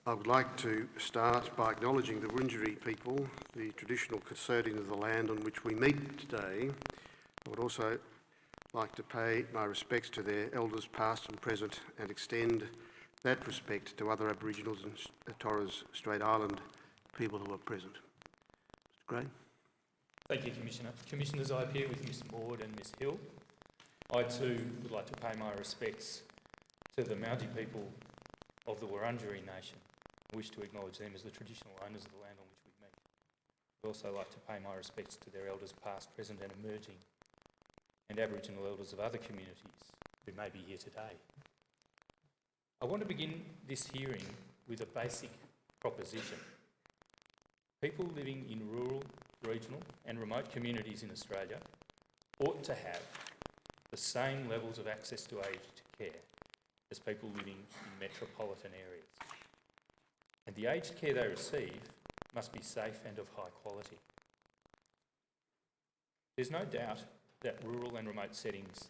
I would like to start by acknowledging the Wurundjeri people, the traditional custodians of the land on which we meet today. I would also like to pay my respects to their elders past and present and extend that respect to other Aboriginals and Torres Strait Island people who are present. Mr. Gray. Thank you, Commissioner. Commissioners, I appear with Ms Maud and Ms Hill. I too would like to pay my respects to the Mudgee people of the Wurundjeri Nation. I wish to acknowledge them as the traditional owners of the land on which we meet. I'd also like to pay my respects to their elders past, present and emerging, and Aboriginal elders of other communities who may be here today. I want to begin this hearing with a basic proposition. People living in rural, regional and remote communities in Australia ought to have the same levels of access to aged care as people living in metropolitan areas. And the aged care they receive must be safe and of high quality. There's no doubt that rural and remote settings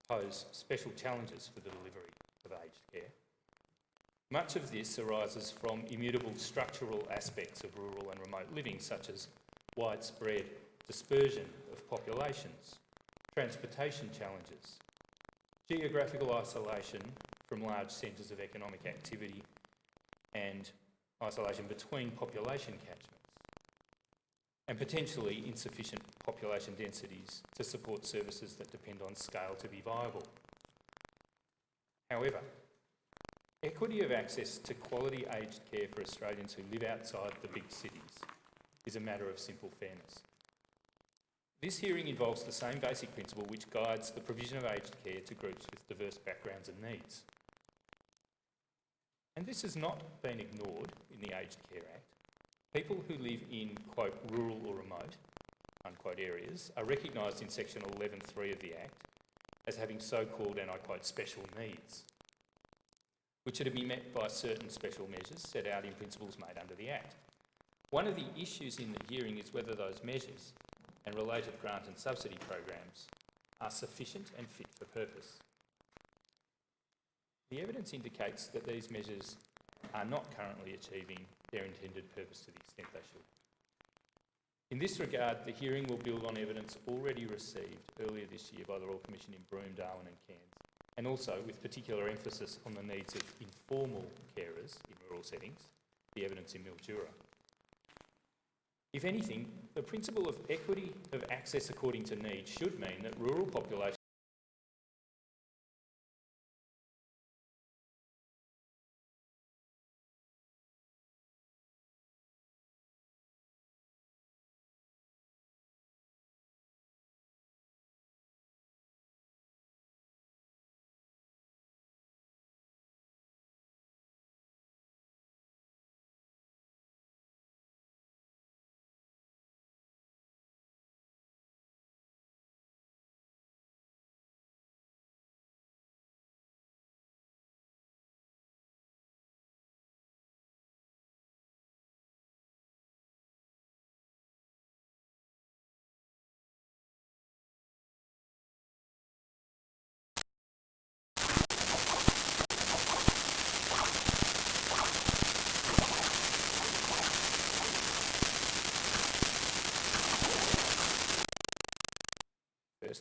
pose special challenges for the delivery of aged care. Much of this arises from immutable structural aspects of rural and remote living, such as widespread dispersion of populations, transportation challenges, geographical isolation from large centres of economic activity, and isolation between population catchments, and potentially insufficient population densities to support services that depend on scale to be viable. However, equity of access to quality aged care for Australians who live outside the big cities is a matter of simple fairness. This hearing involves the same basic principle which guides the provision of aged care to groups with diverse backgrounds and needs. And this has not been ignored in the Aged Care Act. People who live in, quote, rural or remote, unquote, areas are recognised in section 11.3 of the Act as having so-called, and I quote, special needs, which are to be met by certain special measures set out in principles made under the Act. One of the issues in the hearing is whether those measures and related grant and subsidy programs are sufficient and fit for purpose. The evidence indicates that these measures are not currently achieving their intended purpose to the extent they should. In this regard, the hearing will build on evidence already received earlier this year by the Royal Commission in Broome, Darwin and Cairns, and also with particular emphasis on the needs of informal carers in rural settings, the evidence in Mildura. If anything, the principle of equity of access according to need should mean that rural populations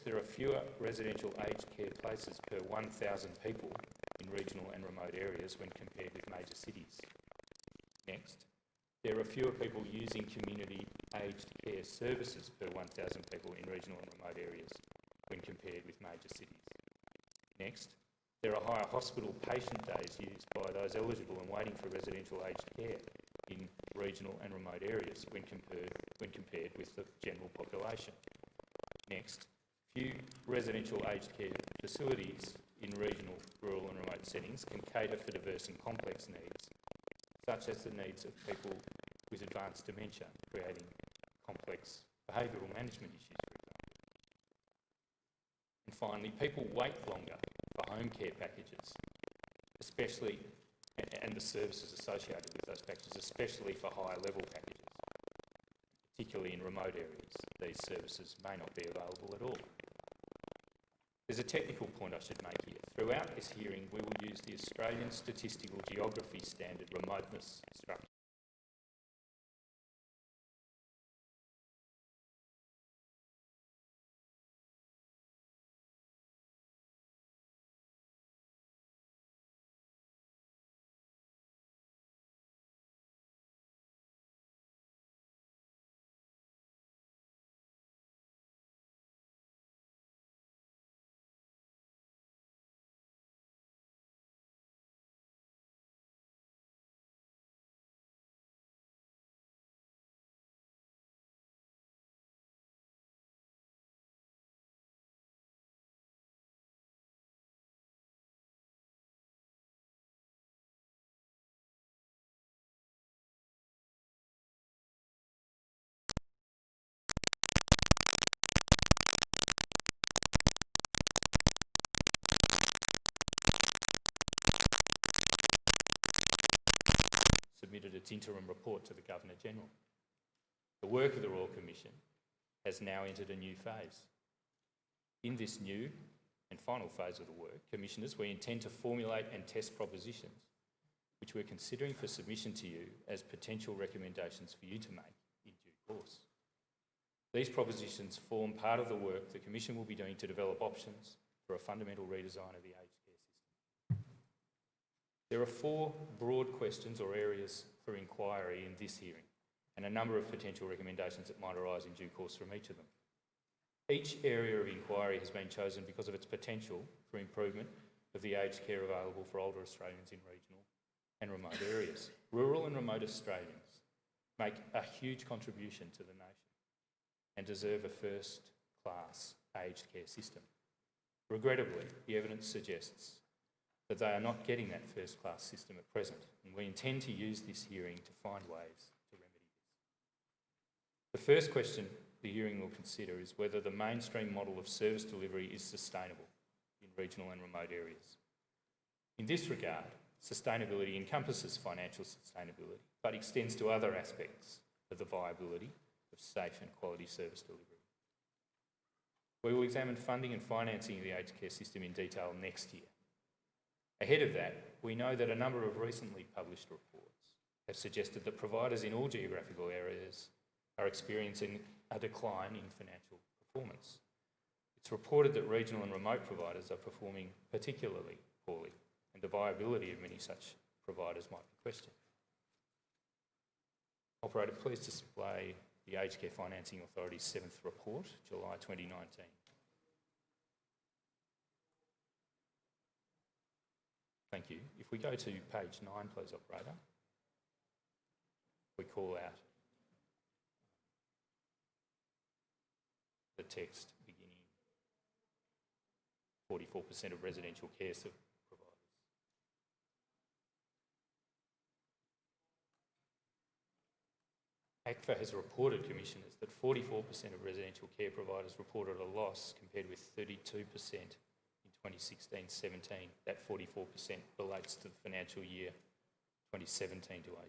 there are fewer residential aged care places per 1,000 people in regional and remote areas when compared with major cities. Next, there are fewer people using community aged care services per 1,000 people in regional and remote areas when compared with major cities. Next, there are higher hospital patient days used by those eligible and waiting for residential aged care in regional and remote areas when compared with the general population. Next, few residential aged care facilities in regional, rural and remote settings can cater for diverse and complex needs, such as the needs of people with advanced dementia, creating complex behavioural management issues, for example. And finally, people wait longer for home care packages, especially, and the services associated with those packages, especially for higher level packages. Particularly in remote areas, these services may not be available at all. There's a technical point I should make here. Throughout this hearing, we will use the Australian Statistical Geography Standard remoteness structure. Submitted its interim report to the Governor-General. The work of the Royal Commission has now entered a new phase. In this new and final phase of the work, Commissioners, we intend to formulate and test propositions which we're considering for submission to you as potential recommendations for you to make in due course. These propositions form part of the work the Commission will be doing to develop options for a fundamental redesign of the aged care system. There are 4 broad questions or areas for inquiry in this hearing, and a number of potential recommendations that might arise in due course from each of them. Each area of inquiry has been chosen because of its potential for improvement of the aged care available for older Australians in regional and remote areas. Rural and remote Australians make a huge contribution to the nation and deserve a first-class aged care system. Regrettably, the evidence suggests that they are not getting that first-class system at present, and we intend to use this hearing to find ways to remedy this. The first question the hearing will consider is whether the mainstream model of service delivery is sustainable in regional and remote areas. In this regard, sustainability encompasses financial sustainability, but extends to other aspects of the viability of safe and quality service delivery. We will examine funding and financing of the aged care system in detail next year. Ahead of that, we know that a number of recently published reports have suggested that providers in all geographical areas are experiencing a decline in financial performance. It's reported that regional and remote providers are performing particularly poorly, and the viability of many such providers might be questioned. Operator, please display the Aged Care Financing Authority's 7th report, July 2019. Thank you. If we go to page 9, please, operator. We call out the text beginning 44% of residential care providers. ACFA has reported, Commissioners, that 44% of residential care providers reported a loss compared with 32% in 2016-17. That 44% relates to the financial year 2017 to 18.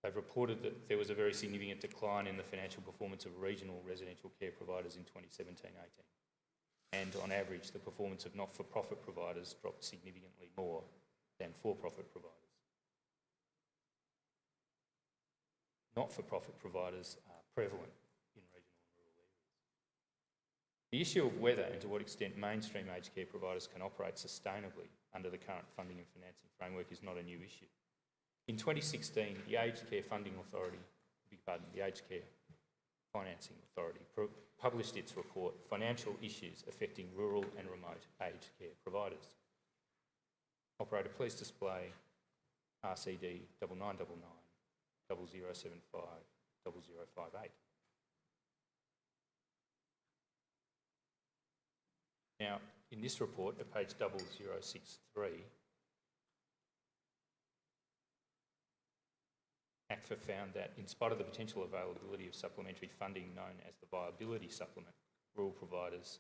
They've reported that there was a very significant decline in the financial performance of regional residential care providers in 2017-18. And on average, the performance of not-for-profit providers dropped significantly more than for-profit providers. Not-for-profit providers are prevalent in regional and rural areas. The issue of whether and to what extent mainstream aged care providers can operate sustainably under the current funding and financing framework is not a new issue. In 2016, the Aged Care Funding Authority, the Aged Care Financing Authority, published its report, Financial Issues Affecting Rural and Remote Aged Care Providers. Operator, please display RCD 9999 0075 0058. Now, in this report at page 0063, ACFA found that in spite of the potential availability of supplementary funding known as the Viability Supplement, rural providers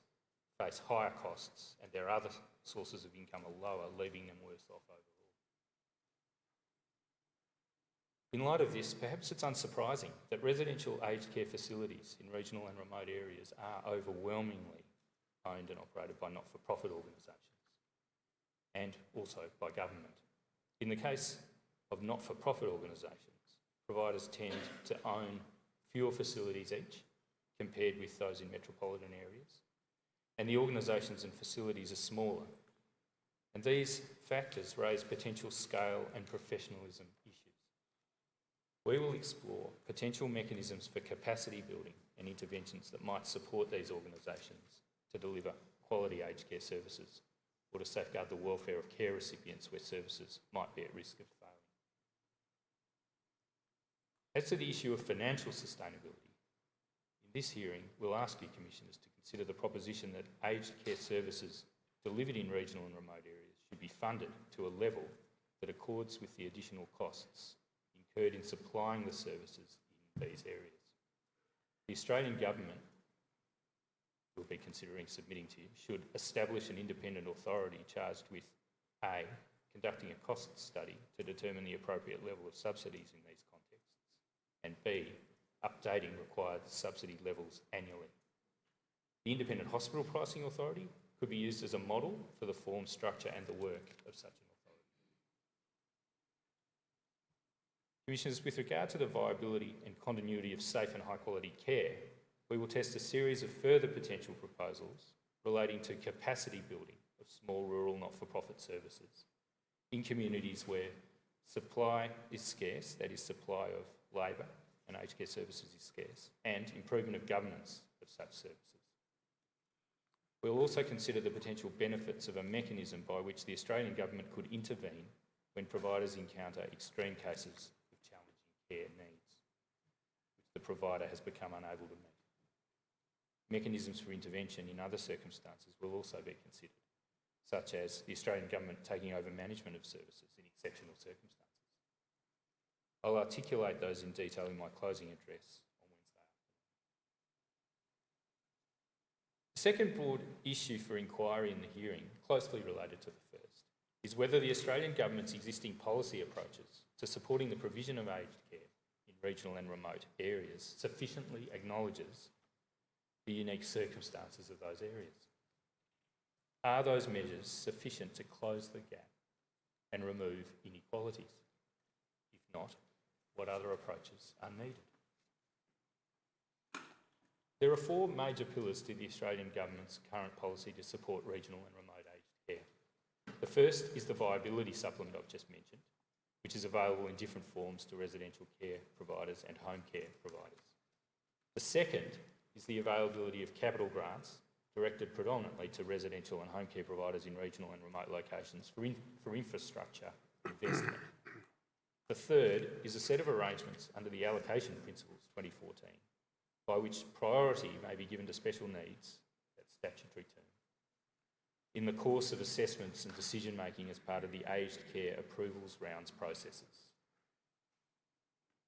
face higher costs and their other sources of income are lower, leaving them worse off overall. In light of this, perhaps it's unsurprising that residential aged care facilities in regional and remote areas are overwhelmingly owned and operated by not-for-profit organisations, and also by government. In the case of not-for-profit organisations, providers tend to own fewer facilities each compared with those in metropolitan areas, and the organisations and facilities are smaller. And these factors raise potential scale and professionalism issues. We will explore potential mechanisms for capacity building and interventions that might support these organisations to deliver quality aged care services or to safeguard the welfare of care recipients where services might be at risk of failing. As to the issue of financial sustainability, in this hearing we'll ask you Commissioners to consider the proposition that aged care services delivered in regional and remote areas should be funded to a level that accords with the additional costs incurred in supplying the services in these areas. The Australian Government will be considering submitting to you should establish an independent authority charged with A, conducting a cost study to determine the appropriate level of subsidies in these contexts, and B, updating required subsidy levels annually. The Independent Hospital Pricing Authority could be used as a model for the form, structure and the work of such an authority. Commissioners, with regard to the viability and continuity of safe and high quality care, we will test a series of further potential proposals relating to capacity building of small rural not-for-profit services in communities where supply is scarce, that is supply of labour and aged care services is scarce, and improvement of governance of such services. We will also consider the potential benefits of a mechanism by which the Australian Government could intervene when providers encounter extreme cases of challenging care needs, which the provider has become unable to meet. Mechanisms for intervention in other circumstances will also be considered, such as the Australian Government taking over management of services in exceptional circumstances. I'll articulate those in detail in my closing address on Wednesday afternoon. The second broad issue for inquiry in the hearing, closely related to the first, is whether the Australian Government's existing policy approaches to supporting the provision of aged care in regional and remote areas sufficiently acknowledges the unique circumstances of those areas. Are those measures sufficient to close the gap and remove inequalities? If not, what other approaches are needed? There are four major pillars to the Australian Government's current policy to support regional and remote aged care. The first is the viability supplement I've just mentioned, which is available in different forms to residential care providers and home care providers. The second is the availability of capital grants directed predominantly to residential and home care providers in regional and remote locations for infrastructure investment. The third is a set of arrangements under the Allocation Principles 2014, by which priority may be given to special needs, that's statutory term, in the course of assessments and decision making as part of the aged care approvals rounds processes.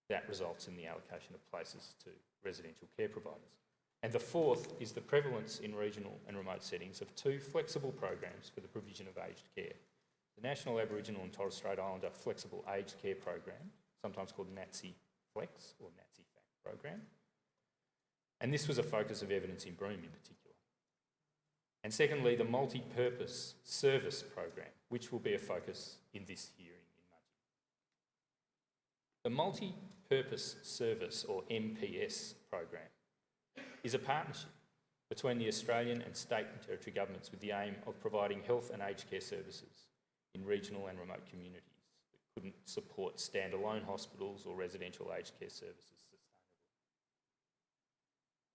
That results in the allocation of places to residential care providers. And the fourth is the prevalence in regional and remote settings of two flexible programs for the provision of aged care. The National Aboriginal and Torres Strait Islander Flexible Aged Care Program, sometimes called NATSI Flex or NATSI FAC program. And this was a focus of evidence in Broome in particular. And secondly, the Multi-Purpose Service Program, which will be a focus in this hearing in Mudgee. The Multi-Purpose Service or MPS program is a partnership between the Australian and state and territory governments with the aim of providing health and aged care services in regional and remote communities that couldn't support standalone hospitals or residential aged care services sustainably.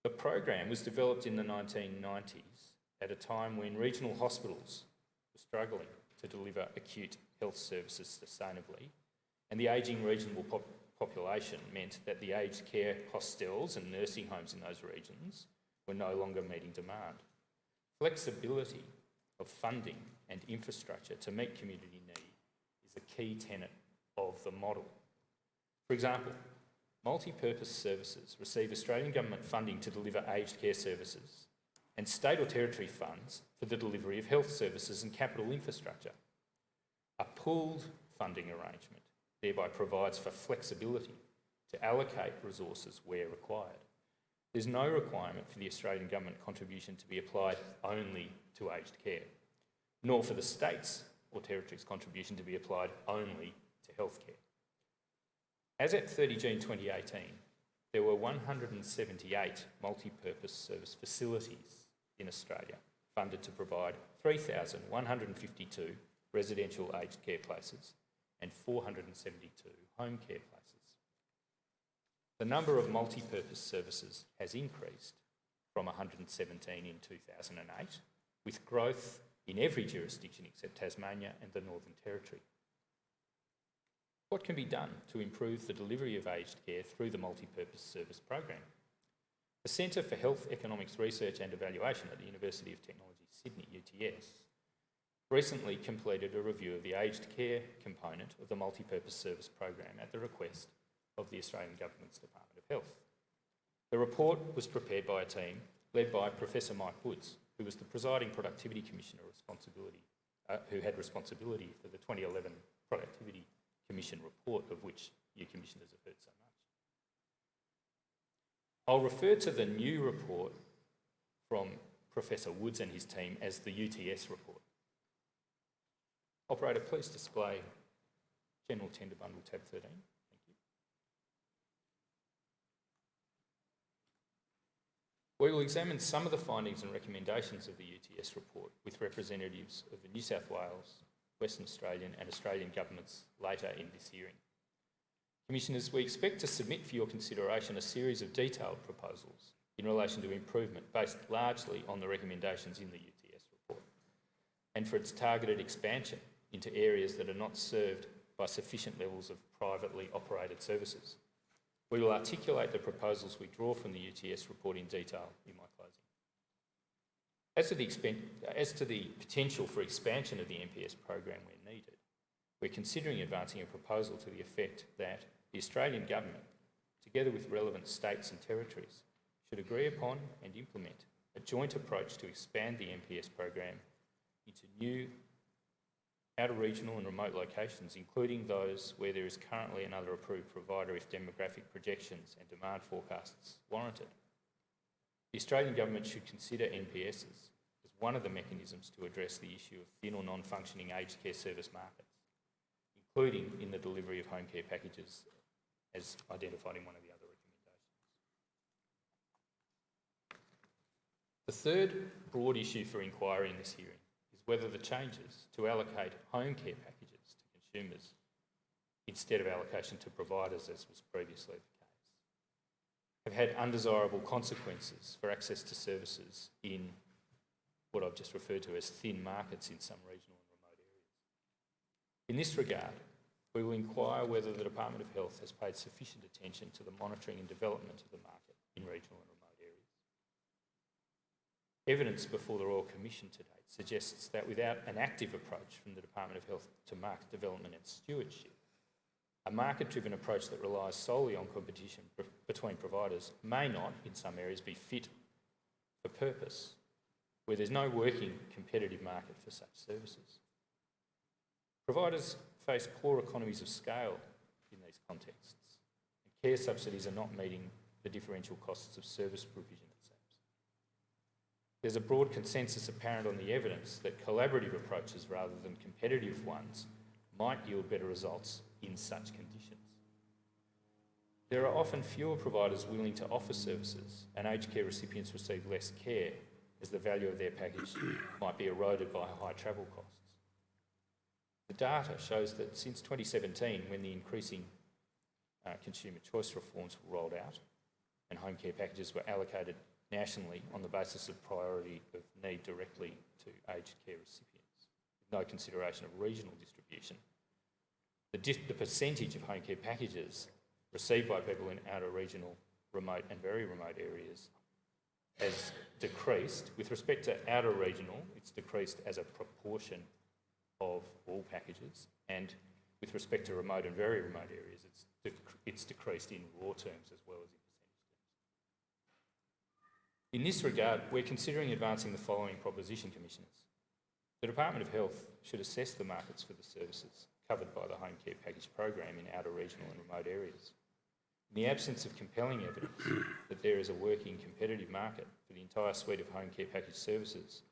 The program was developed in the 1990s at a time when regional hospitals were struggling to deliver acute health services sustainably, and the ageing regional population meant that the aged care hostels and nursing homes in those regions were no longer meeting demand. Flexibility of funding and infrastructure to meet community need is a key tenet of the model. For example, multi-purpose services receive Australian Government funding to deliver aged care services and state or territory funds for the delivery of health services and capital infrastructure. A pooled funding arrangement thereby provides for flexibility to allocate resources where required. There's no requirement for the Australian Government contribution to be applied only to aged care, nor for the states or territories' contribution to be applied only to healthcare. As at 30 June 2018, there were 178 multi-purpose service facilities in Australia funded to provide 3,152 residential aged care places and 472 home care places. The number of multi-purpose services has increased from 117 in 2008, with growth in every jurisdiction except Tasmania and the Northern Territory. What can be done to improve the delivery of aged care through the multi-purpose service program? The Centre for Health Economics Research and Evaluation at the University of Technology, Sydney, UTS, recently completed a review of the aged care component of the multi-purpose service program at the request of the Australian Government's Department of Health. The report was prepared by a team led by Professor Mike Woods, who was the presiding Productivity Commissioner who had responsibility for the 2011 Productivity Commission report, of which you commissioners have heard so much. I'll refer to the new report from Professor Woods and his team as the UTS report. Operator, please display General Tender Bundle tab 13. Thank you. We will examine some of the findings and recommendations of the UTS report with representatives of the New South Wales, Western Australian and Australian governments later in this hearing. Commissioners, we expect to submit for your consideration a series of detailed proposals in relation to improvement based largely on the recommendations in the UTS report and for its targeted expansion into areas that are not served by sufficient levels of privately operated services. We will articulate the proposals we draw from the UTS report in detail in my closing. As to the potential for expansion of the MPS program where needed, we're considering advancing a proposal to the effect that the Australian Government, together with relevant states and territories, should agree upon and implement a joint approach to expand the MPS program into new outer regional and remote locations, including those where there is currently another approved provider if demographic projections and demand forecasts warrant it. The Australian Government should consider NPSs as one of the mechanisms to address the issue of thin or non-functioning aged care service markets, including in the delivery of home care packages as identified in one of the other recommendations. The third broad issue for inquiry in this hearing is whether the changes to allocate home care packages to consumers instead of allocation to providers, as was previously the case, have had undesirable consequences for access to services in what I've just referred to as thin markets in some regional and remote areas. In this regard, we will inquire whether the Department of Health has paid sufficient attention to the monitoring and development of the market in regional and remote areas. Evidence before the Royal Commission to date suggests that without an active approach from the Department of Health to market development and stewardship, a market-driven approach that relies solely on competition between providers may not, in some areas, be fit for purpose, where there's no working competitive market for such services. Providers face poor economies of scale in these contexts, and care subsidies are not meeting the differential costs of service provision, it seems. There's a broad consensus apparent on the evidence that collaborative approaches rather than competitive ones might yield better results in such conditions. There are often fewer providers willing to offer services, and aged care recipients receive less care as the value of their package might be eroded by high travel costs. The data shows that since 2017, when the increasing consumer choice reforms were rolled out and home care packages were allocated nationally on the basis of priority of need directly to aged care recipients, with no consideration of regional distribution, the percentage of home care packages received by people in outer regional, remote and very remote areas has decreased. With respect to outer regional, it's decreased as a proportion of all packages, and with respect to remote and very remote areas, it's decreased in raw terms as well as in percentage terms. In this regard, we're considering advancing the following proposition, Commissioners. The Department of Health should assess the markets for the services covered by the home care package program in outer regional and remote areas. In the absence of compelling evidence that there is a working competitive market for the entire suite of home care package services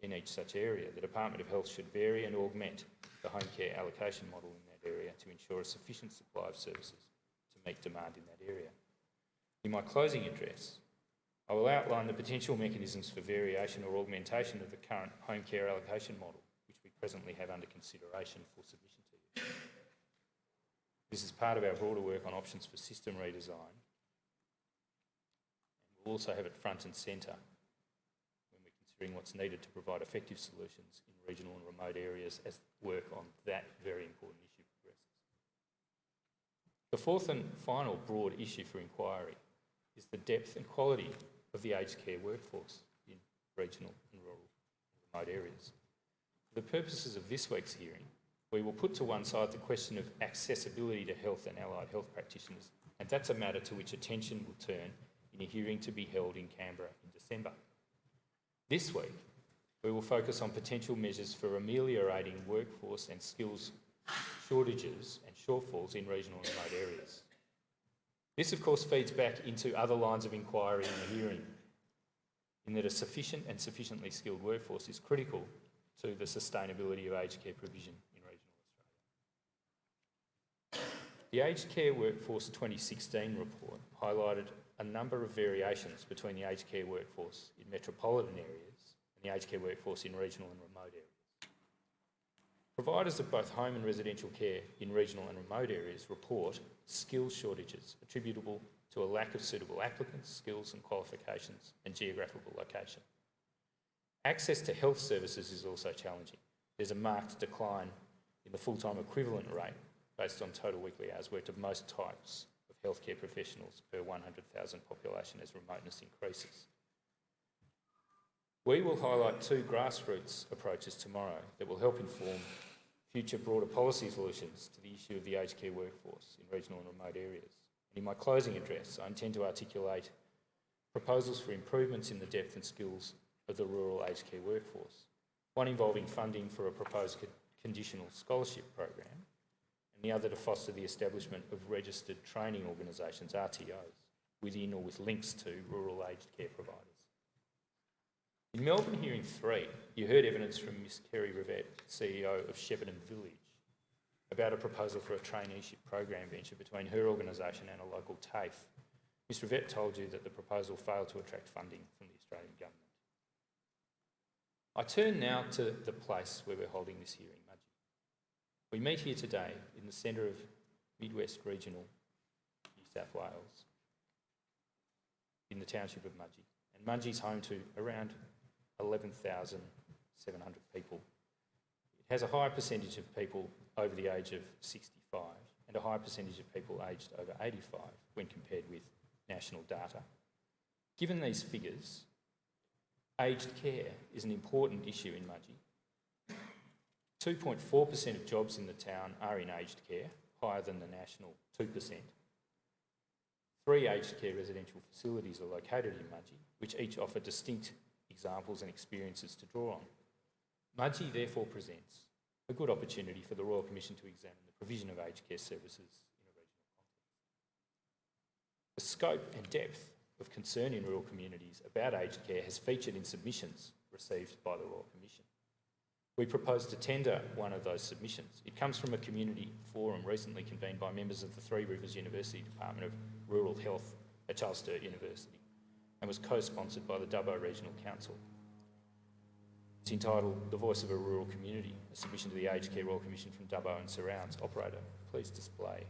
in each such area, the Department of Health should vary and augment the home care allocation model in that area to ensure a sufficient supply of services to meet demand in that area. In my closing address, I will outline the potential mechanisms for variation or augmentation of the current home care allocation model, which we presently have under consideration for submission to you. This is part of our broader work on options for system redesign. And we'll also have it front and centre when we're considering what's needed to provide effective solutions in regional and remote areas as work on that very important issue progresses. The fourth and final broad issue for inquiry is the depth and quality of the aged care workforce in regional and rural and remote areas. For the purposes of this week's hearing, we will put to one side the question of accessibility to health and allied health practitioners, and that's a matter to which attention will turn in a hearing to be held in Canberra in December. This week, we will focus on potential measures for ameliorating workforce and skills shortages and shortfalls in regional and remote areas. This, of course, feeds back into other lines of inquiry in the hearing, in that a sufficient and sufficiently skilled workforce is critical to the sustainability of aged care provision in regional Australia. The Aged Care Workforce 2016 report highlighted a number of variations between the aged care workforce in metropolitan areas and the aged care workforce in regional and remote areas. Providers of both home and residential care in regional and remote areas report skill shortages attributable to a lack of suitable applicants, skills and qualifications, and geographical location. Access to health services is also challenging. There's a marked decline in the full-time equivalent rate based on total weekly hours worked of most types of healthcare professionals per 100,000 population as remoteness increases. We will highlight two grassroots approaches tomorrow that will help inform future broader policy solutions to the issue of the aged care workforce in regional and remote areas. And in my closing address, I intend to articulate proposals for improvements in the depth and skills of the rural aged care workforce, one involving funding for a proposed conditional scholarship program, and the other to foster the establishment of registered training organisations, RTOs, within or with links to rural aged care providers. In Melbourne Hearing 3, you heard evidence from Ms Kerry Rivette, CEO of Shepparton Village, about a proposal for a traineeship program venture between her organisation and a local TAFE. Ms Rivette told you that the proposal failed to attract funding from the Australian Government. I turn now to the place where we're holding this hearing, Mudgee. We meet here today in the centre of Midwest Regional New South Wales, in the township of Mudgee. And Mudgee's home to around 11,700 people. It has a high percentage of people over the age of 65 and a high percentage of people aged over 85 when compared with national data. Given these figures, aged care is an important issue in Mudgee. 2.4% of jobs in the town are in aged care, higher than the national 2%. 3 aged care residential facilities are located in Mudgee, which each offer distinct examples and experiences to draw on. Mudgee therefore presents a good opportunity for the Royal Commission to examine the provision of aged care services in a regional context. The scope and depth of concern in rural communities about aged care has featured in submissions received by the Royal Commission. We propose to tender one of those submissions. It comes from a community forum recently convened by members of the Three Rivers University Department of Rural Health at Charles Sturt University and was co-sponsored by the Dubbo Regional Council. It's entitled The Voice of a Rural Community, a submission to the Aged Care Royal Commission from Dubbo and Surrounds. Operator, please display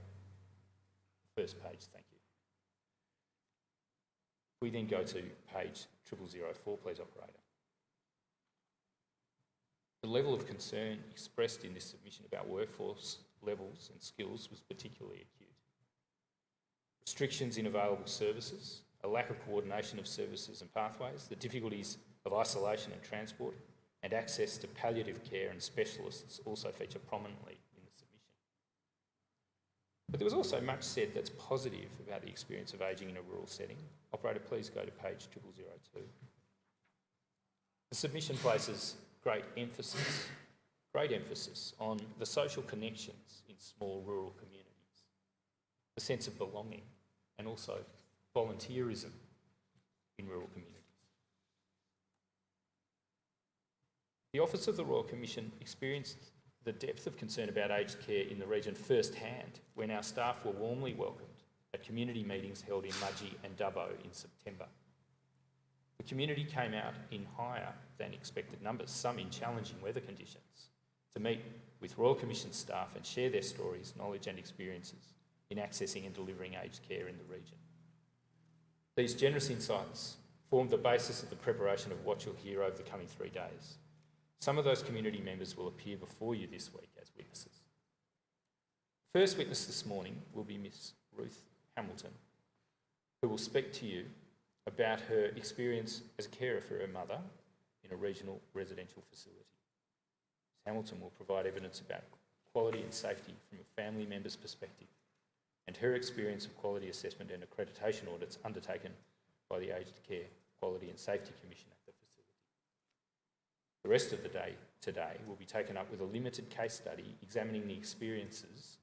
the first page, thank you. We then go to page 0004, please, operator. The level of concern expressed in this submission about workforce levels and skills was particularly acute. Restrictions in available services, a lack of coordination of services and pathways, the difficulties of isolation and transport, and access to palliative care and specialists also feature prominently in the submission. But there was also much said that's positive about the experience of ageing in a rural setting. Operator, please go to page 0002. The submission places great emphasis on the social connections in small rural communities, the sense of belonging and also volunteerism in rural communities. The Office of the Royal Commission experienced the depth of concern about aged care in the region firsthand when our staff were warmly welcomed at community meetings held in Mudgee and Dubbo in September. The community came out in higher than expected numbers, some in challenging weather conditions, to meet with Royal Commission staff and share their stories, knowledge and experiences in accessing and delivering aged care in the region. These generous insights formed the basis of the preparation of what you'll hear over the coming 3 days. Some of those community members will appear before you this week as witnesses. The first witness this morning will be Miss Ruth Hamilton, who will speak to you about her experience as a carer for her mother in a regional residential facility. Ms Hamilton will provide evidence about quality and safety from a family member's perspective and her experience of quality assessment and accreditation audits undertaken by the Aged Care Quality and Safety Commission at the facility. The rest of the day today will be taken up with a limited case study examining the experiences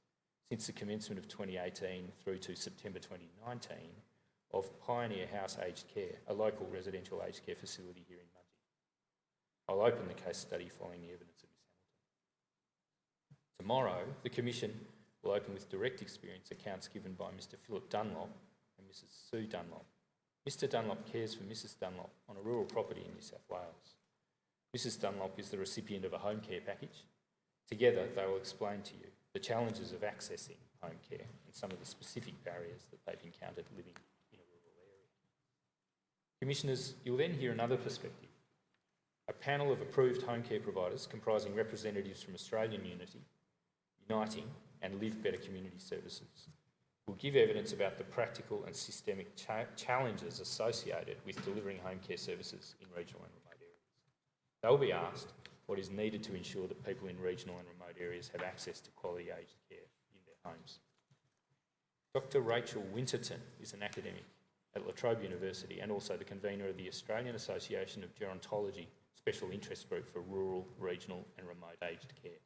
since the commencement of 2018 through to September 2019 of Pioneer House Aged Care, a local residential aged care facility here in Mudgee. I'll open the case study following the evidence of Ms Hamilton. Tomorrow, the Commission will open with direct experience accounts given by Mr Philip Dunlop and Mrs Sue Dunlop. Mr Dunlop cares for Mrs Dunlop on a rural property in New South Wales. Mrs Dunlop is the recipient of a home care package. Together, they will explain to you the challenges of accessing home care and some of the specific barriers that they've encountered living in a rural area. Commissioners, you'll then hear another perspective. A panel of approved home care providers comprising representatives from Australian Unity, Uniting and Live Better Community Services will give evidence about the practical and systemic challenges associated with delivering home care services in regional and remote areas. They will be asked what is needed to ensure that people in regional and remote areas have access to quality aged care in their homes. Dr Rachel Winterton is an academic at La Trobe University and also the convener of the Australian Association of Gerontology Special Interest Group for Rural, Regional and Remote Aged Care.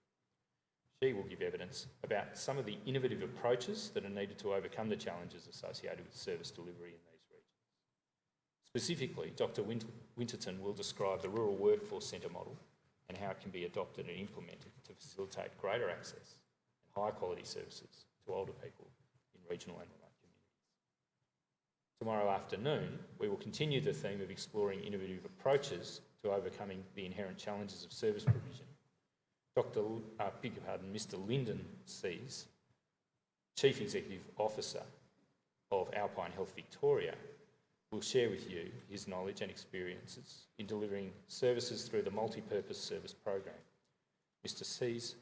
She will give evidence about some of the innovative approaches that are needed to overcome the challenges associated with service delivery in these regions. Specifically, Dr Winterton will describe the Rural Workforce Centre model and how it can be adopted and implemented to facilitate greater access and high quality services to older people in regional and remote communities. Tomorrow afternoon, we will continue the theme of exploring innovative approaches to overcoming the inherent challenges of service provision. Mr Lyndon Sees, Chief Executive Officer of Alpine Health Victoria, will share with you his knowledge and experiences in delivering services through the multi-purpose service program. Mr Sees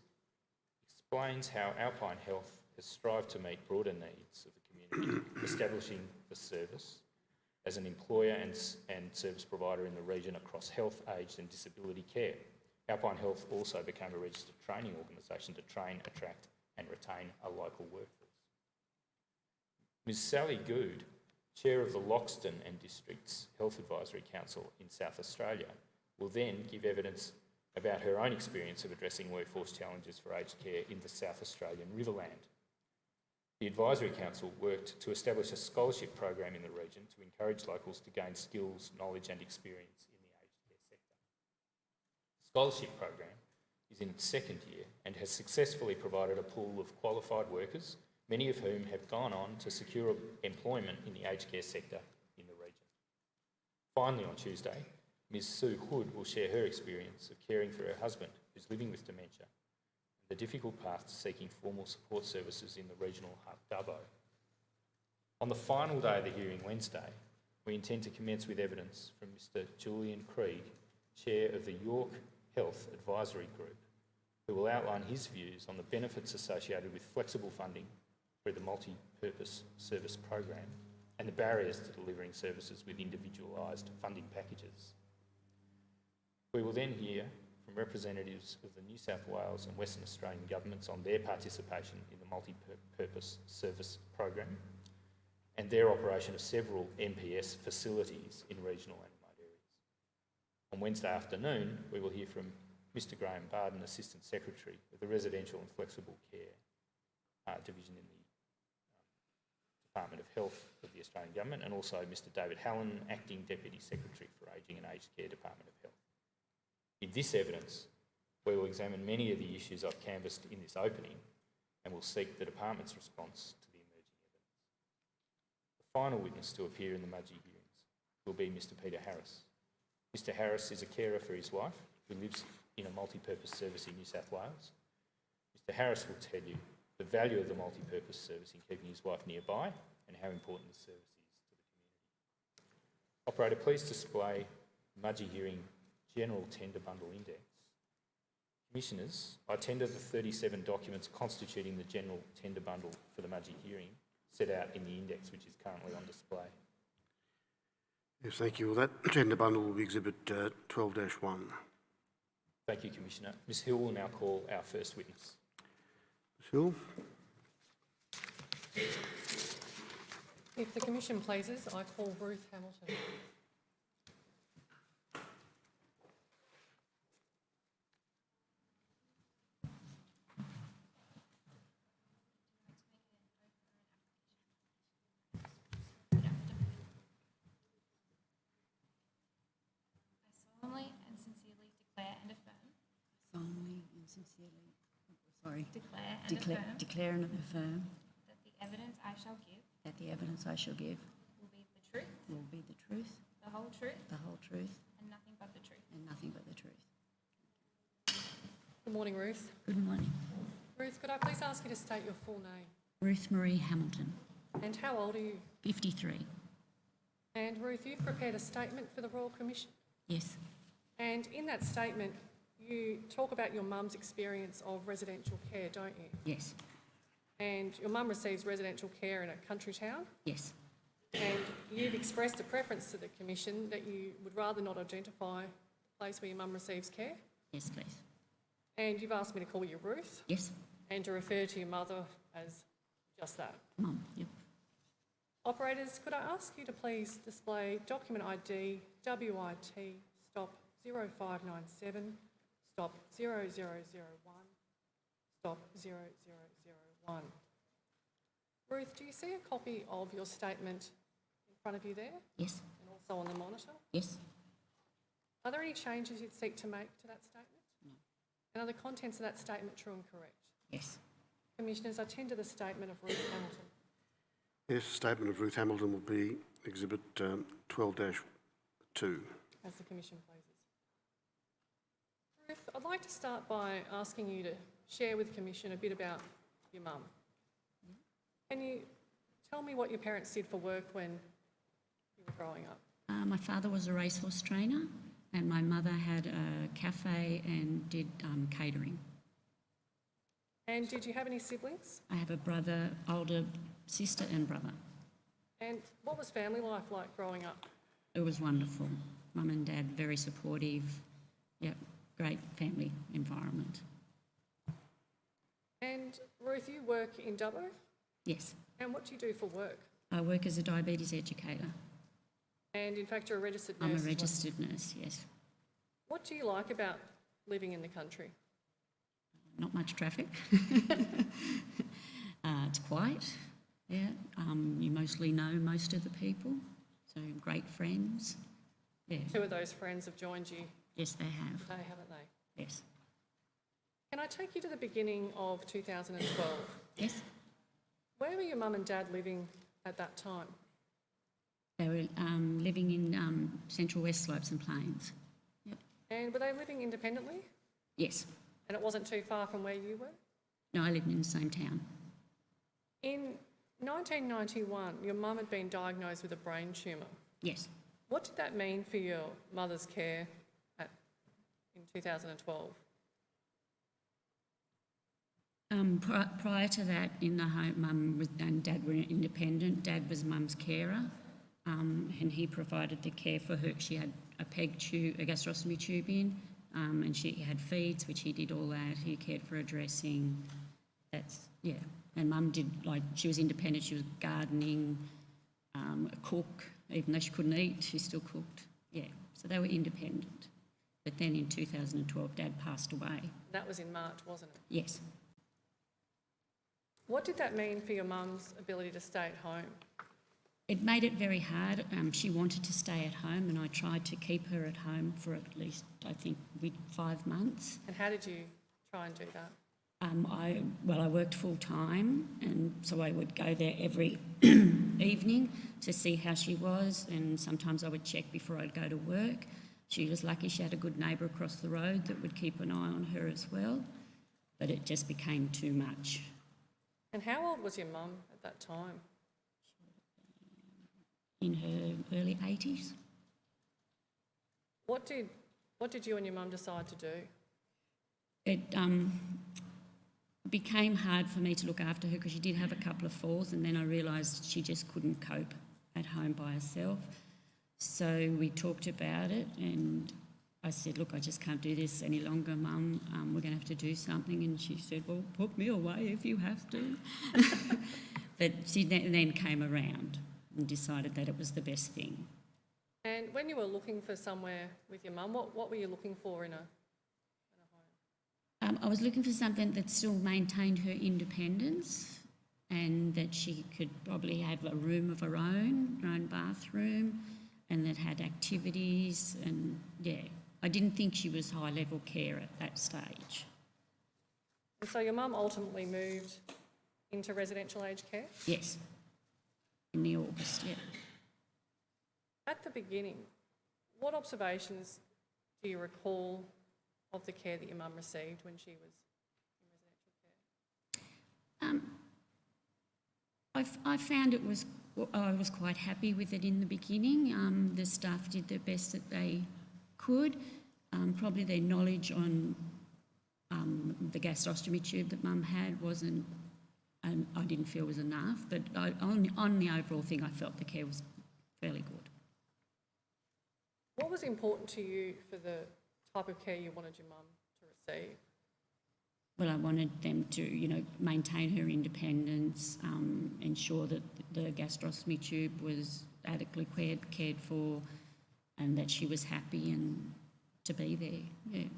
explains how Alpine Health has strived to meet broader needs of the community, establishing the service as an employer and service provider in the region across health, aged and disability care. Alpine Health also became a registered training organisation to train, attract and retain a local workforce. Ms Sally Good, Chair of the Loxton and District's Health Advisory Council in South Australia, will then give evidence about her own experience of addressing workforce challenges for aged care in the South Australian Riverland. The Advisory Council worked to establish a scholarship program in the region to encourage locals to gain skills, knowledge and experience in the aged care sector. The scholarship program is in its second year and has successfully provided a pool of qualified workers, many of whom have gone on to secure employment in the aged care sector in the region. Finally, on Tuesday, Ms Sue Hood will share her experience of caring for her husband who's living with dementia and the difficult path to seeking formal support services in the regional hub, Dubbo. On the final day of the hearing, Wednesday, we intend to commence with evidence from Mr Julian Krieg, Chair of the York Health Advisory Group, who will outline his views on the benefits associated with flexible funding through the multi-purpose service program and the barriers to delivering services with individualised funding packages. We will then hear from representatives of the New South Wales and Western Australian governments on their participation in the multi-purpose service program and their operation of several MPS facilities in regional and remote areas. On Wednesday afternoon, we will hear from Mr Graham Barden, Assistant Secretary of the Residential and Flexible Care Division in the Department of Health of the Australian Government, and also Mr David Hallen, Acting Deputy Secretary for Ageing and Aged Care, Department of Health. In this evidence, we will examine many of the issues I've canvassed in this opening and will seek the Department's response to the emerging evidence. The final witness to appear in the Mudgee hearings will be Mr Peter Harris. Mr Harris is a carer for his wife who lives in a multi-purpose service in New South Wales. Mr Harris will tell you the value of the multi-purpose service in keeping his wife nearby and how important the service is to the community. Operator, please display Mudgee Hearing General Tender Bundle Index. Commissioners, I tender the 37 documents constituting the General Tender Bundle for the Mudgee Hearing set out in the index which is currently on display. Yes, thank you. Well, that tender bundle will be Exhibit 12-1. Thank you, Commissioner. Ms Hill will now call our first witness. Ms Hill. If the Commission pleases, I call Ruth Hamilton. Solemnly and sincerely declare and affirm. Solemnly and sincerely, sorry, Declare and affirm that the evidence I shall give that the evidence I shall give will be the truth, will be the truth, the whole truth, the whole truth, and nothing but the truth. and nothing but the truth. Good morning, Ruth. Good morning. Ruth, could I please ask you to state your full name? Ruth Marie Hamilton, And how old are you? 53. And Ruth, you've prepared a statement for the Royal Commission. Yes, And in that statement, you talk about your mum's experience of residential care, don't you? yes, And your mum receives residential care in a country town. yes, And you've expressed a preference to the Commission that you would rather not identify the place where your mum receives care. yes, please. And you've asked me to call you Ruth Yes, and to refer to your mother as just that. Mum, yep. Operators, could I ask you to please display document ID WIT stop 0597 stop 0001 stop 0001. Ruth, do you see a copy of your statement in front of you there Yes, and also on the monitor? yes, Are there any changes you'd seek to make to that statement? No. And are the contents of that statement true and correct? yes, Commissioners, I tender the statement of Ruth Hamilton. Yes, the statement of Ruth Hamilton will be Exhibit 12-2. As the Commission pleases. Ruth, I'd like to start by asking you to share with the Commission a bit about your mum. Can you tell me what your parents did for work when you were growing up? My father was a racehorse trainer and my mother had a cafe and did catering. And did you have any siblings? I have a brother, older sister and brother. And what was family life like growing up? It was wonderful. Mum and Dad, very supportive. Yep, great family environment. And Ruth, you work in Dubbo? Yes, And what do you do for work? I work as a diabetes educator. And in fact, you're a registered nurse. I'm a as well. registered nurse, yes. What do you like about living in the country? Not much traffic. It's quiet, yeah. You mostly know most of the people, so great friends. Yeah, Two of those friends have joined you yes, they have, today, haven't they? yes. Can I take you to the beginning of 2012? Yes, Where were your mum and dad living at that time? they were living in Central West Slopes and Plains. Yep. And were they living independently? Yes. And it wasn't too far from where you were? No, I lived in the same town. In 1991, your mum had been diagnosed with a brain tumour. Yes. What did that mean for your mother's care in 2012? Prior to that, in the home, Mum and Dad were independent. Dad was Mum's carer, and he provided the care for her. She had a gastrostomy tube in, and she had feeds, which he did all that. He cared for her dressing. Yeah. And Mum did, she was independent. She was gardening, a cook. Even though she couldn't eat, she still cooked. Yeah. So they were independent. But then in 2012, Dad passed away. That was in March, wasn't it? Yes. What did that mean for your mum's ability to stay at home? It made it very hard. She wanted to stay at home, and I tried to keep her at home for at least, I think, 5 months. And how did you try and do that? I worked full time, and so I would go there every evening to see how she was, and sometimes I would check before I'd go to work. She was lucky she had a good neighbour across the road that would keep an eye on her as well, but it just became too much. And how old was your mum at that time? In her early 80s. What did you and your mum decide to do? It became hard for me to look after her because she did have a couple of falls, and then I realised she just couldn't cope at home by herself. So we talked about it, and I said, look, I just can't do this any longer, Mum. We're going to have to do something. And she said, well, put me away if you have to. But she then came around and decided that it was the best thing. And when you were looking for somewhere with your mum, what were you looking for in a home? I was looking for something that still maintained her independence, and that she could probably have a room of her own bathroom, and that had activities, and yeah. I didn't think she was high-level care at that stage. And so your mum ultimately moved into residential aged care? Yes, in the August, yeah. At the beginning, what observations do you recall of the care that your mum received when she was in residential care? I found I was quite happy with it in the beginning. The staff did their best that they could. Probably their knowledge on the gastrostomy tube that Mum had wasn't, I didn't feel was enough, but on the overall thing, I felt the care was fairly good. What was important to you for the type of care you wanted your mum to receive? Well, I wanted them to, maintain her independence, ensure that the gastrostomy tube was adequately cared for, and that she was happy and to be there, yeah,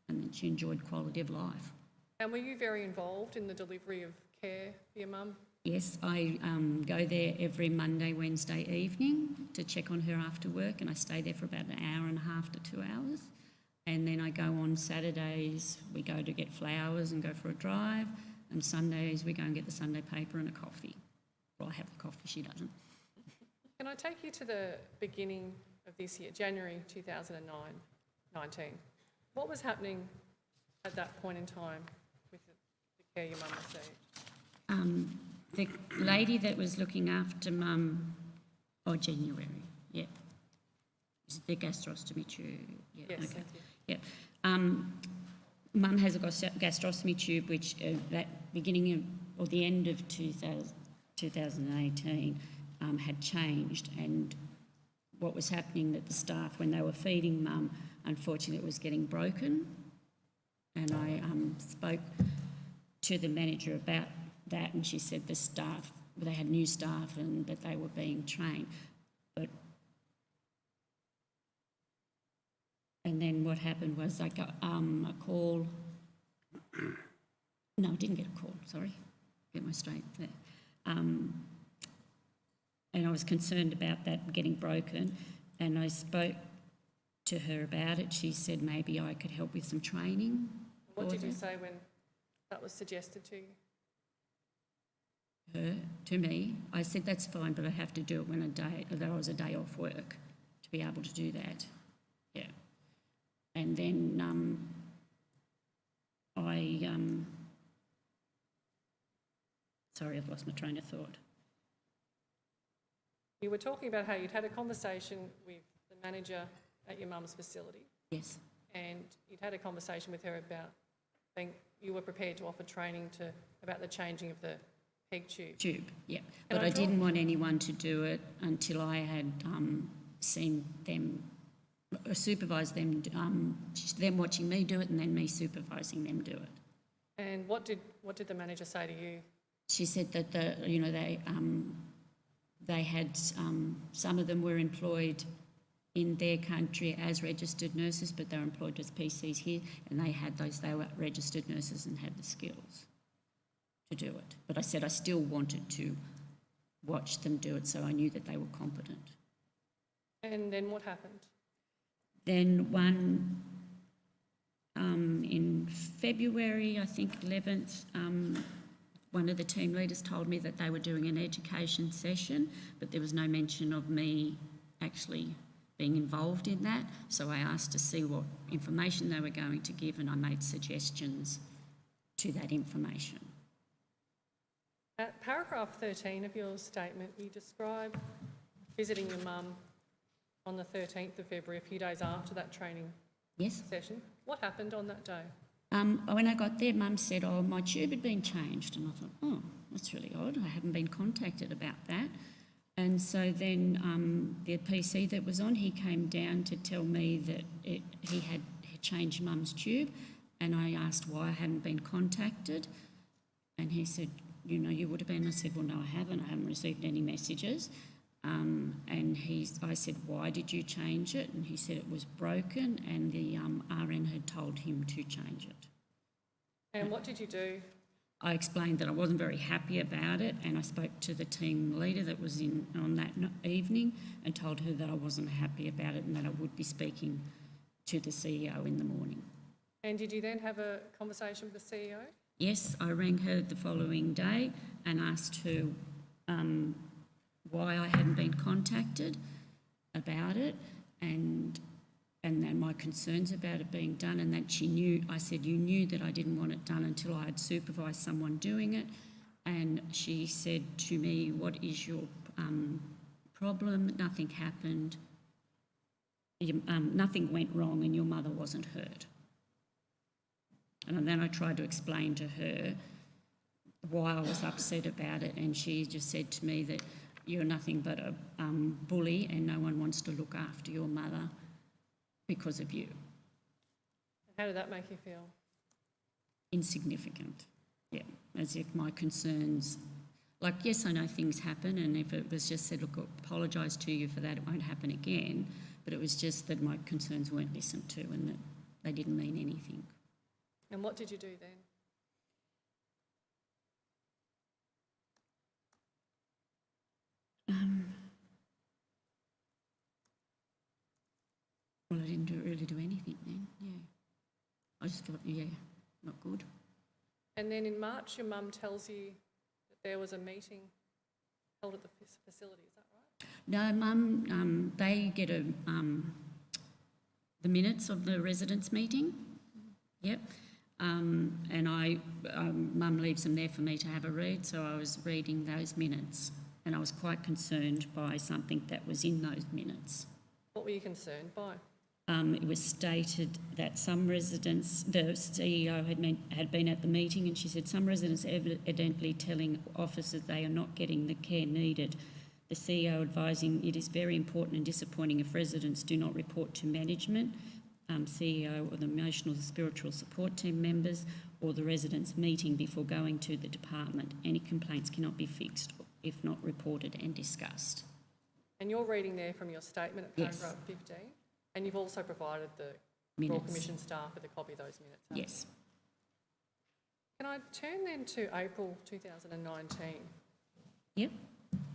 and that she enjoyed quality of life. And were you very involved in the delivery of care for your mum? Yes, I go there every Monday, Wednesday evening to check on her after work, and I stay there for about an hour and a half to 2 hours. And then I go on Saturdays, we go to get flowers and go for a drive, and Sundays we go and get the Sunday paper and a coffee. Well, I have the coffee, she doesn't. Can I take you to the beginning of this year, January 2019? What was happening at that point in time with the care your mum received? The lady that was looking after Mum, January, yeah. The gastrostomy tube, yeah. Yes, okay. thank you. Yeah. Mum has a gastrostomy tube which that beginning of, or the end of 2018 had changed, and what was happening that the staff, when they were feeding Mum, unfortunately it was getting broken, and I spoke to the manager about that, and she said the staff, they had new staff and that they were being trained. And then what happened was I got a call. No, I didn't get a call, sorry. Get my straight there. And I was concerned about that getting broken, and I spoke to her about it. She said maybe I could help with some training. What did you say when that was suggested to you? To me, I said that's fine, but I have to do it when there was a day off work to be able to do that. Yeah. And then sorry, I've lost my train of thought. You were talking about how you'd had a conversation with the manager at your mum's facility. Yes. And you'd had a conversation with her about you were prepared to offer training about the changing of the peg tube. Yeah. But I didn't want anyone to do it until I had seen them, supervised them, them watching me do it, and then me supervising them do it. And what did the manager say to you? She said that they had some of them were employed in their country as registered nurses, but they were employed as PCs here, and they were registered nurses and had the skills. to do it. But I said I still wanted to watch them do it, so I knew that they were competent. And then what happened? Then in February, I think 11th, one of the team leaders told me that they were doing an education session, but there was no mention of me actually being involved in that. So I asked to see what information they were going to give, and I made suggestions to that information. At paragraph 13 of your statement, you describe visiting your mum on the 13th of February, a few days after that training Yes? session. What happened on that day? When I got there, Mum said, oh, my tube had been changed. And I thought, oh, that's really odd. I haven't been contacted about that. And so then the PC that was on, he came down to tell me that he had changed Mum's tube. And I asked why I hadn't been contacted. And he said, you know, you would have been. I said, well, no, I haven't. I haven't received any messages. And I said, why did you change it? And he said it was broken and the RN had told him to change it. And what did you do? I explained that I wasn't very happy about it, and I spoke to the team leader that was in on that evening and told her that I wasn't happy about it and that I would be speaking to the CEO in the morning. And did you then have a conversation with the CEO? Yes, I rang her the following day and asked her why I hadn't been contacted about it and then my concerns about it being done, and that she knew. I said, you knew that I didn't want it done until I had supervised someone doing it. And she said to me, what is your problem? Nothing happened. Nothing went wrong and your mother wasn't hurt. And then I tried to explain to her why I was upset about it, and she just said to me that you're nothing but a bully and no one wants to look after your mother because of you. How did that make you feel? Insignificant, yeah, as if my concerns, like, yes, I know things happen, and if it was just said, look, I apologise to you for that, it won't happen again, but it was just that my concerns weren't listened to and that they didn't mean anything. And what did you do then? Well, I didn't really do anything then, yeah. I just thought, yeah, not good. And then in March, your mum tells you that there was a meeting held at the facility, is that right? No, Mum, they get the minutes of the residents' meeting, yep. And Mum leaves them there for me to have a read, so I was reading those minutes and I was quite concerned by something that was in those minutes. What were you concerned by? It was stated that some residents, the CEO had been at the meeting, and she said some residents evidently telling officers they are not getting the care needed. The CEO advising it is very important and disappointing if residents do not report to management, CEO or the emotional or spiritual support team members or the residents meeting before going to the department. Any complaints cannot be fixed if not reported and discussed. And you're reading there from your statement at Yes. paragraph 15, and you've also provided the Royal Minutes. Commission staff with a copy of those minutes. haven't Yes. you? Can I turn then to April 2019? Yep.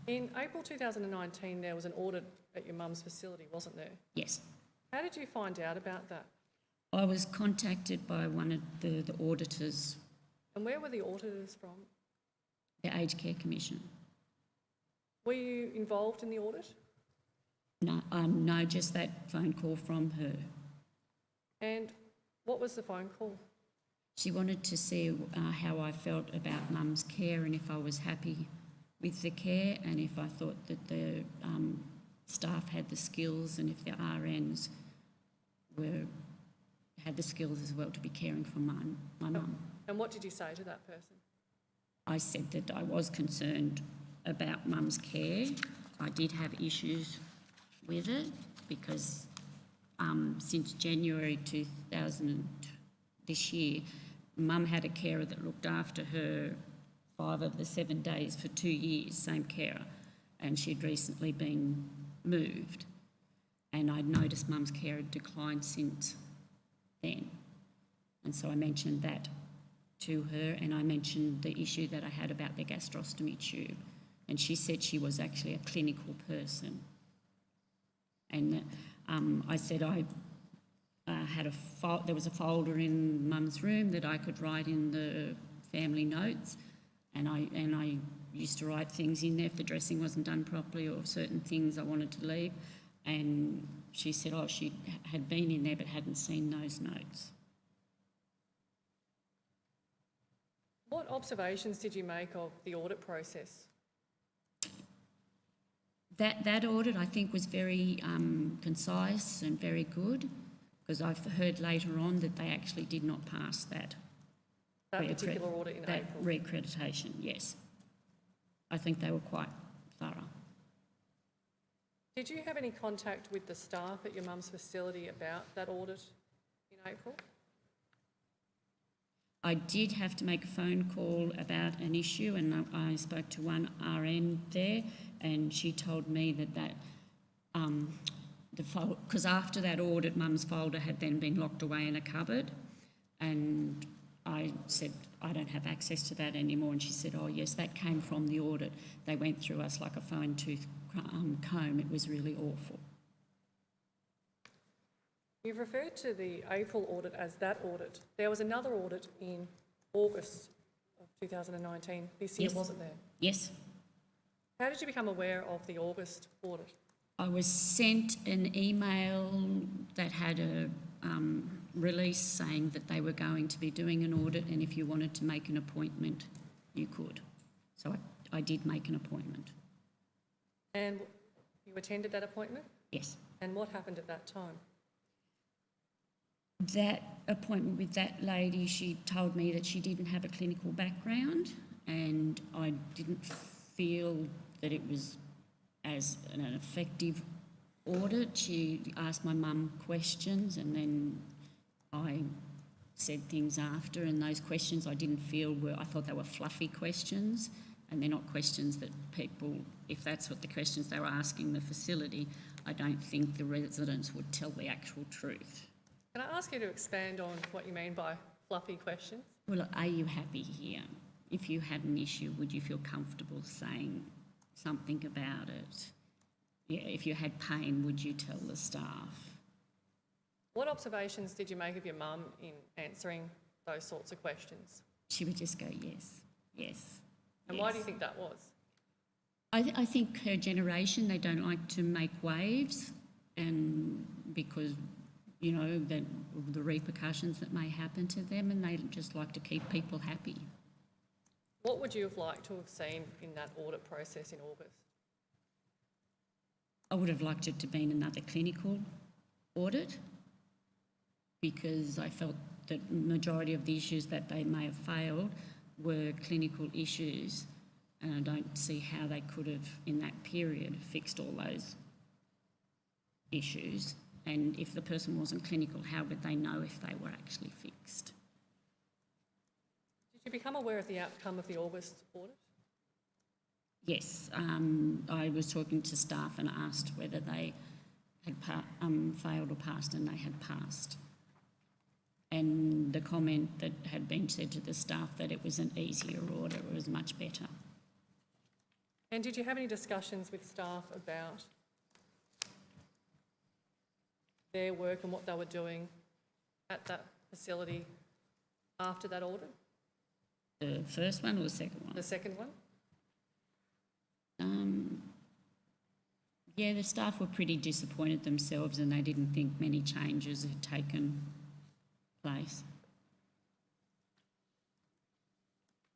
In April 2019, there was an audit at your mum's facility, wasn't there? Yes. How did you find out about that? I was contacted by one of the auditors, And where were the auditors from? the Aged Care Commission. Were you involved in the audit? No, just that phone call from her. And what was the phone call? She wanted to see how I felt about Mum's care and if I was happy with the care and if I thought that the staff had the skills and if the RNs had the skills as well to be caring for my mum. And what did you say to that person? I said that I was concerned about Mum's care. I did have issues with it because since January 2000 this year, Mum had a carer that looked after her 5 of the 7 days for 2 years, same carer, and she'd recently been moved. And I'd noticed Mum's care had declined since then. And so I mentioned that to her, and I mentioned the issue that I had about the gastrostomy tube, and she said she was actually a clinical person. And I said I had there was a folder in Mum's room that I could write in the family notes, and I used to write things in there if the dressing wasn't done properly or certain things I wanted to leave. And she said, oh, she had been in there but hadn't seen those notes. What observations did you make of the audit process? That audit, I think, was very concise and very good, because I've heard later on that they actually did not pass that. That particular audit in that April? Reaccreditation, yes. I think they were quite thorough. Did you have any contact with the staff at your mum's facility about that audit in April? I did have to make a phone call about an issue, and I spoke to one RN there, and she told me that because after that audit, Mum's folder had then been locked away in a cupboard, and I said, I don't have access to that anymore, and she said, oh yes, that came from the audit. They went through us like a fine-tooth comb. It was really awful. You've referred to the April audit as that audit. There was another audit in August of 2019. This year, Yes. wasn't there? Yes. How did you become aware of the August audit? I was sent an email that had a release saying that they were going to be doing an audit, and if you wanted to make an appointment, you could. So I did make an appointment. And you attended that appointment? Yes. And what happened at that time? That appointment with that lady, she told me that she didn't have a clinical background, and I didn't feel that it was as an effective audit. She asked my mum questions, and then I said things after, and those questions I didn't feel I thought they were fluffy questions, and they're not questions that people, if that's what the questions they were asking the facility, I don't think the residents would tell the actual truth. Can I ask you to expand on what you mean by fluffy questions? Well, are you happy here? If you had an issue, would you feel comfortable saying something about it? Yeah, if you had pain, would you tell the staff? What observations did you make of your mum in answering those sorts of questions? She would just go, yes, yes. And yes. why do you think that was? I think her generation, they don't like to make waves, and because, you know, the repercussions that may happen to them, and they just like to keep people happy. What would you have liked to have seen in that audit process in August? I would have liked it to have been another clinical audit, because I felt that the majority of the issues that they may have failed were clinical issues, and I don't see how they could have, in that period, fixed all those issues. And if the person wasn't clinical, how would they know if they were actually fixed? Did you become aware of the outcome of the August audit? Yes, I was talking to staff and asked whether they had failed or passed, and they had passed. And the comment that had been said to the staff that it was an easier audit, it was much better. And did you have any discussions with staff about their work and what they were doing at that facility after that audit? The first one or the second one? The second one? Yeah, the staff were pretty disappointed themselves, and they didn't think many changes had taken place.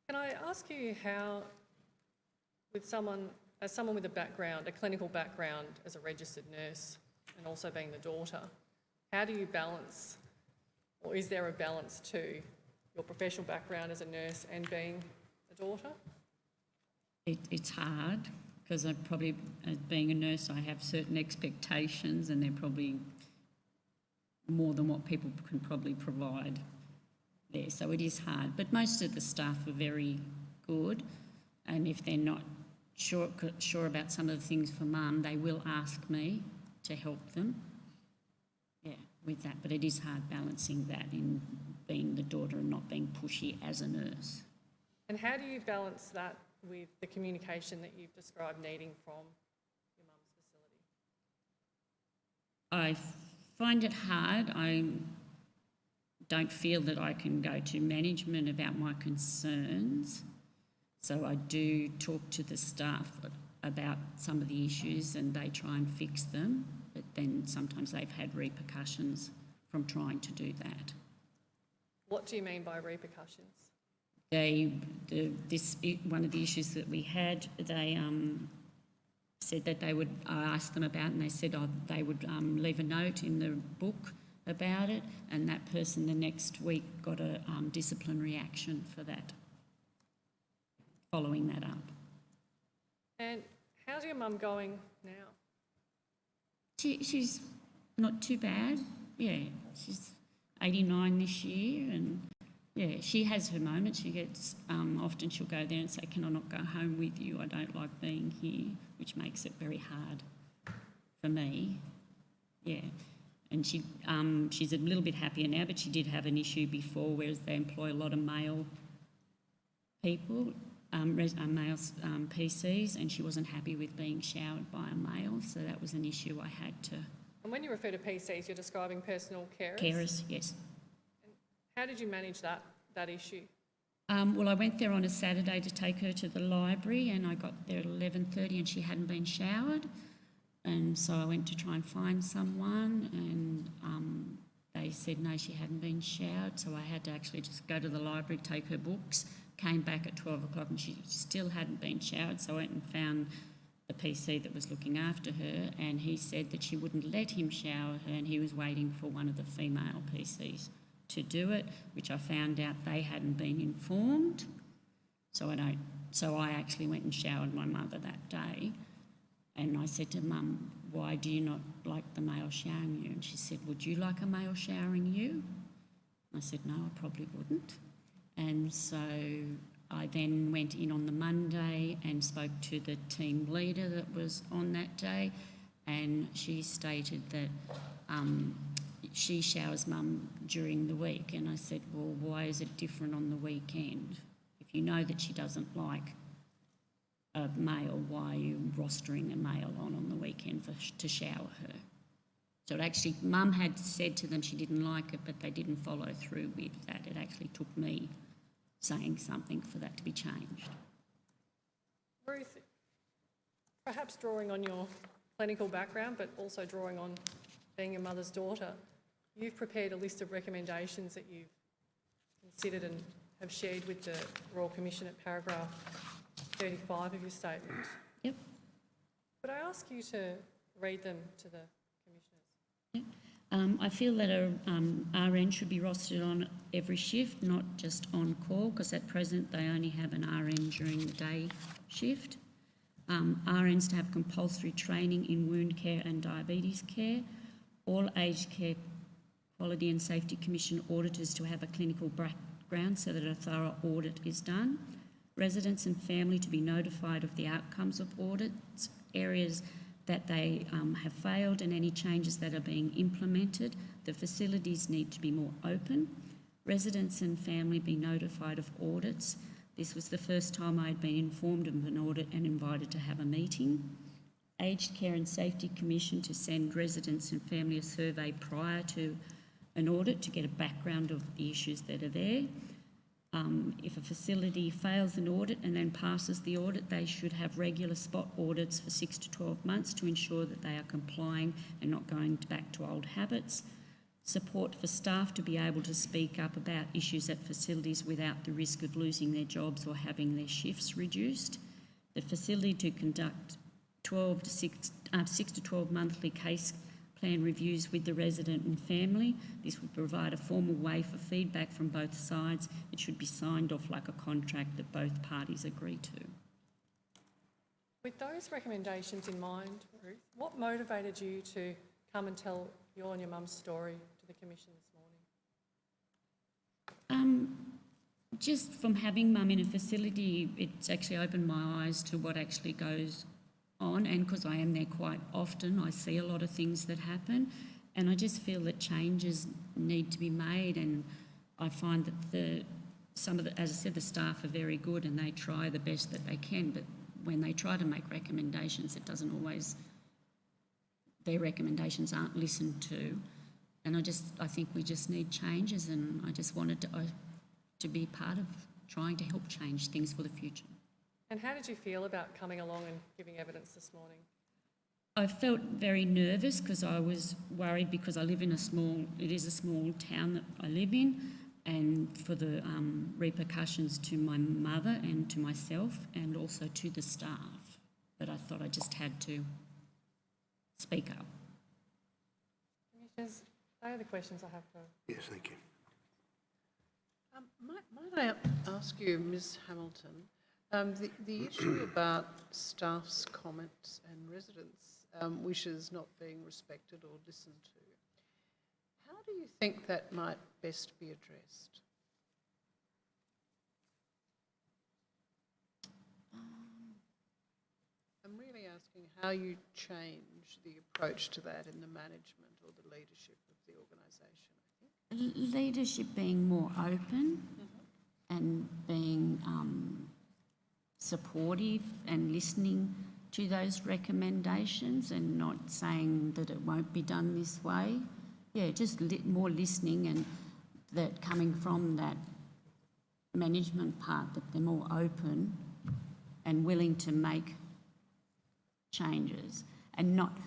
Can I ask you how, as someone with a background, a clinical background as a registered nurse and also being the daughter, how do you balance, or is there a balance to your professional background as a nurse and being a daughter? It's hard, because I probably, as being a nurse, I have certain expectations, and they're probably more than what people can probably provide there. So it is hard. But most of the staff are very good, and if they're not sure about some of the things for Mum, they will ask me to help them. Yeah, with that. But it is hard balancing that in being the daughter and not being pushy as a nurse. And how do you balance that with the communication that you've described needing from your mum's facility? I find it hard. I don't feel that I can go to management about my concerns. So I do talk to the staff about some of the issues and they try and fix them, but then sometimes they've had repercussions from trying to do that. What do you mean by repercussions? One of the issues that we had, they said that I asked them about, and they said they would leave a note in the book about it, and that person the next week got a disciplinary action for that, following that up. And how's your mum going now? She's not too bad. Yeah, she's 89 this year, and yeah, she has her moments. She gets, often she'll go there and say, "Can I not go home with you? I don't like being here," which makes it very hard for me. Yeah, and she's a little bit happier now, but she did have an issue before, whereas they employ a lot of male people, male PCs, and she wasn't happy with being showered by a male, so that was an issue I had to... And when you refer to PCs, you're describing personal carers? Carers, yes. How did you manage that issue? Well, I went there on a Saturday to take her to the library, and I got there at 11:30 and she hadn't been showered, and so I went to try and find someone, and they said no, she hadn't been showered, so I had to actually just go to the library, take her books, came back at 12 o'clock and she still hadn't been showered, so I went and found the PC that was looking after her, and he said that she wouldn't let him shower her, and he was waiting for one of the female PCs to do it, which I found out they hadn't been informed. So I actually went and showered my mother that day, and I said to Mum, "Why do you not like the male showering you?" And she said, "Would you like a male showering you?" I said, "No, I probably wouldn't." And so I then went in on the Monday and spoke to the team leader that was on that day, and she stated that she showers Mum during the week. And I said, "Well, why is it different on the weekend? If you know that she doesn't like a male, why are you rostering a male on the weekend to shower her?" So it actually, Mum had said to them she didn't like it, but they didn't follow through with that. It actually took me saying something for that to be changed. Ruth, perhaps drawing on your clinical background, but also drawing on being your mother's daughter, you've prepared a list of recommendations that you've considered and have shared with the Royal Commission at paragraph 35 of your statement. Yep. Could I ask you to read them to the commissioners? Yep. I feel that a RN should be rostered on every shift, not just on call, because at present they only have an RN during the day shift. RNs to have compulsory training in wound care and diabetes care. All aged care Quality and Safety Commission auditors to have a clinical background so that a thorough audit is done. Residents and family to be notified of the outcomes of audits, areas that they have failed and any changes that are being implemented. The facilities need to be more open. Residents and family be notified of audits. This was the first time I had been informed of an audit and invited to have a meeting. Aged Care and Safety Commission to send residents and family a survey prior to an audit to get a background of the issues that are there. If a facility fails an audit and then passes the audit, they should have regular spot audits for 6 to 12 months to ensure that they are complying and not going back to old habits. Support for staff to be able to speak up about issues at facilities without the risk of losing their jobs or having their shifts reduced. The facility to conduct 6 to 12 monthly case plan reviews with the resident and family. This would provide a formal way for feedback from both sides. It should be signed off like a contract that both parties agree to. With those recommendations in mind, Ruth, what motivated you to come and tell your and your mum's story to the Commission this morning? Just from having Mum in a facility, it's actually opened my eyes to what actually goes on, and because I am there quite often, I see a lot of things that happen, and I just feel that changes need to be made, and I find that as I said, the staff are very good and they try the best that they can, but when they try to make recommendations, it doesn't always, their recommendations aren't listened to. And I think we just need changes, and I just wanted to be part of trying to help change things for the future. And how did you feel about coming along and giving evidence this morning? I felt very nervous because I was worried because I live in it is a small town that I live in, and for the repercussions to my mother and to myself and also to the staff. But I thought I just had to speak up. Commissioners, they are the questions I have for... Yes, thank you. Might I ask you, Ms Hamilton, the issue about staff's comments and residents' wishes not being respected or listened to, how do you think that might best be addressed? I'm really asking how you change the approach to that in the management or the leadership of the organisation, I think. Leadership being more open and being supportive and listening to those recommendations and not saying that it won't be done this way. Yeah, just more listening, and that coming from that management part, that they're more open and willing to make changes, and not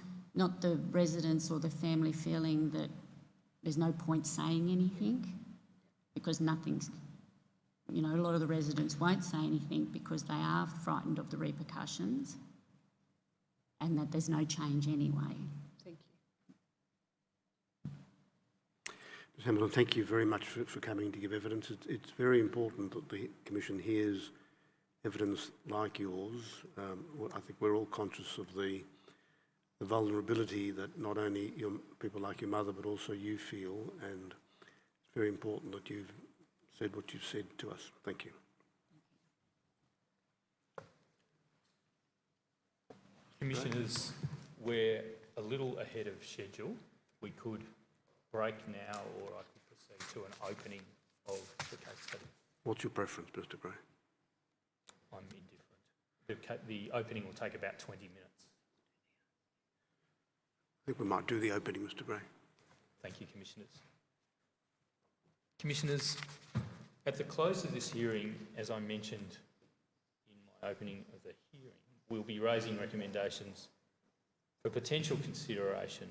the residents or the family feeling that there's no point saying anything because nothing's, a lot of the residents won't say anything because they are frightened of the repercussions and that there's no change anyway. Thank you. Ms Hamilton, thank you very much for coming to give evidence. It's very important that the Commission hears evidence like yours. I think we're all conscious of the vulnerability that not only people like your mother but also you feel, and it's very important that you've said what you've said to us. Thank you. Commissioners, we're a little ahead of schedule. We could break now, or I could proceed to an opening of the case study. What's your preference, Mr Gray? I'm indifferent. The opening will take about 20 minutes. I think we might do the opening, Mr Gray. Thank you, Commissioners. Commissioners, at the close of this hearing, as I mentioned in my opening of the hearing, we'll be raising recommendations for potential consideration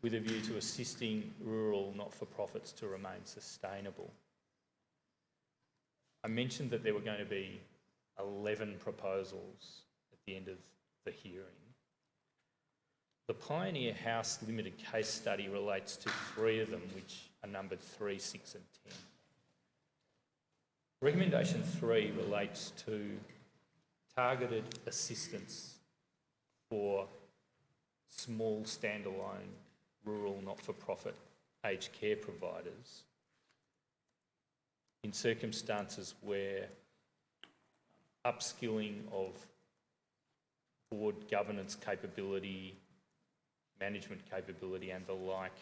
with a view to assisting rural not-for-profits to remain sustainable. I mentioned that there were going to be 11 proposals at the end of the hearing. The Pioneer House Limited case study relates to 3 of them, which are numbered 3, 6 and 10. Recommendation 3 relates to targeted assistance for small standalone rural not-for-profit aged care providers in circumstances where upskilling of board governance capability, management capability and the like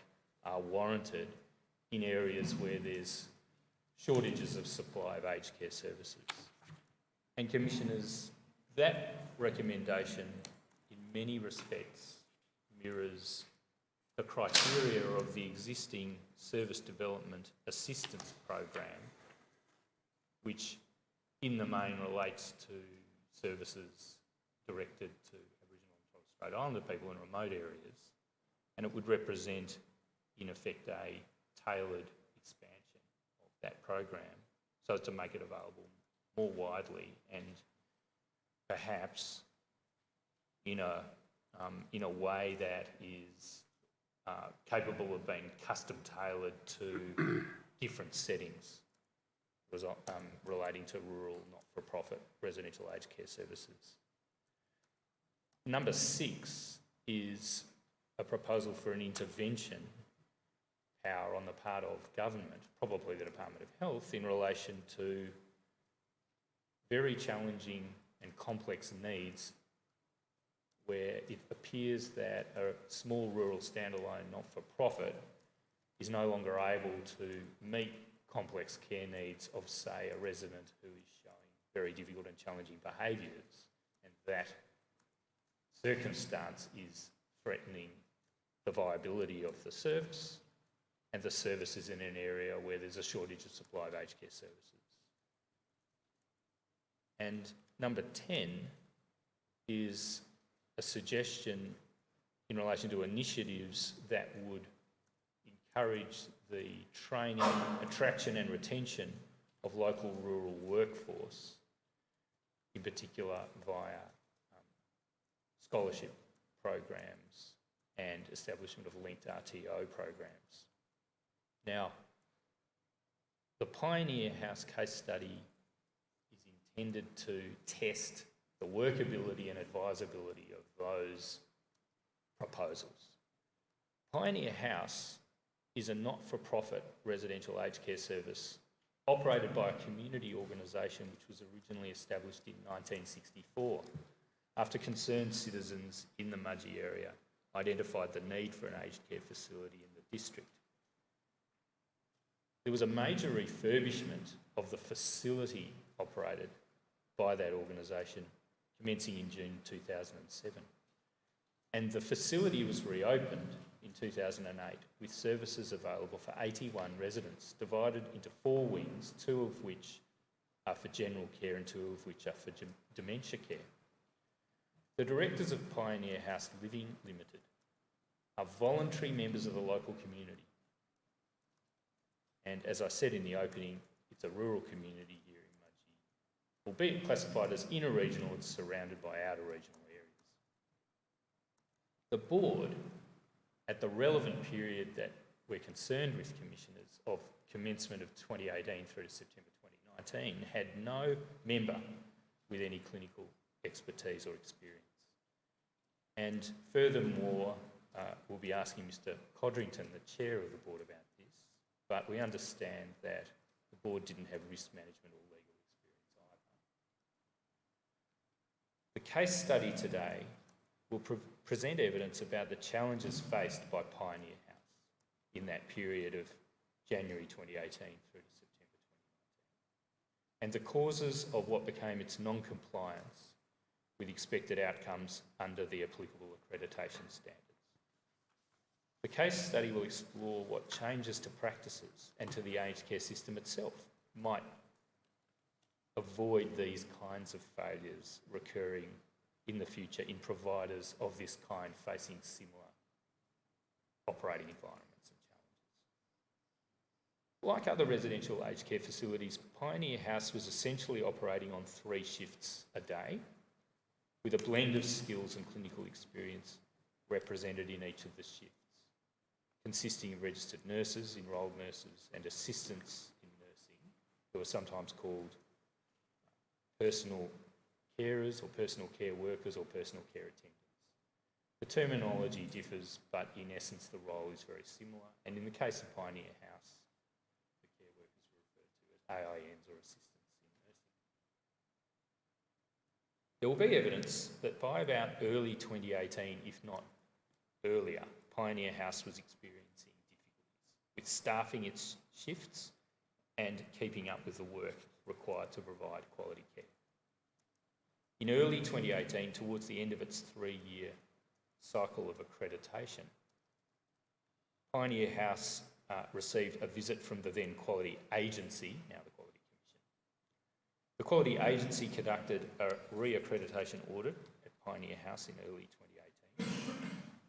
are warranted in areas where there's shortages of supply of aged care services. And Commissioners, that recommendation in many respects mirrors the criteria of the existing Service Development Assistance Program, which in the main relates to services directed to Aboriginal and Torres Strait Islander people in remote areas, and it would represent, in effect, a tailored expansion of that program so as to make it available more widely and perhaps in a way that is capable of being custom tailored to different settings relating to rural not-for-profit residential aged care services. Number 6 is a proposal for an intervention power on the part of government, probably the Department of Health, in relation to very challenging and complex needs where it appears that a small rural standalone not-for-profit is no longer able to meet complex care needs of, say, a resident who is showing very difficult and challenging behaviours, and that circumstance is threatening the viability of the service, and the service is in an area where there's a shortage of supply of aged care services. And number 10 is a suggestion in relation to initiatives that would encourage the training, attraction and retention of local rural workforce, in particular via scholarship programs and establishment of linked RTO programs. Now, the Pioneer House case study is intended to test the workability and advisability of those proposals. Pioneer House is a not-for-profit residential aged care service operated by a community organisation which was originally established in 1964 after concerned citizens in the Mudgee area identified the need for an aged care facility in the district. There was a major refurbishment of the facility operated by that organisation commencing in June 2007. And the facility was reopened in 2008 with services available for 81 residents, divided into 4 wings, 2 of which are for general care and 2 of which are for dementia care. The directors of Pioneer House Living Limited are voluntary members of the local community. And as I said in the opening, it's a rural community here in Mudgee. Albeit classified as inner regional, it's surrounded by outer regional areas. The board, at the relevant period that we're concerned with, commissioners, of commencement of 2018 through to September 2019, had no member with any clinical expertise or experience. And furthermore, we'll be asking Mr. Codrington, the chair of the board, about this, but we understand that the board didn't have risk management or legal experience either. The case study today will present evidence about the challenges faced by Pioneer House in that period of January 2018 through to September 2019, and the causes of what became its non-compliance with expected outcomes under the applicable accreditation standards. The case study will explore what changes to practices and to the aged care system itself might avoid these kinds of failures recurring in the future in providers of this kind facing similar operating environments and challenges. Like other residential aged care facilities, Pioneer House was essentially operating on 3 shifts a day, with a blend of skills and clinical experience represented in each of the shifts, consisting of registered nurses, enrolled nurses, and assistants in nursing, who are sometimes called personal carers or personal care workers or personal care attendants. The terminology differs, but in essence the role is very similar, and in the case of Pioneer House, the care workers were referred to as AINs or assistants in nursing. There will be evidence that by about early 2018, if not earlier, Pioneer House was experiencing difficulties with staffing its shifts and keeping up with the work required to provide quality care. In early 2018, towards the end of its 3-year cycle of accreditation, Pioneer House received a visit from the then Quality Agency, now the Quality Commission. The Quality Agency conducted a re-accreditation audit at Pioneer House in early 2018.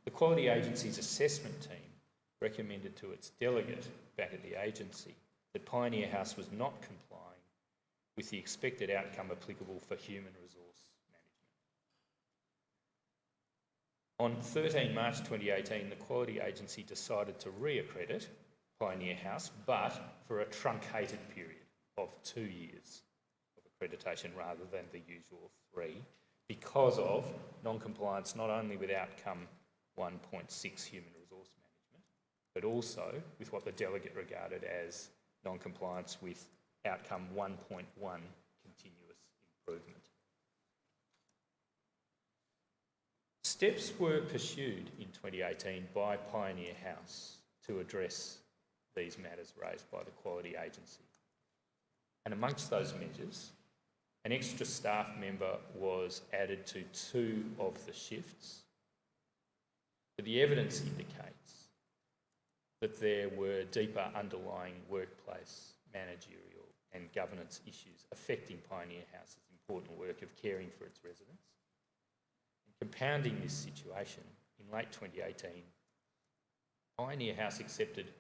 The Quality Agency's assessment team recommended to its delegate back at the agency that Pioneer House was not complying with the expected outcome applicable for human resource management. On 13 March 2018, the Quality Agency decided to re-accredit Pioneer House, but for a truncated period of 2 years of accreditation rather than the usual 3, because of non-compliance not only with outcome 1.6 human resource management, but also with what the delegate regarded as non-compliance with outcome 1.1 continuous improvement. Steps were pursued in 2018 by Pioneer House to address these matters raised by the Quality Agency. And amongst those measures, an extra staff member was added to 2 of the shifts. But the evidence indicates that there were deeper underlying workplace, managerial and governance issues affecting Pioneer House's important work of caring for its residents. And compounding this situation, in late 2018, Pioneer House accepted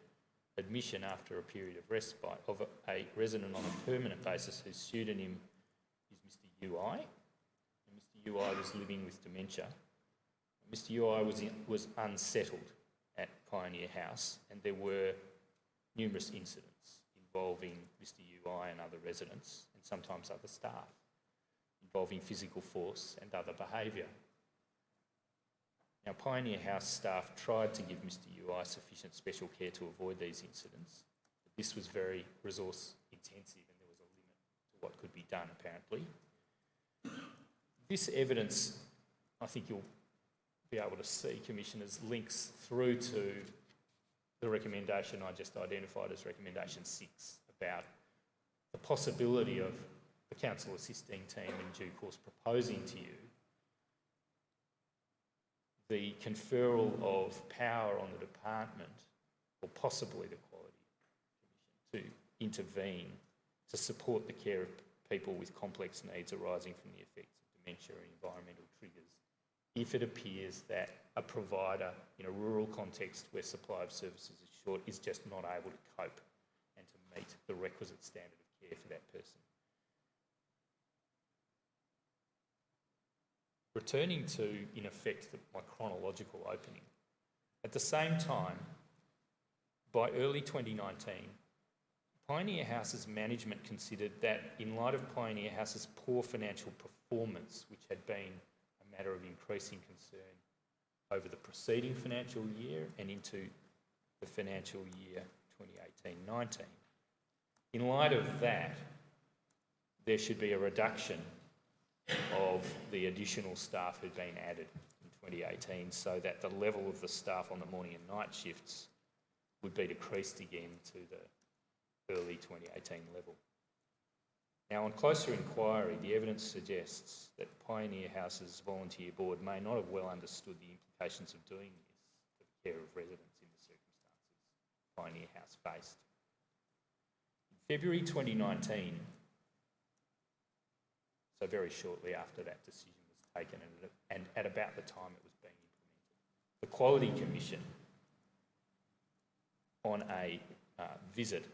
admission after a period of respite of a resident on a permanent basis whose pseudonym is Mr UI. And Mr UI was living with dementia. Mr UI was unsettled at Pioneer House, and there were numerous incidents involving Mr UI and other residents, and sometimes other staff, involving physical force and other behaviour. Now, Pioneer House staff tried to give Mr UI sufficient special care to avoid these incidents, but this was very resource intensive and there was a limit to what could be done, apparently. This evidence, I think you'll be able to see, Commissioners, links through to the recommendation I just identified as recommendation 6 about the possibility of the Council Assisting Team in due course proposing to you the conferral of power on the department, or possibly the Quality Commission, to intervene to support the care of people with complex needs arising from the effects of dementia and environmental triggers, if it appears that a provider in a rural context where supply of services is short is just not able to cope and to meet the requisite standard of care for that person. Returning to, in effect, my chronological opening, at the same time, by early 2019, Pioneer House's management considered that in light of Pioneer House's poor financial performance, which had been a matter of increasing concern over the preceding financial year and into the financial year 2018-19, in light of that, there should be a reduction of the additional staff who'd been added in 2018 so that the level of the staff on the morning and night shifts would be decreased again to the early 2018 level. Now, on closer inquiry, the evidence suggests that Pioneer House's volunteer board may not have well understood the implications of doing this for the care of residents in the circumstances Pioneer House faced. In February 2019, so very shortly after that decision was taken and at about the time it was being implemented, the Quality Commission, on a visit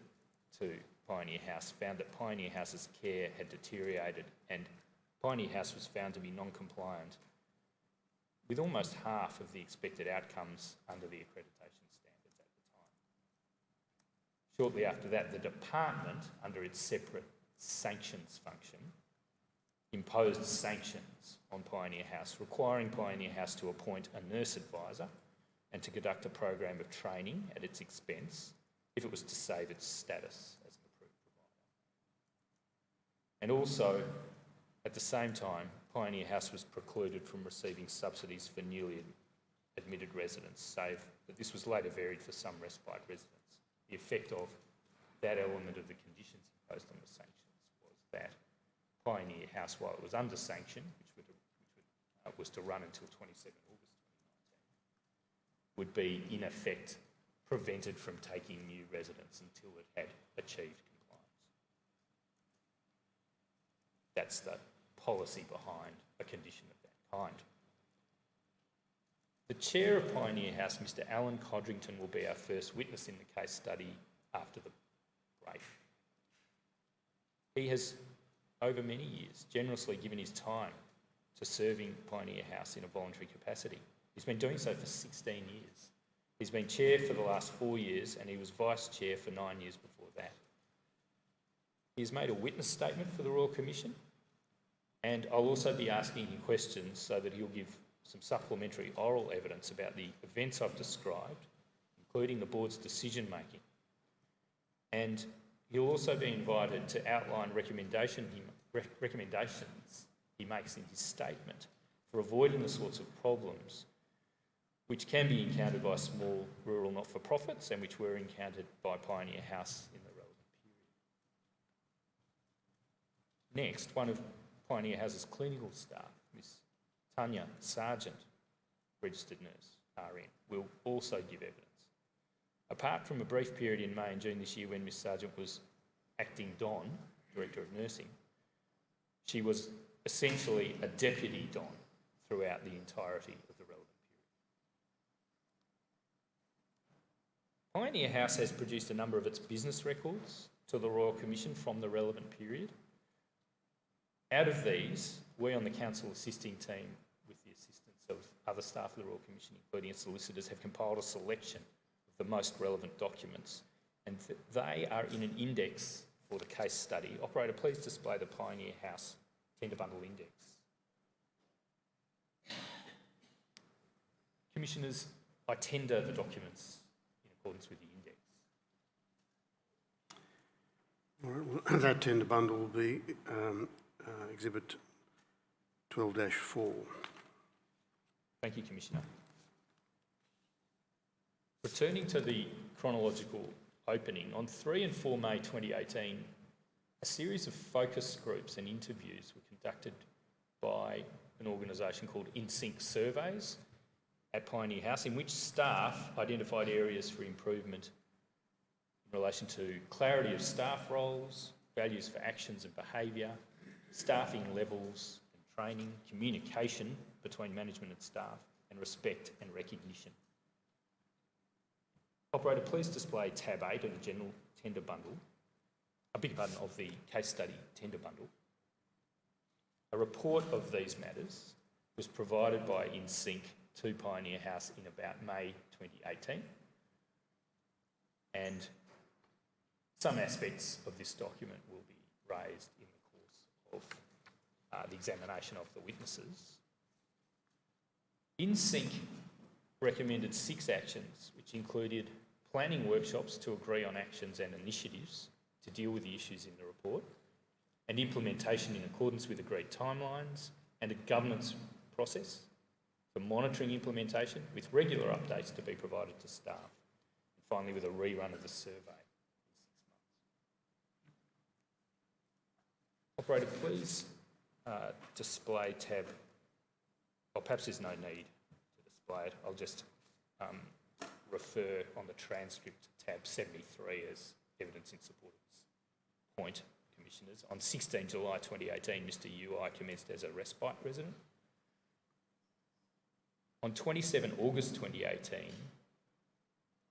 to Pioneer House, found that Pioneer House's care had deteriorated and Pioneer House was found to be non-compliant with almost half of the expected outcomes under the accreditation standards at the time. Shortly after that, the department, under its separate sanctions function, imposed sanctions on Pioneer House, requiring Pioneer House to appoint a nurse advisor and to conduct a program of training at its expense if it was to save its status as an approved provider. And also, at the same time, Pioneer House was precluded from receiving subsidies for newly admitted residents, save that this was later varied for some respite residents. The effect of that element of the conditions imposed on the sanctions was that Pioneer House, while it was under sanction, which was to run until 27 August 2019, would be, in effect, prevented from taking new residents until it had achieved compliance. That's the policy behind a condition of that kind. The chair of Pioneer House, Mr. Alan Codrington, will be our first witness in the case study after the break. He has, over many years, generously given his time to serving Pioneer House in a voluntary capacity. He's been doing so for 16 years. He's been chair for the last 4 years and he was vice chair for 9 years before that. He's made a witness statement for the Royal Commission, and I'll also be asking him questions so that he'll give some supplementary oral evidence about the events I've described, including the board's decision making. And he'll also be invited to outline recommendations he makes in his statement for avoiding the sorts of problems which can be encountered by small rural not-for-profits and which were encountered by Pioneer House in the relevant period. Next, one of Pioneer House's clinical staff, Miss Tanya Sargent, registered nurse, RN, will also give evidence. Apart from a brief period in May and June this year when Miss Sargent was acting Don, Director of Nursing, she was essentially a deputy Don throughout the entirety of the relevant period. Pioneer House has produced a number of its business records to the Royal Commission from the relevant period. Out of these, we on the Council Assisting Team, with the assistance of other staff of the Royal Commission, including its solicitors, have compiled a selection of the most relevant documents, and they are in an index for the case study. Operator, please display the Pioneer House Tender Bundle Index. Commissioners, I tender the documents in accordance with the index. All right, well, that tender bundle will be Exhibit 12-4. Thank you, Commissioner. Returning to the chronological opening, on 3 and 4 May 2018, a series of focus groups and interviews were conducted by an organisation called InSync Surveys at Pioneer House, in which staff identified areas for improvement in relation to clarity of staff roles, values for actions and behaviour, staffing levels and training, communication between management and staff, and respect and recognition. Operator, please display tab 8 of the general tender bundle, of the case study tender bundle. A report of these matters was provided by InSync to Pioneer House in about May 2018, and some aspects of this document will be raised in the course of the examination of the witnesses. InSync recommended 6 actions, which included planning workshops to agree on actions and initiatives to deal with the issues in the report, and implementation in accordance with agreed timelines, and a governance process for monitoring implementation with regular updates to be provided to staff, and finally with a rerun of the survey in 6 months. Operator, please display tab, or perhaps there's no need to display it, I'll just refer on the transcript tab 73 as evidence in support of this point, Commissioners. On 16 July 2018, Mr UI commenced as a respite resident. On 27 August 2018,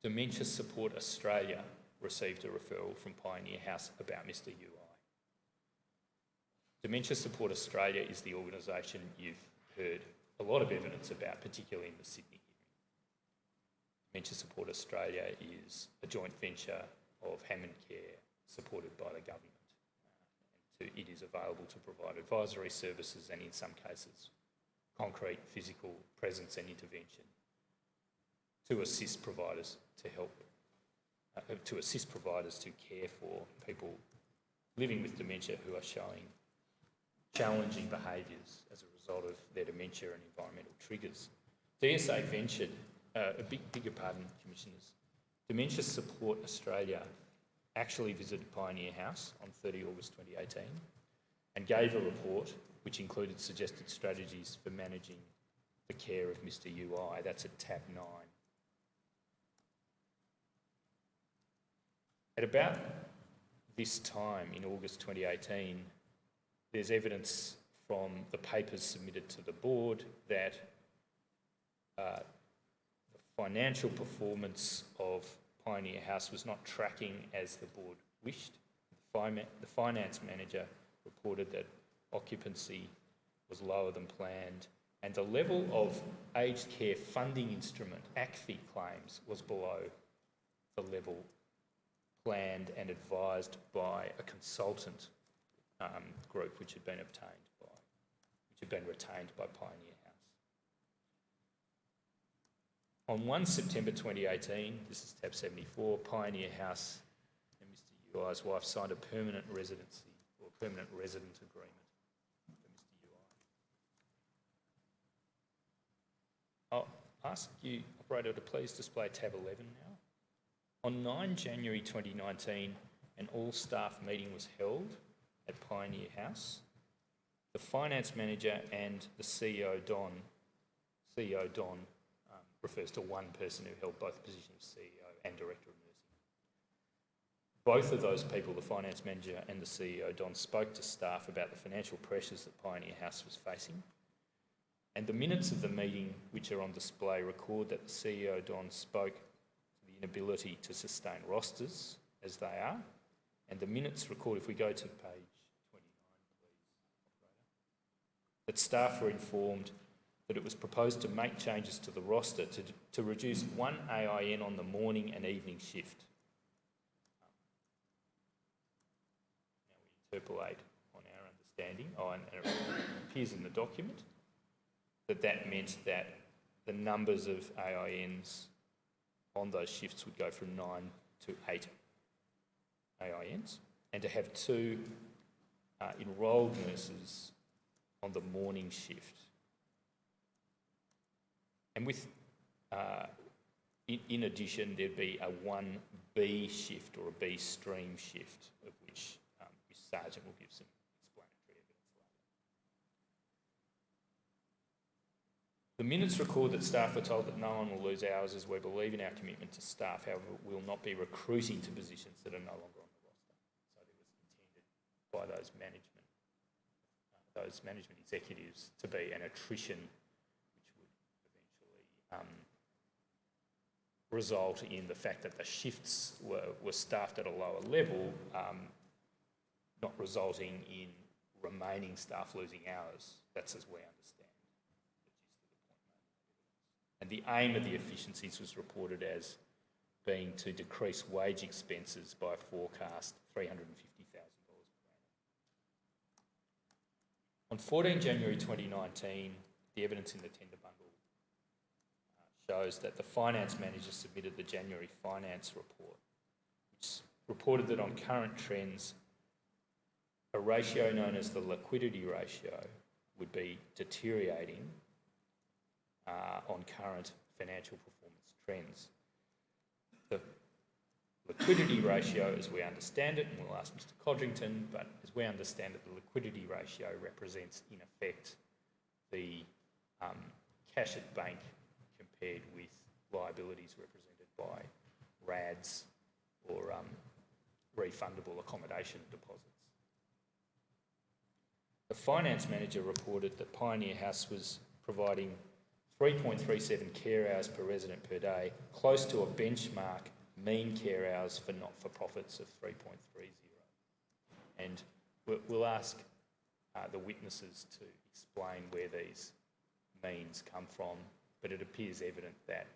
Dementia Support Australia received a referral from Pioneer House about Mr UI. Dementia Support Australia is the organisation you've heard a lot of evidence about, particularly in the Sydney hearing. Dementia Support Australia is a joint venture of Hammond Care supported by the government. It is available to provide advisory services and, in some cases, concrete physical presence and intervention to assist providers to care for people living with dementia who are showing challenging behaviours as a result of their dementia and environmental triggers. DSA ventured, bigger pardon, Commissioners, Dementia Support Australia actually visited Pioneer House on 30 August 2018 and gave a report which included suggested strategies for managing the care of Mr UI. That's at tab 9. At about this time in August 2018, there's evidence from the papers submitted to the board that the financial performance of Pioneer House was not tracking as the board wished. The finance manager reported that occupancy was lower than planned, and the level of aged care funding instrument, ACFI claims, was below the level planned and advised by a consultant group which had been retained by Pioneer House. On 1 September 2018, this is tab 74, Pioneer House and Mr UI's wife signed a permanent residency or permanent resident agreement for Mr UI. ask you, operator, to please display tab 11 now. On 9 January 2019, an all-staff meeting was held at Pioneer House. The finance manager and the CEO Don refers to one person who held both positions of CEO and Director of Nursing. Both of those people, the finance manager and the CEO Don, spoke to staff about the financial pressures that Pioneer House was facing. And the minutes of the meeting, which are on display, record that the CEO Don spoke to the inability to sustain rosters as they are. And the minutes record, if we go to page 29, please, operator, that staff were informed that it was proposed to make changes to the roster to reduce one AIN on the morning and evening shift. Now we interpolate on our understanding, and it appears in the document, that meant that the numbers of AINs on those shifts would go from 9 to 8 AINs, and to have 2 enrolled nurses on the morning shift. And with, in addition, there'd be a 1B shift or a B stream shift, of which Ms Sargent will give some explanatory evidence later. The minutes record that staff were told that no one will lose hours as we believe in our commitment to staff. However, we will not be recruiting to positions that are no longer on the roster. So it was intended by those management executives to be an attrition, which would eventually result in the fact that the shifts were staffed at a lower level, not resulting in remaining staff losing hours. That's as we understand the gist of the point made. And the aim of the efficiencies was reported as being to decrease wage expenses by a forecast $350,000 per annum. On 14 January 2019, the evidence in the tender bundle shows that the finance manager submitted the January finance report, which reported that on current trends, a ratio known as the liquidity ratio would be deteriorating on current financial performance trends. The liquidity ratio, as we understand it, and we'll ask Mr. Codrington, but as we understand it, the liquidity ratio represents, in effect, the cash at bank compared with liabilities represented by RADs or refundable accommodation deposits. The finance manager reported that Pioneer House was providing 3.37 care hours per resident per day, close to a benchmark mean care hours for not-for-profits of 3.30. And we'll ask the witnesses to explain where these means come from, but it appears evident that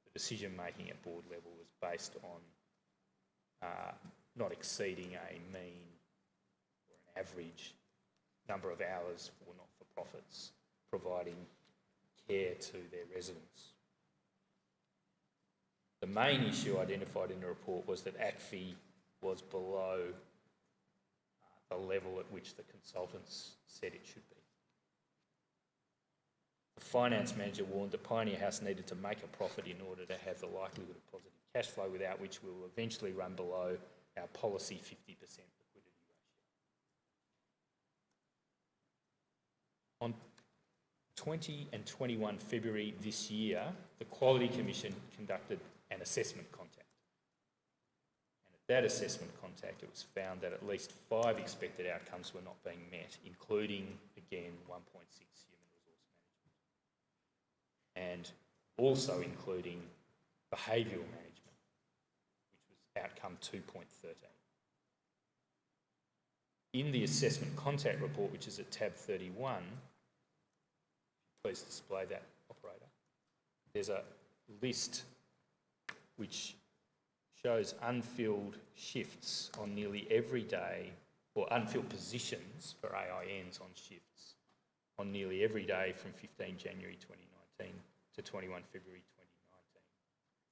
the decision-making at board level was based on not exceeding a mean or an average number of hours for not-for-profits providing care to their residents. The main issue identified in the report was that ACFI was below the level at which the consultants said it should be. The finance manager warned that Pioneer House needed to make a profit in order to have the likelihood of positive cash flow, without which we will eventually run below our policy 50% liquidity ratio. On 20 and 21 February this year, the Quality Commission conducted an assessment contact. And at that assessment contact, it was found that at least 5 expected outcomes were not being met, including, again, 1.6 human resource management, and also including behavioural management, which was outcome 2.13. In the assessment contact report, which is at tab 31, please display that, operator, there's a list which shows unfilled shifts on nearly every day, or unfilled positions for AINs on shifts on nearly every day from 15 January 2019 to 21 February 2019.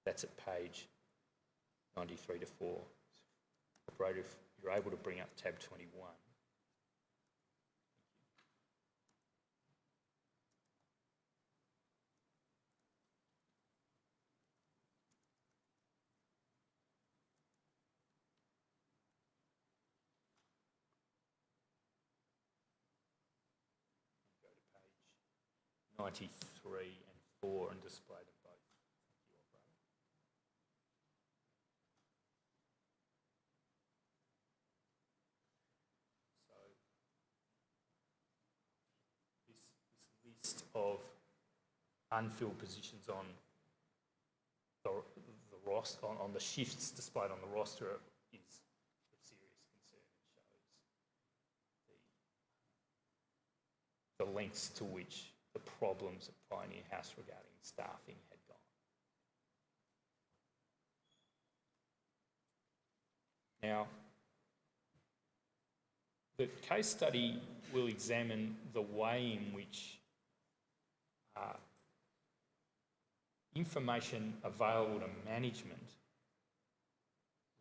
That's at page 93 to 4. Operator, if you're able to bring up tab 21. 93 and 4 and display them both. Thank you, operator. So this list of unfilled positions on the roster, on the shifts displayed on the roster is of serious concern and shows the lengths to which the problems at Pioneer House regarding staffing had gone. Now, the case study will examine the way in which information available to management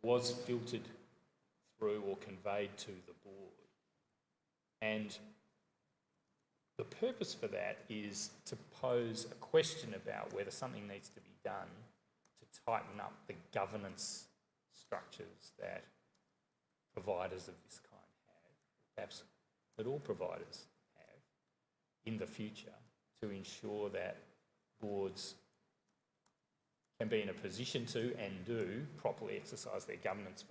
was filtered through or conveyed to the board. And the purpose for that is to pose a question about whether something needs to be done to tighten up the governance structures that providers of this kind have, perhaps that all providers have in the future, to ensure that boards can be in a position to and do properly exercise their governance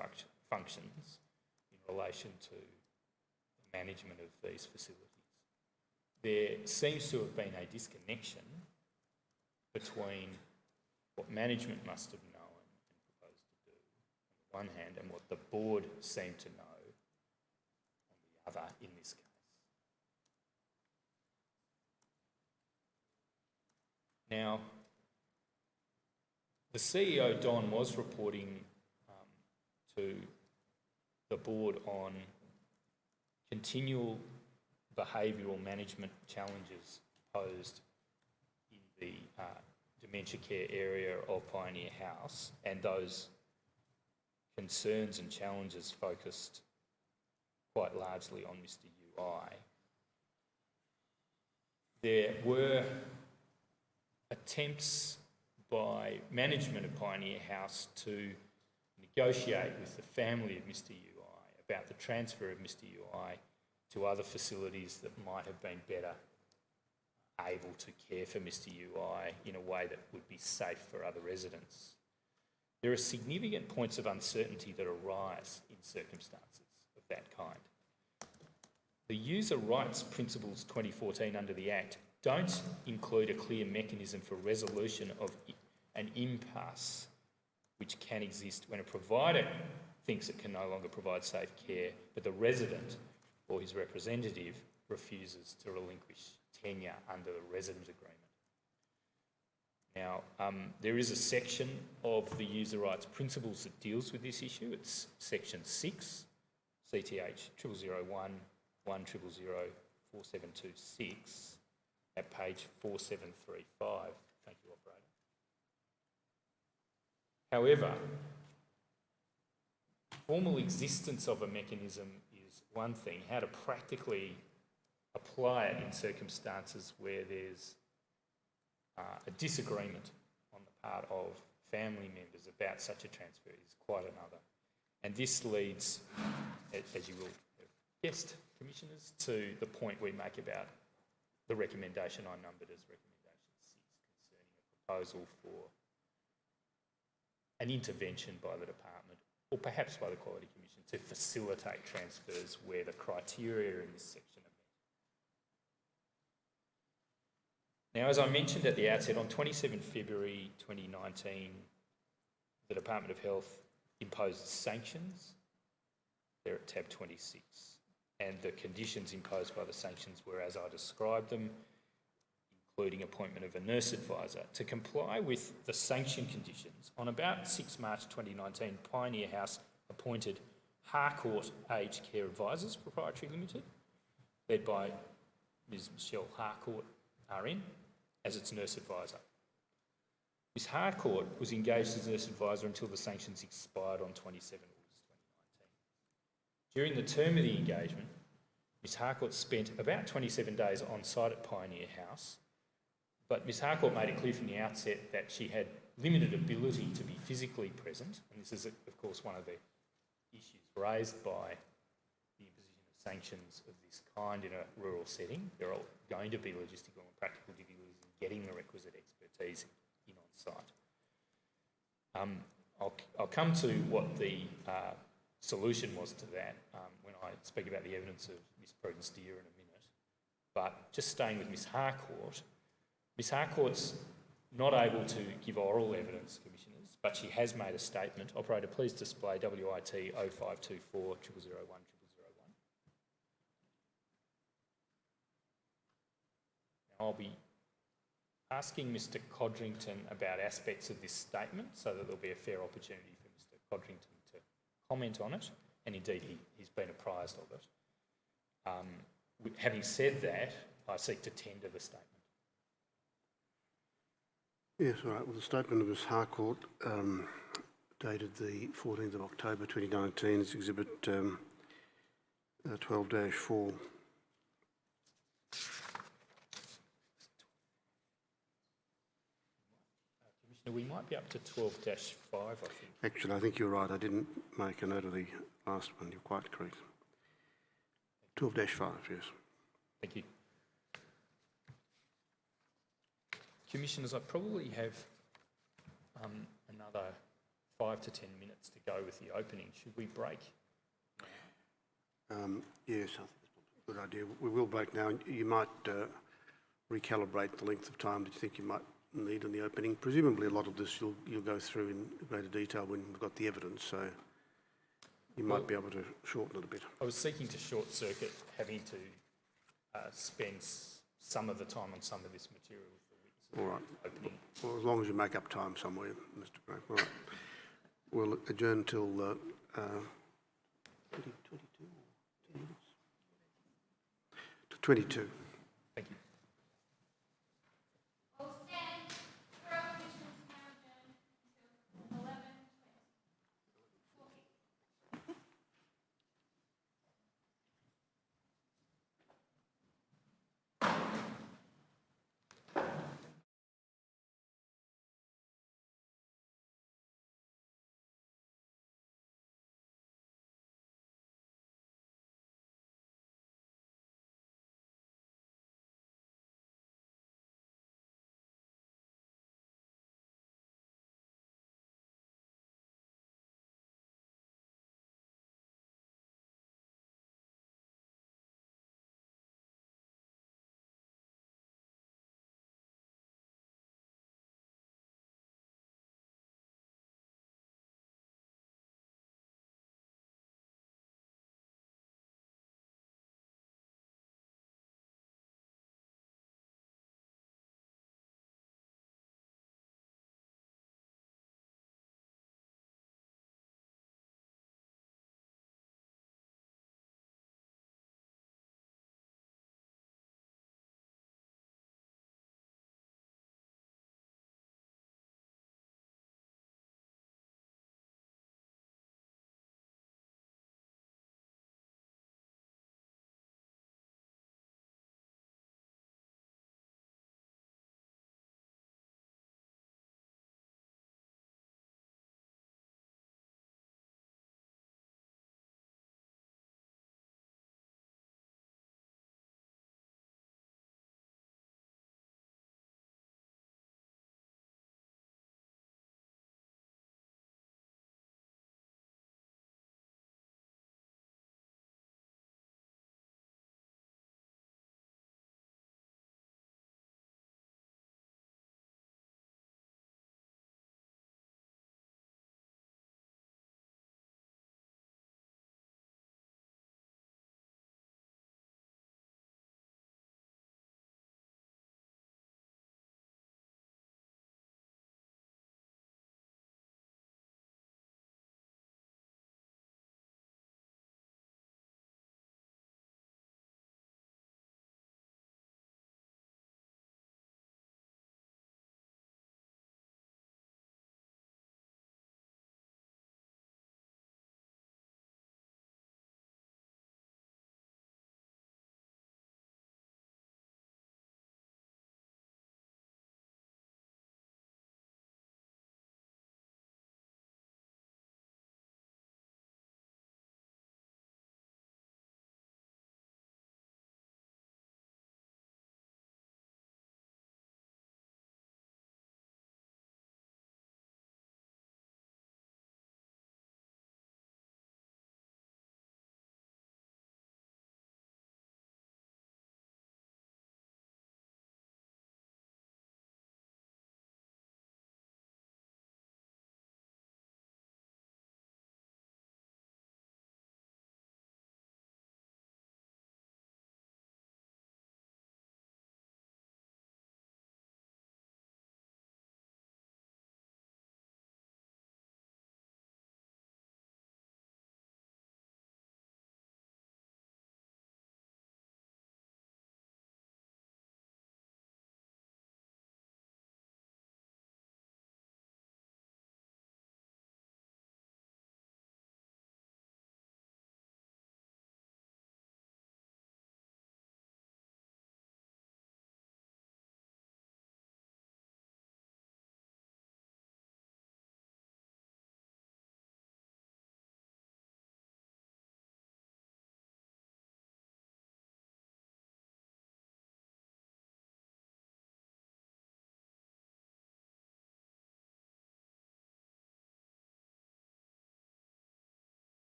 functions in relation to the management of these facilities. There seems to have been a disconnection between what management must have known and proposed to do on the one hand and what the board seemed to know on the other in this case. Now, the CEO, Don, was reporting to the board on continual behavioural management challenges posed in the dementia care area of Pioneer House, and those concerns and challenges focused quite largely on Mr. UI. There were attempts by management of Pioneer House to negotiate with the family of Mr. UI about the transfer of Mr. UI to other facilities that might have been better able to care for Mr. UI in a way that would be safe for other residents. There are significant points of uncertainty that arise in circumstances of that kind. The User Rights Principles 2014 under the Act don't include a clear mechanism for resolution of an impasse which can exist when a provider thinks it can no longer provide safe care, but the resident or his representative refuses to relinquish tenure under the resident agreement. Now, there is a section of the User Rights Principles that deals with this issue. It's section 6, CTH 0001 1000 4726 at page 4735. Thank you, operator. However, formal existence of a mechanism is one thing. How to practically apply it in circumstances where there's a disagreement on the part of family members about such a transfer is quite another. And this leads, as you will have guessed, Commissioners, to the point we make about the recommendation I numbered as recommendation 6 concerning a proposal for an intervention by the department, or perhaps by the Quality Commission, to facilitate transfers where the criteria in this section are met. Now, as I mentioned at the outset, on 27 February 2019, the Department of Health imposed sanctions. They're at tab 26. And the conditions imposed by the sanctions were as I described them, including appointment of a nurse advisor. To comply with the sanction conditions, on about 6 March 2019, Pioneer House appointed Harcourt Aged Care Advisors Proprietary Limited, led by Ms Michelle Harcourt, RN, as its nurse advisor. Ms Harcourt was engaged as nurse advisor until the sanctions expired on 27 August 2019. During the term of the engagement, Ms Harcourt spent about 27 days on site at Pioneer House, but Ms Harcourt made it clear from the outset that she had limited ability to be physically present, and this is, of course, one of the issues raised by the imposition of sanctions of this kind in a rural setting. There are going to be logistical and practical difficulties getting the requisite expertise in on site. I'll come to what the solution was to that when I speak about the evidence of Miss Prudence Deer in a minute. But just staying with Miss Harcourt's not able to give oral evidence, Commissioners, but she has made a statement. Operator, please display WIT 0524 0001 0001. Now, I'll be asking Mr Codrington about aspects of this statement so that there'll be a fair opportunity for Mr Codrington to comment on it, and indeed he's been apprised of it. Having said that, I seek to tender the statement. Yes, all right. Well, the statement of Ms Harcourt, dated the 14th of October 2019, is Exhibit 12-4. Commissioner, we might be up to 12-5, I think. Actually, I think you're right. I didn't make a note of the last one. You're quite correct. 12-5, yes. Thank you. Commissioners, I probably have another 5 to 10 minutes to go with the opening. Should we break? Yes, I think that's a good idea. We will break now. You might recalibrate the length of time that you think you might need in the opening. Presumably a lot of this you'll go through in greater detail when we've got the evidence, so you might be able to shorten it a bit. I was seeking to short circuit having to spend some of the time on some of this material with the witnesses. All right. Opening. Well, as long as you make up time somewhere, Mr. Gray. All right. We'll adjourn till 22. Thank you.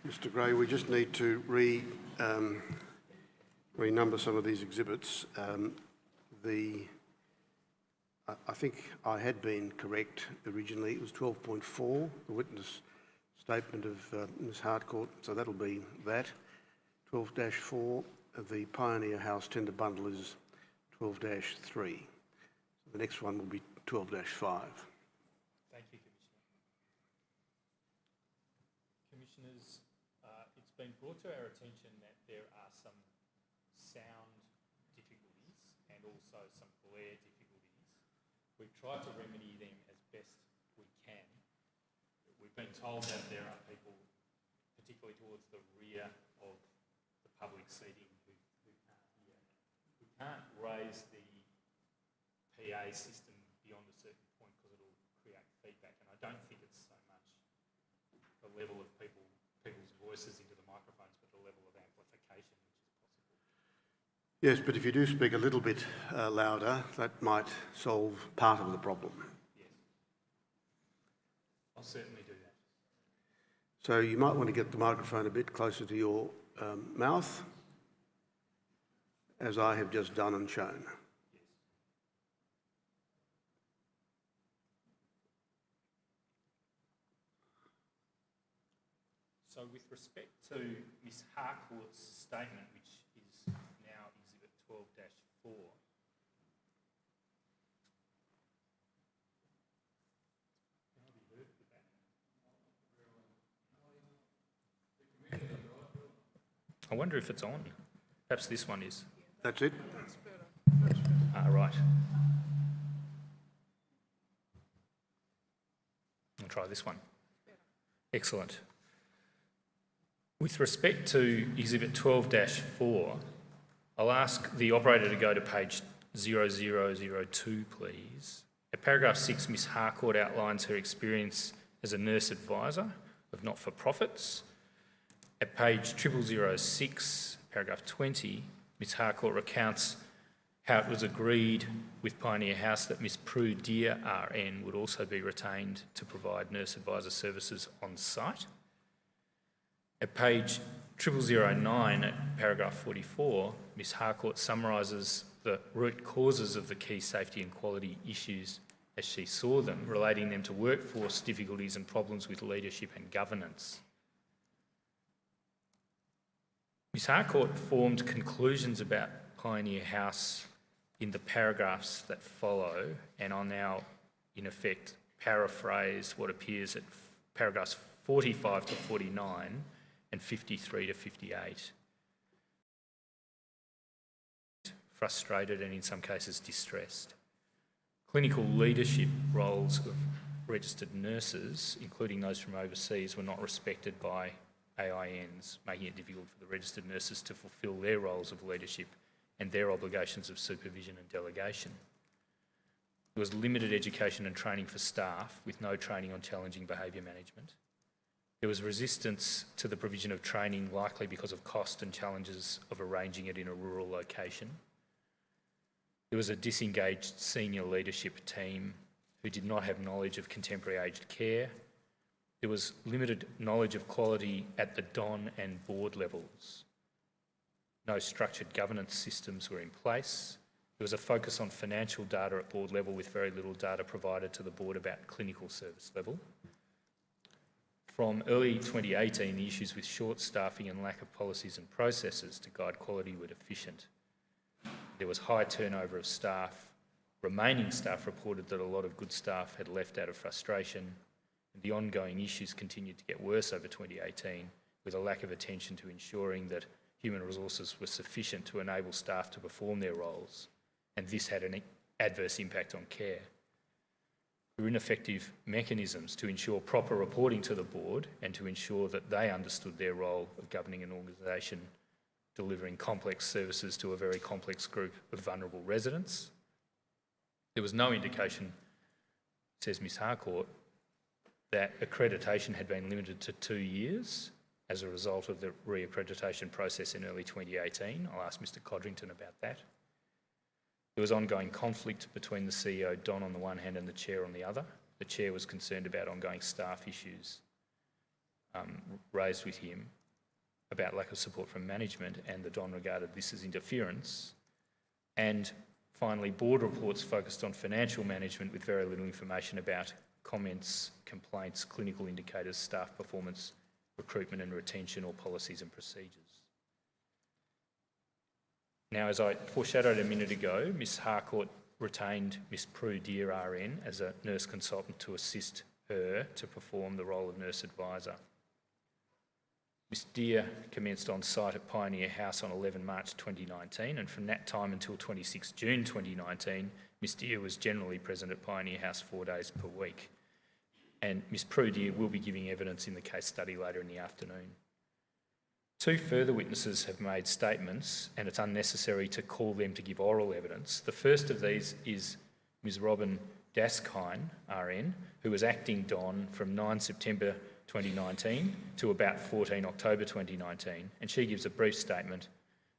Mr Gray, we just need to renumber some of these exhibits. I think I had been correct originally. It was 12.4, the witness statement of Ms Harcourt, so that'll be that. 12-4, the Pioneer House tender bundle is 12-3. So the next one will be 12-5. Thank you, Commissioner. Commissioners, it's been brought to our attention that there are some sound difficulties and also some glare difficulties. We've tried to remedy them as best we can. We've been told that there are people, particularly towards the rear of the public seating, who can't hear. We can't raise the PA system beyond a certain point because it'll create feedback, and I don't think it's so much the level of people's voices into the microphones, but the level of amplification which is possible. Yes, but if you do speak a little bit louder, that might solve part of the problem. Yes. I'll certainly do that. So you might want to get the microphone a bit closer to your mouth, as I have just done and shown. So with respect to Ms Harcourt's statement, which is now Exhibit 12-4, I wonder if it's on. Perhaps this one is. That's it? Right. I'll try this one. Excellent. With respect to Exhibit 12-4, I'll ask the operator to go to page 0002, please. At paragraph 6, Ms Harcourt outlines her experience as a nurse advisor of not-for-profits. At page 0006, paragraph 20, Ms Harcourt recounts how it was agreed with Pioneer House that Ms Prue Deer RN would also be retained to provide nurse advisor services on site. At page 0009, at paragraph 44, Ms Harcourt summarises the root causes of the key safety and quality issues as she saw them, relating them to workforce difficulties and problems with leadership and governance. Ms Harcourt formed conclusions about Pioneer House in the paragraphs that follow, and I'll now, in effect, paraphrase what appears at paragraphs 45 to 49 and 53 to 58. Frustrated and in some cases distressed. Clinical leadership roles of registered nurses, including those from overseas, were not respected by AINs, making it difficult for the registered nurses to fulfil their roles of leadership and their obligations of supervision and delegation. There was limited education and training for staff, with no training on challenging behaviour management. There was resistance to the provision of training, likely because of cost and challenges of arranging it in a rural location. There was a disengaged senior leadership team who did not have knowledge of contemporary aged care. There was limited knowledge of quality at the DON and board levels. No structured governance systems were in place. There was a focus on financial data at board level with very little data provided to the board about clinical service level. From early 2018, the issues with short staffing and lack of policies and processes to guide quality were deficient. There was high turnover of staff. Remaining staff reported that a lot of good staff had left out of frustration. And the ongoing issues continued to get worse over 2018, with a lack of attention to ensuring that human resources were sufficient to enable staff to perform their roles, and this had an adverse impact on care. There were ineffective mechanisms to ensure proper reporting to the board and to ensure that they understood their role of governing an organisation delivering complex services to a very complex group of vulnerable residents. There was no indication, says Ms Harcourt, that accreditation had been limited to 2 years as a result of the re-accreditation process in early 2018. I'll ask Mr Codrington about that. There was ongoing conflict between the CEO, Don, on the one hand and the chair on the other. The chair was concerned about ongoing staff issues raised with him, about lack of support from management, and the Don regarded this as interference. And finally, board reports focused on financial management with very little information about comments, complaints, clinical indicators, staff performance, recruitment and retention, or policies and procedures. Now, as I foreshadowed a minute ago, Ms Harcourt retained Ms Prue Deer RN as a nurse consultant to assist her to perform the role of nurse advisor. Ms Deer commenced on site at Pioneer House on 11 March 2019, and from that time until 26 June 2019, Ms Deer was generally present at Pioneer House 4 days per week. And Ms Prue Deer will be giving evidence in the case study later in the afternoon. 2 further witnesses have made statements, and it's unnecessary to call them to give oral evidence. The first of these is Ms Robin Daskine, RN, who was acting Don from 9 September 2019 to about 14 October 2019, and she gives a brief statement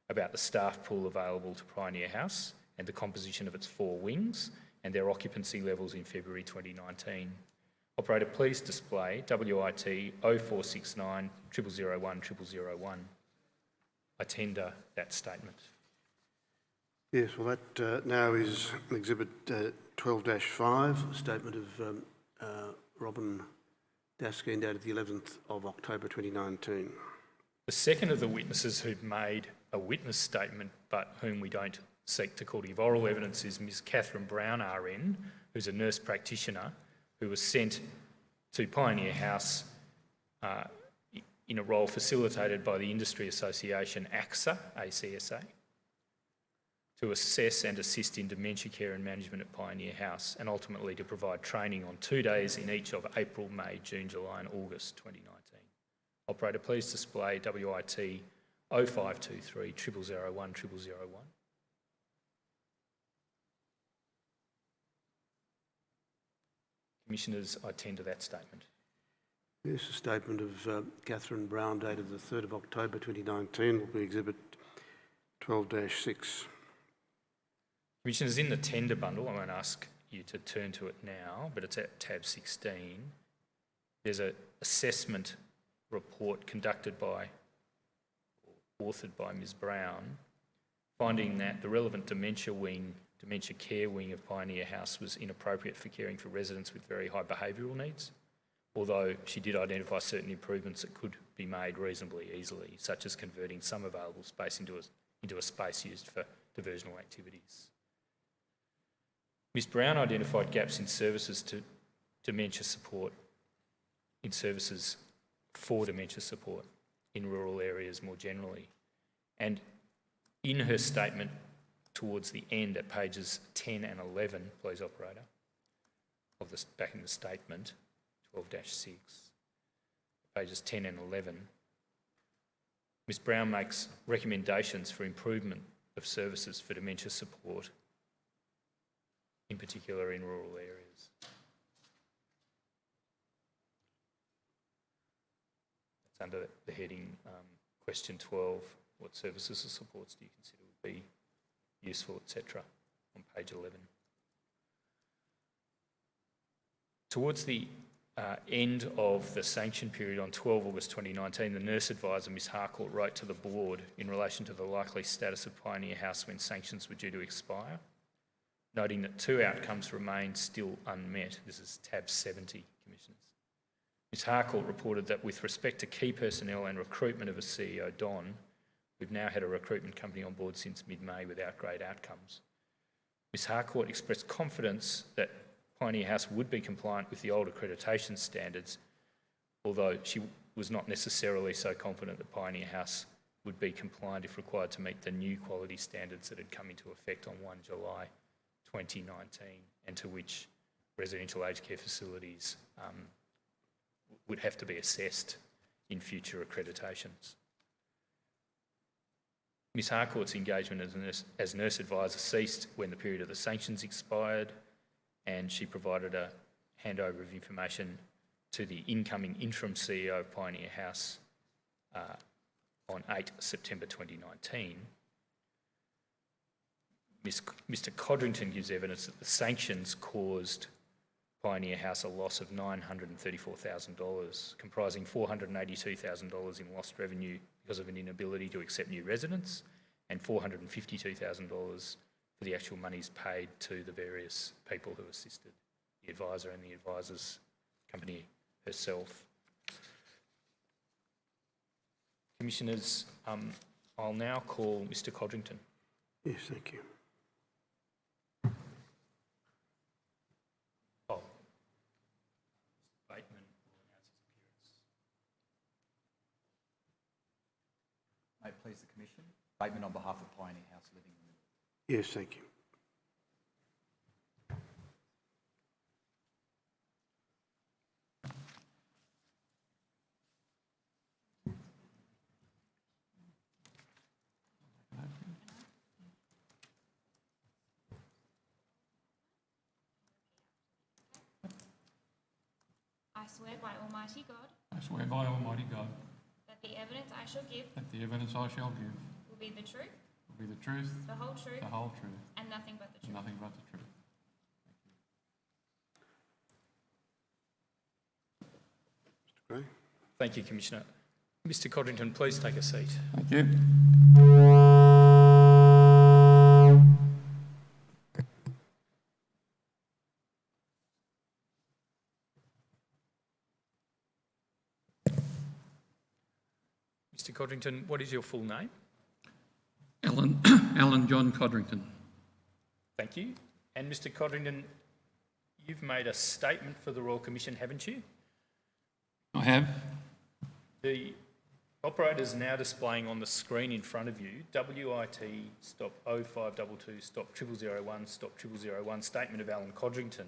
about the staff pool available to Pioneer House and the composition of its 4 wings and their occupancy levels in February 2019. Operator, please display WIT 0469 0001 0001. I tender that statement. Yes, well, that now is Exhibit 12-5, statement of Robin Daskine dated the 11th of October 2019. The second of the witnesses who've made a witness statement but whom we don't seek to call to give oral evidence is Ms Catherine Brown RN, who's a nurse practitioner who was sent to Pioneer House in a role facilitated by the Industry Association ACSA, to assess and assist in dementia care and management at Pioneer House, and ultimately to provide training on 2 days in each of April, May, June, July and August 2019. Operator, please display WIT 0523 0001 0001. Commissioners, I tender that statement. Yes, a statement of Catherine Brown dated the 3rd of October 2019 will be Exhibit 12-6. Commissioners, in the tender bundle, I won't ask you to turn to it now, but it's at tab 16. There's an assessment report conducted by, or authored by Ms Brown, finding that the relevant dementia care wing of Pioneer House was inappropriate for caring for residents with very high behavioural needs, although she did identify certain improvements that could be made reasonably easily, such as converting some available space into a space used for diversional activities. Ms Brown identified gaps in services to dementia support, in services for dementia support in rural areas more generally. And in her statement towards the end at pages 10 and 11, please operator, of this back in the statement, 12-6, pages 10 and 11, Ms Brown makes recommendations for improvement of services for dementia support, in particular in rural areas. That's under the heading question 12, what services or supports do you consider would be useful, etc., on page 11. Towards the end of the sanction period on 12 August 2019, the nurse advisor, Ms Harcourt, wrote to the board in relation to the likely status of Pioneer House when sanctions were due to expire, noting that 2 outcomes remained still unmet. This is tab 70, Commissioners. Ms Harcourt reported that with respect to key personnel and recruitment of a CEO, Don, we've now had a recruitment company on board since mid-May without great outcomes. Ms Harcourt expressed confidence that Pioneer House would be compliant with the old accreditation standards, although she was not necessarily so confident that Pioneer House would be compliant if required to meet the new quality standards that had come into effect on 1 July 2019 and to which residential aged care facilities would have to be assessed in future accreditations. Ms Harcourt's engagement as nurse advisor ceased when the period of the sanctions expired, and she provided a handover of information to the incoming interim CEO of Pioneer House on 8 September 2019. Mr Codrington gives evidence that the sanctions caused Pioneer House a loss of $934,000, comprising $482,000 in lost revenue because of an inability to accept new residents, and $452,000 for the actual monies paid to the various people who assisted the advisor and the advisor's company herself. Commissioners, I'll now call Mr Codrington. Yes, thank you. Oh. Bateman will announce his appearance. May it please the Commission. Bateman on behalf of Pioneer House Living Limited. Yes, thank you. I swear by Almighty God I swear by Almighty God that the evidence I shall give that the evidence I shall give will be the truth, will be the truth, the whole truth, the whole truth, and nothing but the and truth. nothing but the truth. Mr Gray? Thank you, Commissioner. Mr Codrington, please take a seat. Thank you. Mr Codrington, what is your full name? Alan John Codrington. Thank you. And Mr Codrington, you've made a statement for the Royal Commission, haven't you? I have. The operator's now displaying on the screen in front of you, WIT stop 0522 stop 0001 stop 0001 statement of Alan Codrington,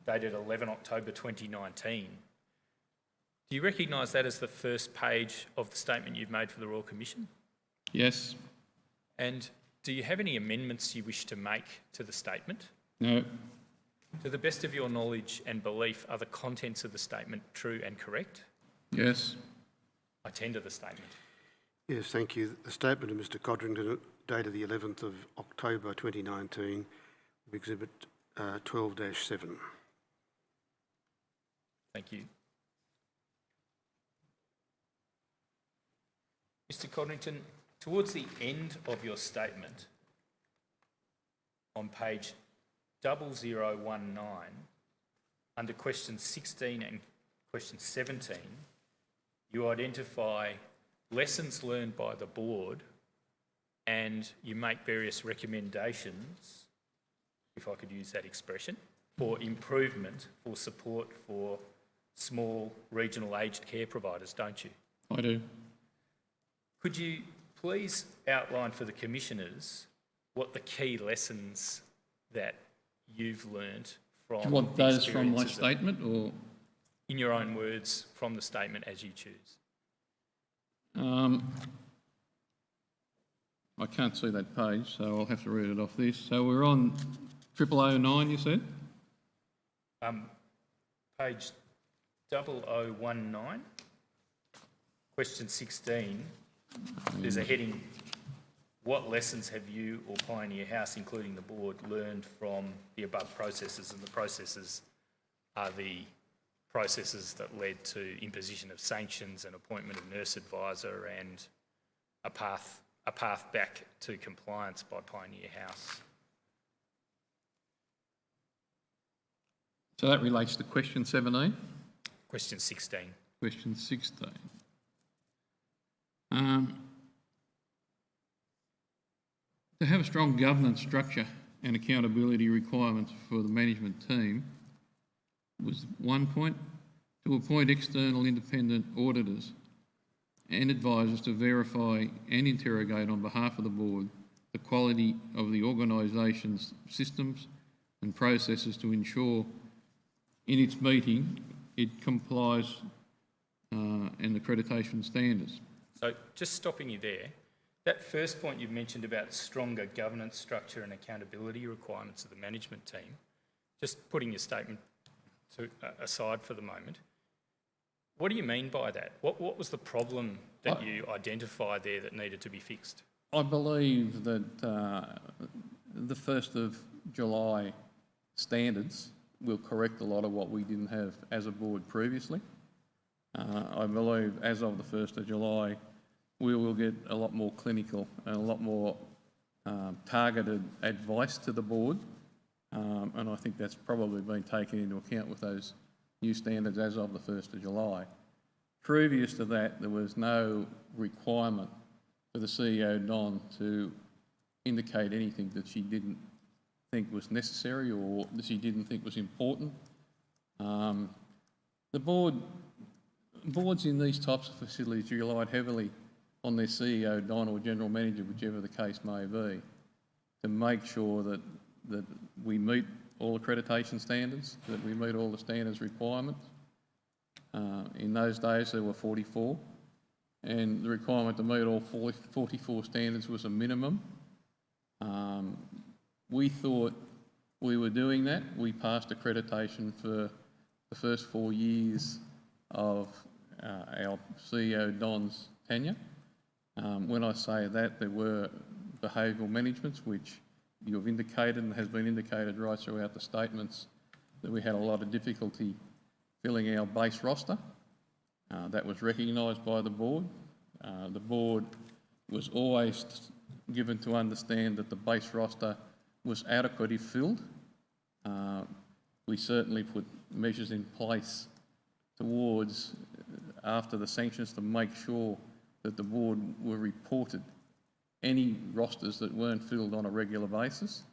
dated 11 October 2019. Do you recognise that as the first page of the statement you've made for the Royal Commission? Yes. And do you have any amendments you wish to make to the statement? No. To the best of your knowledge and belief, are the contents of the statement true and correct? Yes. I tender the statement. Yes, thank you. The statement of Mr Codrington, dated the 11th of October 2019, Exhibit 12-7. Thank you. Mr Codrington, towards the end of your statement, on page 0019, under question 16 and question 17, you identify lessons learned by the board and you make various recommendations, if I could use that expression, for improvement, for support for small regional aged care providers, don't you? I do. Could you please outline for the commissioners what the key lessons that you've learnt from Do you want the those from my experiences of- statement or? in your own words, from the statement as you choose? I can't see that page, so I'll have to read it off this. So we're on 0009, you said? Page 0019, question 16, there's a heading, what lessons have you or Pioneer House, including the board, learned from the above processes? And the processes are the processes that led to imposition of sanctions and appointment of nurse advisor and a path back to compliance by Pioneer House. So that relates to question 17? Question 16. Question 16. To have a strong governance structure and accountability requirements for the management team was one point. To appoint external independent auditors and advisors to verify and interrogate on behalf of the board the quality of the organisation's systems and processes to ensure in its meeting it complies and accreditation standards. So just stopping you there, that first point you mentioned about stronger governance structure and accountability requirements of the management team, just putting your statement aside for the moment, what do you mean by that? What was the problem that you identified there that needed to be fixed? I believe that the 1st of July standards will correct a lot of what we didn't have as a board previously. I believe as of the 1st of July, we will get a lot more clinical and a lot more targeted advice to the board, and I think that's probably been taken into account with those new standards as of the 1st of July. Previous to that, there was no requirement for the CEO, Don, to indicate anything that she didn't think was necessary or that she didn't think was important. The boards in these types of facilities relied heavily on their CEO, Don, or General Manager, whichever the case may be, to make sure that we meet all accreditation standards, that we meet all the standards requirements. In those days there were 44, and the requirement to meet all 44 standards was a minimum. We thought we were doing that. We passed accreditation for the first 4 years of our CEO Don's tenure. When I say that, there were behavioural managements which you've indicated and has been indicated right throughout the statements that we had a lot of difficulty filling our base roster. That was recognised by the board. The board was always given to understand that the base roster was adequate if filled. We certainly put measures in place towards, after the sanctions, to make sure that the board were reported any rosters that weren't filled on a regular basis,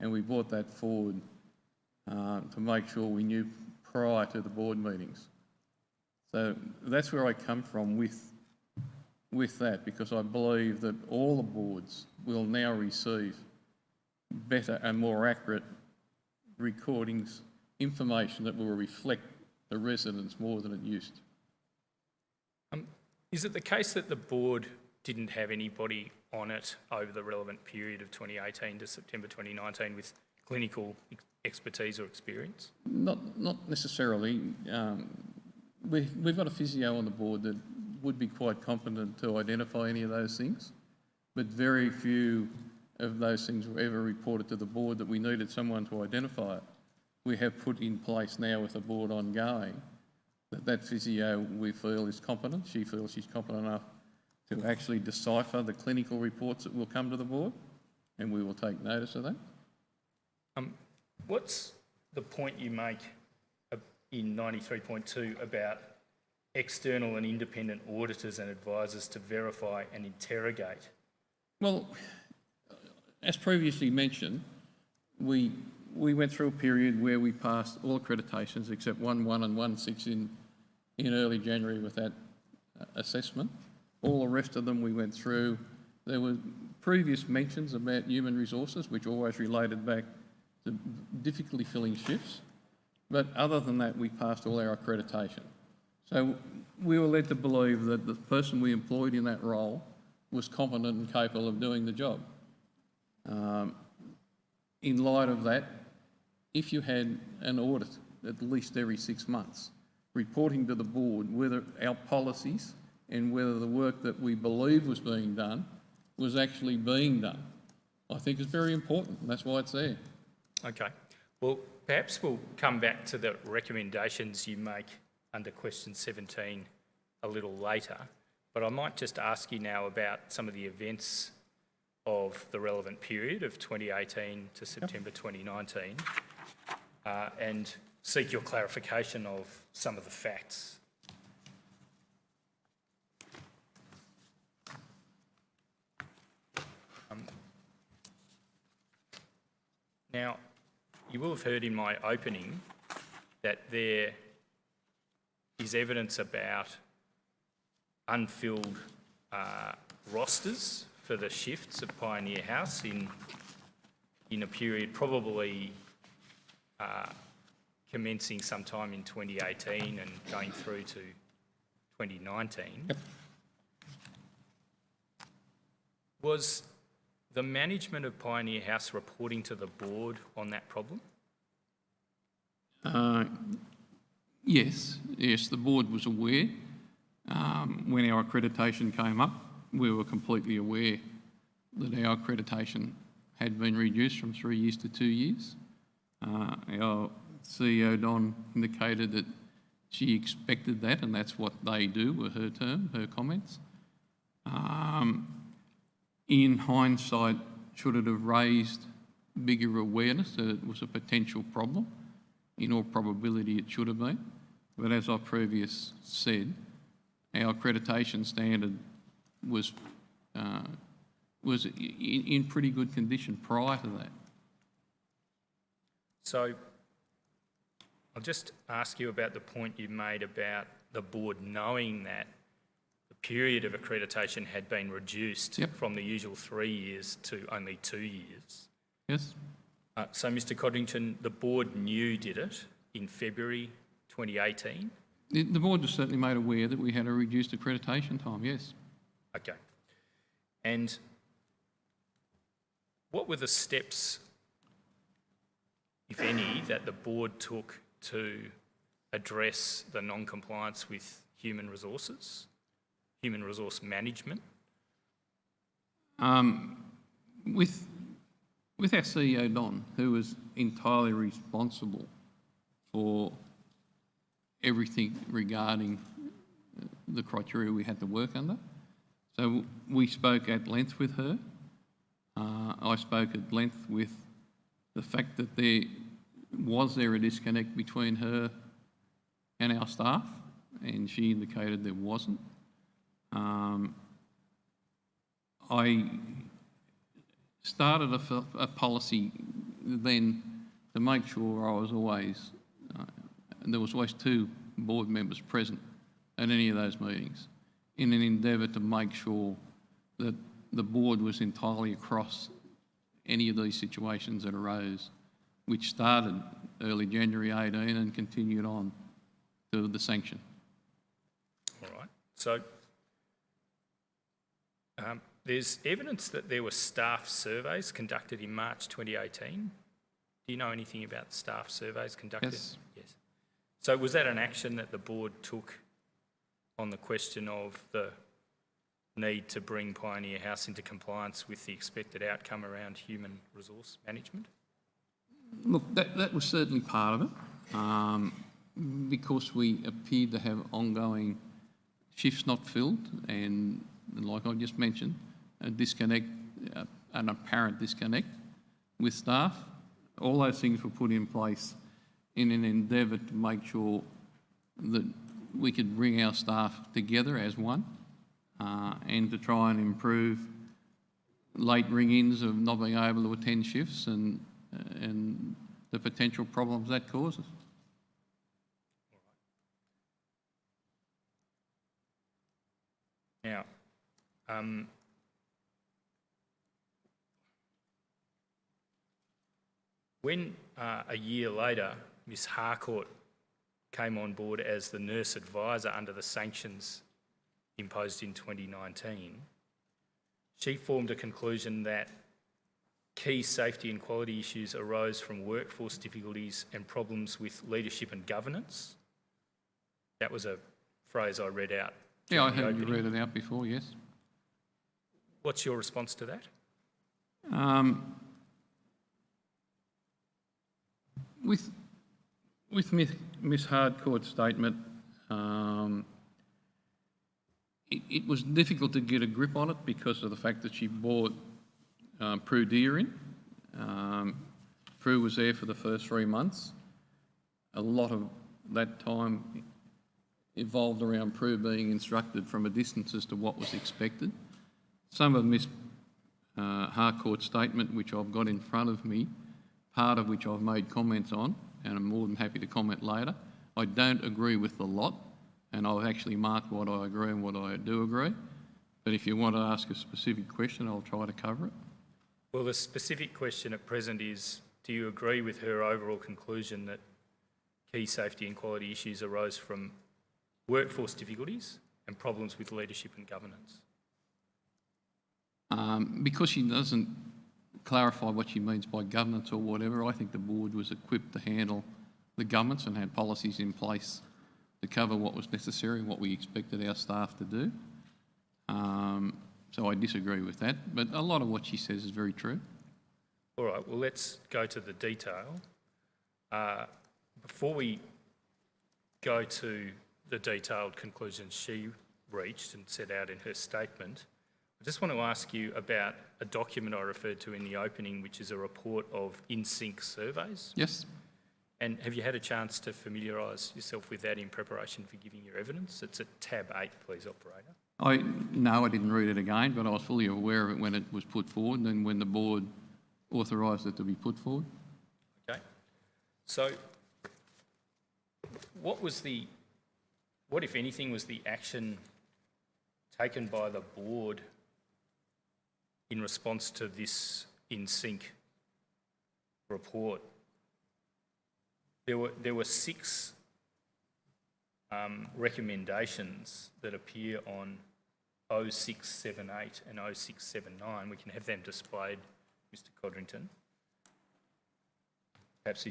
and we brought that forward to make sure we knew prior to the board meetings. So that's where I come from with that, because I believe that all the boards will now receive better and more accurate recordings, information that will reflect the residents more than it used. Is it the case that the board didn't have anybody on it over the relevant period of 2018 to September 2019 with clinical expertise or experience? Not necessarily. We've got a physio on the board that would be quite competent to identify any of those things, but very few of those things were ever reported to the board that we needed someone to identify it. We have put in place now with the board ongoing that physio we feel is competent. She feels she's competent enough to actually decipher the clinical reports that will come to the board, and we will take notice of that. What's the point you make in 93.2 about external and independent auditors and advisors to verify and interrogate? Well, as previously mentioned, we went through a period where we passed all accreditations except 1.1 and 1.6 in early January with that assessment. All the rest of them we went through. There were previous mentions about human resources, which always related back to difficulty filling shifts. But other than that, we passed all our accreditation. So we were led to believe that the person we employed in that role was competent and capable of doing the job. In light of that, if you had an audit at least every 6 months, reporting to the board whether our policies and whether the work that we believe was being done was actually being done, I think is very important, and that's why it's there. Okay. Well, perhaps we'll come back to the recommendations you make under question 17 a little later, but I might just ask you now about some of the events of the relevant period of 2018 to September 2019 and seek your clarification of some of the facts. Now, you will have heard in my opening that there is evidence about unfilled rosters for the shifts at Pioneer House in a period probably commencing sometime in 2018 and going through to 2019. Yep. Was the management of Pioneer House reporting to the board on that problem? Yes, the board was aware. When our accreditation came up, we were completely aware that our accreditation had been reduced from 3 years to 2 years. Our CEO, Don, indicated that she expected that, and that's what they do, were her term, her comments. in hindsight, should it have raised bigger awareness that it was a potential problem? In all probability, it should have been. But as I previously said, our accreditation standard was in pretty good condition prior to that. So I'll just ask you about the point you made about the board knowing that the period of accreditation had been reduced Yep. from the usual 3 years to only 2 years. Yes? So, Mr Codrington, the board knew, did it, in February 2018? The board was certainly made aware that we had a reduced accreditation time, yes. Okay. And what were the steps, if any, that the board took to address the non-compliance with human resource management? With our CEO, Don, who was entirely responsible for everything regarding the criteria we had to work under. So we spoke at length with her. I spoke at length with the fact that there a disconnect between her and our staff, and she indicated there wasn't. I started a policy then to make sure I was always, there was always 2 board members present at any of those meetings in an endeavour to make sure that the board was entirely across any of these situations that arose, which started early January 18 and continued on to the sanction. All right. So there's evidence that there were staff surveys conducted in March 2018. Do you know anything about staff surveys conducted? Yes. Yes. So was that an action that the board took on the question of the need to bring Pioneer House into compliance with the expected outcome around human resource management? Look, that was certainly part of it, because we appeared to have ongoing shifts not filled, and like I just mentioned, a disconnect, an apparent disconnect with staff. All those things were put in place in an endeavour to make sure that we could bring our staff together as one, and to try and improve late ring-ins of not being able to attend shifts and the potential problems that causes. Now, when a year later Ms Harcourt came on board as the nurse advisor under the sanctions imposed in 2019, she formed a conclusion that key safety and quality issues arose from workforce difficulties and problems with leadership and governance. That was a phrase I read out. Yeah, I during the heard you opening. read it out before, yes. What's your response to that? With Miss Harcourt's statement, it was difficult to get a grip on it because of the fact that she brought Prue Deer in. Prue was there for the first 3 months. A lot of that time evolved around Prue being instructed from a distance as to what was expected. Some of Miss Harcourt's statement, which I've got in front of me, part of which I've made comments on, and I'm more than happy to comment later. I don't agree with the lot, and I've actually marked what I agree and what I do agree. But if you want to ask a specific question, I'll try to cover it. Well, the specific question at present is, do you agree with her overall conclusion that key safety and quality issues arose from workforce difficulties and problems with leadership and governance? Because she doesn't clarify what she means by governance or whatever, I think the board was equipped to handle the governance and had policies in place to cover what was necessary and what we expected our staff to do. So I disagree with that, but a lot of what she says is very true. All right, well, let's go to the detail. Before we go to the detailed conclusions she reached and set out in her statement, I I just want to ask you about a document I referred to in the opening, which is a report of in-sync surveys. Yes. And have you had a chance to familiarise yourself with that in preparation for giving your evidence? It's at tab 8, please, operator. No, I didn't read it again, but I was fully aware of it when it was put forward and when the board authorised it to be put forward. Okay. So what, if anything, was the action taken by the board in response to this in-sync report? There were 6 recommendations that appear on 0678 and 0679. We can have them displayed, Mr. Codrington. Perhaps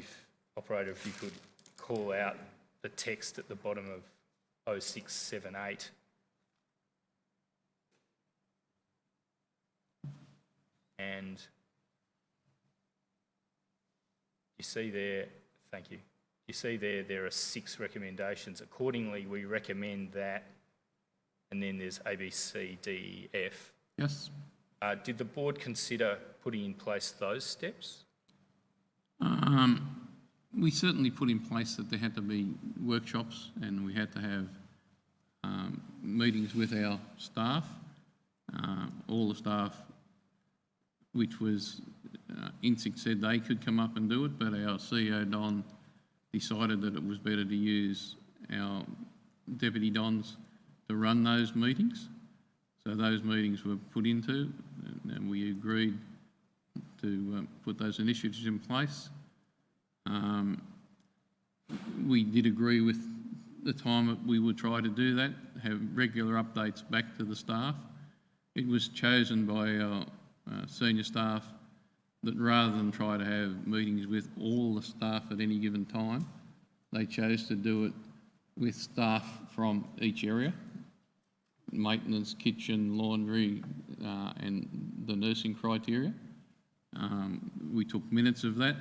operator, if you could call out the text at the bottom of 0678. And you see there, thank you. You see there are 6 recommendations. Accordingly, we recommend that, and then there's A, B, C, D, E, F. Yes. Did the board consider putting in place those steps? We certainly put in place that there had to be workshops and we had to have meetings with our staff, all the staff, which was, INSIC said they could come up and do it, but our CEO, Don, decided that it was better to use our deputy Dons to run those meetings. So those meetings were put into, and we agreed to put those initiatives in place. We did agree with the time that we would try to do that, have regular updates back to the staff. It was chosen by our senior staff that rather than try to have meetings with all the staff at any given time, they chose to do it with staff from each area, maintenance, kitchen, laundry, and the nursing criteria. We took minutes of that.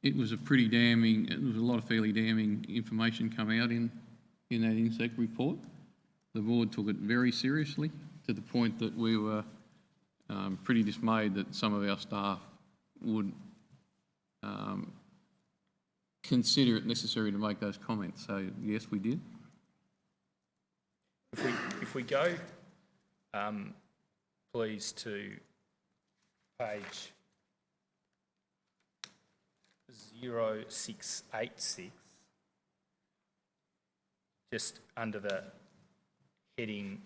It was a lot of fairly damning information come out in that INSEC report. The board took it very seriously to the point that we were pretty dismayed that some of our staff would consider it necessary to make those comments. So yes, we did. If we go, please, to page 0686, just under the heading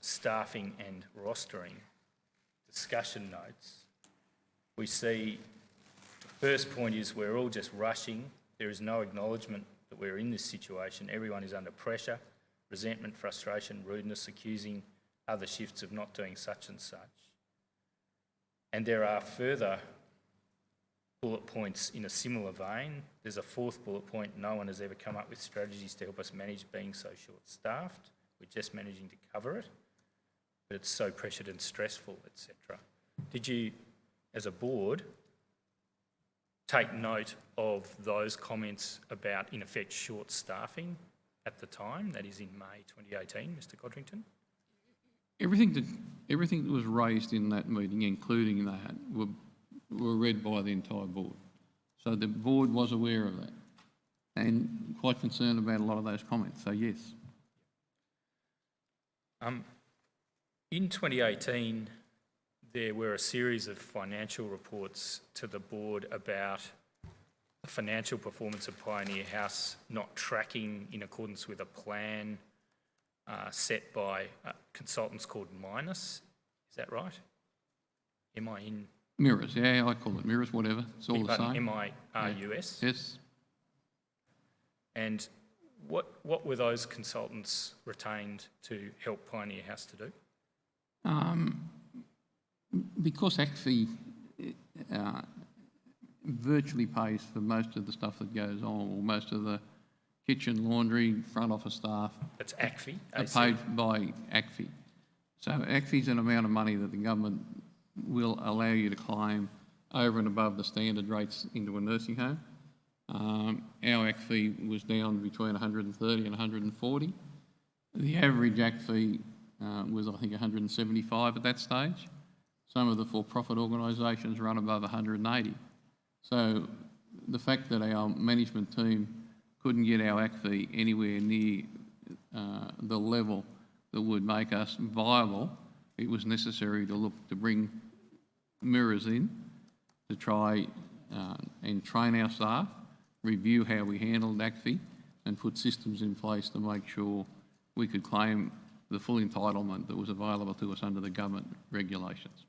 Staffing and Rostering, discussion notes, we see the first point is we're all just rushing. There is no acknowledgement that we're in this situation. Everyone is under pressure, resentment, frustration, rudeness, accusing other shifts of not doing such and such. And there are further bullet points in a similar vein. There's a 4th bullet point: no one has ever come up with strategies to help us manage being so short-staffed. We're just managing to cover it, but it's so pressured and stressful, etc. Did you, as a board, take note of those comments about, in effect, short staffing at the time, that is in May 2018, Mr. Codrington? Everything that was raised in that meeting, including that, were read by the entire board. So the board was aware of that and quite concerned about a lot of those comments, so yes. In 2018, there were a series of financial reports to the board about the financial performance of Pioneer House not tracking in accordance with a plan set by consultants called Minus. Is that right? M-I-N... Mirrors, yeah, I call it mirrors, whatever, it's all the same. M-I-R-U-S? Yes. And what were those consultants retained to help Pioneer House to do? Because ACFI virtually pays for most of the stuff that goes on, or most of the kitchen, laundry, front office staff. That's ACFI? Are paid by ACFI. So ACFI is an amount of money that the government will allow you to claim over and above the standard rates into a nursing home. Our ACFI was down between 130 and 140. The average ACFI was, I think, 175 at that stage. Some of the for-profit organisations run above 180. So the fact that our management team couldn't get our AC fee anywhere near the level that would make us viable, it was necessary to look to bring mirrors in to try and train our staff, review how we handled AC fee, and put systems in place to make sure we could claim the full entitlement that was available to us under the government regulations.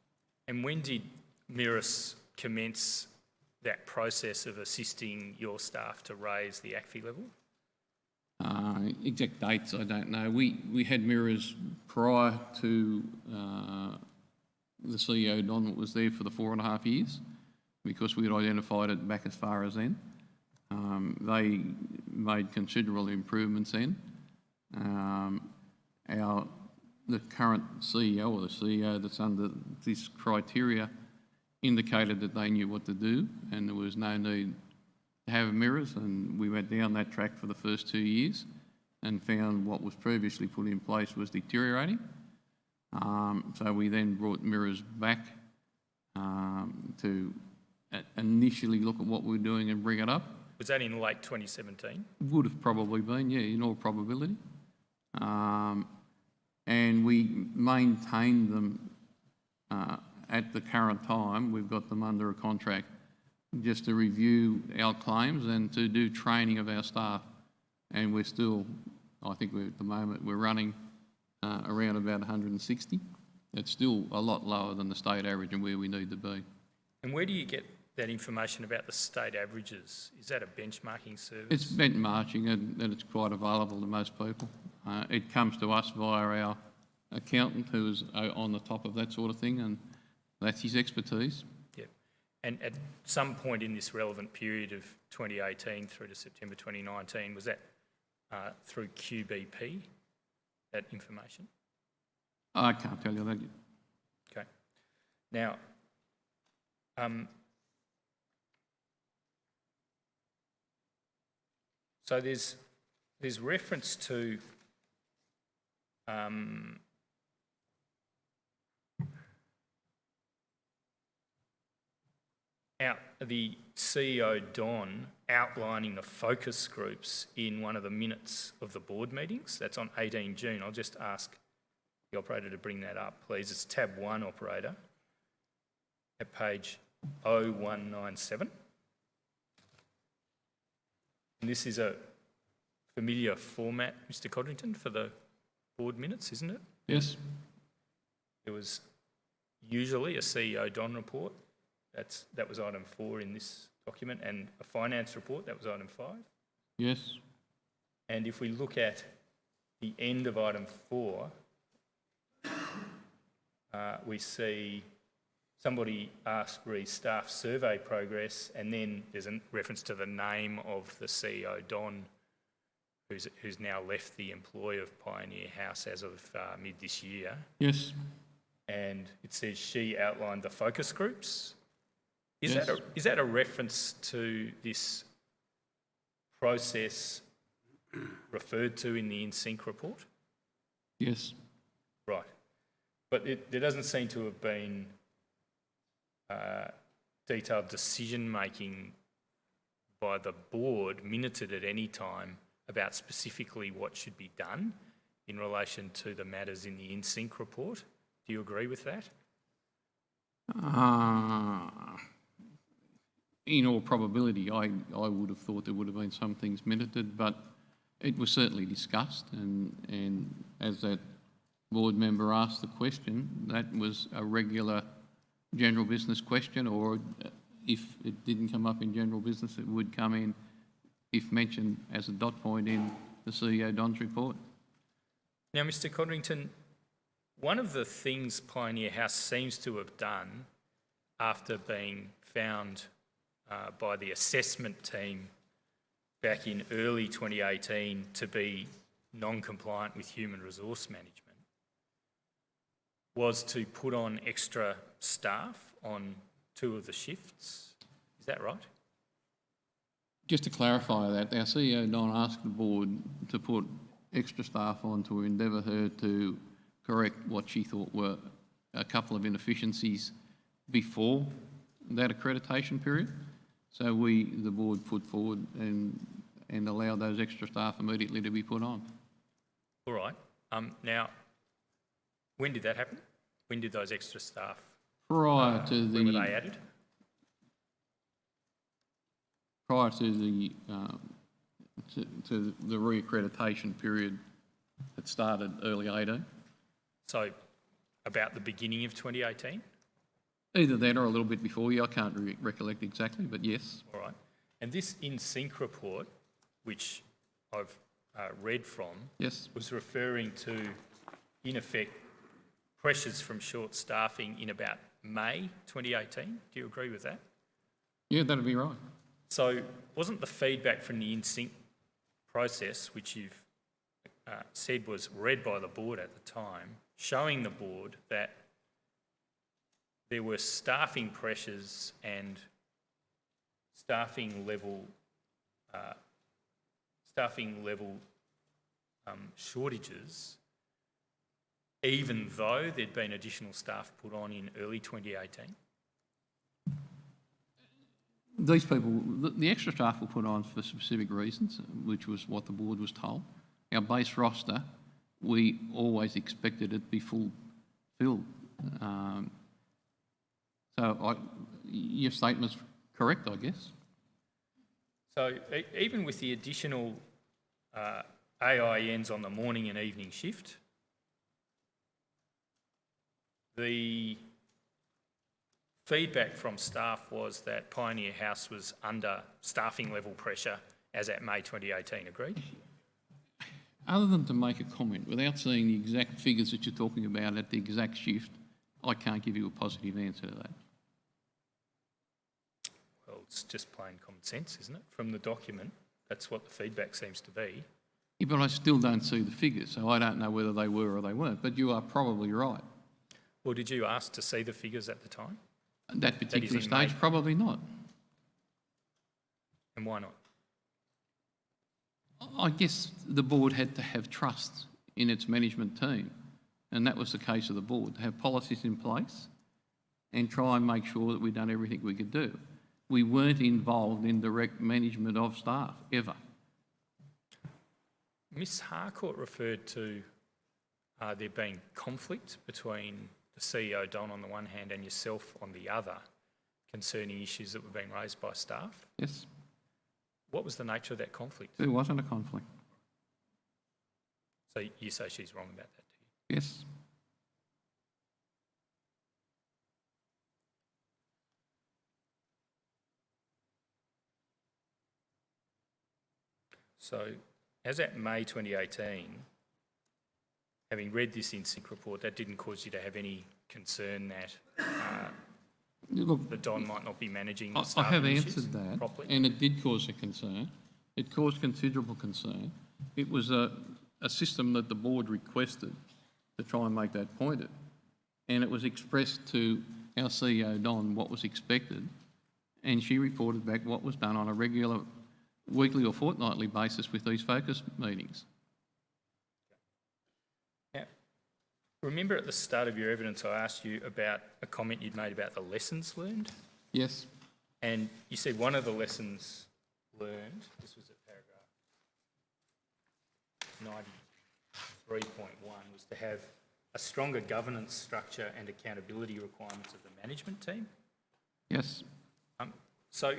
And when did Mirrors commence that process of assisting your staff to raise the AC fee level? Exact dates, I don't know. We had mirrors prior to the CEO, Don, that was there for the 4.5 years, because we had identified it back as far as then. They made considerable improvements then. The current CEO, or the CEO that's under this criteria, indicated that they knew what to do and there was no need to have mirrors, and we went down that track for the first 2 years and found what was previously put in place was deteriorating. So we then brought mirrors back to initially look at what we were doing and bring it up. Was that in late 2017? Would have probably been, yeah, in all probability. And we maintained them at the current time. We've got them under a contract just to review our claims and to do training of our staff. And we're still, I think at the moment, we're running around about 160. It's still a lot lower than the state average and where we need to be. And where do you get that information about the state averages? Is that a benchmarking service? It's benchmarking and it's quite available to most people. It comes to us via our accountant who is on the top of that sort of thing, and that's his expertise. Yep. And at some point in this relevant period of 2018 through to September 2019, was that through QBP, that information? I can't tell you that yet. Okay. Now, so there's reference to the CEO, Don, outlining the focus groups in one of the minutes of the board meetings. That's on 18 June. I'll just ask the operator to bring that up, please. It's tab 1, operator, at page 0197. And this is a familiar format, Mr. Codrington, for the board minutes, isn't it? Yes. There was usually a CEO Don report. That was item 4 in this document, and a finance report, that was item 5. Yes. And if we look at the end of item 4, we see somebody asked re staff survey progress, and then there's a reference to the name of the CEO, Don, who's now left the employ of Pioneer House as of mid this year. Yes. And it says she outlined the focus groups. Is Yes. that a reference to this process referred to in the InSync report? Yes. Right. But there doesn't seem to have been detailed decision-making by the board minuted at any time about specifically what should be done in relation to the matters in the InSync report. Do you agree with that? In all probability, I would have thought there would have been some things minuted, but it was certainly discussed, and as that board member asked the question, that was a regular general business question, or if it didn't come up in general business, it would come in, if mentioned, as a dot point in the CEO Don's report. Now, Mr. Codrington, one of the things Pioneer House seems to have done after being found by the assessment team back in early 2018 to be non-compliant with human resource management was to put on extra staff on 2 of the shifts. Is that right? Just to clarify that, our CEO Don asked the board to put extra staff on to endeavour her to correct what she thought were a couple of inefficiencies before that accreditation period. So the board put forward and allowed those extra staff immediately to be put on. All right. Now, when did that happen? When did those extra staff, Prior to when were they added? prior to the to the re-accreditation period that started early 18. So about the beginning of 2018? Either that or a little bit before. Yeah, I can't recollect exactly, but yes. All right. And this in sync report, which I've read from, Yes. was referring to, in effect, pressures from short staffing in about May 2018. Do you agree with that? Yeah, that'd be right. So wasn't the feedback from the in sync process, which you've said was read by the board at the time, showing the board that there were staffing pressures and staffing level shortages, even though there'd been additional staff put on in early 2018? These people, the extra staff were put on for specific reasons, which was what the board was told. Our base roster, we always expected it to be filled. Your statement's correct, I guess. So even with the additional AINs on the morning and evening shift, the feedback from staff was that Pioneer House was under staffing level pressure as at May 2018, agreed? Other than to make a comment, without seeing the exact figures that you're talking about at the exact shift, I can't give you a positive answer to that. Well, it's just plain common sense, isn't it? From the document, that's what the feedback seems to be. Yeah, but I still don't see the figures, so I don't know whether they were or they weren't, but you are probably right. Well, did you ask to see the figures at the time? At that particular in stage, May. probably not. And why not? I guess the board had to have trust in its management team, and that was the case of the board, to have policies in place and try and make sure that we'd done everything we could do. We weren't involved in direct management of staff, ever. Ms Harcourt referred to there being conflict between the CEO, Don, on the one hand, and yourself on the other, concerning issues that were being raised by staff. Yes, What was the nature of that conflict? there wasn't a conflict. So you say she's wrong about that, do you? Yes. So as at May 2018, having read this in sync report, that didn't cause you to have any concern that Look, the Don might not be managing I staffing have issues answered that, properly? and it did cause a concern. It caused considerable concern. It was a system that the board requested to try and make that pointed, and it was expressed to our CEO, Don, what was expected, and she reported back what was done on a regular weekly or fortnightly basis with these focus meetings. Now, remember at the start of your evidence I asked you about a comment you'd made about the lessons learned? Yes, And you said one of the lessons learned, this was at paragraph 93.1, was to have a stronger governance structure and accountability requirements of the management team. yes. So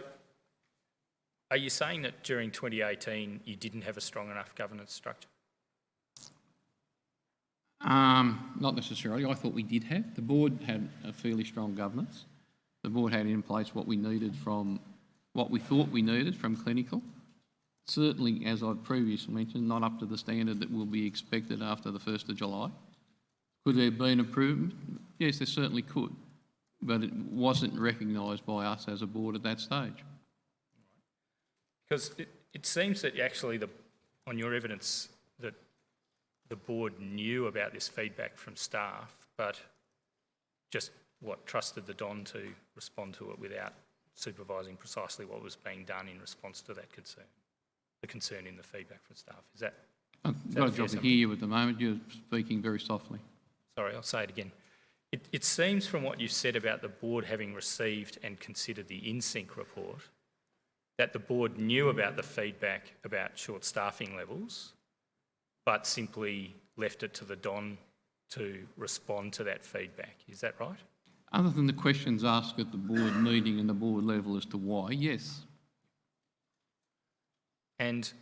are you saying that during 2018 you didn't have a strong enough governance structure? Not necessarily. I thought we did have. The board had a fairly strong governance. The board had in place what we needed from, what we thought we needed from clinical. Certainly, as I've previously mentioned, not up to the standard that will be expected after the 1st of July. Could there have been improvement? Yes, there certainly could. But it wasn't recognised by us as a board at that stage. Because it seems that actually on your evidence that the board knew about this feedback from staff, but just trusted the Don to respond to it without supervising precisely what was being done in response to that concern, the concern in the feedback from staff. Is that? I've got a job to hear you at the moment. You're speaking very softly. sorry, I'll say it again. It seems from what you said about the board having received and considered the in-sync report, that the board knew about the feedback about short staffing levels, but simply left it to the Don to respond to that feedback. Is that right? Other than the questions asked at the board meeting and the board level as to why, yes. And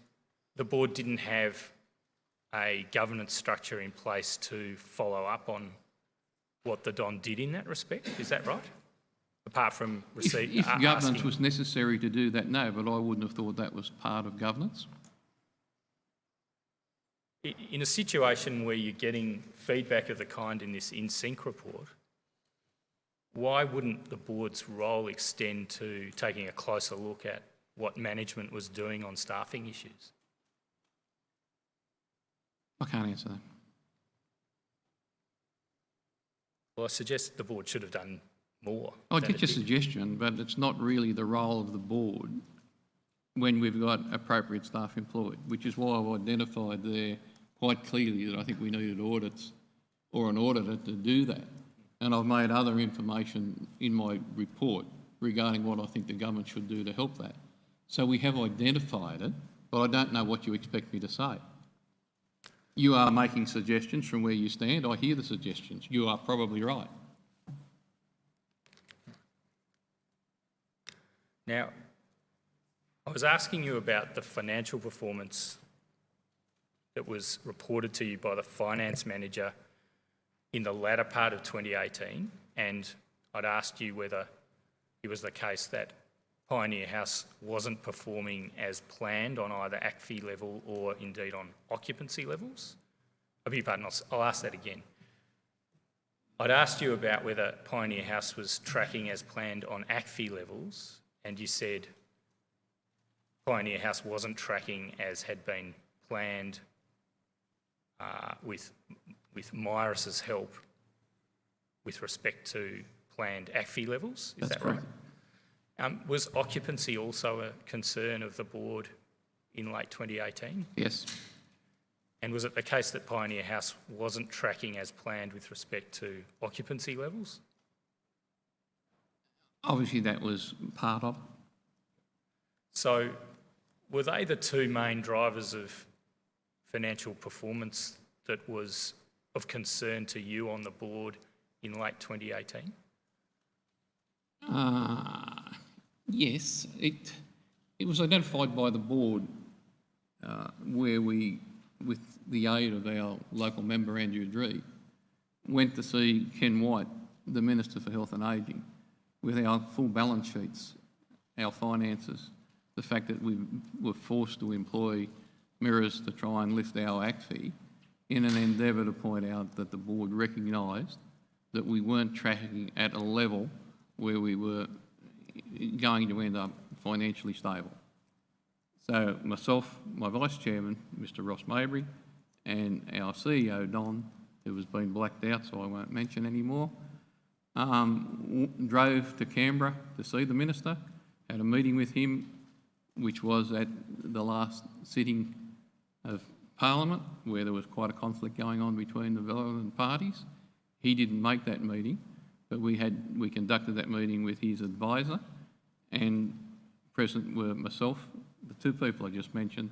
the board didn't have a governance structure in place to follow up on what the Don did in that respect. Is that right? Apart from If governance was necessary to do that, no, but I wouldn't have thought that was part of governance. In a situation where you're getting feedback of the kind in this in-sync report, why wouldn't the board's role extend to taking a closer look at what management was doing on staffing issues? I can't answer that. Well, I suggest the board should have done more. I than get it your did. suggestion, but it's not really the role of the board when we've got appropriate staff employed, which is why I've identified there quite clearly that I think we needed audits or an auditor to do that. And I've made other information in my report regarding what I think the government should do to help that. So we have identified it, but I don't know what you expect me to say. You are making suggestions from where you stand. I hear the suggestions. You are probably right. Now, I was asking you about the financial performance that was reported to you by the finance manager in the latter part of 2018, and I'd asked you whether it was the case that Pioneer House wasn't performing as planned on either ACFI level or indeed on occupancy levels. I beg your pardon, I'll ask that again. I'd asked you about whether Pioneer House was tracking as planned on ACFI levels, and you said Pioneer House wasn't tracking as had been planned with Myris's help with respect to planned ACFI levels. Is That's that right? correct. Was occupancy also a concern of the board in late 2018? Yes. And was it the case that Pioneer House wasn't tracking as planned with respect to occupancy levels? Obviously that was part of it. So were they the two main drivers of financial performance that was of concern to you on the board in late 2018? Yes, it was identified by the board where we, with the aid of our local member Andrew Dree, went to see Ken White, the Minister for Health and Ageing, with our full balance sheets, our finances, the fact that we were forced to employ mirrors to try and lift our ACFI in an endeavour to point out that the board recognised that we weren't tracking at a level where we were going to end up financially stable. So myself, my Vice Chairman, Mr Ross Mabry, and our CEO, Don, who has been blacked out so I won't mention anymore, drove to Canberra to see the Minister, had a meeting with him, which was at the last sitting of Parliament, where there was quite a conflict going on between the relevant parties. He didn't make that meeting, but we conducted that meeting with his advisor, and present were myself, the two people I just mentioned,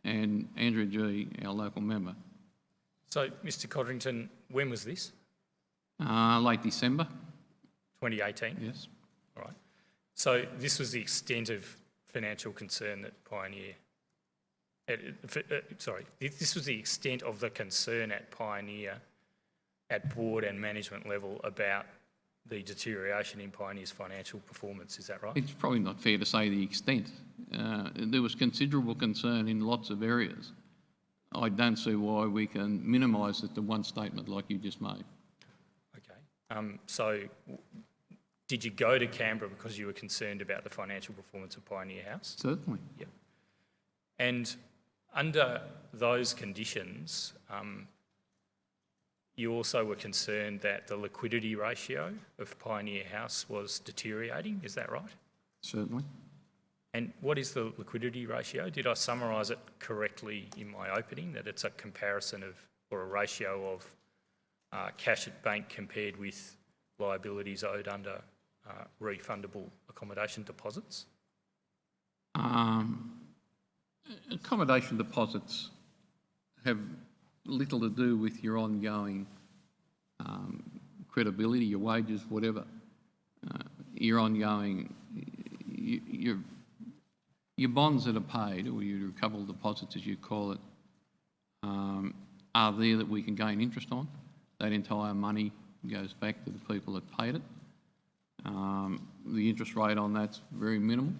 and Andrew G, our local member. So, Mr Codrington, when was this? Late December. 2018? Yes. All right. So this was the extent of financial concern that Pioneer... this was the extent of the concern at Pioneer at board and management level about the deterioration in Pioneer's financial performance, is that right? It's probably not fair to say the extent. There was considerable concern in lots of areas. I don't see why we can minimise it to one statement like you just made. Okay. So did you go to Canberra because you were concerned about the financial performance of Pioneer House? Certainly. Yep. And under those conditions, you also were concerned that the liquidity ratio of Pioneer House was deteriorating, is that right? Certainly. And what is the liquidity ratio? Did I summarise it correctly in my opening, that it's a comparison of, or a ratio of cash at bank compared with liabilities owed under refundable accommodation deposits? Accommodation deposits have little to do with your ongoing credibility, your wages, whatever. Your ongoing, your bonds that are paid, or your recoverable deposits as you call it, are there that we can gain interest on. That entire money goes back to the people that paid it. The interest rate on that's very minimal.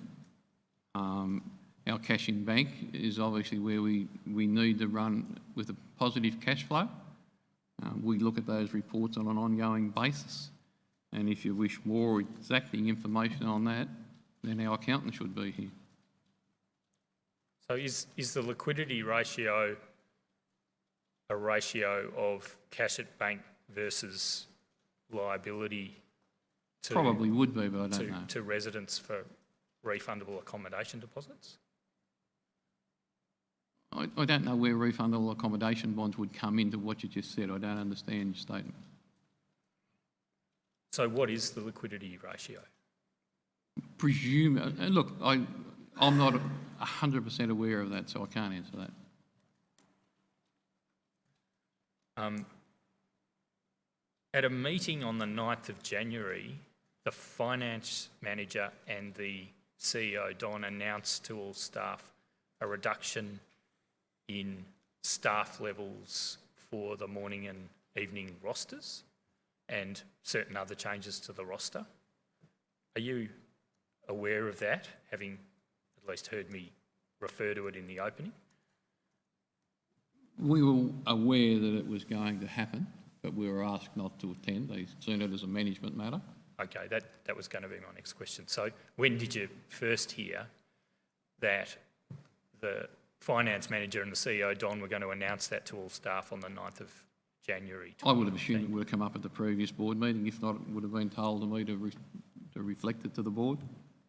Our cash in bank is obviously where we need to run with a positive cash flow. We look at those reports on an ongoing basis, and if you wish more exacting information on that, then our accountant should be here. So is the liquidity ratio a ratio of cash at bank versus liability to, Probably would be, but I don't know. to residents for refundable accommodation deposits? I don't know where refundable accommodation bonds would come into what you just said. I don't understand your statement. So what is the liquidity ratio? Presume, and look, I'm not 100% aware of that, so I can't answer that. At a meeting on the 9th of January, the finance manager and the CEO, Don, announced to all staff a reduction in staff levels for the morning and evening rosters and certain other changes to the roster. Are you aware of that, having at least heard me refer to it in the opening? We were aware that it was going to happen, but we were asked not to attend. They seen it as a management matter. Okay, that was going to be my next question. So when did you first hear that the finance manager and the CEO, Don, were going to announce that to all staff on the 9th of January? I would have assumed it would have come up at the previous board meeting. If not, it would have been told to me to reflect it to the board.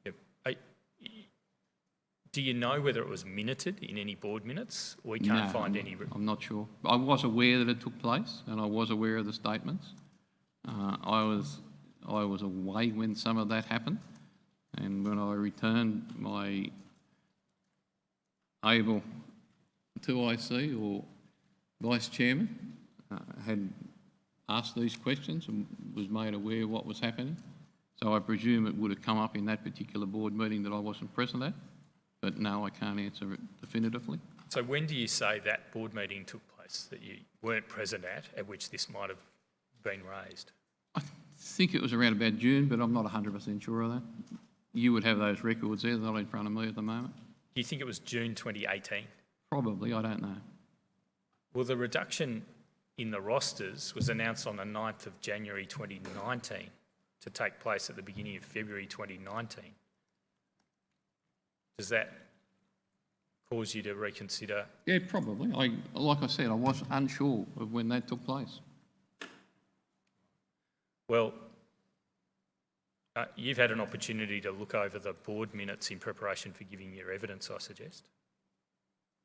Yep. Do you know whether it was minuted in any board minutes? We can't find any. I'm not sure. I was aware that it took place, and I was aware of the statements. I was away when some of that happened, and when I returned, my able to IC or vice chairman had asked these questions and was made aware of what was happening. So I presume it would have come up in that particular board meeting that I wasn't present at, but no, I can't answer it definitively. So when do you say that board meeting took place that you weren't present at which this might have been raised? I think it was around about June, but I'm not 100% sure of that. You would have those records there, they're not in front of me at the moment. Do you think it was June 2018? Probably, I don't know. Well, the reduction in the rosters was announced on the 9th of January 2019 to take place at the beginning of February 2019. Does that cause you to reconsider? Yeah, probably. Like I said, I was unsure of when that took place. Well, you've had an opportunity to look over the board minutes in preparation for giving your evidence, I suggest.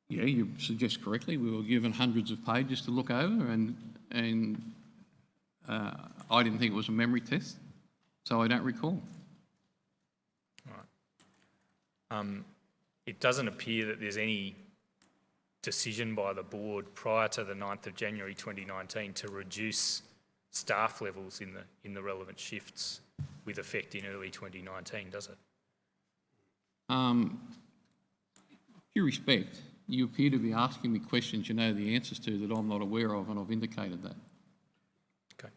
Yeah, you suggest correctly. We were given hundreds of pages to look over, and I didn't think it was a memory test, so I don't recall. Right. It doesn't appear that there's any decision by the board prior to the 9th of January 2019 to reduce staff levels in the relevant shifts with effect in early 2019, does it? Due respect, you appear to be asking me questions you know the answers to that I'm not aware of, and I've indicated that. Okay.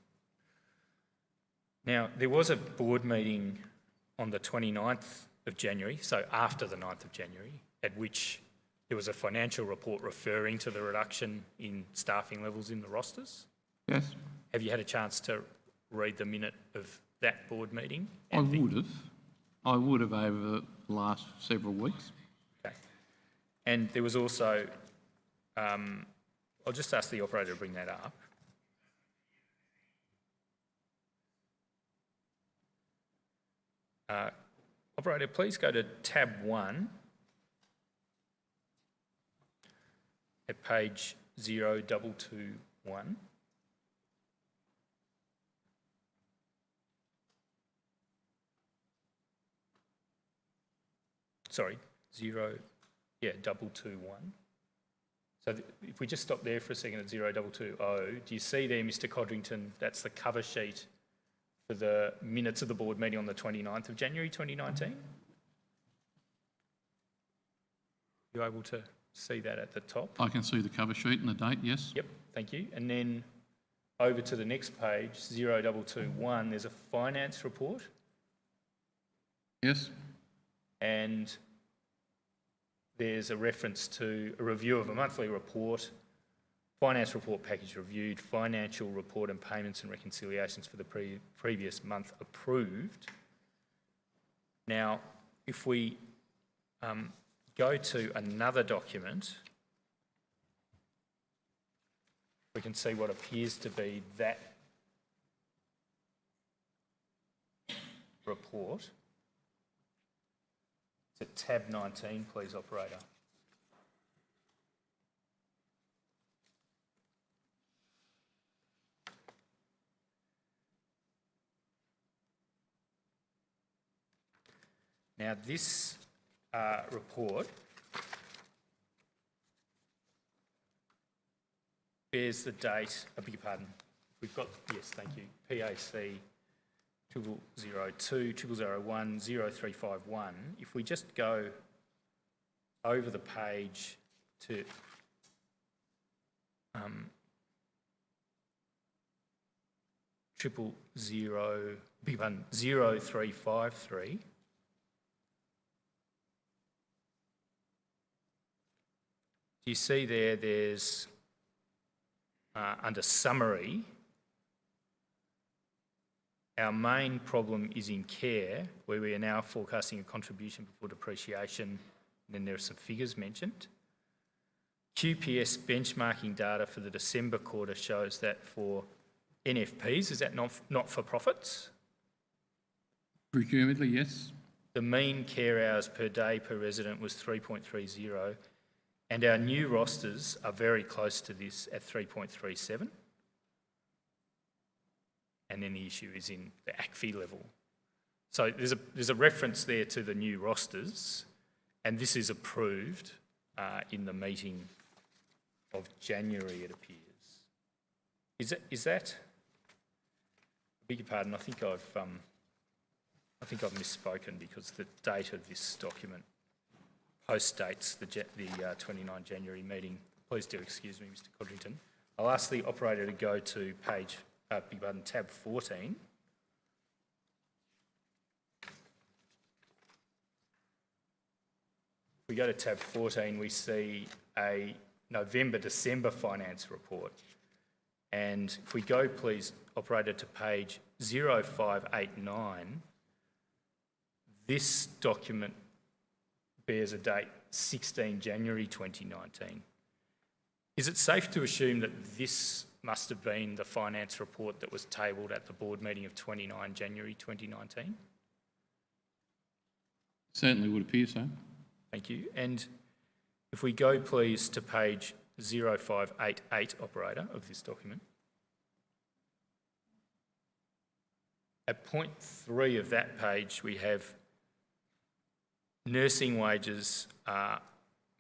Now, there was a board meeting on the 29th of January, so after the 9th of January, at which there was a financial report referring to the reduction in staffing levels in the rosters. Yes? Have you had a chance to read the minute of that board meeting? I would have over the last several weeks. Okay. And there was also, I'll just ask the operator to bring that up. Operator, please go to tab 1 at page 0221. 221. So if we just stop there for a second at 0220, do you see there, Mr Codrington, that's the cover sheet for the minutes of the board meeting on the 29th of January 2019? You able to see that at the top? I can see the cover sheet and the date, yes. Yep, thank you. And then over to the next page, 0221, there's a finance report. Yes. And there's a reference to a review of a monthly report, finance report package reviewed, financial report and payments and reconciliations for the previous month approved. Now, if we go to another document, we can see what appears to be that report. It's at tab 19, please, operator. Now, this report bears the date, I beg your pardon, we've got, yes, thank you, PAC 0002 0001 0351. If we just go over the page to triple zero, beg your pardon, 0353. Do you see there's under summary, our main problem is in care, where we are now forecasting a contribution before depreciation, and then there are some figures mentioned. QPS benchmarking data for the December quarter shows that for NFPs, is that not-for-profits? Presumably, yes. The mean care hours per day per resident was 3.30, and our new rosters are very close to this at 3.37. And then the issue is in the ACFI level. So there's a reference there to the new rosters, and this is approved in the meeting of January, it appears. Is that? I beg your pardon. I think I've misspoken, because the date of this document post-dates the 29 January meeting. Please do excuse me, Mr Codrington. I'll ask the operator to go to page, tab 14. If we go to tab 14, we see a November-December finance report. And if we go, please, operator, to page 0589, this document bears a date 16 January 2019. Is it safe to assume that this must have been the finance report that was tabled at the board meeting of 29 January 2019? Certainly would appear so. Thank you. And if we go, please, to page 0588, operator, of this document. At point 3 of that page, we have nursing wages are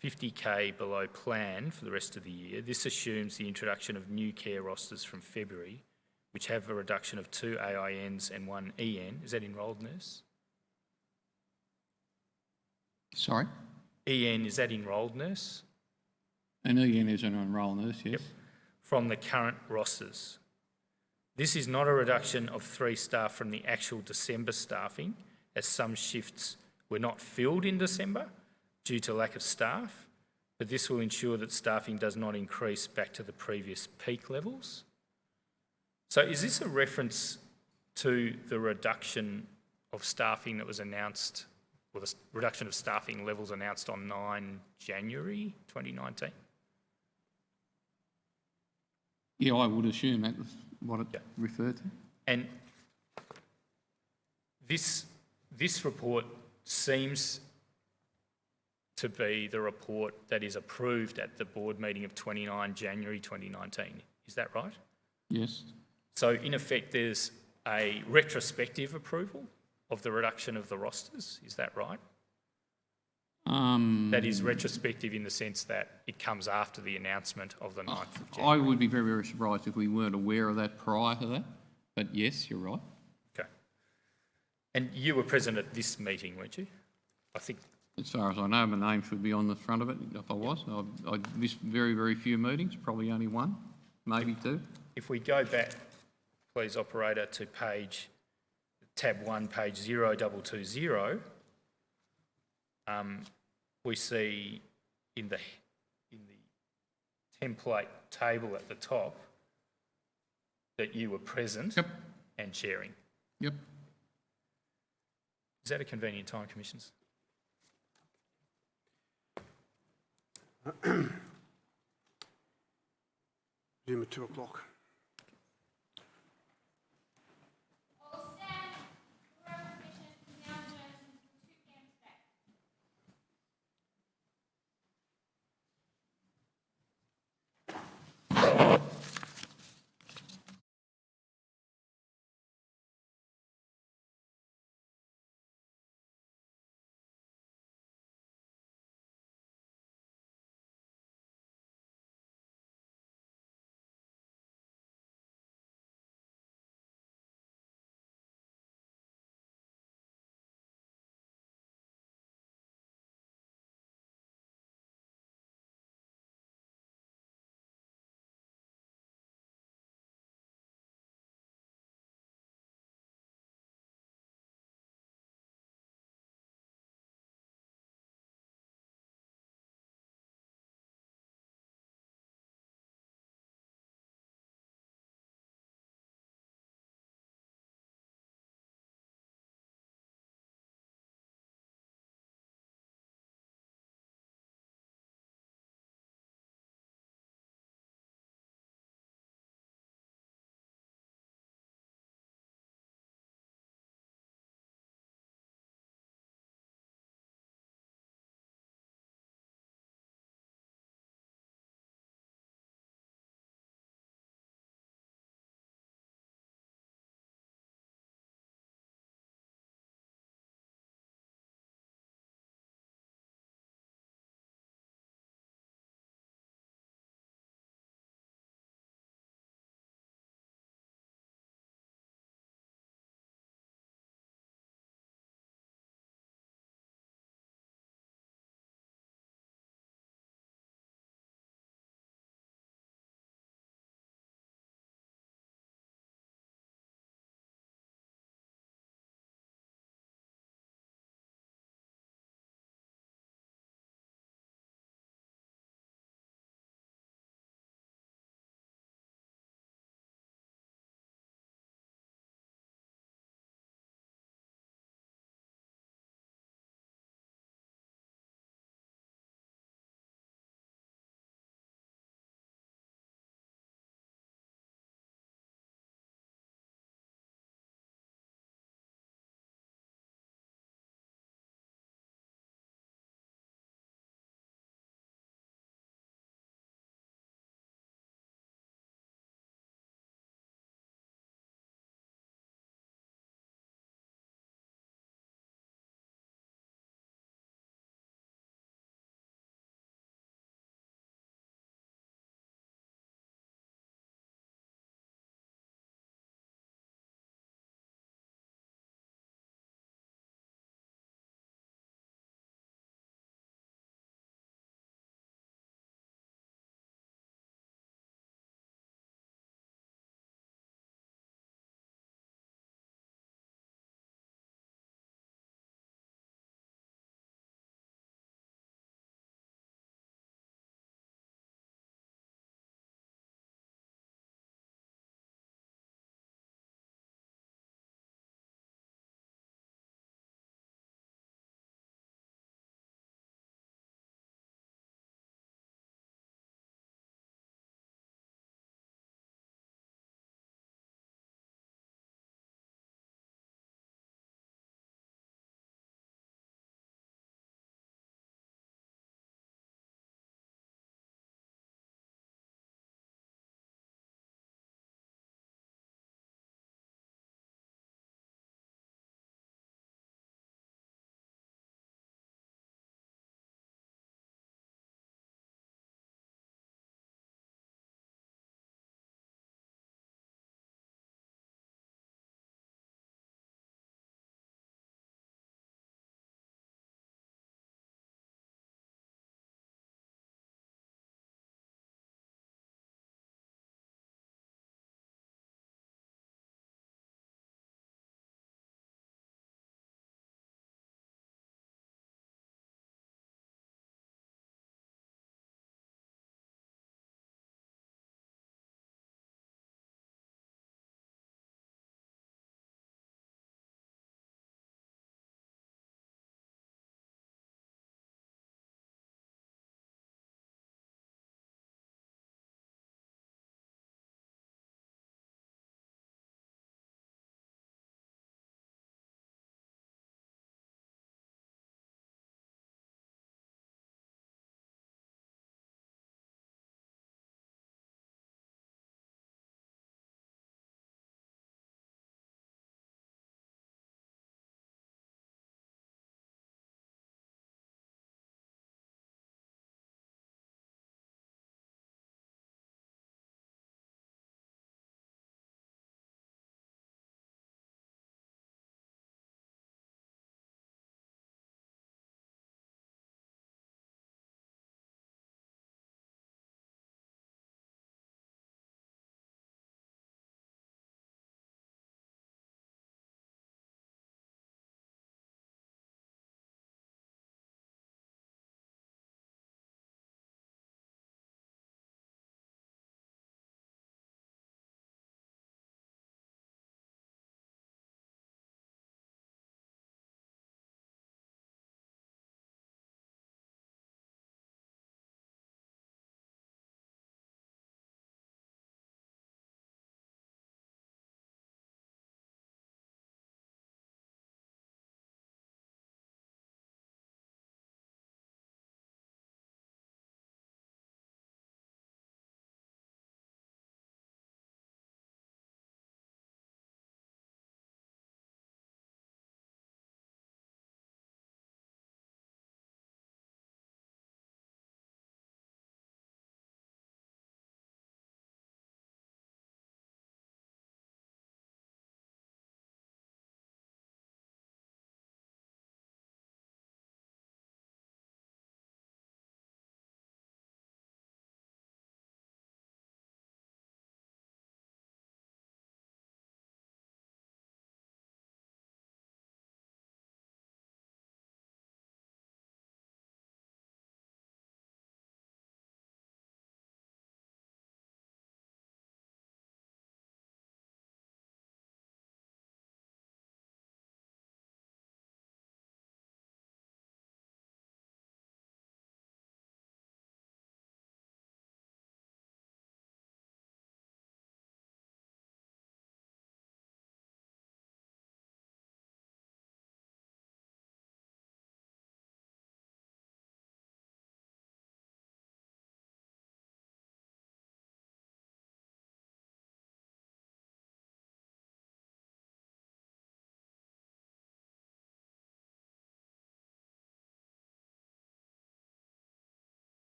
50k below plan for the rest of the year. This assumes the introduction of new care rosters from February, which have a reduction of 2 AINs and 1 EN. Is that enrolled nurse? Sorry? EN, is that enrolled nurse? An EN is an enrolled nurse, yes. Yep. From the current rosters. This is not a reduction of 3 staff from the actual December staffing, as some shifts were not filled in December due to lack of staff, but this will ensure that staffing does not increase back to the previous peak levels. So is this a reference to the reduction of staffing that was announced, or the reduction of staffing levels announced on 9 January 2019? Yeah, I would assume that was what it referred to. And this report seems to be the report that is approved at the board meeting of 29 January 2019. Is that right? Yes. So in effect, there's a retrospective approval of the reduction of the rosters. Is that right? That is retrospective in the sense that it comes after the announcement of the 9th of I January. would be very, very surprised if we weren't aware of that prior to that. But yes, you're right. Okay. And you were present at this meeting, weren't you? I think, As far as I know, my name should be on the front of it if I was. I missed very, very few meetings, probably only one, maybe two. if we go back, please, operator, to tab 1, page 0220, we see in the template table at the top that you were present Yep. and chairing. Yep. Is that a convenient time, Commissioners? Zoom at 2 o'clock.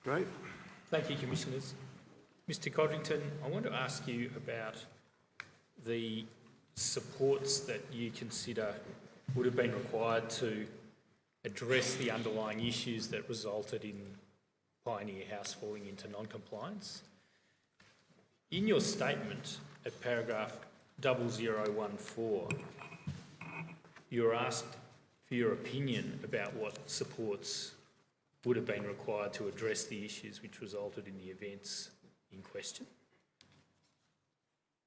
Great. Thank you, Commissioners. Mr Codrington, I want to ask you about the supports that you consider would have been required to address the underlying issues that resulted in Pioneer House falling into non-compliance. In your statement at paragraph 0014, you're asked for your opinion about what supports would have been required to address the issues which resulted in the events in question.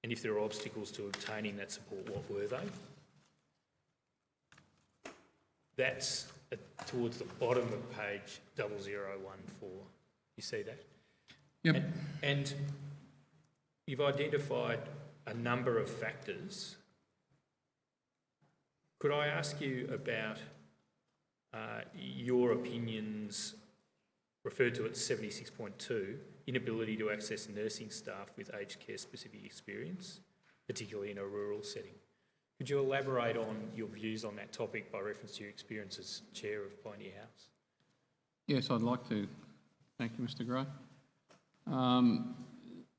And if there are obstacles to obtaining that support, what were they? That's towards the bottom of page 0014. You see that? Yep. And you've identified a number of factors. Could I ask you about your opinions referred to at 76.2, inability to access nursing staff with aged care specific experience, particularly in a rural setting? Could you elaborate on your views on that topic by reference to your experience as Chair of Pioneer House? Yes, I'd like to. Thank you, Mr Gray.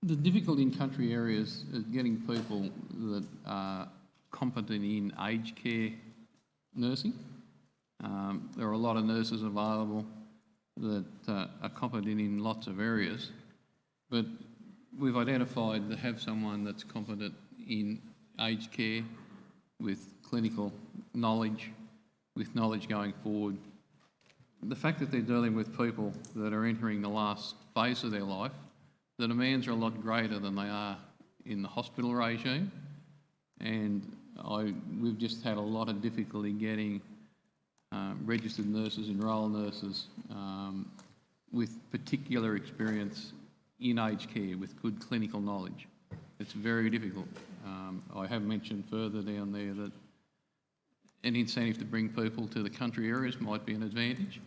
The difficulty in country areas is getting people that are competent in aged care nursing. There are a lot of nurses available that are competent in lots of areas, but we've identified to have someone that's competent in aged care with clinical knowledge, with knowledge going forward. The fact that they're dealing with people that are entering the last phase of their life, the demands are a lot greater than they are in the hospital regime, and we've just had a lot of difficulty getting registered nurses, enrolled nurses with particular experience in aged care with good clinical knowledge. It's very difficult. I have mentioned further down there that an incentive to bring people to the country areas might be an advantage.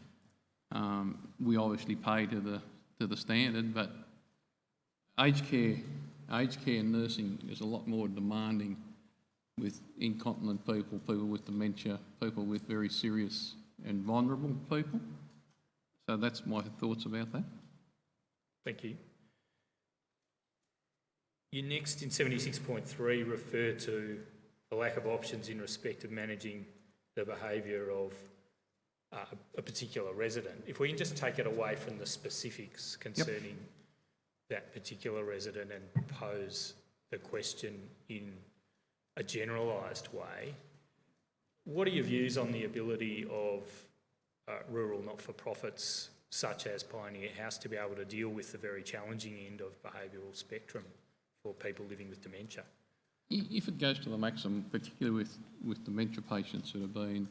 We obviously pay to the standard, but aged care nursing is a lot more demanding with incontinent people, people with dementia, people with very serious and vulnerable people. So that's my thoughts about that. Thank you. You next, in 76.3, refer to the lack of options in respect of managing the behaviour of a particular resident. If we can just take it away from the specifics concerning that particular resident and pose the question in a generalised way, what are your views on the ability of rural not-for-profits such as Pioneer House to be able to deal with the very challenging end of behavioural spectrum for people living with dementia? If it goes to the maximum, particularly with dementia patients that have been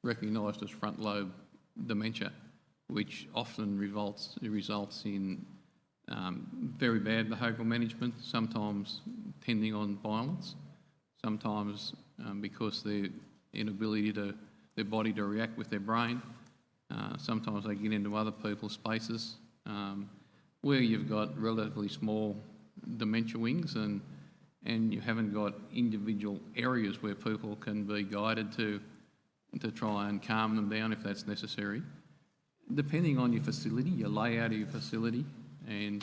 recognised as front lobe dementia, which often results in very bad behavioural management, sometimes tending on violence, sometimes because their inability their body to react with their brain. Sometimes they get into other people's spaces where you've got relatively small dementia wings and you haven't got individual areas where people can be guided to try and calm them down if that's necessary. Depending on your facility, your layout of your facility and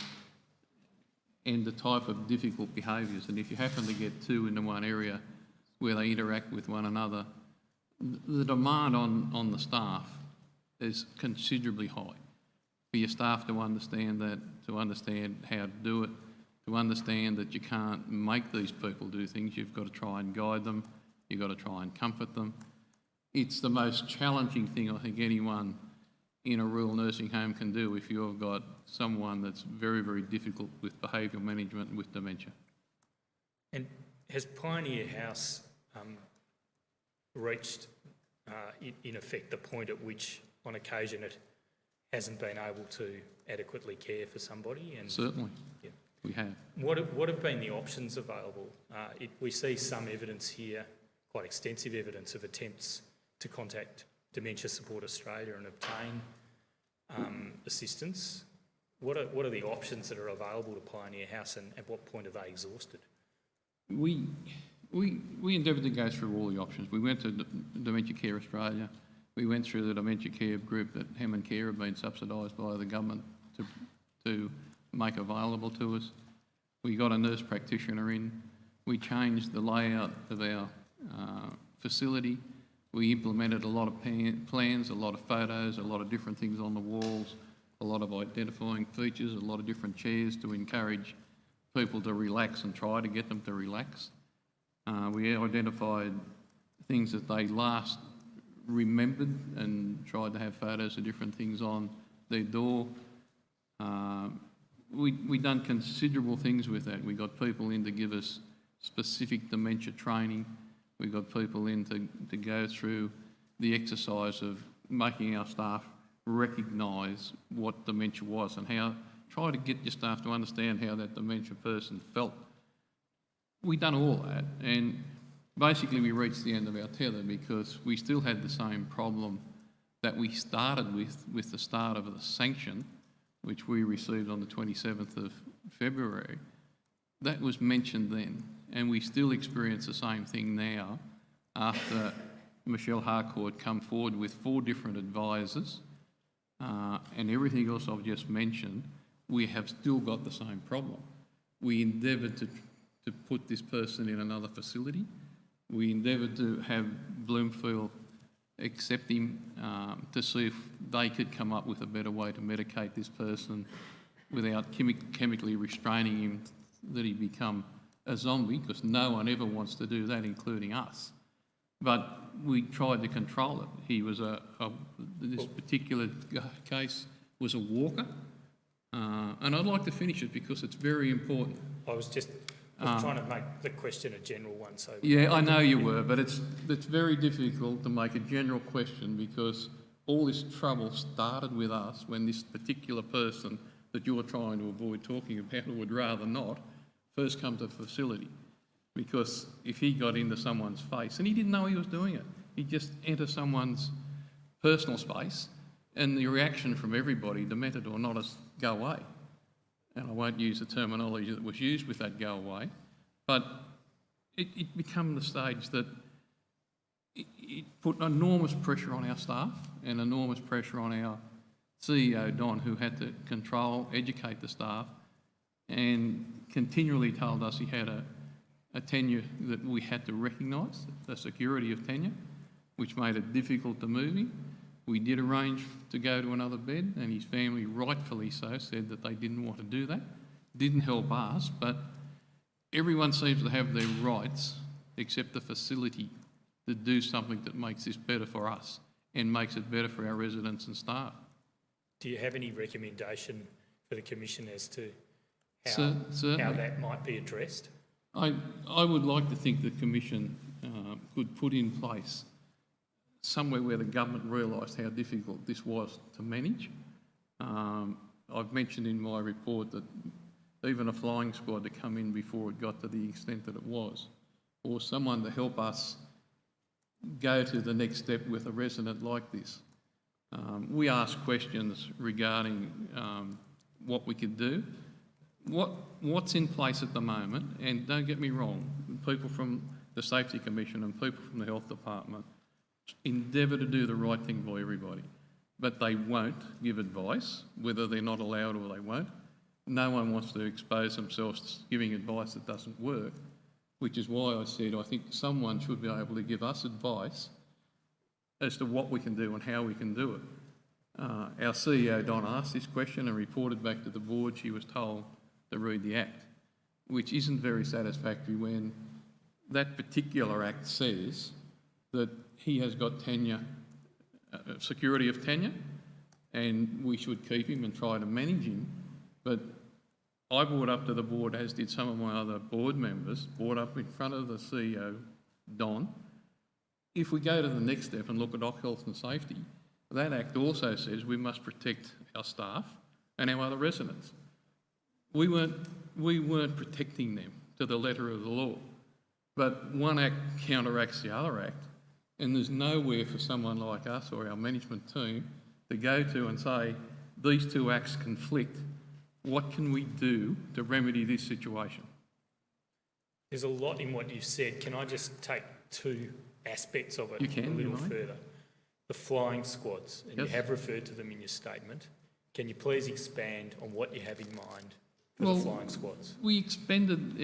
the type of difficult behaviours, and if you happen to get two into one area where they interact with one another, the demand on the staff is considerably high. For your staff to understand that, to understand how to do it, to understand that you can't make these people do things, you've got to try and guide them, you've got to try and comfort them. It's the most challenging thing I think anyone in a rural nursing home can do if you've got someone that's very, very difficult with behavioural management and with dementia. And has Pioneer House reached, in effect, the point at which, on occasion, it hasn't been able to adequately care for somebody? And certainly, yeah. We have. What have been the options available? We see some evidence here, quite extensive evidence of attempts to contact Dementia Support Australia and obtain assistance. What are the options that are available to Pioneer House, and at what point are they exhausted? We endeavoured to go through all the options. We went to Dementia Care Australia. We went through the dementia care group that Hammond Care have been subsidised by the government to make available to us. We got a nurse practitioner in. We changed the layout of our facility. We implemented a lot of plans, a lot of photos, a lot of different things on the walls, a lot of identifying features, a lot of different chairs to encourage people to relax and try to get them to relax. We identified things that they last remembered and tried to have photos of different things on their door. We done considerable things with that. We got people in to give us specific dementia training. We got people in to go through the exercise of making our staff recognise what dementia was and how, try to get your staff to understand how that dementia person felt. We done all that, and basically we reached the end of our tether because we still had the same problem that we started with the start of the sanction, which we received on the 27th of February. That was mentioned then, and we still experience the same thing now after Michelle Harcourt come forward with 4 different advisors and everything else I've just mentioned. We have still got the same problem. We endeavoured to put this person in another facility. We endeavoured to have Bloomfield accept him to see if they could come up with a better way to medicate this person without chemically restraining him that he become a zombie, because no one ever wants to do that, including us. But we tried to control it. He was this particular case was a walker. And I'd like to finish it because it's very important. I was trying to make the question a general one. So yeah, I know you were, but it's very difficult to make a general question because all this trouble started with us when this particular person that you're trying to avoid talking about or would rather not first come to the facility. Because if he got into someone's face, and he didn't know he was doing it, he just entered someone's personal space, and the reaction from everybody, demented or not, is go away. And I won't use the terminology that was used with that go away, but it became the stage that it put enormous pressure on our staff and enormous pressure on our CEO, Don, who had to control, educate the staff, and continually told us he had a tenure that we had to recognise, the security of tenure, which made it difficult to move him. We did arrange to go to another bed, and his family, rightfully so, said that they didn't want to do that. Didn't help us, but everyone seems to have their rights, except the facility, to do something that makes this better for us and makes it better for our residents and staff. do you have any recommendation for the Commission as to Certainly. how that might be addressed? I would like to think the Commission could put in place somewhere where the government realised how difficult this was to manage. I've mentioned in my report that even a flying squad to come in before it got to the extent that it was, or someone to help us go to the next step with a resident like this. We asked questions regarding what we could do. What's in place at the moment, and don't get me wrong, people from the Safety Commission and people from the Health Department endeavour to do the right thing by everybody, but they won't give advice, whether they're not allowed or they won't. No one wants to expose themselves to giving advice that doesn't work, which is why I said I think someone should be able to give us advice as to what we can do and how we can do it. Our CEO, Don, asked this question and reported back to the board. She was told to read the Act, which isn't very satisfactory when that particular Act says that he has got tenure, security of tenure, and we should keep him and try to manage him. But I brought up to the board, as did some of my other board members, brought up in front of the CEO, Don, if we go to the next step and look at health and safety, that Act also says we must protect our staff and our other residents. We weren't protecting them to the letter of the law, but one Act counteracts the other Act, and there's nowhere for someone like us or our management team to go to and say, these two Acts conflict. What can we do to remedy this situation? There's a lot in what you've said. Can I just take two aspects of it You can, a little you might. further? The flying squads, and Yes. you have referred to them in your statement. Can you please expand on what you have in mind for Well, the flying squads? We expanded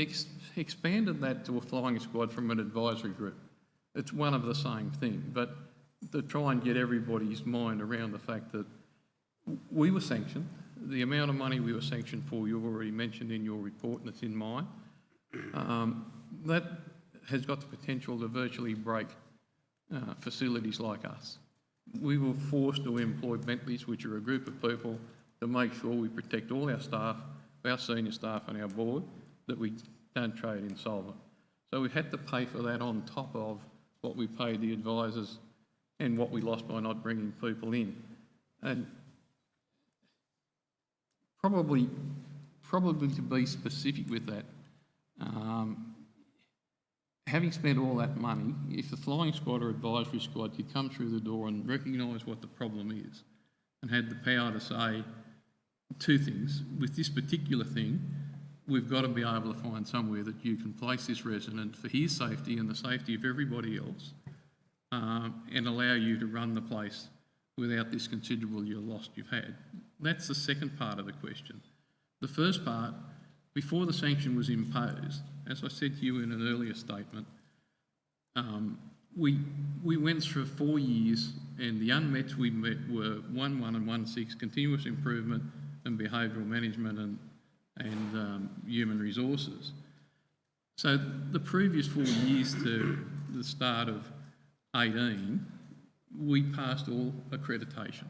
that to a flying squad from an advisory group. It's one of the same thing, but to try and get everybody's mind around the fact that we were sanctioned. The amount of money we were sanctioned for, you've already mentioned in your report, and it's in mine. That has got the potential to virtually break facilities like us. We were forced to employ Bentleys, which are a group of people, to make sure we protect all our staff, our senior staff and our board, that we don't trade insolvent. So we had to pay for that on top of what we paid the advisors and what we lost by not bringing people in. And probably to be specific with that, having spent all that money, if the flying squad or advisory squad could come through the door and recognise what the problem is and had the power to say two things, with this particular thing, we've got to be able to find somewhere that you can place this resident for his safety and the safety of everybody else, and allow you to run the place without this considerable loss you've had. That's the second part of the question. The first part, before the sanction was imposed, as I said to you in an earlier statement, we went through 4 years, and the unmets we met were 1.1 and 1.6, continuous improvement and behavioural management and human resources. So the previous 4 years to the start of 18, we passed all accreditation,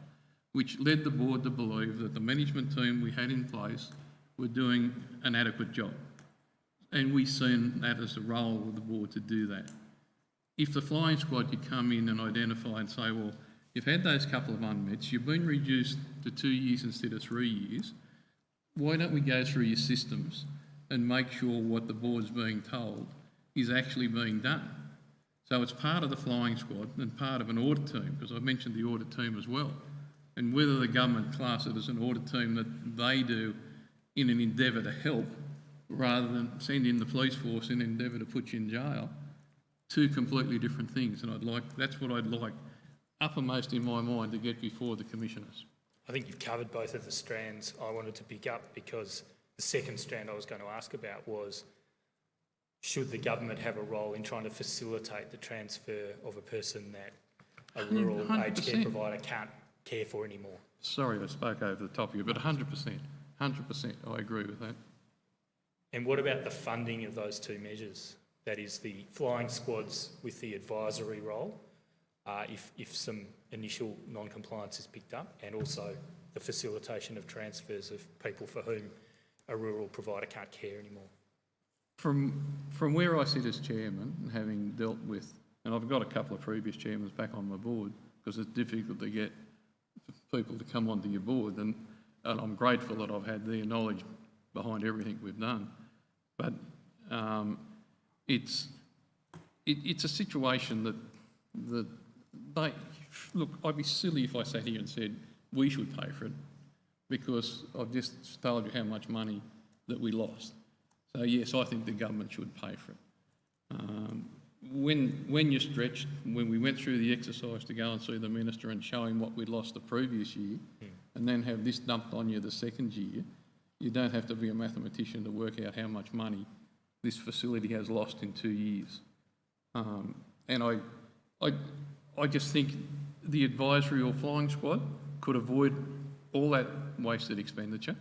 which led the board to believe that the management team we had in place were doing an adequate job. And we seen that as the role of the board to do that. If the flying squad could come in and identify and say, well, you've had those couple of unmets, you've been reduced to 2 years instead of 3 years, why don't we go through your systems and make sure what the board's being told is actually being done? So it's part of the flying squad and part of an audit team, because I've mentioned the audit team as well. And whether the government class it as an audit team that they do in an endeavour to help, rather than send in the police force in an endeavour to put you in jail, two completely different things. And that's what I'd like uppermost in my mind to get before the commissioners. I think you've covered both of the strands I wanted to pick up, because the second strand I was going to ask about was, should the government have a role in trying to facilitate the transfer of a person that a rural aged care 100%. provider can't care for anymore? Sorry I spoke over the top of you, but 100%, I agree with that. And what about the funding of those two measures? That is, the flying squads with the advisory role, if some initial non-compliance is picked up, and also the facilitation of transfers of people for whom a rural provider can't care anymore. From where I sit as chairman, and having dealt with, and I've got a couple of previous chairmen back on my board, because it's difficult to get people to come onto your board, and I'm grateful that I've had their knowledge behind everything we've done. But it's a situation that they, look, I'd be silly if I sat here and said we should pay for it, because I've just told you how much money that we lost. So yes, I think the government should pay for it. When you're stretched, when we went through the exercise to go and see the minister and show him what we'd lost the previous year, and then have this dumped on you the second year, you don't have to be a mathematician to work out how much money this facility has lost in 2 years. And I just think the advisory or flying squad could avoid all that wasted expenditure.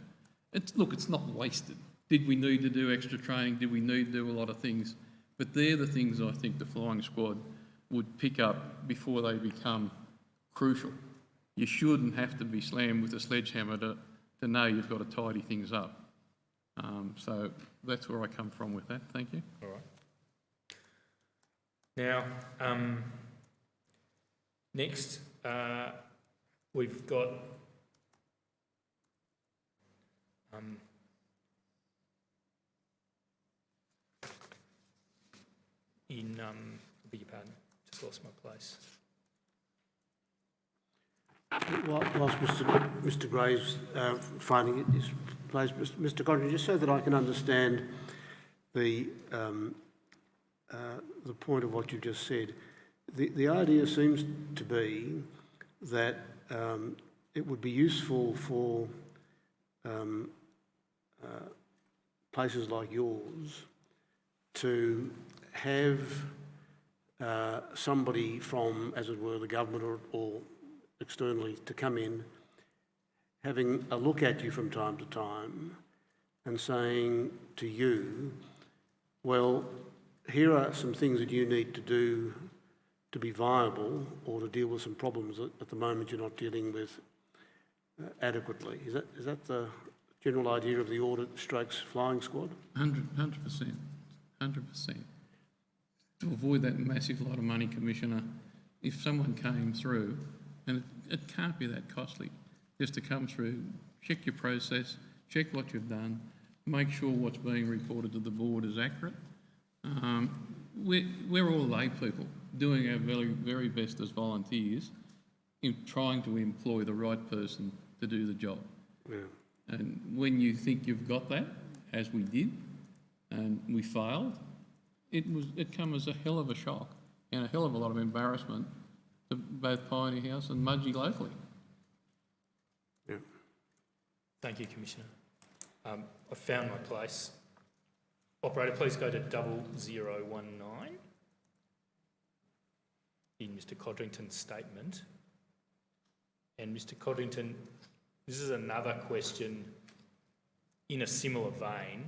It's not wasted. Did we need to do extra training? Did we need to do a lot of things? But they're the things I think the flying squad would pick up before they become crucial. You shouldn't have to be slammed with a sledgehammer to know you've got to tidy things up. So that's where I come from with that. Thank you. All right. Now, next, we've got I beg your pardon, just lost my place. Whilst Mr Gray's finding it is placed, Mr Godfrey, just so that I can understand the point of what you've just said, the idea seems to be that it would be useful for places like yours to have somebody from, as it were, the government or externally to come in, having a look at you from time to time and saying to you, well, here are some things that you need to do to be viable or to deal with some problems that at the moment you're not dealing with adequately. Is that the general idea of the audit strokes flying squad? 100%. To avoid that massive lot of money, Commissioner, if someone came through, and it can't be that costly, just to come through, check your process, check what you've done, make sure what's being reported to the board is accurate. We're all lay people doing our very, very best as volunteers in trying to employ the right person to do the job. Yeah. And when you think you've got that, as we did, and we failed, it came as a hell of a shock and a hell of a lot of embarrassment to both Pioneer House and Mudgee locally. Yeah. Thank you, Commissioner. I found my place. Operator, please go to 0019 in Mr Codrington's statement. And Mr Codrington, this is another question in a similar vein,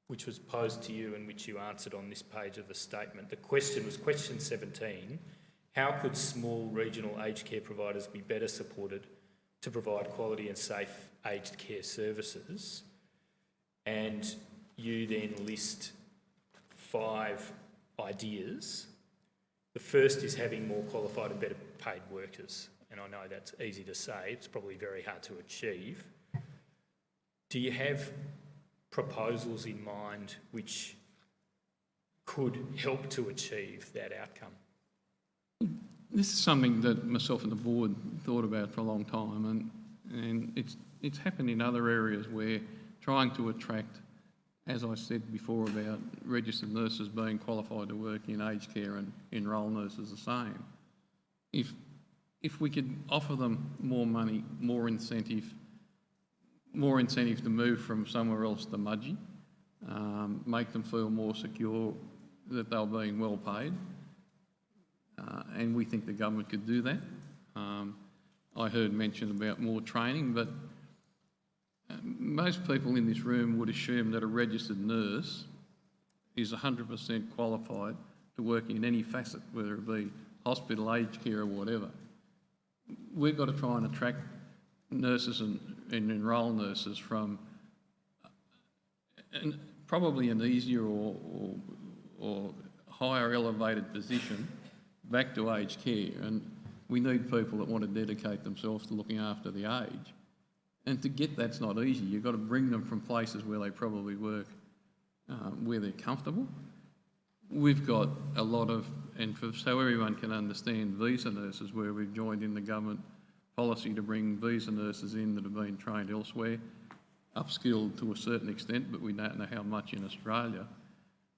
which was posed to you and which you answered on this page of the statement. The question was question 17. How could small regional aged care providers be better supported to provide quality and safe aged care services? And you then list 5 ideas. The first is having more qualified and better paid workers. And I know that's easy to say, it's probably very hard to achieve. Do you have proposals in mind which could help to achieve that outcome? This is something that myself and the board thought about for a long time, and it's happened in other areas where trying to attract, as I said before about registered nurses being qualified to work in aged care and enrolled nurses the same. If we could offer them more money, more incentive to move from somewhere else to Mudgee, make them feel more secure that they're being well paid, and we think the government could do that. I heard mention about more training, but most people in this room would assume that a registered nurse is 100% qualified to work in any facet, whether it be hospital, aged care or whatever. We've got to try and attract nurses and enrol nurses from probably an easier or higher elevated position back to aged care, and we need people that want to dedicate themselves to looking after the aged. And to get that's not easy. You've got to bring them from places where they probably work, where they're comfortable. We've got a lot of, and so everyone can understand, visa nurses, where we've joined in the government policy to bring visa nurses in that have been trained elsewhere, upskilled to a certain extent, but we don't know how much in Australia.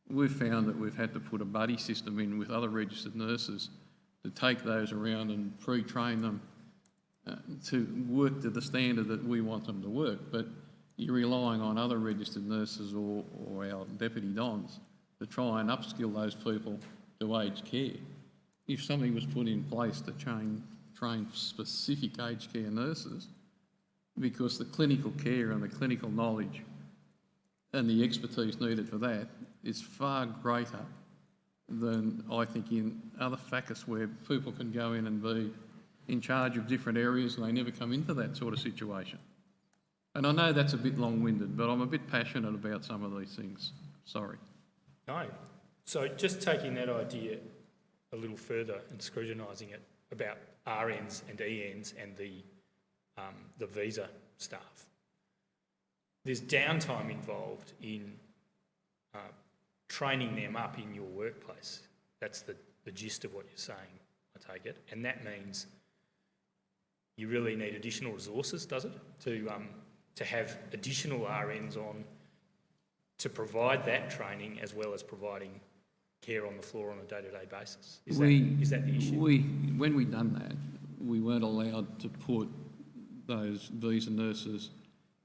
We've found that we've had to put a buddy system in with other registered nurses to take those around and pre-train them to work to the standard that we want them to work. But you're relying on other registered nurses or our deputy dons to try and upskill those people to aged care. If something was put in place to train specific aged care nurses, because the clinical care and the clinical knowledge and the expertise needed for that is far greater than I think in other facets where people can go in and be in charge of different areas and they never come into that sort of situation. And I know that's a bit long-winded, but I'm a bit passionate about some of these things. Sorry. No. So just taking that idea a little further and scrutinising it about RNs and ENs and the visa staff. There's downtime involved in training them up in your workplace. That's the gist of what you're saying, I take it. And that means you really need additional resources, does it, to have additional RNs on to provide that training as well as providing care on the floor on a day-to-day basis? Is that the issue? When we done that, we weren't allowed to put those visa nurses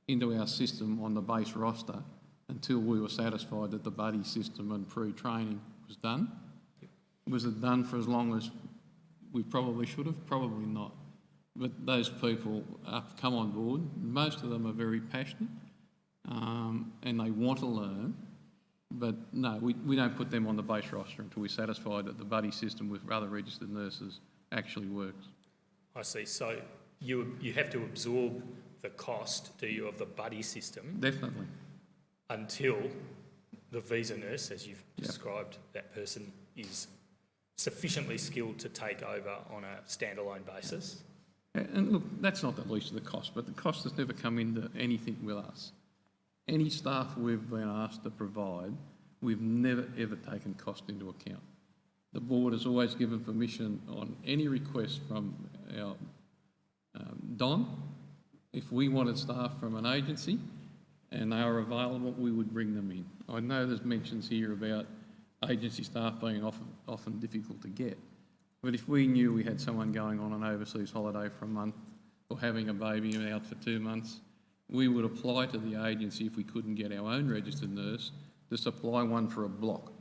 into our system on the base roster until we were satisfied that the buddy system and pre-training was done. Was it done for as long as we probably should have? Probably not. But those people have come on board. Most of them are very passionate and they want to learn. But no, we don't put them on the base roster until we're satisfied that the buddy system with other registered nurses actually works. I see. So you have to absorb the cost, do you, of the buddy system Definitely. until the visa nurse, as you've described, that person is sufficiently skilled to take over on a standalone basis. And look, that's not the least of the cost, but the cost has never come into anything with us. Any staff we've been asked to provide, we've never ever taken cost into account. The board has always given permission on any request from our Don. If we wanted staff from an agency and they were available, we would bring them in. I know there's mentions here about agency staff being often difficult to get, but if we knew we had someone going on an overseas holiday for a month or having a baby out for 2 months, we would apply to the agency if we couldn't get our own registered nurse to supply one for a block.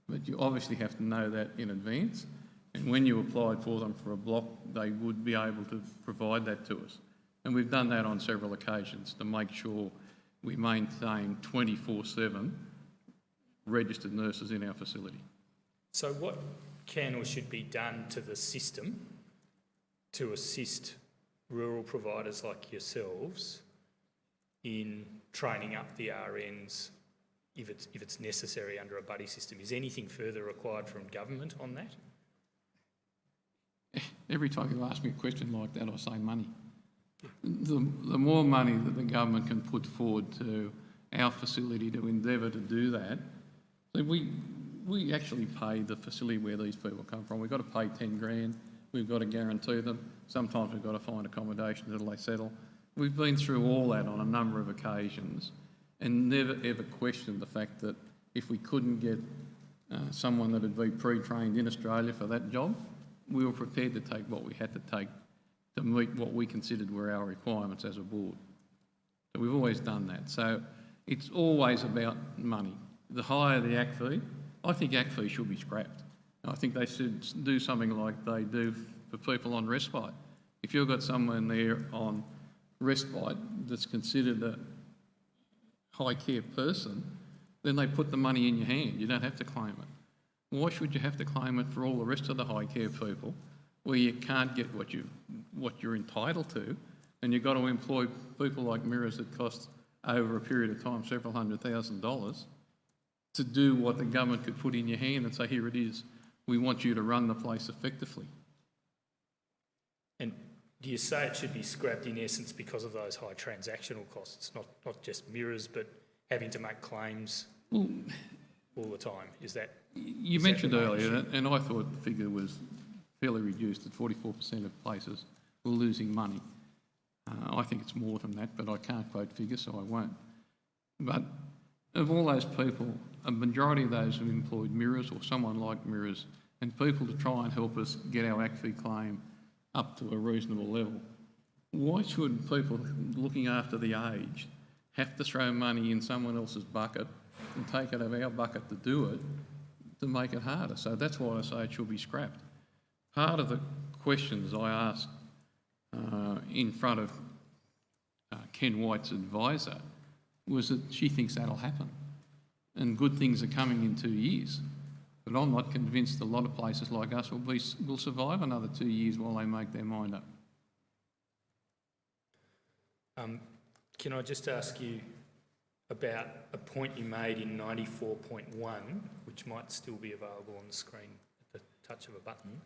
But you obviously have to know that in advance, and when you applied for them for a block, they would be able to provide that to us. And we've done that on several occasions to make sure we maintain 24/7 registered nurses in our facility. So what can or should be done to the system to assist rural providers like yourselves in training up the RNs if it's necessary under a buddy system? Is anything further required from government on that? Every time you ask me a question like that, I say money. The more money that the government can put forward to our facility to endeavour to do that, so we actually pay the facility where these people come from. We've got to pay 10 grand, we've got to guarantee them, sometimes we've got to find accommodation until they settle. We've been through all that on a number of occasions and never ever questioned the fact that if we couldn't get someone that would be pre-trained in Australia for that job, we were prepared to take what we had to take to meet what we considered were our requirements as a board. So we've always done that. So it's always about money. The higher the ACT fee, I think ACT fee should be scrapped. I think they should do something like they do for people on respite. If you've got someone there on respite that's considered a high care person, then they put the money in your hand. You don't have to claim it. Why should you have to claim it for all the rest of the high care people where you can't get what you're entitled to, and you've got to employ people like mirrors that cost over a period of time several $100,000 to do what the government could put in your hand and say, here it is, we want you to run the place effectively. And do you say it should be scrapped in essence because of those high transactional costs, not just mirrors, but having to make claims all the time? You mentioned earlier, and I thought the figure was fairly reduced, that 44% of places were losing money. I think it's more than that, but I can't quote figures, so I won't. But of all those people, a majority of those have employed mirrors or someone like mirrors, and people to try and help us get our ACT fee claim up to a reasonable level. Why should people looking after the aged have to throw money in someone else's bucket and take it out of our bucket to do it, to make it harder? So that's why I say it should be scrapped. Part of the questions I asked in front of Ken White's advisor was that she thinks that'll happen and good things are coming in 2 years. But I'm not convinced a lot of places like us will survive another 2 years while they make their mind up. Can I just ask you about a point you made in 94.1, which might still be available on the screen at the touch of a button?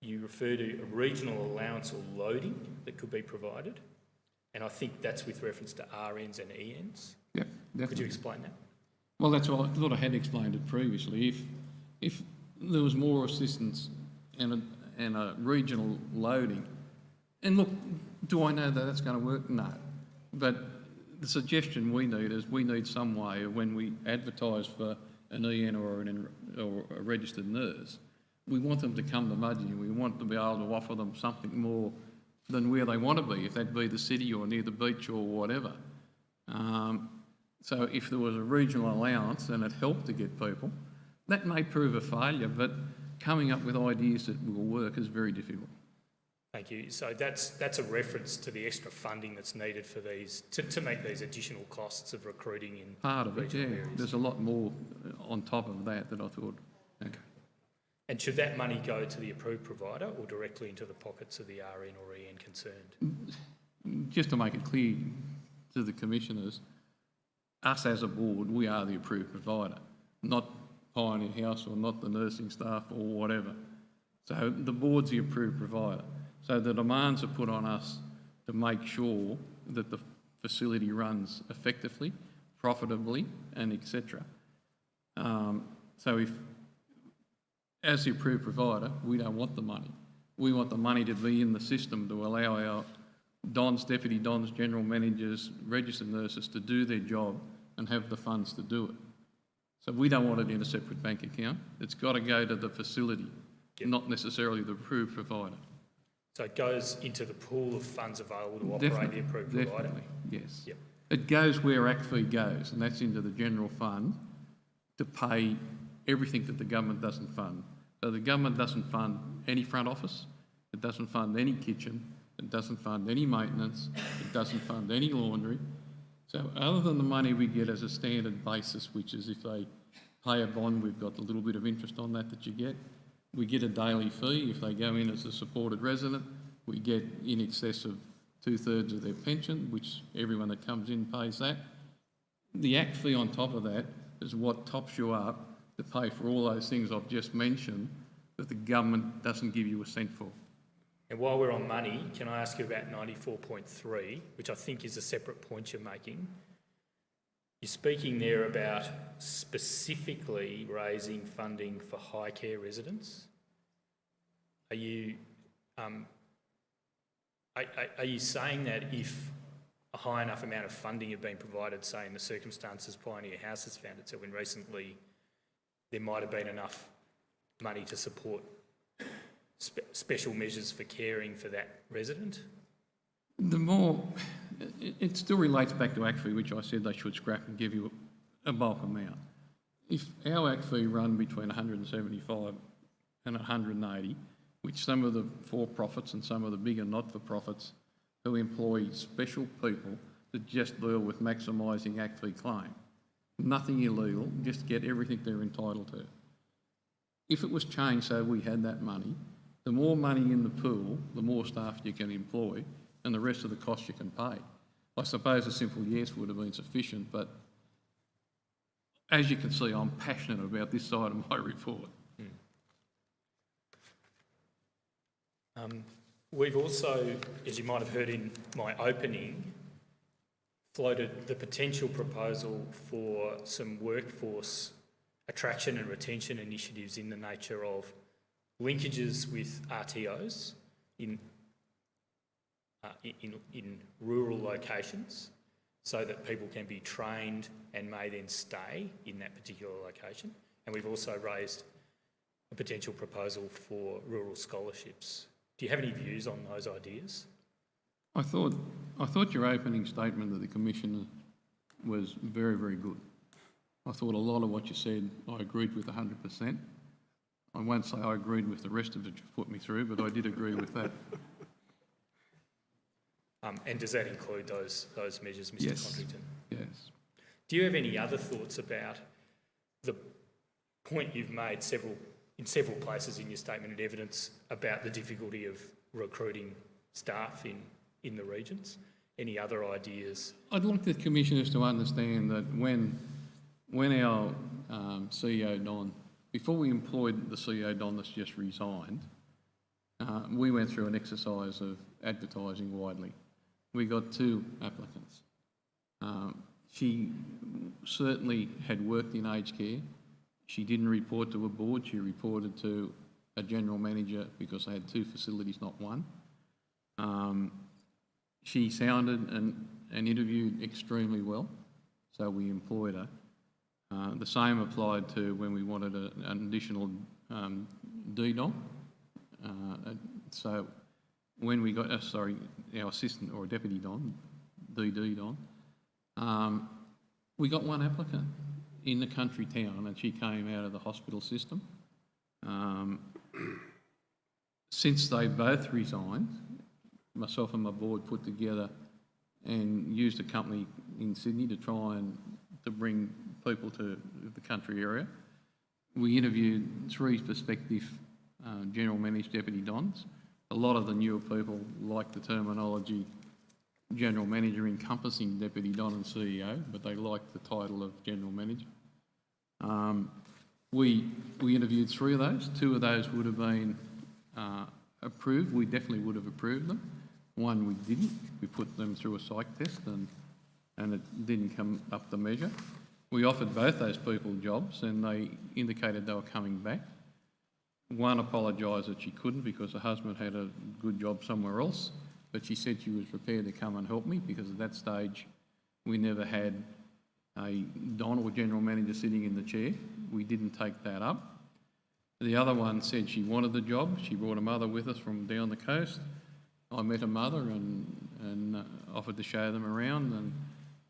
You refer to a regional allowance or loading that could be provided, and I think that's with reference to RNs and ENs. Yep, definitely. Could you explain that? Well, that's what I thought I had explained it previously. If there was more assistance and a regional loading, and look, do I know that that's going to work? No. But the suggestion we need is we need some way of when we advertise for an EN or a registered nurse, we want them to come to Mudgee. We want to be able to offer them something more than where they want to be, if that be the city or near the beach or whatever. So if there was a regional allowance and it helped to get people, that may prove a failure, but coming up with ideas that will work is very difficult. Thank you. So that's a reference to the extra funding that's needed for these, to meet these additional costs of recruiting in Part of it, regional yeah. areas. There's a lot more on top of that I thought. Okay. And should that money go to the approved provider or directly into the pockets of the RN or EN concerned? Just to make it clear to the commissioners, us as a board, we are the approved provider, not Pioneer House or not the nursing staff or whatever. So the board's the approved provider. So the demands are put on us to make sure that the facility runs effectively, profitably, and etc. So if, as the approved provider, we don't want the money. We want the money to be in the system to allow our DONs, deputy DONs, general managers, registered nurses to do their job and have the funds to do it. So we don't want it in a separate bank account. It's got to go to the facility, not necessarily the approved provider. So it goes into the pool of funds available to operate the approved provider? Definitely, yes. Yep. It goes where ACFI goes, and that's into the general fund to pay everything that the government doesn't fund. So the government doesn't fund any front office, it doesn't fund any kitchen, it doesn't fund any maintenance, it doesn't fund any laundry. So other than the money we get as a standard basis, which is if they pay a bond, we've got a little bit of interest on that you get. We get a daily fee. If they go in as a supported resident, we get in excess of 2/3 of their pension, which everyone that comes in pays that. The ACT fee on top of that is what tops you up to pay for all those things I've just mentioned that the government doesn't give you a cent for. And while we're on money, can I ask you about 94.3, which I think is a separate point you're making? You're speaking there about specifically raising funding for high care residents. Are you saying that if a high enough amount of funding had been provided, say in the circumstances Pioneer House has found itself in recently, there might have been enough money to support special measures for caring for that resident? The more, it still relates back to ACFI, which I said they should scrap and give you a bulk amount. If our ACFI run between 175 and 180, which some of the for-profits and some of the bigger not-for-profits who employ special people that just deal with maximising ACFI claim. Nothing illegal, just get everything they're entitled to. If it was changed so we had that money, the more money in the pool, the more staff you can employ and the rest of the costs you can pay. I suppose a simple yes would have been sufficient, but as you can see, I'm passionate about this side of my report. We've also, as you might have heard in my opening, floated the potential proposal for some workforce attraction and retention initiatives in the nature of linkages with RTOs in rural locations so that people can be trained and may then stay in that particular location. And we've also raised a potential proposal for rural scholarships. Do you have any views on those ideas? I thought your opening statement of the Commissioner was very, very good. I thought a lot of what you said I agreed with 100%. I won't say I agreed with the rest of it you put me through, but I did agree with that. And does that include those measures, Mr. Yes. Condrington? Yes. Do you have any other thoughts about the point you've made in several places in your statement of evidence about the difficulty of recruiting staff in the regions? Any other ideas? I'd like the Commissioners to understand that when our CEO Don, before we employed the CEO Don that's just resigned, we went through an exercise of advertising widely. We got 2 applicants. She certainly had worked in aged care. She didn't report to a board, she reported to a general manager because they had 2 facilities, not 1. She sounded and interviewed extremely well, so we employed her. The same applied to when we wanted an additional D-Don. So when we got, our assistant or deputy Don, DD Don, we got one applicant in the country town and she came out of the hospital system. Since they both resigned, myself and my board put together and used a company in Sydney to try and to bring people to the country area. We interviewed 3 prospective general managed deputy dons. A lot of the newer people like the terminology general manager encompassing deputy don and CEO, but they like the title of general manager. We interviewed 3 of those. 2 of those would have been approved. We definitely would have approved them. 1 we didn't. We put them through a psych test and it didn't come up to measure. We offered both those people jobs and they indicated they were coming back. 1 apologised that she couldn't because her husband had a good job somewhere else, but she said she was prepared to come and help me because at that stage we never had a Don or general manager sitting in the chair. We didn't take that up. The other one said she wanted the job. She brought her mother with us from down the coast. I met her mother and offered to show them around, and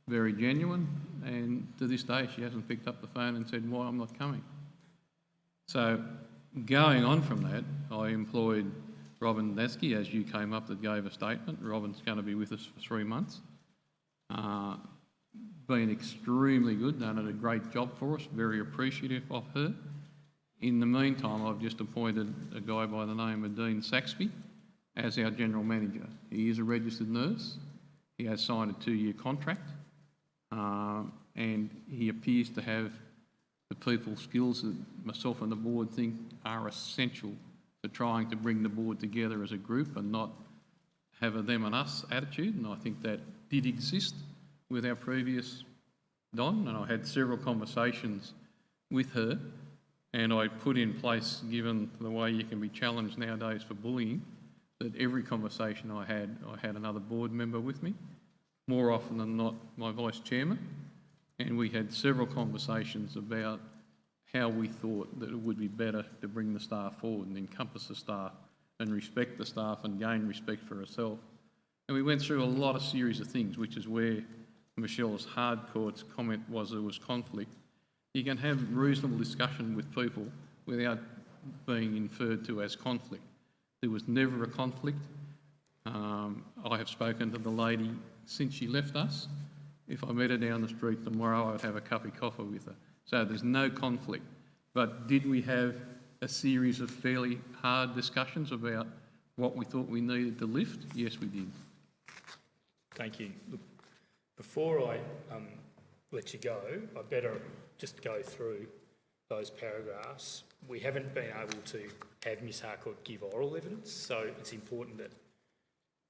very genuine. And to this day, she hasn't picked up the phone and said, "Why I'm not coming." So going on from that, I employed Robin Lasky, as you came up, that gave a statement. Robin's going to be with us for 3 months. Been extremely good, done a great job for us, very appreciative of her. In the meantime, I've just appointed a guy by the name of Dean Saxby as our general manager. He is a registered nurse. He has signed a 2-year contract, and he appears to have the people skills that myself and the board think are essential for trying to bring the board together as a group and not have a them and us attitude. And I think that did exist with our previous Don, and I had several conversations with her, and I put in place, given the way you can be challenged nowadays for bullying, that every conversation I had another board member with me, more often than not my vice chairman, and we had several conversations about how we thought that it would be better to bring the staff forward and encompass the staff and respect the staff and gain respect for herself. And we went through a lot of series of things, which is where Michelle's hardcore comment was there was conflict. You can have reasonable discussion with people without being inferred to as conflict. There was never a conflict. I have spoken to the lady since she left us. If I met her down the street tomorrow, I would have a cup of coffee with her. So there's no conflict. But did we have a series of fairly hard discussions about what we thought we needed to lift? Yes, we did. Thank you. Look, before I let you go, I better just go through those paragraphs. We haven't been able to have Ms Harcourt give oral evidence, so it's important that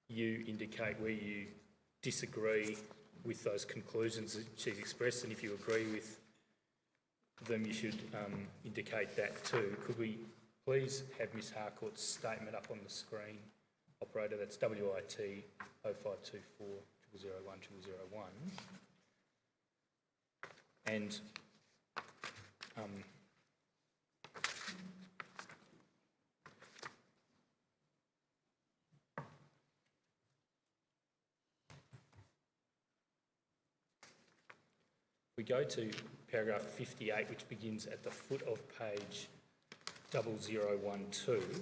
you indicate where you disagree with those conclusions that she's expressed, and if you agree with them, you should indicate that too. Could we please have Ms Harcourt's statement up on the screen, operator? That's WIT 0524 001 001. And we go to paragraph 58, which begins at the foot of page 0012.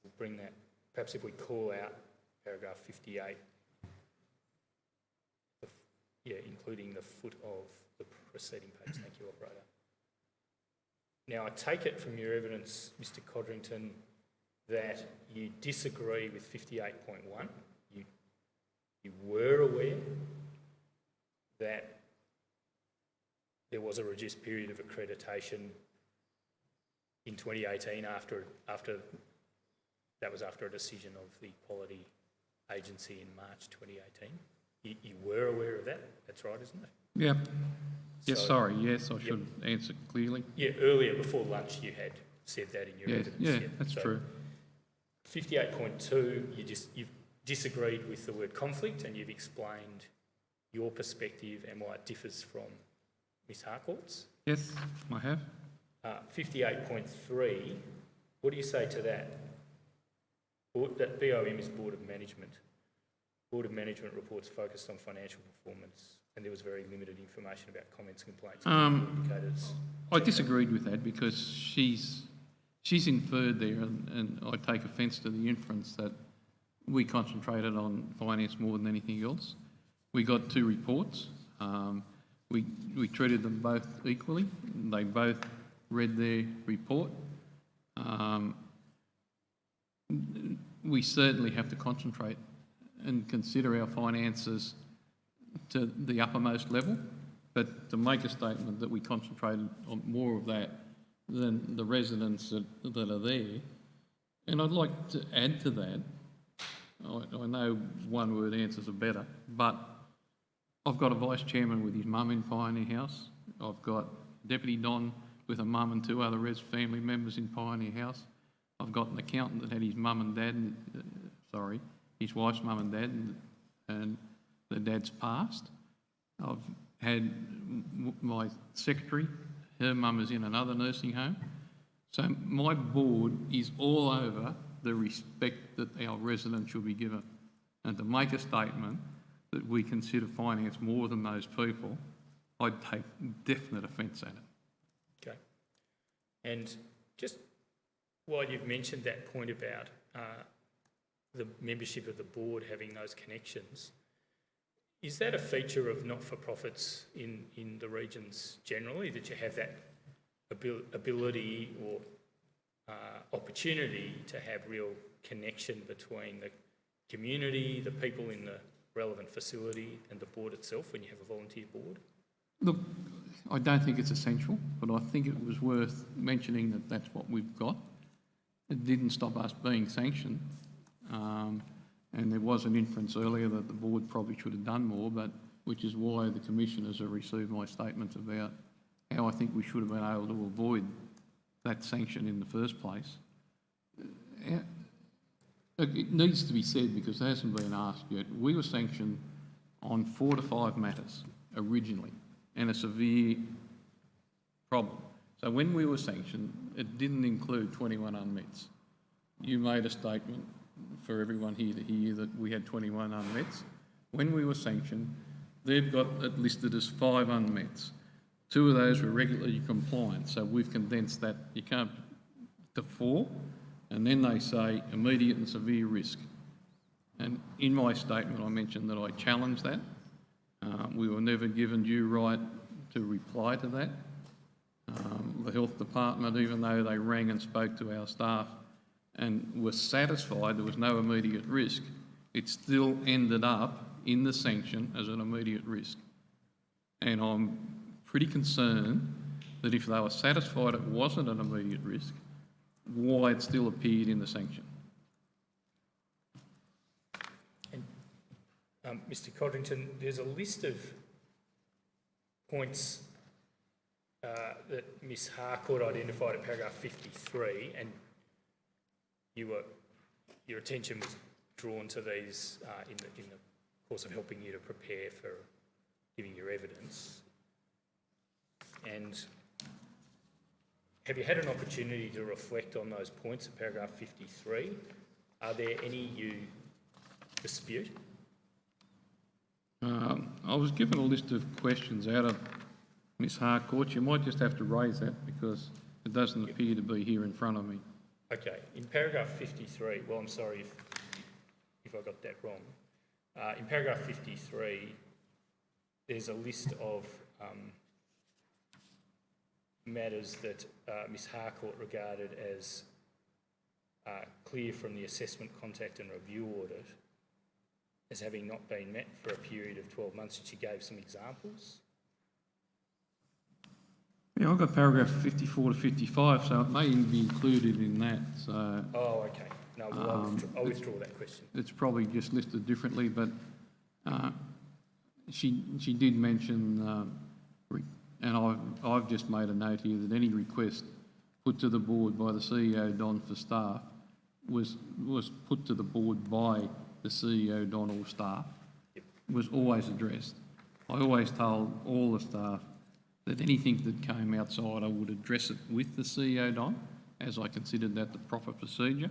We'll bring that, perhaps if we call out paragraph 58, including the foot of the preceding page. Thank you, operator. Now, I take it from your evidence, Mr Codrington, that you disagree with 58.1. You were aware that there was a reduced period of accreditation in 2018 after that was after a decision of the Quality Agency in March 2018. You were aware of that? That's right, isn't it? Yeah. Yes, So- sorry, yes, I should answer clearly. Yeah, earlier before lunch you had said that in your Yes, evidence. yeah, that's So true. 58.2, you've disagreed with the word conflict and you've explained your perspective and why it differs from Ms Harcourt's? Yes, I have. 58.3, what do you say to that? That BOM is Board of Management. Board of Management reports focused on financial performance, and there was very limited information about comments, complaints, and indicators. I disagreed with that because she's inferred there, and I take offence to the inference that we concentrated on finance more than anything else. We got 2 reports. We treated them both equally. They both read their report. We certainly have to concentrate and consider our finances to the uppermost level, but to make a statement that we concentrated on more of that than the residents that are there. And I'd like to add to that, I know one-word answers are better, but I've got a vice-chairman with his mum in Pioneer House. I've got Deputy Don with a mum and 2 other family members in Pioneer House. I've got an accountant that had his mum and dad, his wife's mum and dad, and the dad's passed. I've had my secretary, her mum is in another nursing home. So my board is all over the respect that our residents should be given. And to make a statement that we consider finance more than those people, I'd take definite offence at it. Okay. And just while you've mentioned that point about the membership of the board having those connections, is that a feature of not-for-profits in the regions generally, that you have that ability or opportunity to have real connection between the community, the people in the relevant facility and the board itself when you have a volunteer board? Look, I don't think it's essential, but I think it was worth mentioning that that's what we've got. It didn't stop us being sanctioned, and there was an inference earlier that the board probably should have done more, but which is why the commissioners have received my statements about how I think we should have been able to avoid that sanction in the first place. It needs to be said because it hasn't been asked yet. We were sanctioned on 4 to 5 matters originally and a severe problem. So when we were sanctioned, it didn't include 21 unmets. You made a statement for everyone here to hear that we had 21 unmets. When we were sanctioned, they've got it listed as 5 unmets. 2 of those were regularly compliant, so we've condensed that. You can't to 4, and then they say immediate and severe risk. And in my statement, I mentioned that I challenged that. We were never given due right to reply to that. The health department, even though they rang and spoke to our staff and were satisfied there was no immediate risk, it still ended up in the sanction as an immediate risk. And I'm pretty concerned that if they were satisfied it wasn't an immediate risk, why it still appeared in the sanction. And Mr Codrington, there's a list of points that Ms Harcourt identified at paragraph 53, and your attention was drawn to these in the course of helping you to prepare for giving your evidence. And have you had an opportunity to reflect on those points of paragraph 53? Are there any you dispute? I was given a list of questions out of Ms Harcourt. You might just have to raise that because it doesn't appear to be here in front of me. Okay, in paragraph 53, well, I'm sorry if I got that wrong. In paragraph 53, there's a list of matters that Ms Harcourt regarded as clear from the assessment, contact and review audit as having not been met for a period of 12 months, and she gave some examples. Yeah, I've got paragraph 54 to 55, so it may even be included in that. So Oh, okay. No, well, I'll withdraw that question. it's probably just listed differently, but she did mention, and I've just made a note here that any request put to the board by the CEO Don for staff was put to the board by the CEO Don or staff. Yep. Was always addressed. I always told all the staff that anything that came outside, I would address it with the CEO, Don, as I considered that the proper procedure.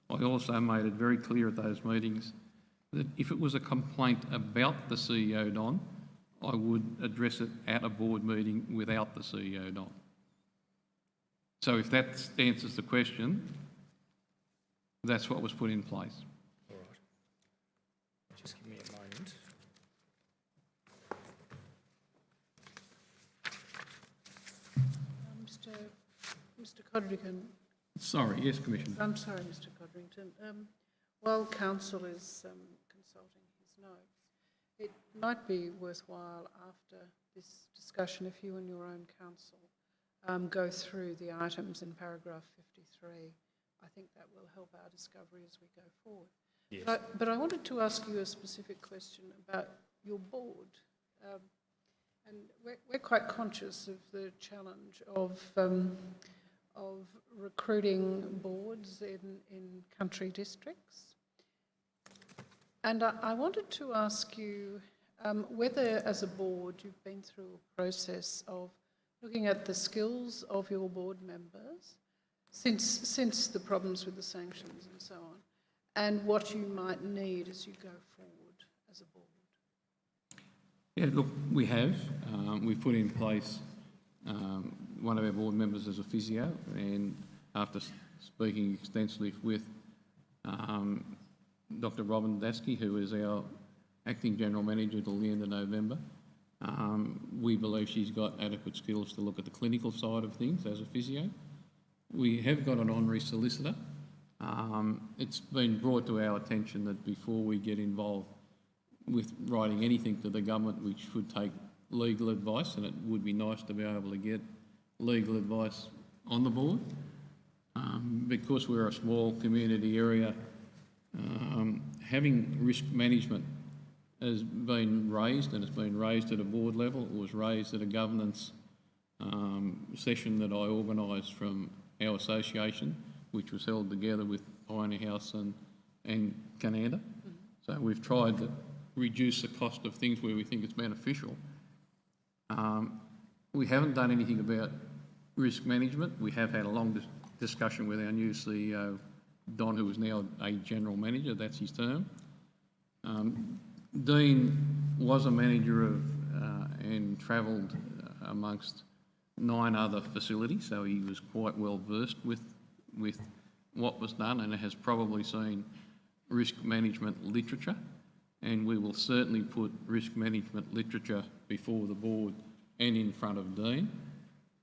I also made it very clear at those meetings that if it was a complaint about the CEO, Don, I would address it at a board meeting without the CEO, Don. So if that answers the question, that's what was put in place. All right. Just give me a moment. Mr Codrington, Sorry, yes, Commissioner. I'm sorry, Mr Codrington. While council is consulting his notes, it might be worthwhile after this discussion if you and your own council go through the items in paragraph 53. I think that will help our discovery as we go forward. Yes. But I wanted to ask you a specific question about your board. And we're quite conscious of the challenge of recruiting boards in country districts. And I wanted to ask you whether, as a board, you've been through a process of looking at the skills of your board members since the problems with the sanctions and so on, and what you might need as you go forward as a board. Yeah, look, we have. We've put in place one of our board members as a physio, and after speaking extensively with Dr. Robin Dasky, who is our acting general manager till the end of November, we believe she's got adequate skills to look at the clinical side of things as a physio. We have got an honorary solicitor. It's been brought to our attention that before we get involved with writing anything to the government, we should take legal advice, and it would be nice to be able to get legal advice on the board. Because we're a small community area, having risk management has been raised, and it's been raised at a board level. It was raised at a governance session that I organised from our association, which was held together with Pioneer House and Canada. So we've tried to reduce the cost of things where we think it's beneficial. We haven't done anything about risk management. We have had a long discussion with our new CEO, Don, who is now a general manager. That's his term. Dean was a manager of and travelled amongst 9 other facilities, so he was quite well versed with what was done, and has probably seen risk management literature, and we will certainly put risk management literature before the board and in front of Dean.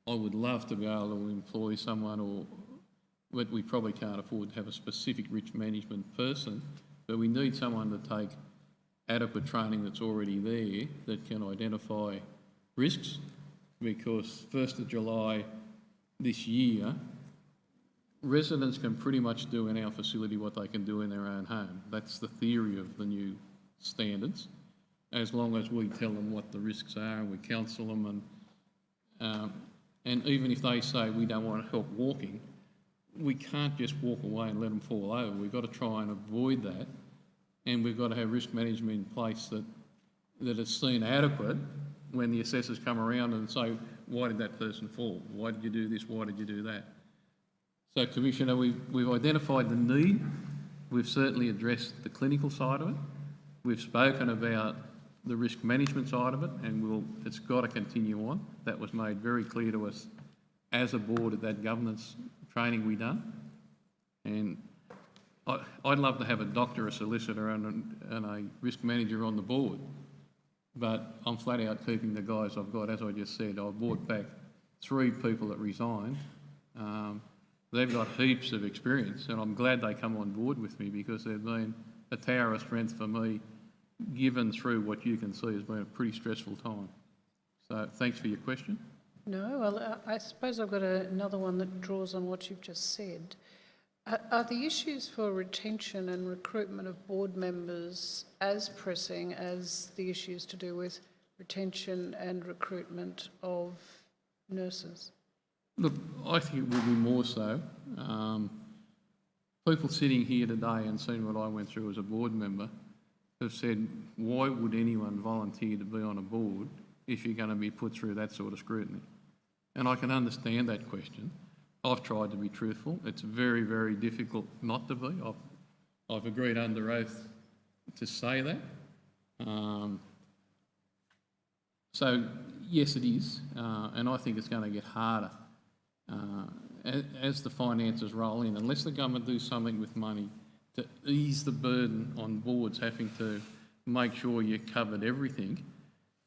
I would love to be able to employ someone, but we probably can't afford to have a specific risk management person, but we need someone to take adequate training that's already there that can identify risks, because 1st of July this year, residents can pretty much do in our facility what they can do in their own home. That's the theory of the new standards, as long as we tell them what the risks are and we counsel them, and even if they say we don't want help walking, we can't just walk away and let them fall over. We've got to try and avoid that, and we've got to have risk management in place that is seen adequate when the assessors come around and say, why did that person fall? Why did you do this? Why did you do that? So, Commissioner, we've identified the need. We've certainly addressed the clinical side of it. We've spoken about the risk management side of it, and it's got to continue on. That was made very clear to us as a board at that governance training we done. And I'd love to have a doctor, a solicitor and a risk manager on the board, but I'm flat out keeping the guys I've got. As I just said, I brought back 3 people that resigned. They've got heaps of experience, and I'm glad they come on board with me, because they've been a tower of strength for me, given through what you can see has been a pretty stressful time. So thanks for your question. No, well, I suppose I've got another one that draws on what you've just said. Are the issues for retention and recruitment of board members as pressing as the issues to do with retention and recruitment of nurses? Look, I think it will be more so. People sitting here today and seeing what I went through as a board member, have said, why would anyone volunteer to be on a board if you're going to be put through that sort of scrutiny? And I can understand that question. I've tried to be truthful. It's very, very difficult not to be. I've agreed under oath to say that. So, yes, it is, and I think it's going to get harder as the finances roll in. Unless the government do something with money to ease the burden on boards having to make sure you covered everything,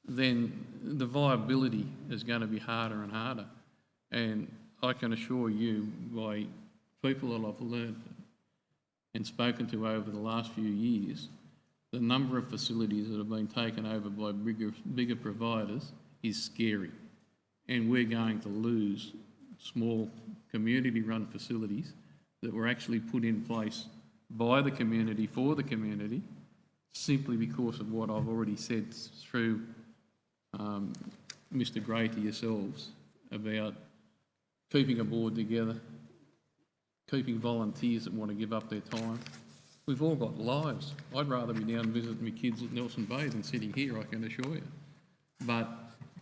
then the viability is going to be harder and harder. And I can assure you, by people that I've learned and spoken to over the last few years, the number of facilities that have been taken over by bigger providers is scary. And we're going to lose small community-run facilities that were actually put in place by the community, for the community, simply because of what I've already said through Mr. Gray to yourselves about keeping a board together, keeping volunteers that want to give up their time. We've all got lives. I'd rather be down visiting my kids at Nelson Bay than sitting here, I can assure you. But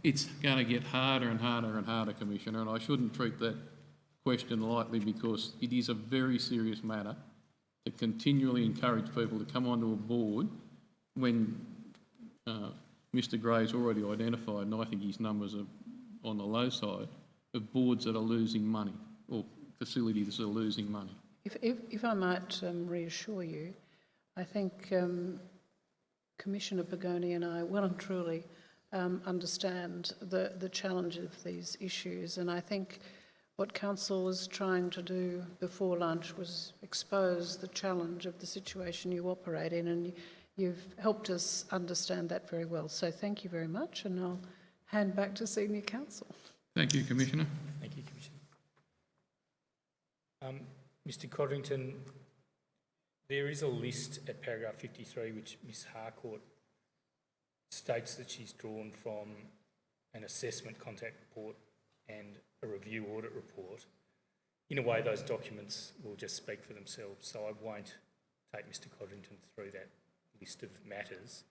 it's going to get harder and harder and harder, Commissioner, and I shouldn't treat that question lightly, because it is a very serious matter to continually encourage people to come onto a board when Mr. Gray's already identified, and I think his numbers are on the low side, of boards that are losing money, or facilities that are losing money. If I might reassure you, I think Commissioner Pagoni and I well and truly understand the challenge of these issues, and I think what Council was trying to do before lunch was expose the challenge of the situation you operate in, and you've helped us understand that very well. So thank you very much, and I'll hand back to Senior Counsel. Thank you, Commissioner. Thank you, Commissioner. Mr Codrington, there is a list at paragraph 53 which Ms Harcourt states that she's drawn from an assessment contact report and a review audit report. In a way, those documents will just speak for themselves, so I won't take Mr Codrington through that list of matters.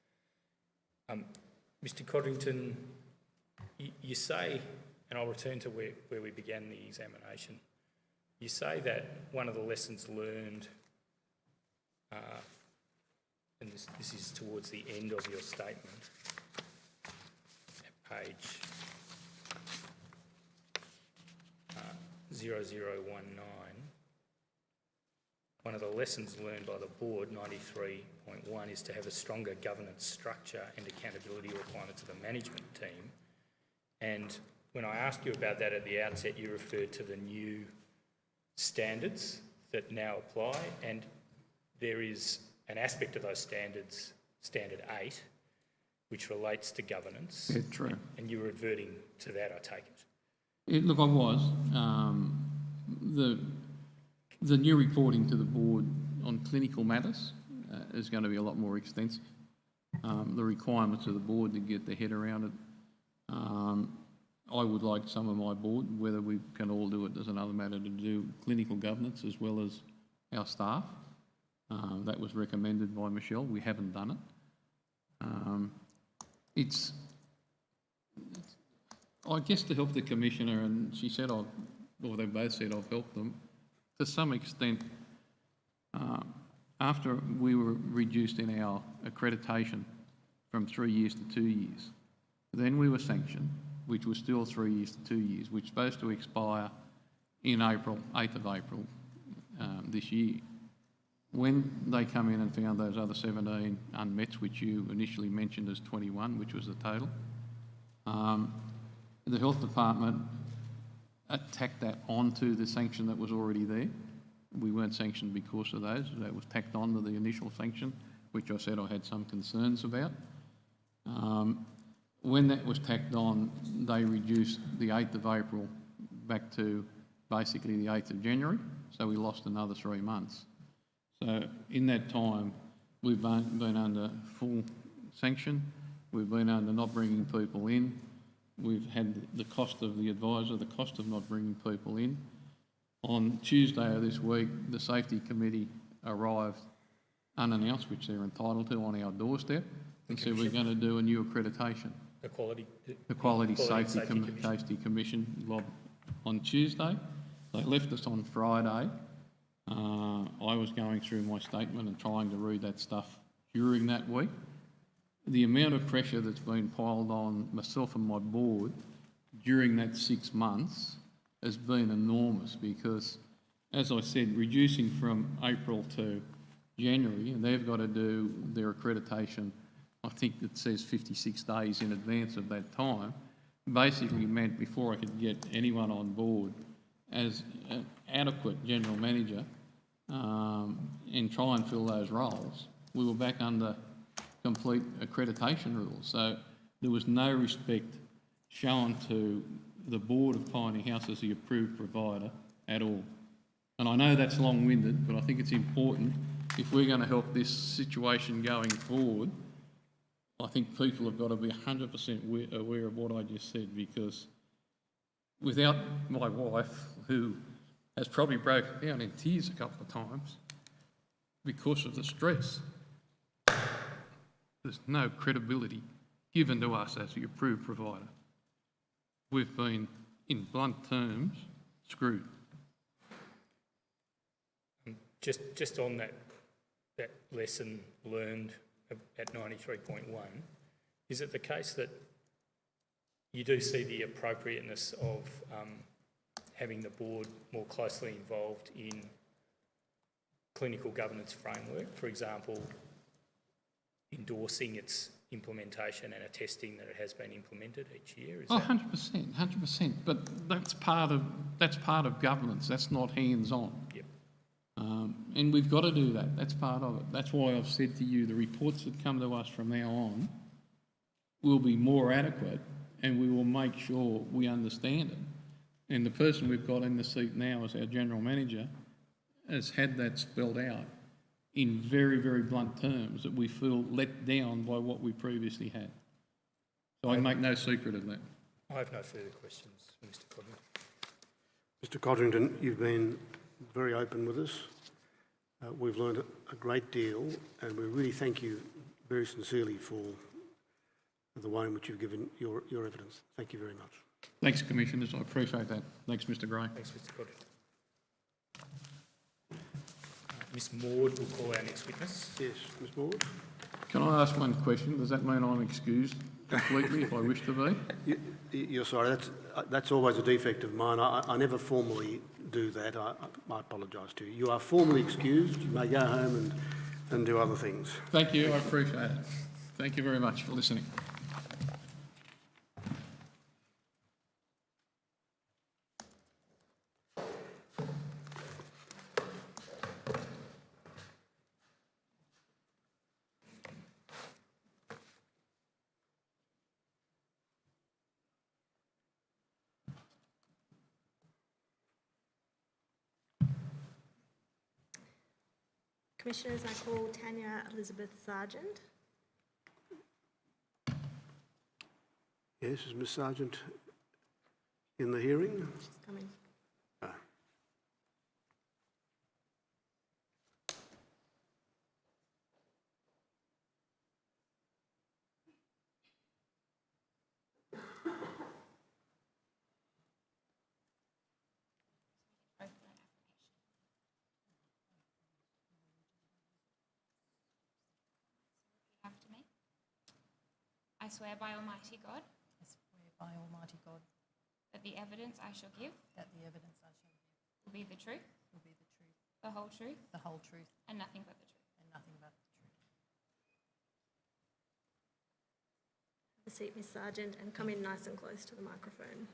Mr Codrington, you say, and I'll return to where we began the examination, you say that one of the lessons learned, and this is towards the end of your statement, at page 0019, one of the lessons learned by the board, 93.1, is to have a stronger governance structure and accountability requirements of the management team. And when I asked you about that at the outset, you referred to the new standards that now apply, and there is an aspect of those standards, Standard 8, which relates to governance. Yeah, true. And you're reverting to that, I take it. Look, I was. The new reporting to the board on clinical matters is going to be a lot more extensive. The requirements of the board to get their head around it. I would like some of my board, whether we can all do it is another matter, to do clinical governance as well as our staff. That was recommended by Michelle. We haven't done it. I guess to help the Commissioner, and she said, or they both said I've helped them, to some extent, after we were reduced in our accreditation from 3 years to 2 years, then we were sanctioned, which was still 3 years to 2 years, which is supposed to expire in April, 8th of April this year. When they come in and found those other 17 unmet, which you initially mentioned as 21, which was the total, the Health Department tacked that onto the sanction that was already there. We weren't sanctioned because of those. That was tacked on to the initial sanction, which I said I had some concerns about. When that was tacked on, they reduced the 8th of April back to basically the 8th of January, so we lost another 3 months. So in that time, we've been under full sanction, we've been under not bringing people in, we've had the cost of the advisor, the cost of not bringing people in. On Tuesday of this week, the Safety Committee arrived unannounced, which they're entitled to, on our doorstep, and said we're going to do a new accreditation. The Quality Safety Commission on Tuesday. They left us on Friday. I was going through my statement and trying to read that stuff during that week. The amount of pressure that's been piled on myself and my board during that 6 months has been enormous because, as I said, reducing from April to January, and they've got to do their accreditation, I think it says 56 days in advance of that time, basically meant before I could get anyone on board as an adequate general manager and try and fill those roles, we were back under complete accreditation rules. So there was no respect shown to the board of Pioneer House as the approved provider at all. And I know that's long-winded, but I think it's important if we're going to help this situation going forward. I think people have got to be 100% aware of what I just said, because without my wife, who has probably broken down in tears a couple of times because of the stress, there's no credibility given to us as the approved provider. We've been, in blunt terms, screwed. Just on that lesson learned at 93.1, is it the case that you do see the appropriateness of having the board more closely involved in clinical governance framework, for example, endorsing its implementation and attesting that it has been implemented each year? 100%. But that's part of governance. That's not hands-on. Yep. And we've got to do that. That's part of it. That's why I've said to you, the reports that come to us from now on will be more adequate, and we will make sure we understand it. And the person we've got in the seat now as our general manager has had that spelled out in very, very blunt terms, that we feel let down by what we previously had. So I make no secret of that. I have no further questions, Mr. Codrington. Mr Codrington, you've been very open with us. We've learned a great deal, and we really thank you very sincerely for the way in which you've given your evidence. Thank you very much. Thanks, Commissioners. I appreciate that. Thanks, Mr Gray. Thanks, Mr. Codrington. Ms. Maud will call our next witness. Yes, Ms Maud? Can I ask one question? Does that mean I'm excused completely if I wish to be? You're sorry, that's always a defect of mine. I never formally do that. I apologise to you. You are formally excused. You may go home and do other things. Thank you. I appreciate it. Thank you very much for listening. Commissioners, I call Tanya Elizabeth Sargent. Yes, is Ms Sargent in the hearing? She's coming. After me. I swear by Almighty God I swear by Almighty God that the evidence I shall give that the evidence I shall give will be the truth, will be the truth, the whole truth, the whole truth, and nothing but the truth. and nothing but the truth. Have a seat, Ms Sargent, and come in nice and close to the microphone.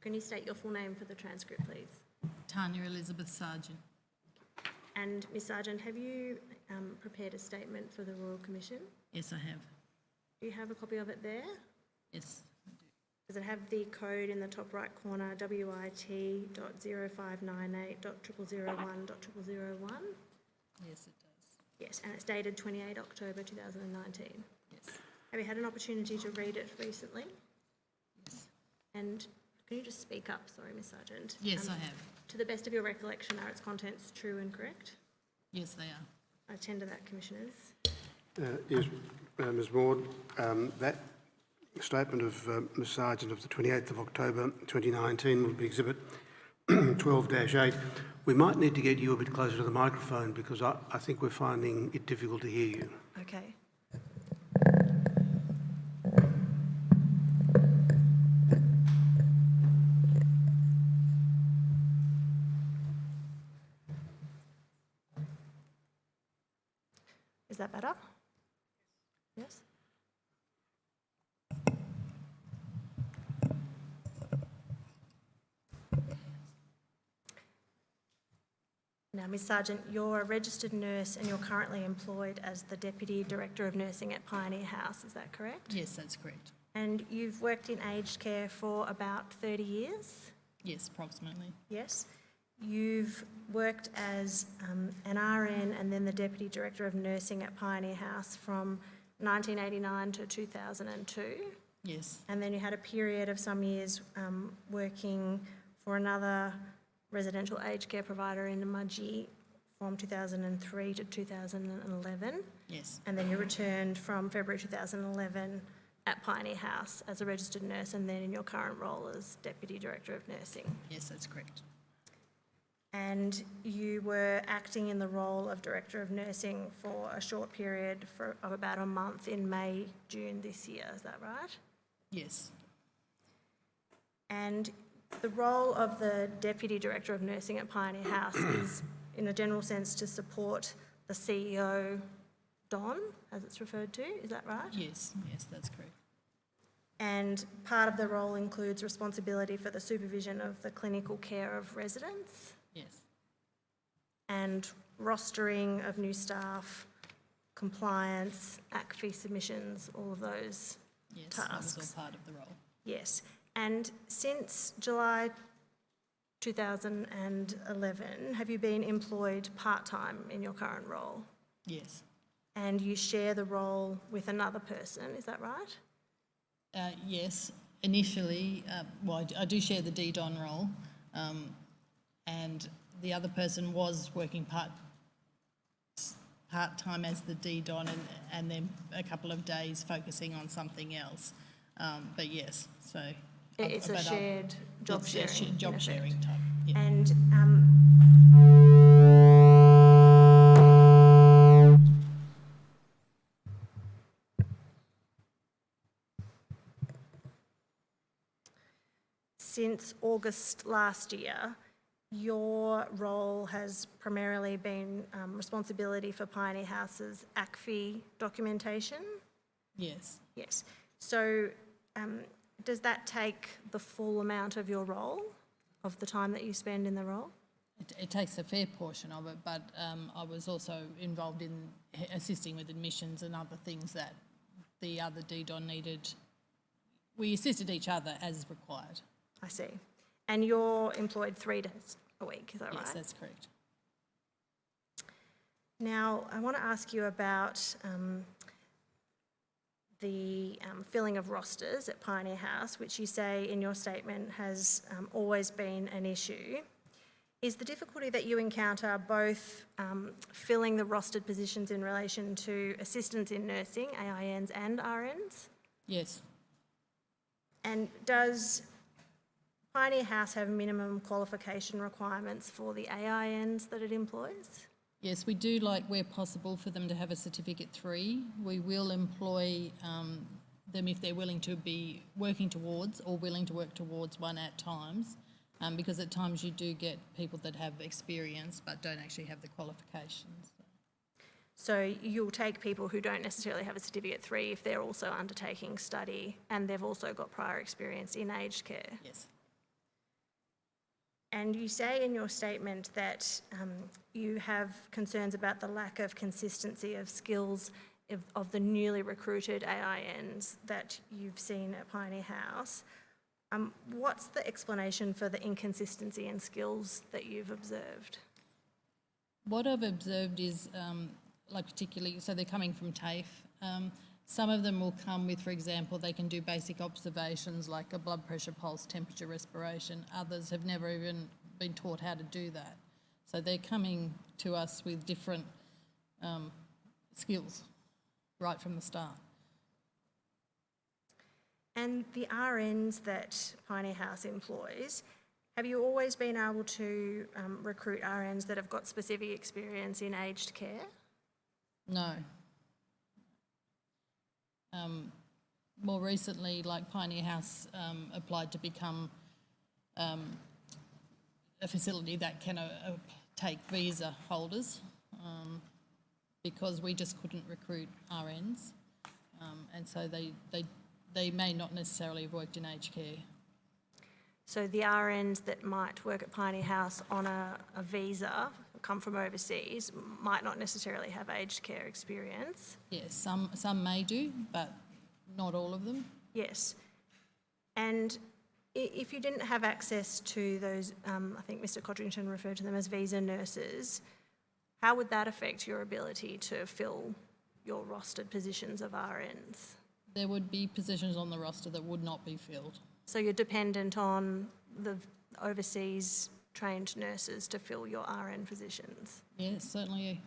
Can you state your full name for the transcript, please? Tanya Elizabeth Sargent. And Ms Sargent, have you prepared a statement for the Royal Commission? Yes, I have. Do you have a copy of it there? Yes, I do. Does it have the code in the top right corner, WIT.0598.0001.001? Yes, it does. Yes, and it's dated 28 October 2019. Yes. Have you had an opportunity to read it recently? Yes. And can you just speak up? Sorry, Ms Sargent. Yes, I have. To the best of your recollection, are its contents true and correct? Yes, they are. I attend to that, Commissioners. Yes, Ms Maud, that statement of Ms Sargent of the 28th of October 2019 will be Exhibit 12-8. We might need to get you a bit closer to the microphone because I think we're finding it difficult to hear you. Okay. Is that better? Yes? Now, Ms Sargent, you're a registered nurse and you're currently employed as the Deputy Director of Nursing at Pioneer House, is that correct? Yes, that's correct. And you've worked in aged care for about 30 years? Yes, approximately. Yes. You've worked as an RN and then the Deputy Director of Nursing at Pioneer House from 1989 to 2002. Yes, And then you had a period of some years working for another residential aged care provider in the Mudgee from 2003 to 2011. yes, And then you returned from February 2011 at Pioneer House as a registered nurse and then in your current role as Deputy Director of Nursing. yes, that's correct. And you were acting in the role of Director of Nursing for a short period of about a month in May, June this year, is that right? Yes, And the role of the Deputy Director of Nursing at Pioneer House is, in a general sense, to support the CEO, Don, as it's referred to, is that right? yes, yes, that's correct. And part of the role includes responsibility for the supervision of the clinical care of residents Yes, and rostering of new staff, compliance, ACFI submissions, all of those yes, that was tasks. all part of the role. Yes. And since July 2011, have you been employed part-time in your current role? Yes, And you share the role with another person, is that right? yes. Initially, I do share the DDON role, and the other person was working part-time as the DDON and then a couple of days focusing on something else. But yes, so... It's a shared job it's sharing. a job in effect. sharing type, yeah. And since August last year, your role has primarily been responsibility for Pioneer House's ACFI documentation? Yes, Yes. So does that take the full amount of your role, of the time that you spend in the role? it takes a fair portion of it, but I was also involved in assisting with admissions and other things that the other DDON needed. We assisted each other as required. I see. And you're employed 3 days a week, is that right? Yes, that's correct. Now, I want to ask you about the filling of rosters at Pioneer House, which you say in your statement has always been an issue. Is the difficulty that you encounter both filling the rostered positions in relation to assistants in nursing, AINs and RNs? Yes, And does Pioneer House have minimum qualification requirements for the AINs that it employs? yes, we do like where possible for them to have a Certificate 3. We will employ them if they're willing to be working towards or willing to work towards one at times, because at times you do get people that have experience but don't actually have the qualifications. So you'll take people who don't necessarily have a Certificate 3 if they're also undertaking study and they've also got prior experience in aged care. Yes, And you say in your statement that you have concerns about the lack of consistency of skills of the newly recruited AINs that you've seen at Pioneer House. What's the explanation for the inconsistency in skills that you've observed? what I've observed is, like particularly, so they're coming from TAFE. Some of them will come with, for example, they can do basic observations like a blood pressure, pulse, temperature, respiration. Others have never even been taught how to do that. So they're coming to us with different skills right from the start. And the RNs that Pioneer House employs, have you always been able to recruit RNs that have got specific experience in aged care? No. More recently, like Pioneer House applied to become a facility that can take visa holders because we just couldn't recruit RNs, and so they may not necessarily have worked in aged care. So the RNs that might work at Pioneer House on a visa, come from overseas, might not necessarily have aged care experience. Yes, some may do, but not all of them. Yes. And if you didn't have access to those, I think Mr Codrington referred to them as visa nurses, how would that affect your ability to fill your rostered positions of RNs? There would be positions on the roster that would not be filled. So you're dependent on the overseas trained nurses to fill your RN positions? Yes, certainly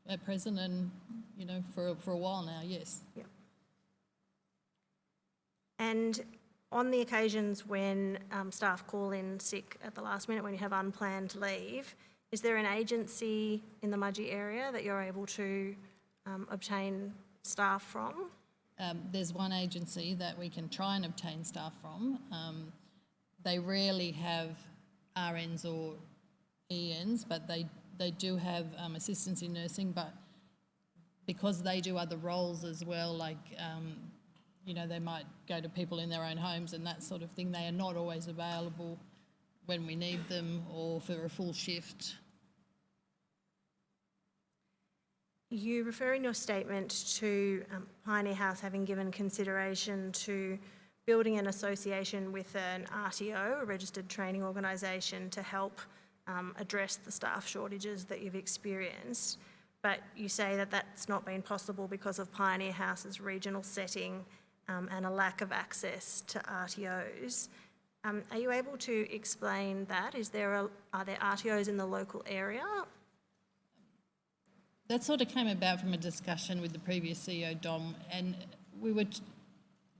at present and, you know, for a while now, yes. Yep. And on the occasions when staff call in sick at the last minute, when you have unplanned leave, is there an agency in the Mudgee area that you're able to obtain staff from? There's one agency that we can try and obtain staff from. They rarely have RNs or ENs, but they do have assistants in nursing, but because they do other roles as well, like, you know, they might go to people in their own homes and that sort of thing, they are not always available when we need them or for a full shift. You refer in your statement to Pioneer House having given consideration to building an association with an RTO, a registered training organisation, to help address the staff shortages that you've experienced. But you say that that's not been possible because of Pioneer House's regional setting and a lack of access to RTOs. Are you able to explain that? Are there RTOs in the local area? That sort of came about from a discussion with the previous CEO, Dom, and we were,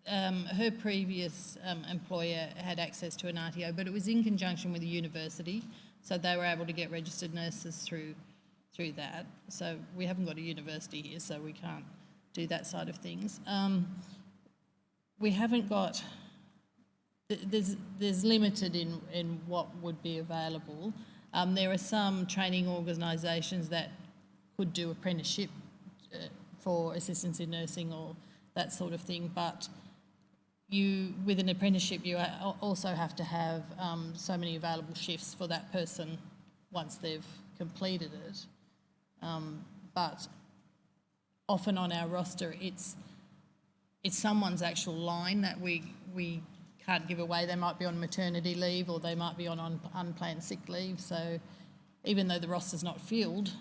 her previous employer had access to an RTO, but it was in conjunction with the university, so they were able to get registered nurses through that. So we haven't got a university here, so we can't do that side of things. We haven't got, there's limited in what would be available. There are some training organisations that could do apprenticeship for assistants in nursing or that sort of thing, but with an apprenticeship you also have to have so many available shifts for that person once they've completed it. But often on our roster it's someone's actual line that we can't give away. They might be on maternity leave or they might be on unplanned sick leave, so even though the roster's not filled,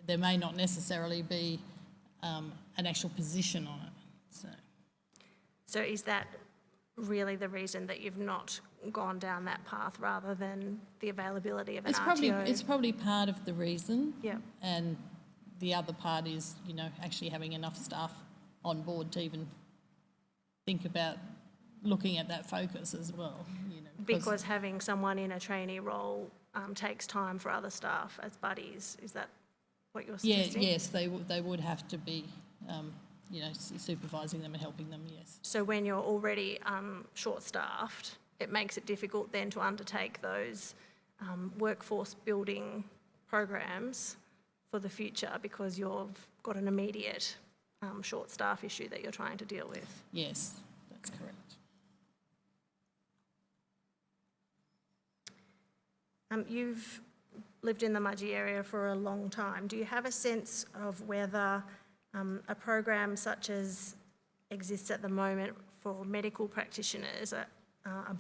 there may not necessarily be an actual position on it. So is that really the reason that you've not gone down that path rather than the availability of an RTO? It's probably part of the reason. Yeah. And the other part is, you know, actually having enough staff on board to even think about looking at that focus as well. You know, Because having someone in a trainee role takes time for other staff as buddies. Is that what you're suggesting? Yes, they would have to be, you know, supervising them and helping them, yes. So when you're already short-staffed, it makes it difficult then to undertake those workforce building programs for the future because you've got an immediate short staff issue that you're trying to deal with. Yes, that's correct. You've lived in the Mudgee area for a long time. Do you have a sense of whether a program such as exists at the moment for medical practitioners, a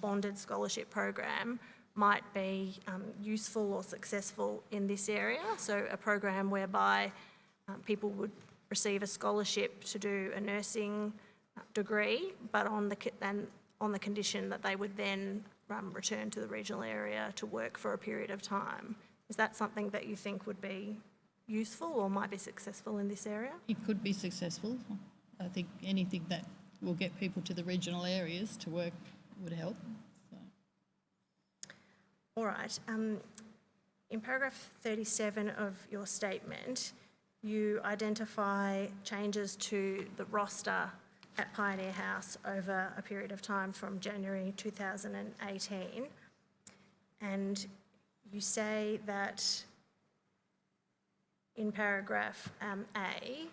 bonded scholarship program, might be useful or successful in this area? So a program whereby people would receive a scholarship to do a nursing degree, but on the condition that they would then return to the regional area to work for a period of time. Is that something that you think would be useful or might be successful in this area? It could be successful. I think anything that will get people to the regional areas to work would help. So. All right. In paragraph 37 of your statement, you identify changes to the roster at Pioneer House over a period of time from January 2018. And you say that in paragraph A,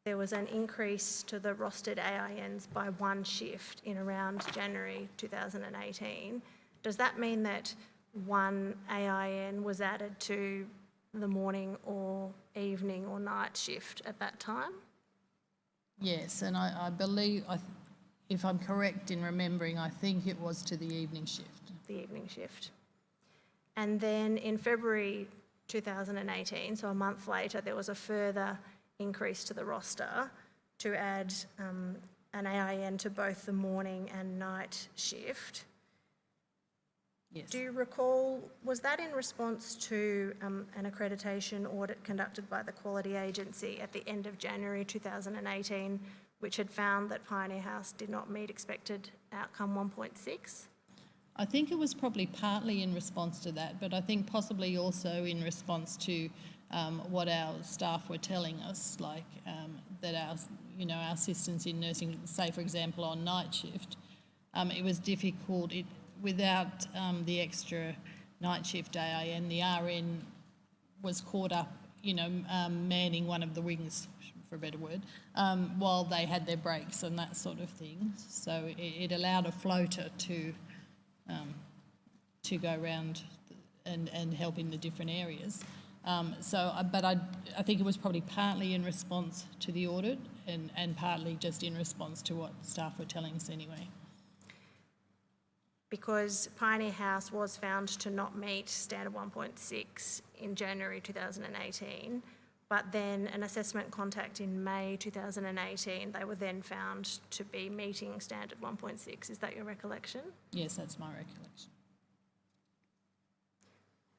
there was an increase to the rostered AINs by one shift in around January 2018. Does that mean that one AIN was added to the morning or evening or night shift at that time? Yes, and I believe, if I'm correct in remembering, I think it was to the evening shift. The evening shift. And then in February 2018, so a month later, there was a further increase to the roster to add an AIN to both the morning and night shift. Yes. Do you recall, was that in response to an accreditation audit conducted by the Quality Agency at the end of January 2018, which had found that Pioneer House did not meet expected outcome 1.6? I think it was probably partly in response to that, but I think possibly also in response to what our staff were telling us, like that our assistants in nursing, say for example on night shift, it was difficult. Without the extra night shift AIN, the RN was caught up, manning one of the wings, for a better word, while they had their breaks and that sort of thing. So it allowed a floater to go around and help in the different areas. But I think it was probably partly in response to the audit and partly just in response to what staff were telling us anyway. Because Pioneer House was found to not meet standard 1.6 in January 2018, but then an assessment contact in May 2018, they were then found to be meeting standard 1.6. Is that your recollection? Yes, that's my recollection.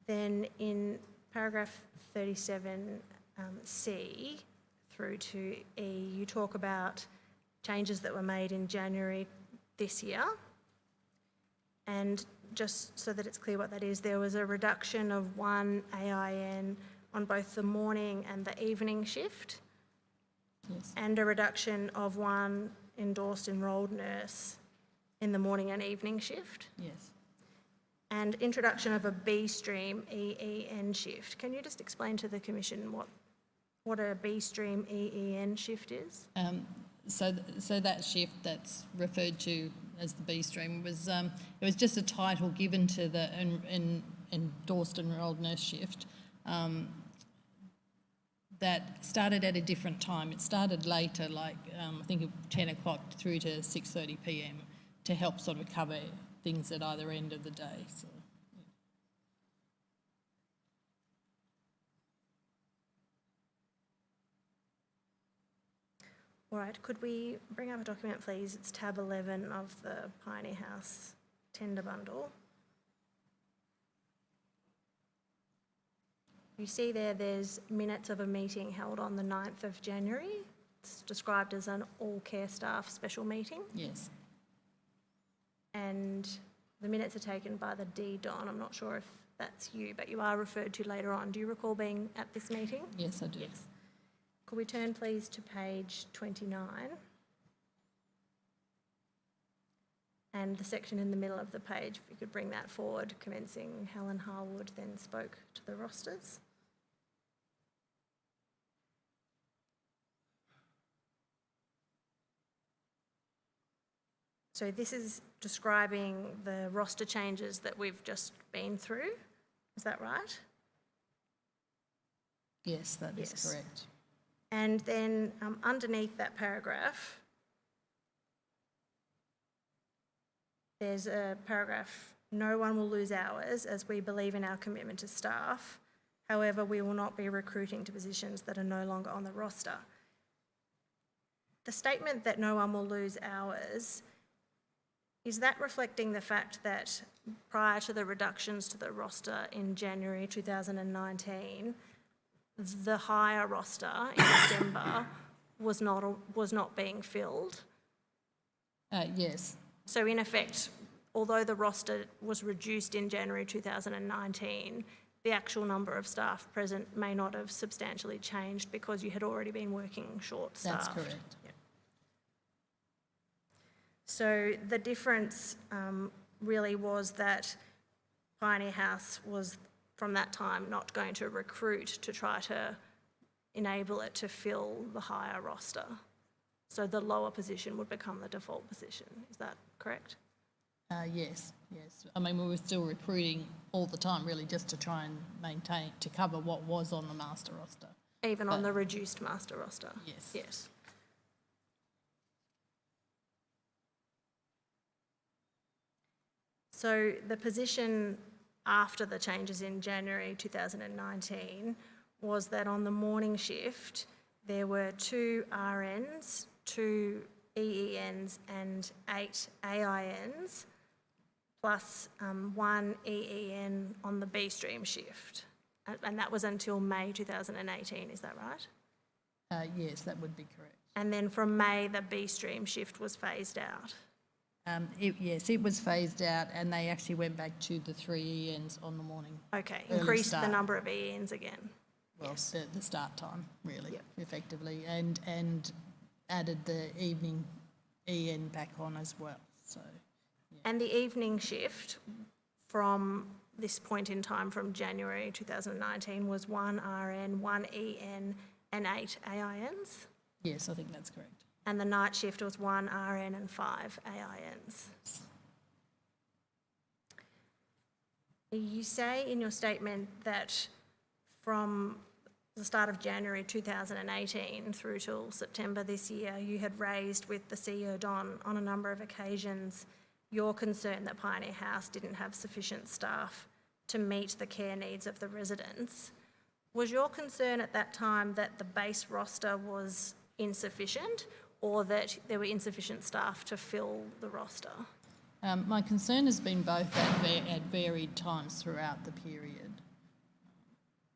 Then in paragraph 37C through to E, you talk about changes that were made in January this year. And just so that it's clear what that is, there was a reduction of one AIN on both the morning and the evening shift. Yes. And a reduction of one endorsed enrolled nurse in the morning and evening shift. Yes. And introduction of a B stream EEN shift. Can you just explain to the Commission what a B stream EEN shift is? So that shift that's referred to as the B stream was it was just a title given to the endorsed enrolled nurse shift that started at a different time. It started later, like I think 10 o'clock through to 6:30 p.m. to help sort of cover things at either end of the day. So. All right, could we bring up a document, please? It's tab 11 of the Pioneer House tender bundle. You see there's minutes of a meeting held on the 9th of January. It's described as an all care staff special meeting. Yes. And the minutes are taken by the D-Don. I'm not sure if that's you, but you are referred to later on. Do you recall being at this meeting? Yes, I do. Yes. Could we turn, please, to page 29? And the section in the middle of the page, if you could bring that forward, commencing Helen Harwood then spoke to the rosters. So this is describing the roster changes that we've just been through. Is that right? Yes, that is Yes. correct. And then underneath that paragraph, there's a paragraph, no one will lose hours as we believe in our commitment to staff. However, we will not be recruiting to positions that are no longer on the roster. The statement that no one will lose hours, Is that reflecting the fact that prior to the reductions to the roster in January 2019, the higher roster in December was not being filled? Yes, So in effect, although the roster was reduced in January 2019, the actual number of staff present may not have substantially changed because you had already been working short-staffed. that's correct. So the difference really was that Pioneer House was, from that time, not going to recruit to try to enable it to fill the higher roster. So the lower position would become the default position. Is that correct? Yes. I mean, we were still recruiting all the time, really, just to try and maintain, to cover what was on the master roster. Even on the reduced master roster? Yes. Yes. So the position after the changes in January 2019 was that on the morning shift, there were 2 RNs, 2 EENs and 8 AINs, plus 1 EEN on the B stream shift. And that was until May 2018, is that right? Yes, that would be correct. And then from May, the B stream shift was phased out. Yes, it was phased out, and they actually went back to the 3 ENs on the morning. Okay, Early increased the start. number of EENs again. Well, Yes. the start time, really, Yep. effectively, and added the evening EN back on as well. So, And the evening shift from this point in time, from January 2019, was 1 RN, 1 EN and 8 AINs. yes, I think that's correct. And the night shift was 1 RN and 5 AINs. You say in your statement that from the start of January 2018 through till September this year, you had raised with the CEO Don on a number of occasions your concern that Pioneer House didn't have sufficient staff to meet the care needs of the residents. Was your concern at that time that the base roster was insufficient, or that there were insufficient staff to fill the roster? My concern has been both at varied times throughout the period.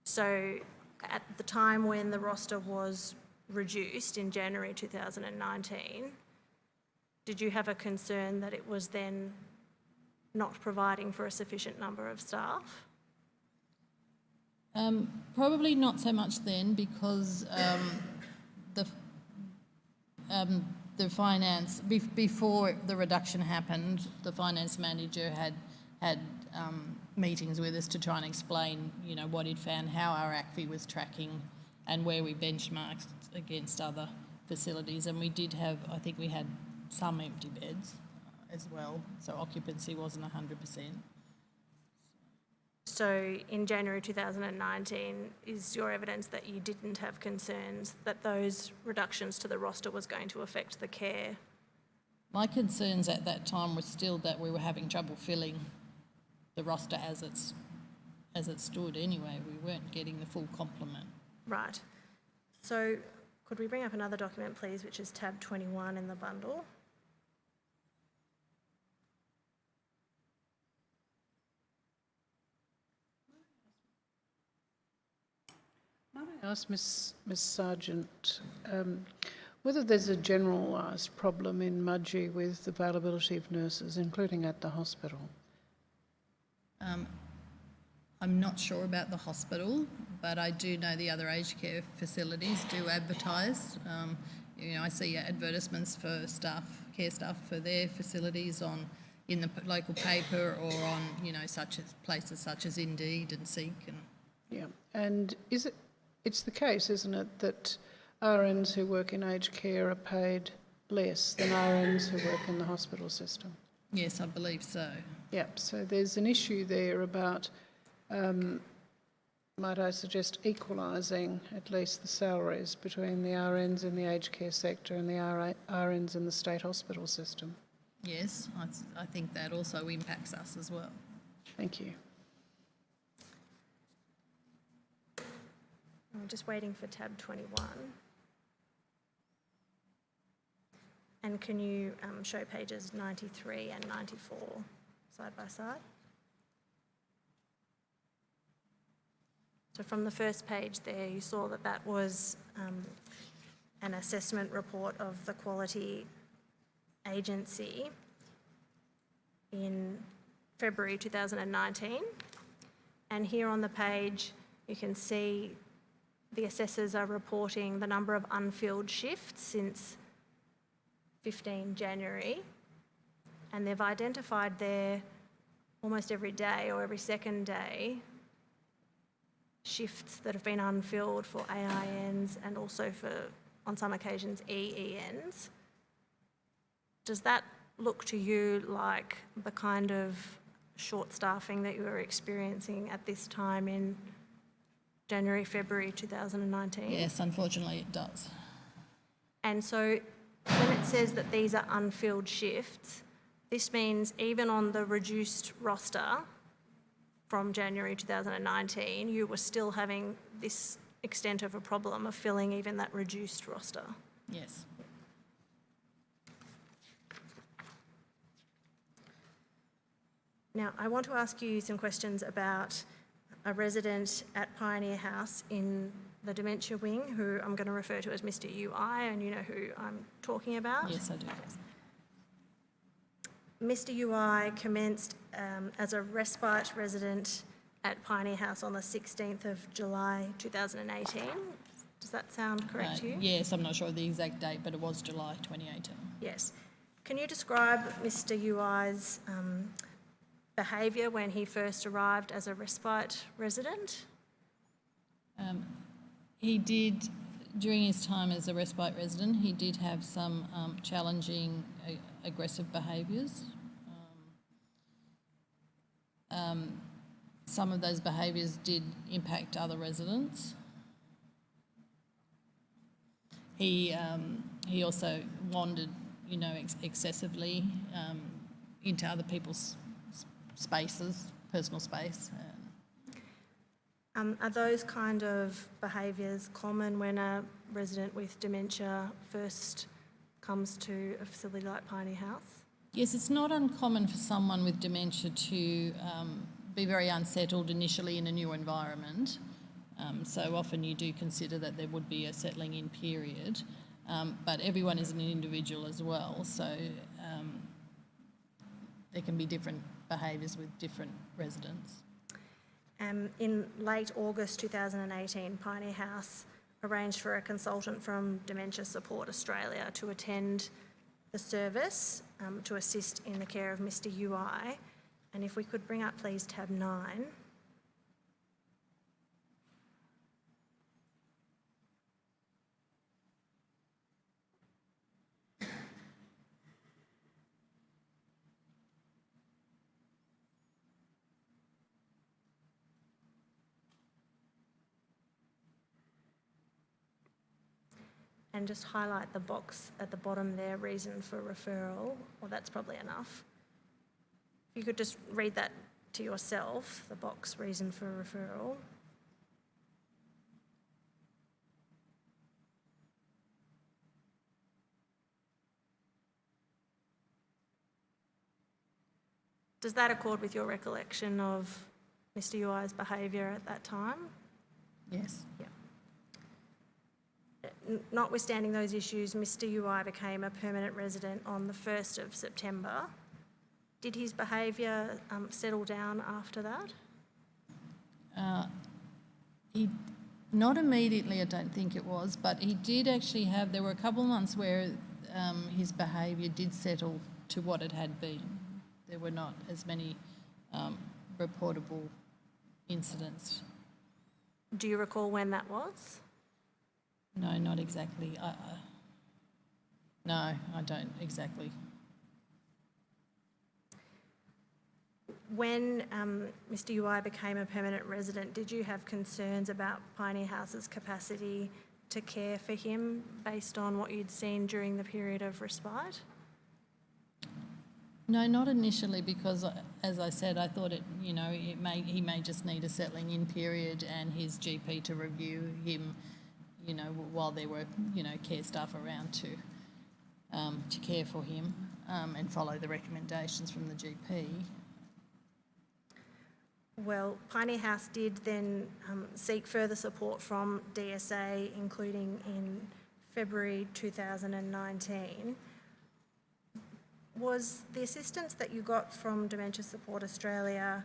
So at the time when the roster was reduced in January 2019, did you have a concern that it was then not providing for a sufficient number of staff? Probably not so much then, because the finance, before the reduction happened, the finance manager had meetings with us to try and explain, you know, what he'd found, how our ACFI was tracking and where we benchmarked against other facilities. And we did have, I think we had some empty beds as well, so occupancy wasn't 100%. So in January 2019, is your evidence that you didn't have concerns that those reductions to the roster was going to affect the care? My concerns at that time were still that we were having trouble filling the roster as it stood anyway. We weren't getting the full complement. Right. So could we bring up another document, please, which is tab 21 in the bundle? Might I ask Ms Sargent whether there's a generalised problem in Mudgee with availability of nurses, including at the hospital? I'm not sure about the hospital, but I do know the other aged care facilities do advertise. You know, I see advertisements for care staff for their facilities in the local paper or on, you know, places such as Indeed and Seek. Yeah, and it's the case, isn't it, that RNs who work in aged care are paid less than RNs who work in the hospital system? Yes, I believe so. Yep, so there's an issue there about, might I suggest, equalising at least the salaries between the RNs in the aged care sector and the RNs in the state hospital system. Yes, I think that also impacts us as well. Thank you. I'm just waiting for tab 21. And can you show pages 93 and 94 side by side? So from the first page there, you saw that that was an assessment report of the quality agency in February 2019. And here on the page, you can see the assessors are reporting the number of unfilled shifts since 15 January. And they've identified there almost every day or every second day shifts that have been unfilled for AINs and also for, on some occasions, EENs. Does that look to you like the kind of short staffing that you were experiencing at this time in January, February 2019? Yes, unfortunately it does. And so when it says that these are unfilled shifts, this means even on the reduced roster from January 2019, you were still having this extent of a problem of filling even that reduced roster. Yes. Now, I want to ask you some questions about a resident at Pioneer House in the dementia wing, who I'm going to refer to as Mr. UI, and you know who I'm talking about. Yes, I do. Mr. UI commenced as a respite resident at Pioneer House on the 16th of July 2018. Does that sound correct to you? Yes, I'm not sure of the exact date, but it was July 2018. Yes. Can you describe Mr. UI's behaviour when he first arrived as a respite resident? He did, during his time as a respite resident, he did have some challenging aggressive behaviours. Some of those behaviours did impact other residents. He also wandered, you know, excessively into other people's spaces, personal space. Are those kind of behaviours common when a resident with dementia first comes to a facility like Pioneer House? Yes, it's not uncommon for someone with dementia to be very unsettled initially in a new environment. So often you do consider that there would be a settling in period, but everyone is an individual as well, so there can be different behaviours with different residents. In late August 2018, Pioneer House arranged for a consultant from Dementia Support Australia to attend the service to assist in the care of Mr. UI. And if we could bring up, please, tab 9. And just highlight the box at the bottom there, reason for referral. Well, that's probably enough. If you could just read that to yourself, the box, reason for referral. Does that accord with your recollection of Mr. UI's behaviour at that time? Yes. Yeah. Notwithstanding those issues, Mr. UI became a permanent resident on the 1st of September. Did his behaviour settle down after that? Not immediately, I don't think it was, but he did actually have, there were a couple of months where his behaviour did settle to what it had been. There were not as many reportable incidents. Do you recall when that was? No, not exactly. No, I don't exactly. When Mr. UI became a permanent resident, did you have concerns about Pioneer House's capacity to care for him based on what you'd seen during the period of respite? No, not initially, because as I said, I thought he may just need a settling in period and his GP to review him, while there were, care staff around too. to care for him and follow the recommendations from the GP. Well, Pioneer House did then seek further support from DSA, including in February 2019. Was the assistance that you got from Dementia Support Australia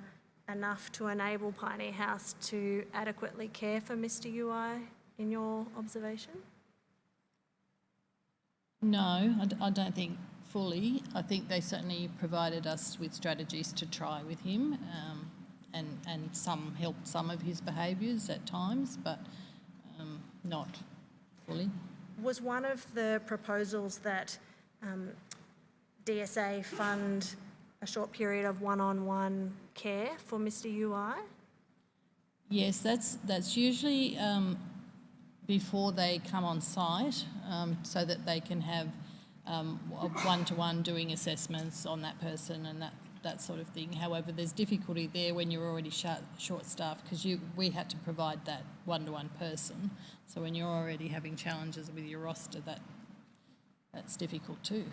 enough to enable Pioneer House to adequately care for Mr UI, in your observation? No, I don't think fully. I think they certainly provided us with strategies to try with him, and some helped some of his behaviours at times, but not fully. Was one of the proposals that DSA fund a short period of one-on-one care for Mr UI? Yes, that's usually before they come on site, so that they can have one-to-one doing assessments on that person and that sort of thing. However, there's difficulty there when you're already short-staffed, because we had to provide that one-to-one person. So when you're already having challenges with your roster, that's difficult too.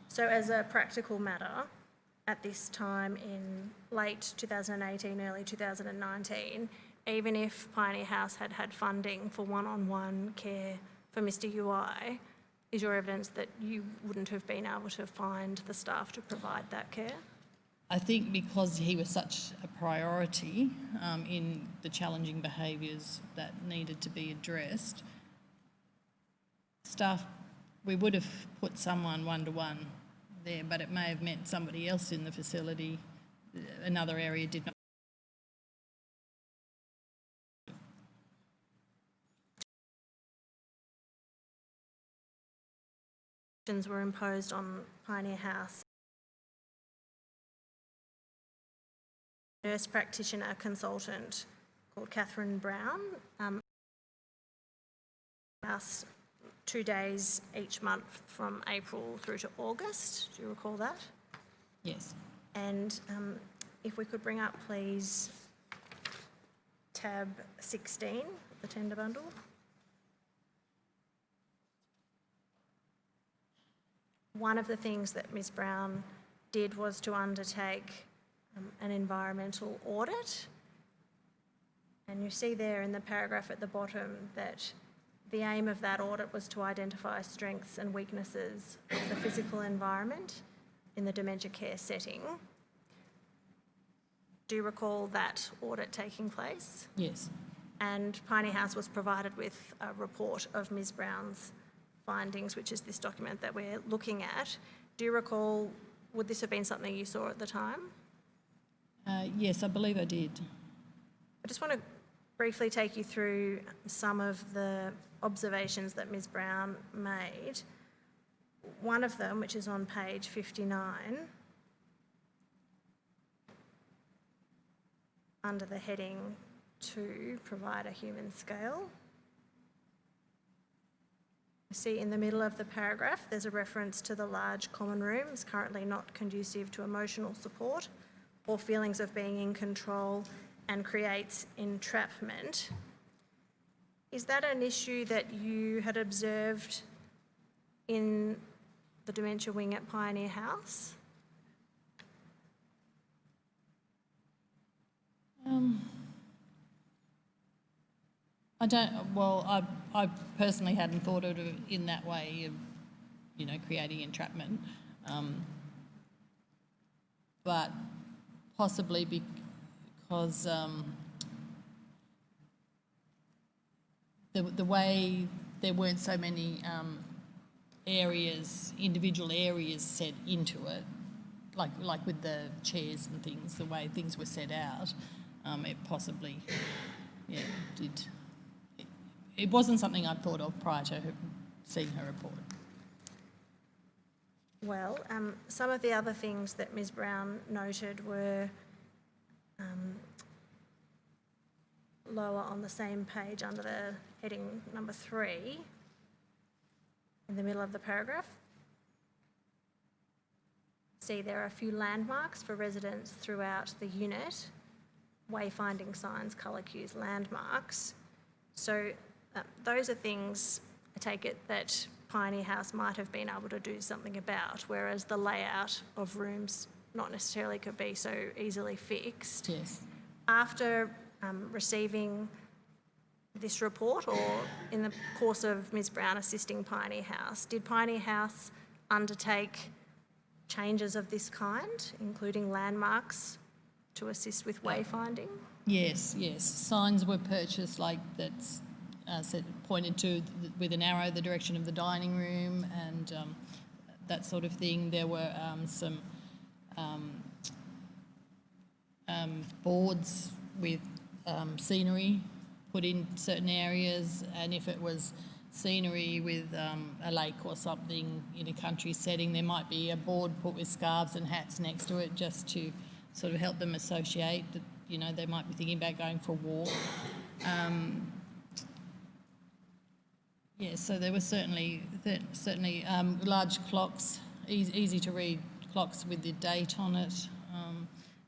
So as a practical matter, at this time in late 2018, early 2019, even if Pioneer House had had funding for one-on-one care for Mr UI, is your evidence that you wouldn't have been able to find the staff to provide that care? I think because he was such a priority in the challenging behaviours that needed to be addressed, staff, we would have put someone one-to-one there, but it may have meant somebody else in the facility, another area did not. Were imposed on Pioneer House. Nurse practitioner consultant called Catherine Brown us 2 days each month from April through to August. Do you recall that? Yes. And if we could bring up, please, tab 16, the tender bundle. One of the things that Ms Brown did was to undertake an environmental audit. And you see there in the paragraph at the bottom that the aim of that audit was to identify strengths and weaknesses of the physical environment in the dementia care setting. Do you recall that audit taking place? Yes. And Pioneer House was provided with a report of Ms Brown's findings, which is this document that we're looking at. Do you recall, would this have been something you saw at the time? Yes, I believe I did. I just want to briefly take you through some of the observations that Ms Brown made. One of them, which is on page 59, under the heading 2, provide a human scale. You see in the middle of the paragraph, there's a reference to the large common rooms currently not conducive to emotional support or feelings of being in control and creates entrapment. Is that an issue that you had observed in the dementia wing at Pioneer House? I personally hadn't thought of it in that way of, creating entrapment. But possibly because the way there weren't so many individual areas set into it, like with the chairs and things, the way things were set out, it possibly, did. It wasn't something I'd thought of prior to seeing her report. Well, some of the other things that Ms Brown noted were lower on the same page under the heading number 3, in the middle of the paragraph. See, there are a few landmarks for residents throughout the unit, wayfinding signs, colour cues, landmarks. So those are things, I take it, that Piney House might have been able to do something about, whereas the layout of rooms not necessarily could be so easily fixed. Yes. After receiving this report, or in the course of Ms Brown assisting Piney House, did Piney House undertake changes of this kind, including landmarks to assist with wayfinding? Yes, yes. Signs were purchased like that's pointed to with an arrow the direction of the dining room and that sort of thing. There were some boards with scenery put in certain areas, and if it was scenery with a lake or something in a country setting, there might be a board put with scarves and hats next to it just to sort of help them associate that, you know, they might be thinking about going for a walk. Yeah, so there were certainly large clocks, easy to read clocks with the date on it.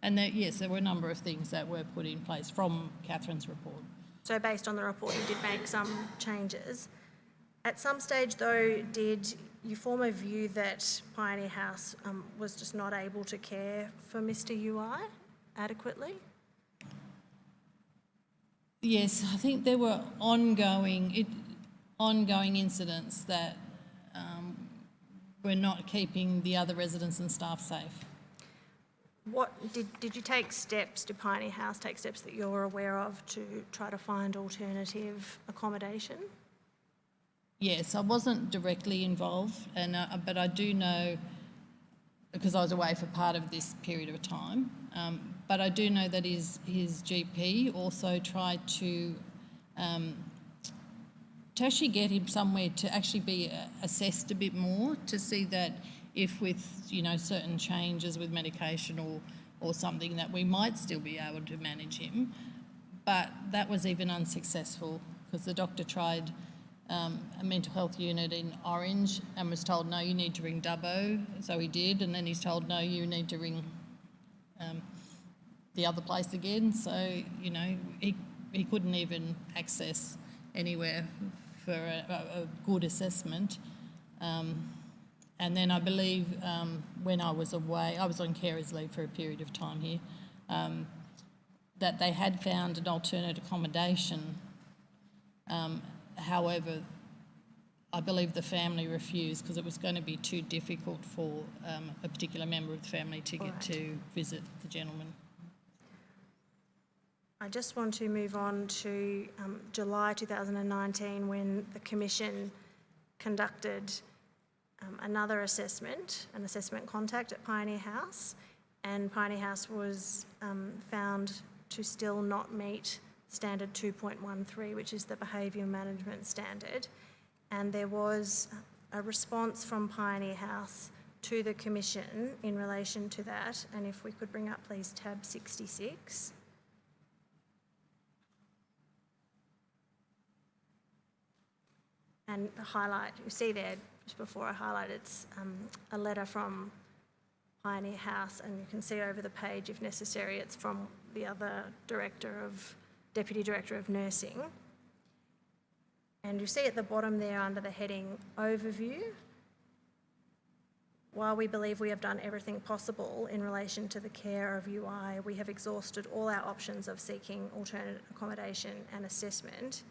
And yes, there were a number of things that were put in place from Catherine's report. So based on the report, you did make some changes. At some stage, though, did you form a view that Pioneer House was just not able to care for Mr UI adequately? Yes, I think there were ongoing incidents that were not keeping the other residents and staff safe. What did you take steps, did Pioneer House take steps that you're aware of to try to find alternative accommodation? Yes, I wasn't directly involved, and but I do know, because I was away for part of this period of time, but I do know that his GP also tried to actually get him somewhere to actually be assessed a bit more, to see that if with, you know, certain changes with medication or something, that we might still be able to manage him. But that was even unsuccessful, because the doctor tried a mental health unit in Orange and was told, no, you need to ring Dubbo. So he did, and then he's told, no, you need to ring the other place again. So, you know, he couldn't even access anywhere for a good assessment. And then I believe when I was away, I was on carer's leave for a period of time here, that they had found an alternate accommodation. However, I believe the family refused because it was going to be too difficult for a particular member of the family to get to visit the gentleman. I just want to move on to July 2019, when the Commission conducted another assessment, an assessment contact at Pioneer House, and Pioneer House was found to still not meet standard 2.13, which is the behaviour management standard. And there was a response from Pioneer House to the Commission in relation to that. And if we could bring up, please, tab 66. And the highlight, you see there, just before I highlight, it's a letter from Pioneer House, and you can see over the page, if necessary, it's from the other Deputy Director of Nursing. And you see at the bottom there under the heading Overview, while we believe we have done everything possible in relation to the care of UI, we have exhausted all our options of seeking alternate accommodation and assessment.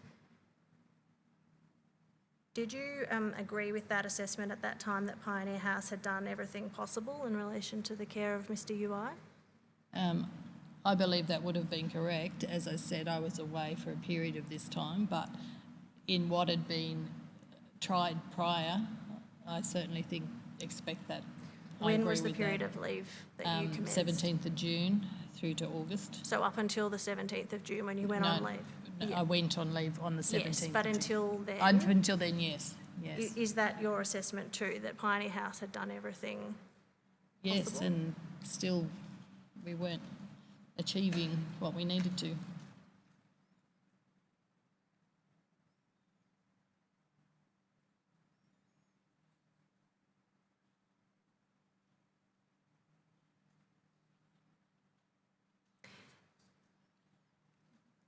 Did you agree with that assessment at that time, that Pioneer House had done everything possible in relation to the care of Mr UI? I believe that would have been correct. As I said, I was away for a period of this time, but in what had been tried prior, I certainly expect that. When was the period of leave that you commenced? 17th of June through to August. So up until the 17th of June when you went on leave? No, yeah. I went on leave on the 17th. Yes, but until then? Until then, yes. Yes. Is that your assessment too, that Pioneer House had done everything Yes, possible? and still we weren't achieving what we needed to.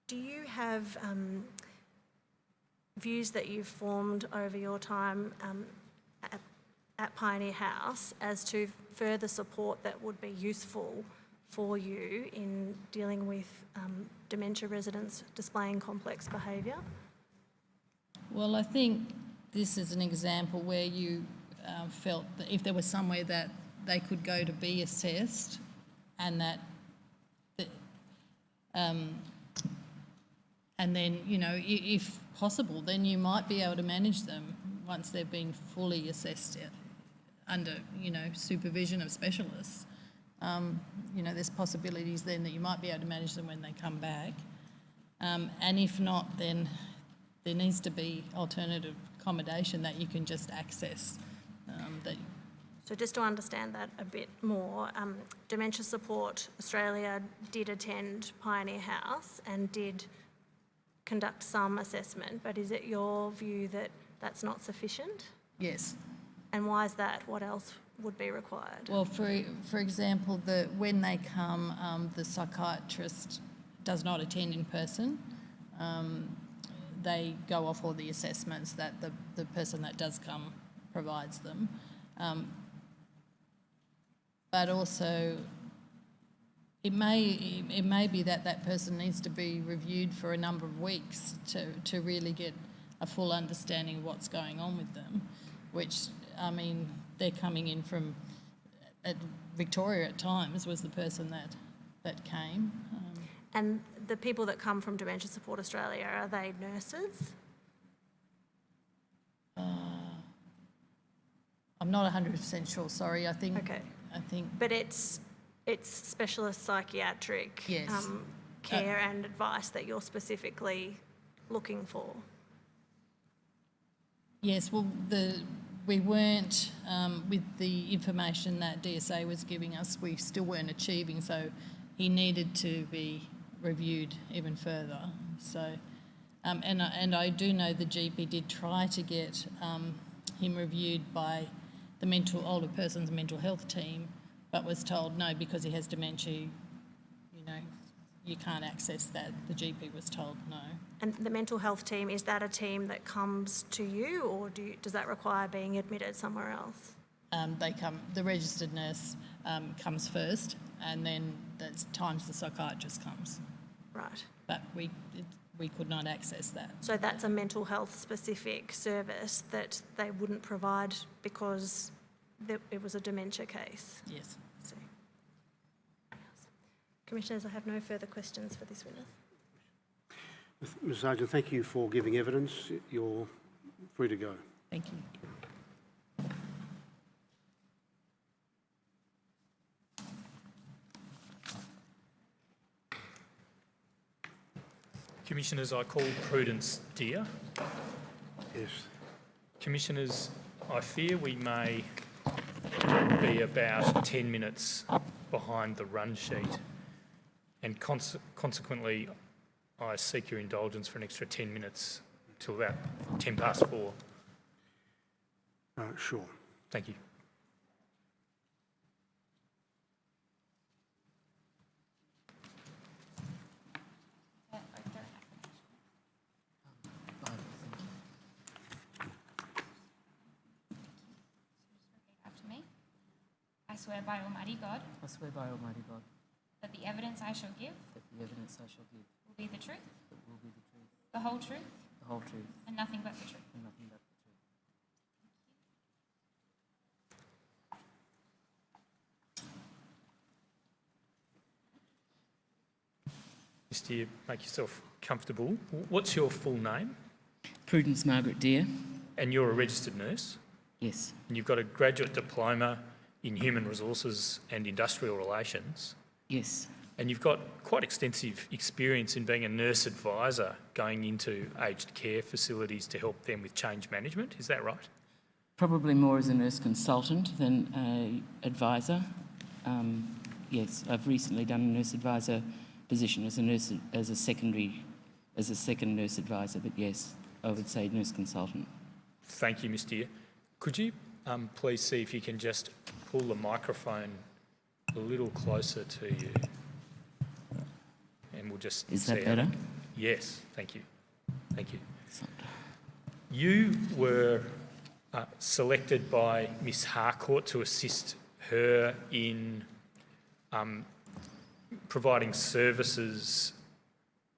Do you have views that you've formed over your time at Pioneer House as to further support that would be useful for you in dealing with dementia residents displaying complex behaviour? Well, I think this is an example where you felt that if there was somewhere that they could go to be assessed and that, and then, you know, if possible, then you might be able to manage them once they've been fully assessed under, you know, supervision of specialists. You know, there's possibilities then that you might be able to manage them when they come back. And if not, then there needs to be alternative accommodation that you can just access. So just to understand that a bit more, Dementia Support Australia did attend Pioneer House and did conduct some assessment, but is it your view that that's not sufficient? Yes. And why is that? What else would be required? Well, for example, when they come, the psychiatrist does not attend in person. They go off all the assessments that the person that does come provides them. But also, it may be that person needs to be reviewed for a number of weeks to really get a full understanding of what's going on with them, which, I mean, they're coming in from Victoria at times was the person that came. And the people that come from Dementia Support Australia, are they nurses? I'm not 100% sure, sorry. I think. But it's specialist psychiatric Yes. care and advice that you're specifically looking for? Yes, well, we weren't, with the information that DSA was giving us, we still weren't achieving, so he needed to be reviewed even further. So, and I do know the GP did try to get him reviewed by the older person's mental health team, but was told no, because he has dementia, you know, you can't access that. The GP was told no. And the mental health team, is that a team that comes to you, or does that require being admitted somewhere else? The registered nurse comes first, and then there's times the psychiatrist comes. Right. But we could not access that. So that's a mental health specific service that they wouldn't provide because it was a dementia case? Yes. So, Commissioners, I have no further questions for this witness. Ms Sargent, thank you for giving evidence. You're free to go. Thank you. Commissioners, I call Prudence Dear. Yes. Commissioners, I fear we may be about 10 minutes behind the run sheet, and consequently I seek your indulgence for an extra 10 minutes till about 4:10. Sure. Thank you. After me. I swear by Almighty God I swear by Almighty God that the evidence I shall give that the evidence I shall give will be the truth, will be the truth, the whole truth, the whole truth, and nothing but the truth. and nothing but the truth. Miss Dear, make yourself comfortable. What's your full name? Prudence Margaret Dear. And you're a registered nurse? Yes. And you've got a graduate diploma in human resources and industrial relations? Yes. And you've got quite extensive experience in being a nurse advisor going into aged care facilities to help them with change management, is that right? Probably more as a nurse consultant than an advisor. Yes, I've recently done a nurse advisor position as a second nurse advisor, but yes, I would say nurse consultant. Thank you, Miss Dear. Could you please see if you can just pull the microphone a little closer to you? And we'll just Is see that how better? Yes, thank you. Thank you. You were selected by Miss Harcourt to assist her in providing services,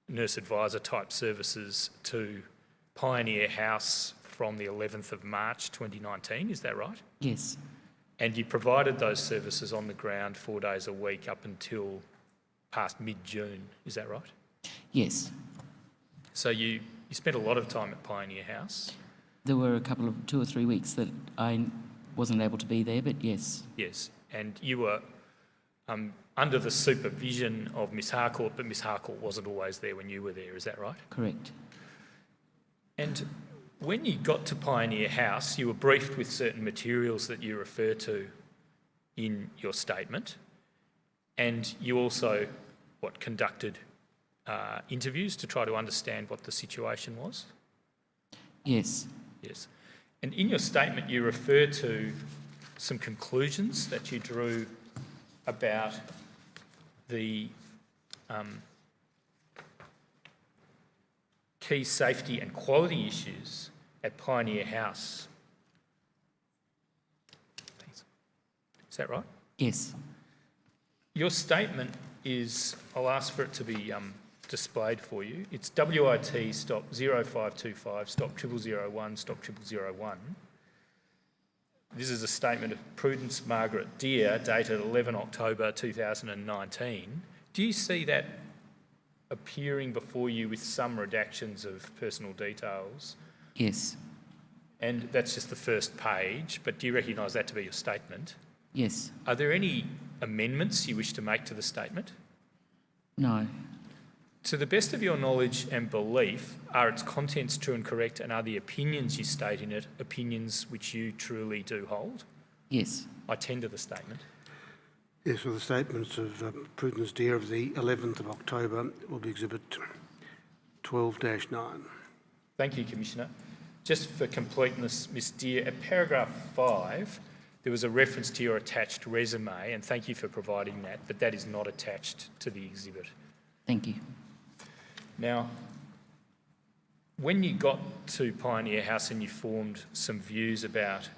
nurse advisor type services to Pioneer House from the 11th of March 2019, is that right? Yes, And you provided those services on the ground 4 days a week up until past mid-June, is that right? yes. So you spent a lot of time at Pioneer House. There were a couple of 2 or 3 weeks that I wasn't able to be there, but yes. Yes, and you were under the supervision of Miss Harcourt, but Miss Harcourt wasn't always there when you were there, is that right? Correct. And when you got to Pioneer House, you were briefed with certain materials that you refer to in your statement, and you also, conducted interviews to try to understand what the situation was? Yes. Yes. And in your statement, you refer to some conclusions that you drew about the key safety and quality issues at Pioneer House. Thanks. Is that right? Yes. Your statement is, I'll ask for it to be displayed for you. It's WIT stop 0525 stop 0001 stop 0001. This is a statement of Prudence Margaret Deere dated 11 October 2019. Do you see that appearing before you with some redactions of personal details? Yes. And that's just the first page, but do you recognise that to be your statement? Yes. Are there any amendments you wish to make to the statement? No. To the best of your knowledge and belief, are its contents true and correct, and are the opinions you state in it opinions which you truly do hold? Yes. I tender the statement. Yes, well, the statements of Prudence Deere of the 11th of October will be Exhibit 12-9. Thank you, Commissioner. Just for completeness, Ms Deere, at paragraph 5, there was a reference to your attached resume, and thank you for providing that, but that is not attached to the exhibit. Thank you. Now, when you got to Pioneer House and you formed some views about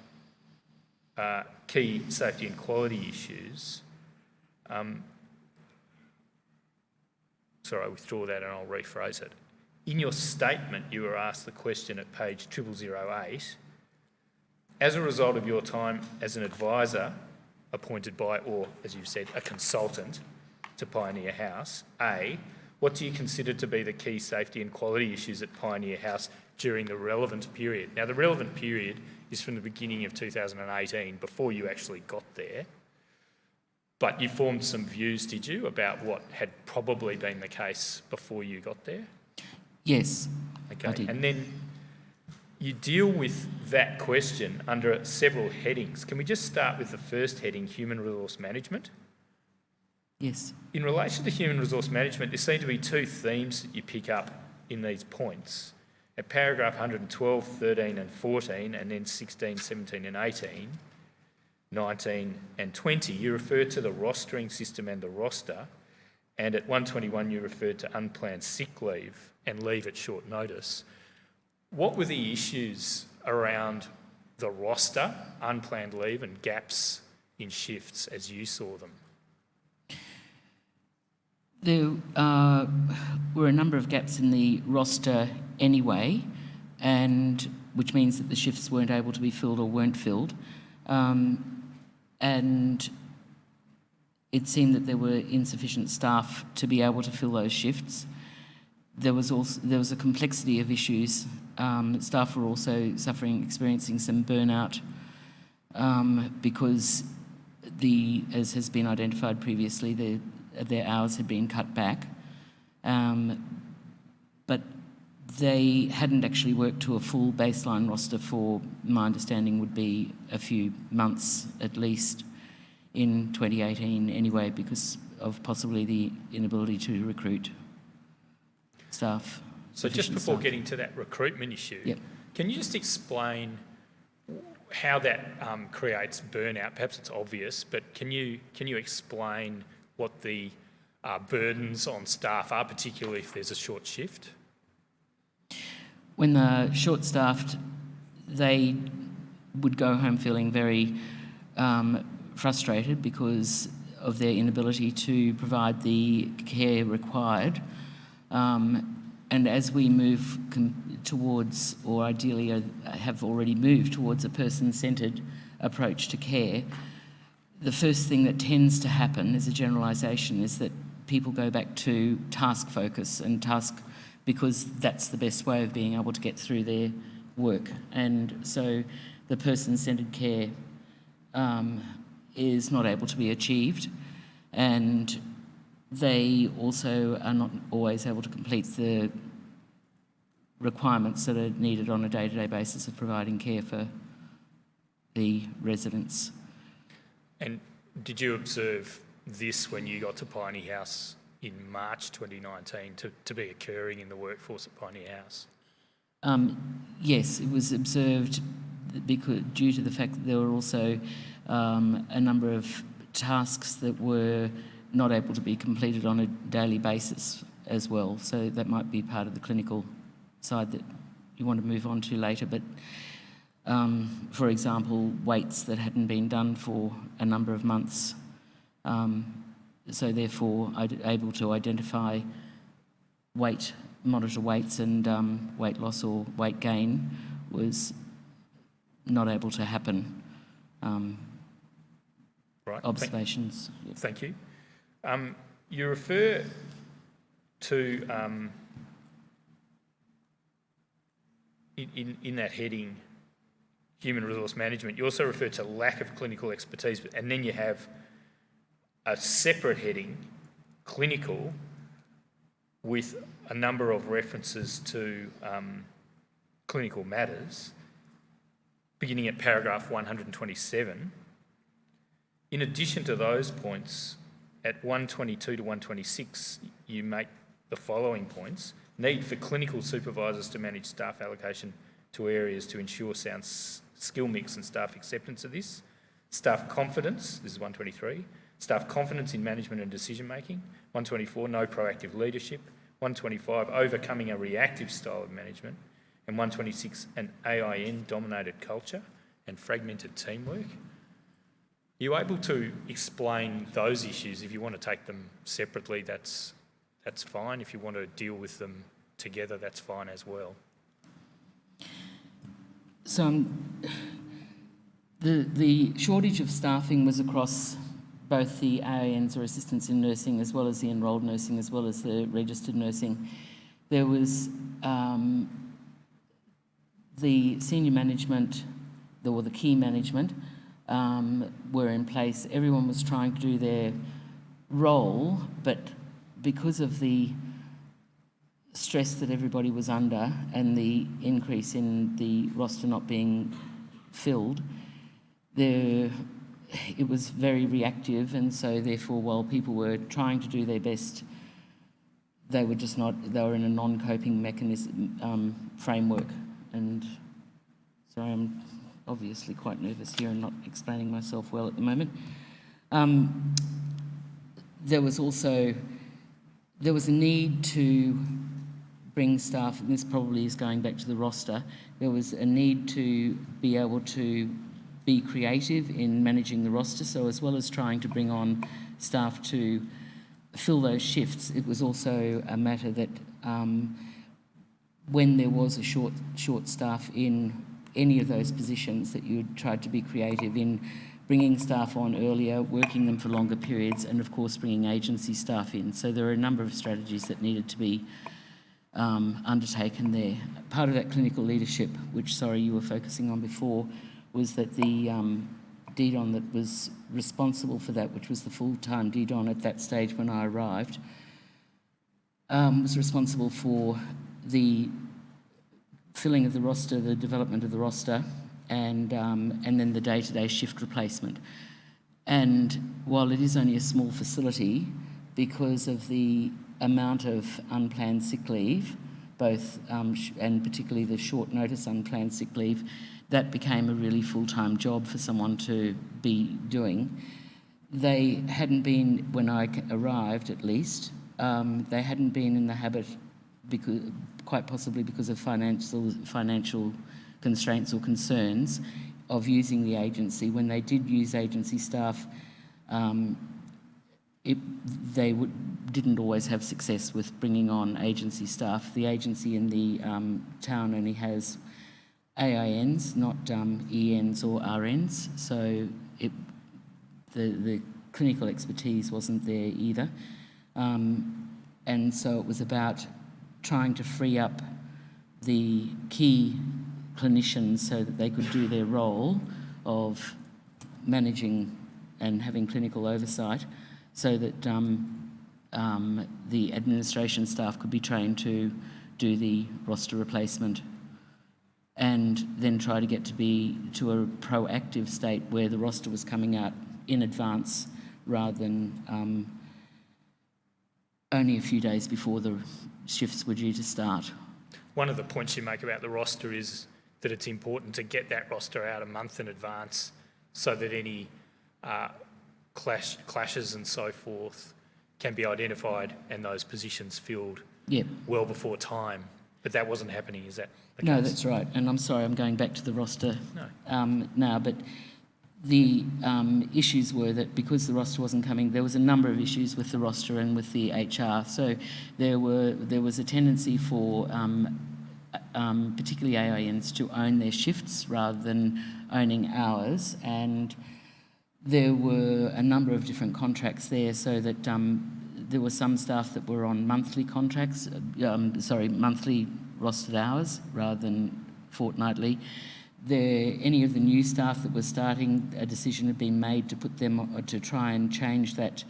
key safety and quality issues, sorry, I withdraw that and I'll rephrase it. In your statement, you were asked the question at page 0008, as a result of your time as an advisor appointed by, or as you've said, a consultant to Pioneer House, A, what do you consider to be the key safety and quality issues at Pioneer House during the relevant period? Now, the relevant period is from the beginning of 2018, before you actually got there. But you formed some views, did you, about what had probably been the case before you got there? Yes, Okay. I did. And then you deal with that question under several headings. Can we just start with the first heading, human resource management? Yes. In relation to human resource management, there seem to be two themes that you pick up in these points. At paragraph 112, 13 and 14, and then 16, 17 and 18, 19 and 20, you refer to the rostering system and the roster, and at 121 you referred to unplanned sick leave and leave at short notice. What were the issues around the roster, unplanned leave and gaps in shifts as you saw them? There were a number of gaps in the roster anyway, and which means that the shifts weren't able to be filled or weren't filled. And it seemed that there were insufficient staff to be able to fill those shifts. There was a complexity of issues. Staff were also experiencing some burnout because as has been identified previously, their hours had been cut back, but they hadn't actually worked to a full baseline roster for, my understanding, would be a few months at least in 2018 anyway, because of possibly the inability to recruit staff. So just before getting to that recruitment issue, Yep. Can you just explain how that creates burnout? Perhaps it's obvious, but can you explain what the burdens on staff are, particularly if there's a short shift? when they're short-staffed, they would go home feeling very frustrated because of their inability to provide the care required. And as we move towards, or ideally have already moved towards, a person-centred approach to care, the first thing that tends to happen as a generalisation is that people go back to task focus and task, because that's the best way of being able to get through their work. And so the person-centred care is not able to be achieved, and they also are not always able to complete the requirements that are needed on a day-to-day basis of providing care for the residents. And did you observe this when you got to Pioneer House in March 2019 to be occurring in the workforce at Pioneer House? Yes, it was observed because, due to the fact that there were also a number of tasks that were not able to be completed on a daily basis as well. So that might be part of the clinical side that you want to move on to later. But for example, weights that hadn't been done for a number of months. So therefore, able to identify monitor weights and weight loss or weight gain was not able to happen. Right. Observations. Thank you. You refer to, in that heading, human resource management, you also refer to lack of clinical expertise, and then you have a separate heading, clinical, with a number of references to clinical matters, beginning at paragraph 127. In addition to those points, at 122 to 126, you make the following points. Need for clinical supervisors to manage staff allocation to areas to ensure sound skill mix and staff acceptance of this. Staff confidence, this is 123. Staff confidence in management and decision making. 124, no proactive leadership. 125, overcoming a reactive style of management. And 126, an AIN-dominated culture and fragmented teamwork. Are you able to explain those issues? If you want to take them separately, that's fine. If you want to deal with them together, that's fine as well. So the shortage of staffing was across both the AINs, or assistants in nursing, as well as the enrolled nursing, as well as the registered nursing. There was the senior management, or the key management, were in place. Everyone was trying to do their role, but because of the stress that everybody was under and the increase in the roster not being filled, it was very reactive, and so therefore, while people were trying to do their best, they were in a non-coping mechanism framework. And sorry, I'm obviously quite nervous here and not explaining myself well at the moment. There was a need to bring staff, and this probably is going back to the roster, there was a need to be able to be creative in managing the roster. So as well as trying to bring on staff to fill those shifts, it was also a matter that when there was a short staff in any of those positions, that you tried to be creative in bringing staff on earlier, working them for longer periods, and of course bringing agency staff in. So there are a number of strategies that needed to be undertaken there. Part of that clinical leadership, which, sorry, you were focusing on before, was that the DDON that was responsible for that, which was the full-time DDON at that stage when I arrived, was responsible for the filling of the roster, the development of the roster, and then the day-to-day shift replacement. And while it is only a small facility, because of the amount of unplanned sick leave, both and particularly the short notice unplanned sick leave, that became a really full-time job for someone to be doing. They hadn't been, when I arrived at least, they hadn't been in the habit, because quite possibly because of financial constraints or concerns of using the agency. When they did use agency staff, didn't always have success with bringing on agency staff. The agency in the town only has AINs, not ENs or RNs, so the clinical expertise wasn't there either. And so it was about trying to free up the key clinicians so that they could do their role of managing and having clinical oversight, so that the administration staff could be trained to do the roster replacement, and then try to get to a proactive state where the roster was coming out in advance rather than only a few days before the shifts were due to start. One of the points you make about the roster is that it's important to get that roster out a month in advance so that any clashes and so forth can be identified and those positions filled well before time. But that wasn't happening, is that the case? No, that's right. And I'm sorry, I'm going back to the roster now, but the issues were that because the roster wasn't coming, there was a number of issues with the roster and with the HR. So there was a tendency for particularly AINs to own their shifts rather than owning hours, and there were a number of different contracts there, so that there were some staff that were on monthly contracts, monthly rostered hours rather than fortnightly. Any of the new staff that was starting, a decision had been made to put them to try and change that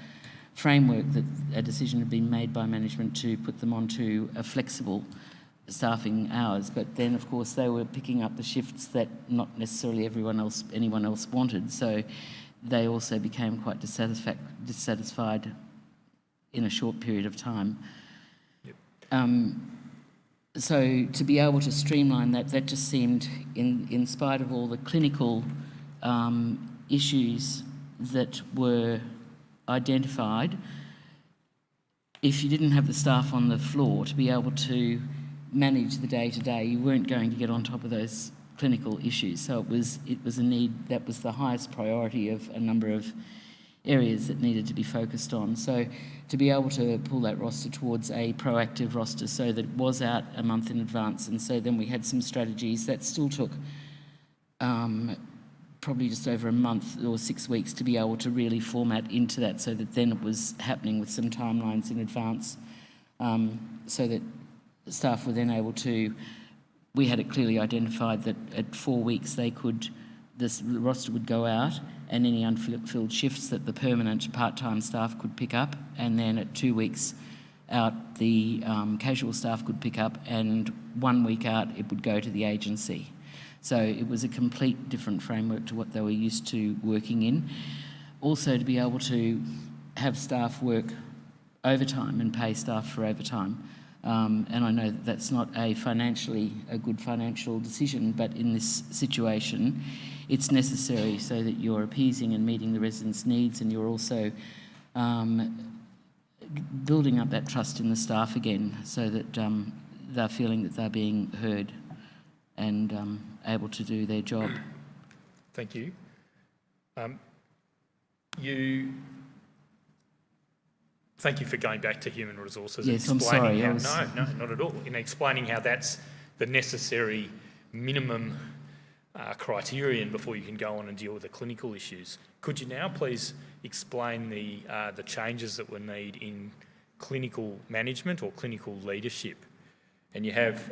framework. That a decision had been made by management to put them onto a flexible staffing hours, but then of course they were picking up the shifts that not necessarily anyone else wanted, so they also became quite dissatisfied in a short period of time. So to be able to streamline that just seemed, in spite of all the clinical issues that were identified, if you didn't have the staff on the floor to be able to manage the day-to-day, you weren't going to get on top of those clinical issues. So it was a need that was the highest priority of a number of areas that needed to be focused on. So to be able to pull that roster towards a proactive roster so that it was out a month in advance, and so then we had some strategies that still took probably just over a month or 6 weeks to be able to really format into that, so that then it was happening with some timelines in advance, so that staff were then able to, we had it clearly identified that at 4 weeks the roster would go out, and any unfilled shifts that the permanent part-time staff could pick up, and then at 2 weeks out the casual staff could pick up, and 1 week out it would go to the agency. So it was a complete different framework to what they were used to working in. Also to be able to have staff work overtime and pay staff for overtime. And I know that that's not a good financial decision, but in this situation it's necessary so that you're appeasing and meeting the residents' needs, and you're also building up that trust in the staff again, so that they're feeling that they're being heard and able to do their job. Thank you. Thank you for going back to human resources. Yes, and explaining I'm sorry. No, not at all. In explaining how that's the necessary minimum criterion before you can go on and deal with the clinical issues. Could you now please explain the changes that we need in clinical management or clinical leadership? And you have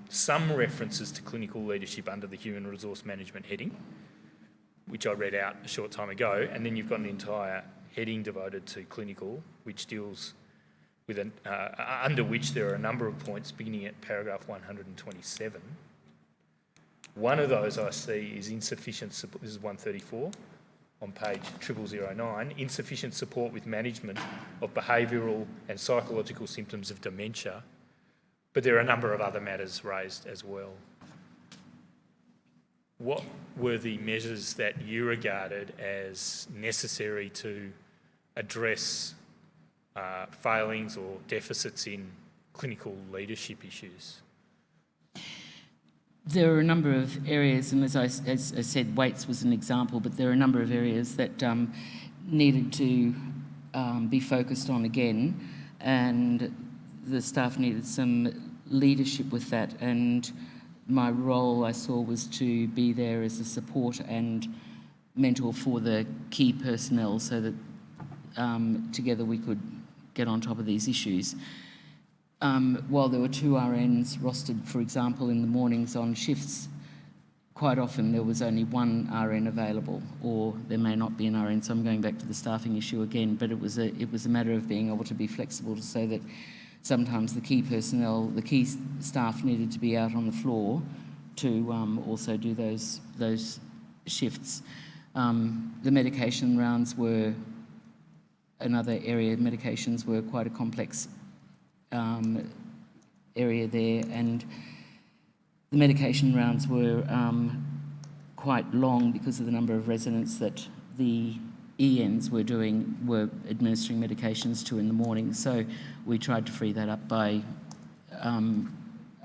some references to clinical leadership under the human resource management heading, which I read out a short time ago, and then you've got an entire heading devoted to clinical, which deals with under which there are a number of points beginning at paragraph 127. One of those I see is insufficient support. This is 134 on page 0009. Insufficient support with management of behavioural and psychological symptoms of dementia. But there are a number of other matters raised as well. What were the measures that you regarded as necessary to address failings or deficits in clinical leadership issues? There are a number of areas, and as I said, weights was an example, but there are a number of areas that needed to be focused on again, and the staff needed some leadership with that, and my role, I saw, was to be there as a support and mentor for the key personnel so that together we could get on top of these issues. While there were 2 RNs rostered, for example, in the mornings on shifts, quite often there was only 1 RN available, or there may not be an RN, so I'm going back to the staffing issue again, but it was a matter of being able to be flexible so that sometimes the key personnel, the key staff needed to be out on the floor to also do those shifts. The medication rounds were another area. Medications were quite a complex area there, and the medication rounds were quite long because of the number of residents that the ENs were administering medications to in the morning. So we tried to free that up by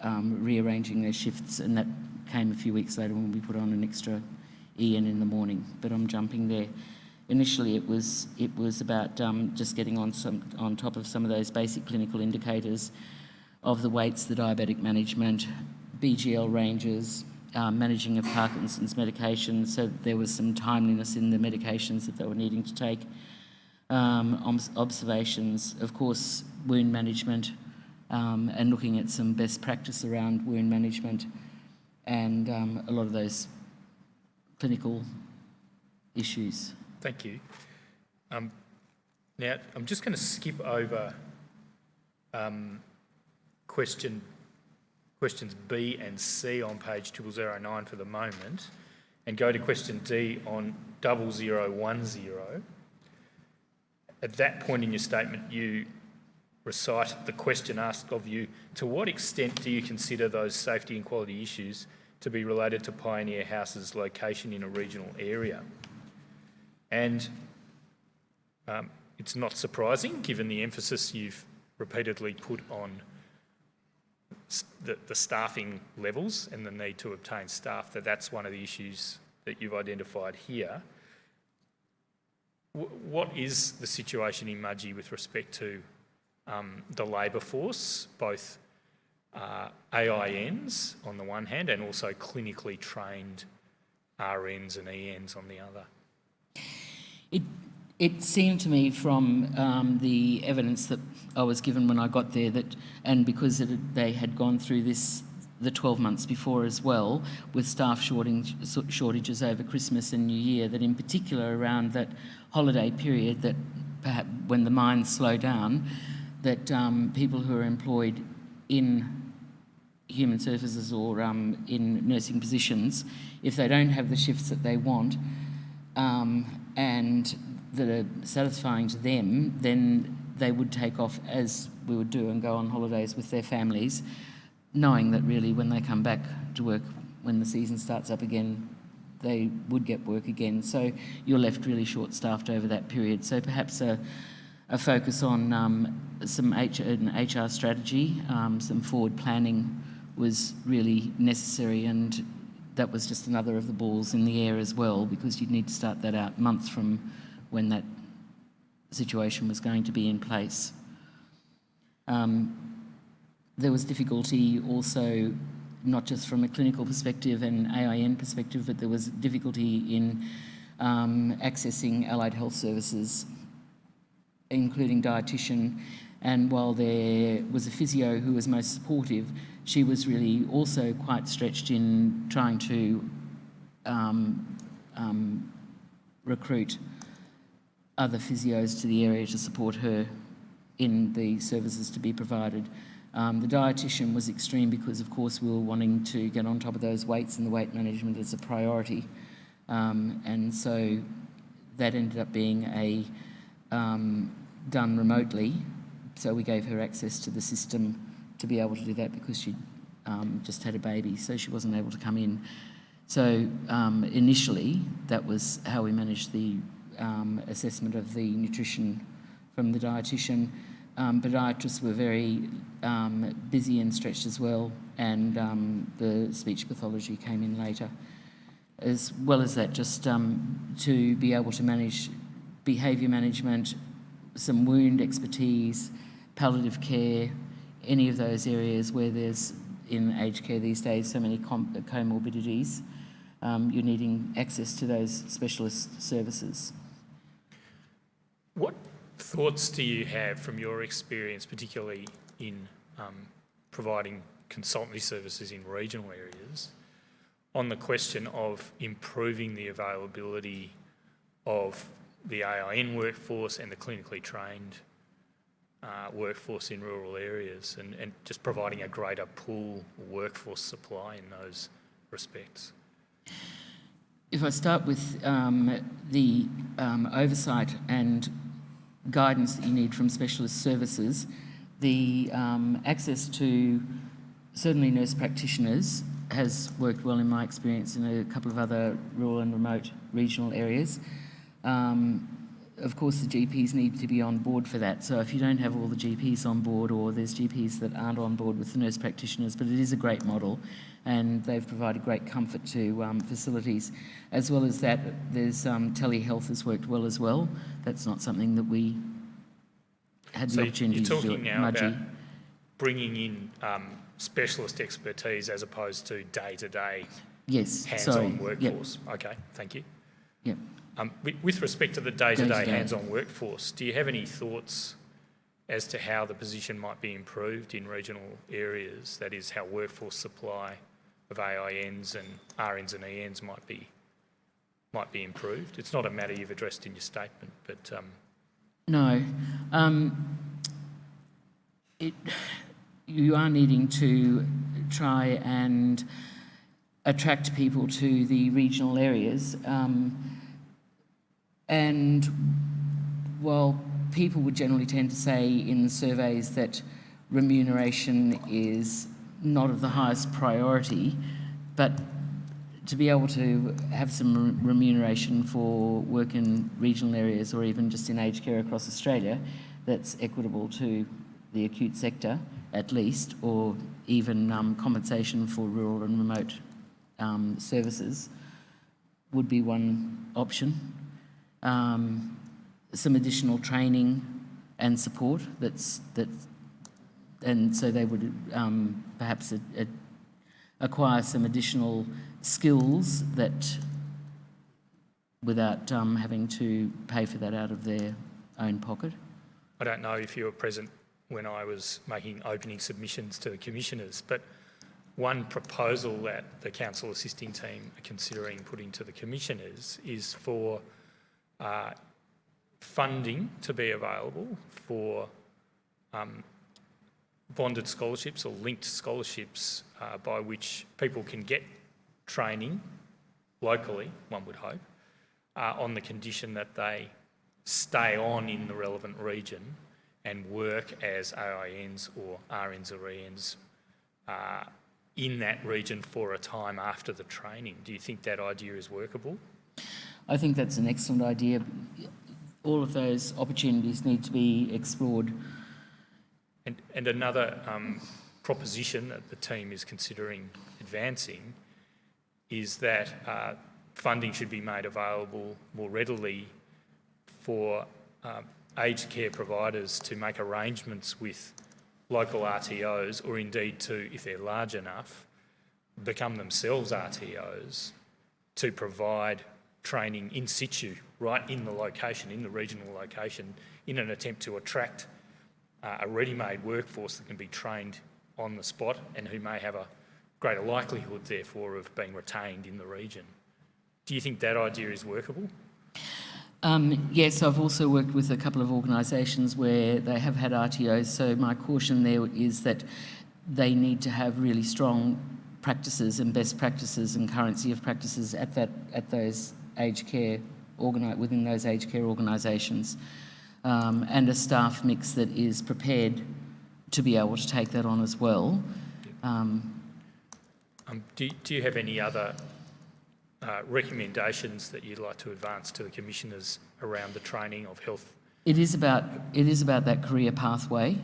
rearranging their shifts, and that came a few weeks later when we put on an extra EN in the morning. But I'm jumping there. Initially, it was about just getting on top of some of those basic clinical indicators of the weights, the diabetic management, BGL ranges, managing of Parkinson's medication, so that there was some timeliness in the medications that they were needing to take. Observations, of course, wound management, and looking at some best practice around wound management, and a lot of those clinical issues. Thank you. Now, I'm just going to skip over questions B and C on page 0009 for the moment and go to question D on 0010. At that point in your statement, you recite the question asked of you: to what extent do you consider those safety and quality issues to be related to Pioneer House's location in a regional area? And it's not surprising, given the emphasis you've repeatedly put on the staffing levels and the need to obtain staff, that's one of the issues that you've identified here. What is the situation in Mudgee with respect to the labour force, both AINs on the one hand and also clinically trained RNs and ENs on the other? It seemed to me from the evidence that I was given when I got there that, and because they had gone through this the 12 months before as well, with staff shortages over Christmas and New Year, that in particular around that holiday period, that perhaps when the mines slow down, that people who are employed in human services or in nursing positions, if they don't have the shifts that they want, and that are satisfying to them, then they would take off, as we would do, and go on holidays with their families, knowing that really when they come back to work, when the season starts up again, they would get work again. So you're left really short-staffed over that period. So perhaps a focus on some HR strategy, some forward planning was really necessary, and that was just another of the balls in the air as well, because you'd need to start that out months from when that situation was going to be in place. There was difficulty also, not just from a clinical perspective and AIN perspective, but there was difficulty in accessing allied health services, including dietitian. And while there was a physio who was most supportive, she was really also quite stretched in trying to recruit other physios to the area to support her in the services to be provided. The dietitian was extreme because, of course, we were wanting to get on top of those weights, and the weight management is a priority. And so that ended up being done remotely. So we gave her access to the system to be able to do that because she'd just had a baby, so she wasn't able to come in. So initially, that was how we managed the assessment of the nutrition from the dietitian. podiatrists were very busy and stretched as well, and the speech pathology came in later. As well as that, just to be able to manage behaviour management, some wound expertise, palliative care, any of those areas where there's, in aged care these days, so many comorbidities, you're needing access to those specialist services. What thoughts do you have from your experience, particularly in providing consultancy services in regional areas, on the question of improving the availability of the AIN workforce and the clinically trained workforce in rural areas, and just providing a greater pool workforce supply in those respects? If I start with the oversight and guidance that you need from specialist services, the access to certainly nurse practitioners has worked well in my experience in a couple of other rural and remote regional areas. Of course, the GPs need to be on board for that. So if you don't have all the GPs on board, or there's GPs that aren't on board with the nurse practitioners, but it is a great model and they've provided great comfort to facilities. As well as that, there's telehealth has worked well as well. That's not something that we had the opportunity to do at You're talking now Mudgee. about bringing in specialist expertise as opposed to day-to-day Yes, hands-on sorry. workforce. Okay, thank you. Yep. With respect to the day-to-day Day-to-day. hands-on workforce, do you have any thoughts as to how the position might be improved in regional areas? That is, how workforce supply of AINs and RNs and ENs might be improved? It's not a matter you've addressed in your statement, but No. You are needing to try and attract people to the regional areas. And while people would generally tend to say in the surveys that remuneration is not of the highest priority, but to be able to have some remuneration for work in regional areas, or even just in aged care across Australia, that's equitable to the acute sector at least, or even compensation for rural and remote services, would be one option. Some additional training and support and so they would perhaps acquire some additional skills that, without having to pay for that out of their own pocket. I don't know if you were present when I was making opening submissions to the commissioners, but one proposal that the council assisting team are considering putting to the commissioners is for funding to be available for bonded scholarships or linked scholarships by which people can get training locally, one would hope, on the condition that they stay on in the relevant region and work as AINs or RNs or ENs in that region for a time after the training. Do you think that idea is workable? I think that's an excellent idea. All of those opportunities need to be explored. And another proposition that the team is considering advancing is that funding should be made available more readily for aged care providers to make arrangements with local RTOs, or indeed to, if they're large enough, become themselves RTOs to provide training in situ, right in the location, in the regional location, in an attempt to attract a ready-made workforce that can be trained on the spot and who may have a greater likelihood, therefore, of being retained in the region. Do you think that idea is workable? Yes, I've also worked with a couple of organisations where they have had RTOs, so my caution there is that they need to have really strong practices and best practices and currency of practices at those aged care within those aged care organisations, and a staff mix that is prepared to be able to take that on as well. Do you have any other recommendations that you'd like to advance to the commissioners around the training of health It is about that career pathway,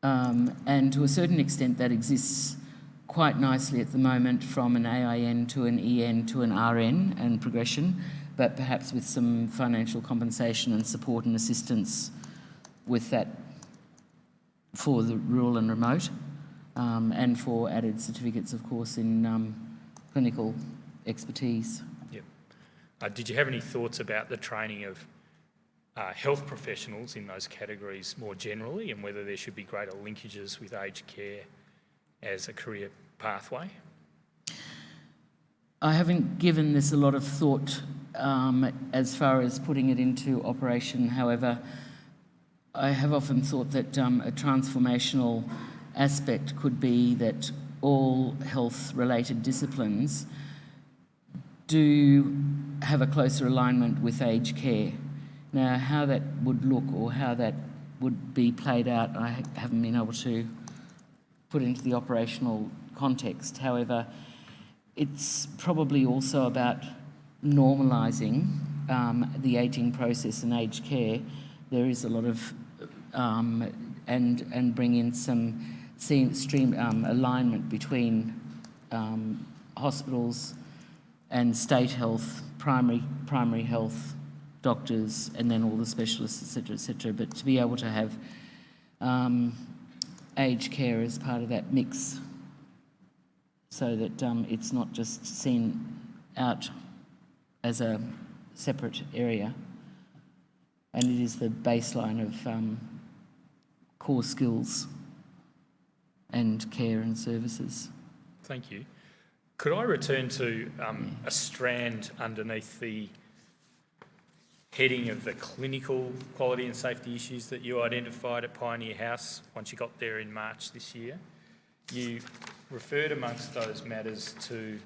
and to a certain extent that exists quite nicely at the moment from an AIN to an EN to an RN and progression, but perhaps with some financial compensation and support and assistance with that for the rural and remote, and for added certificates, of course, in clinical expertise. Yep. Did you have any thoughts about the training of health professionals in those categories more generally, and whether there should be greater linkages with aged care as a career pathway? I haven't given this a lot of thought as far as putting it into operation. However, I have often thought that a transformational aspect could be that all health-related disciplines do have a closer alignment with aged care. Now, how that would look or how that would be played out, I haven't been able to put into the operational context. However, it's probably also about normalising the ageing process in aged care. There is a lot of and bring in some alignment between hospitals and state health, primary health, doctors, and then all the specialists, etc., etc. But to be able to have aged care as part of that mix, so that it's not just seen out as a separate area, and it is the baseline of core skills and care and services. Thank you. Could I return to a strand underneath the heading of the clinical quality and safety issues that you identified at Pioneer House once you got there in March this year? You referred amongst those matters to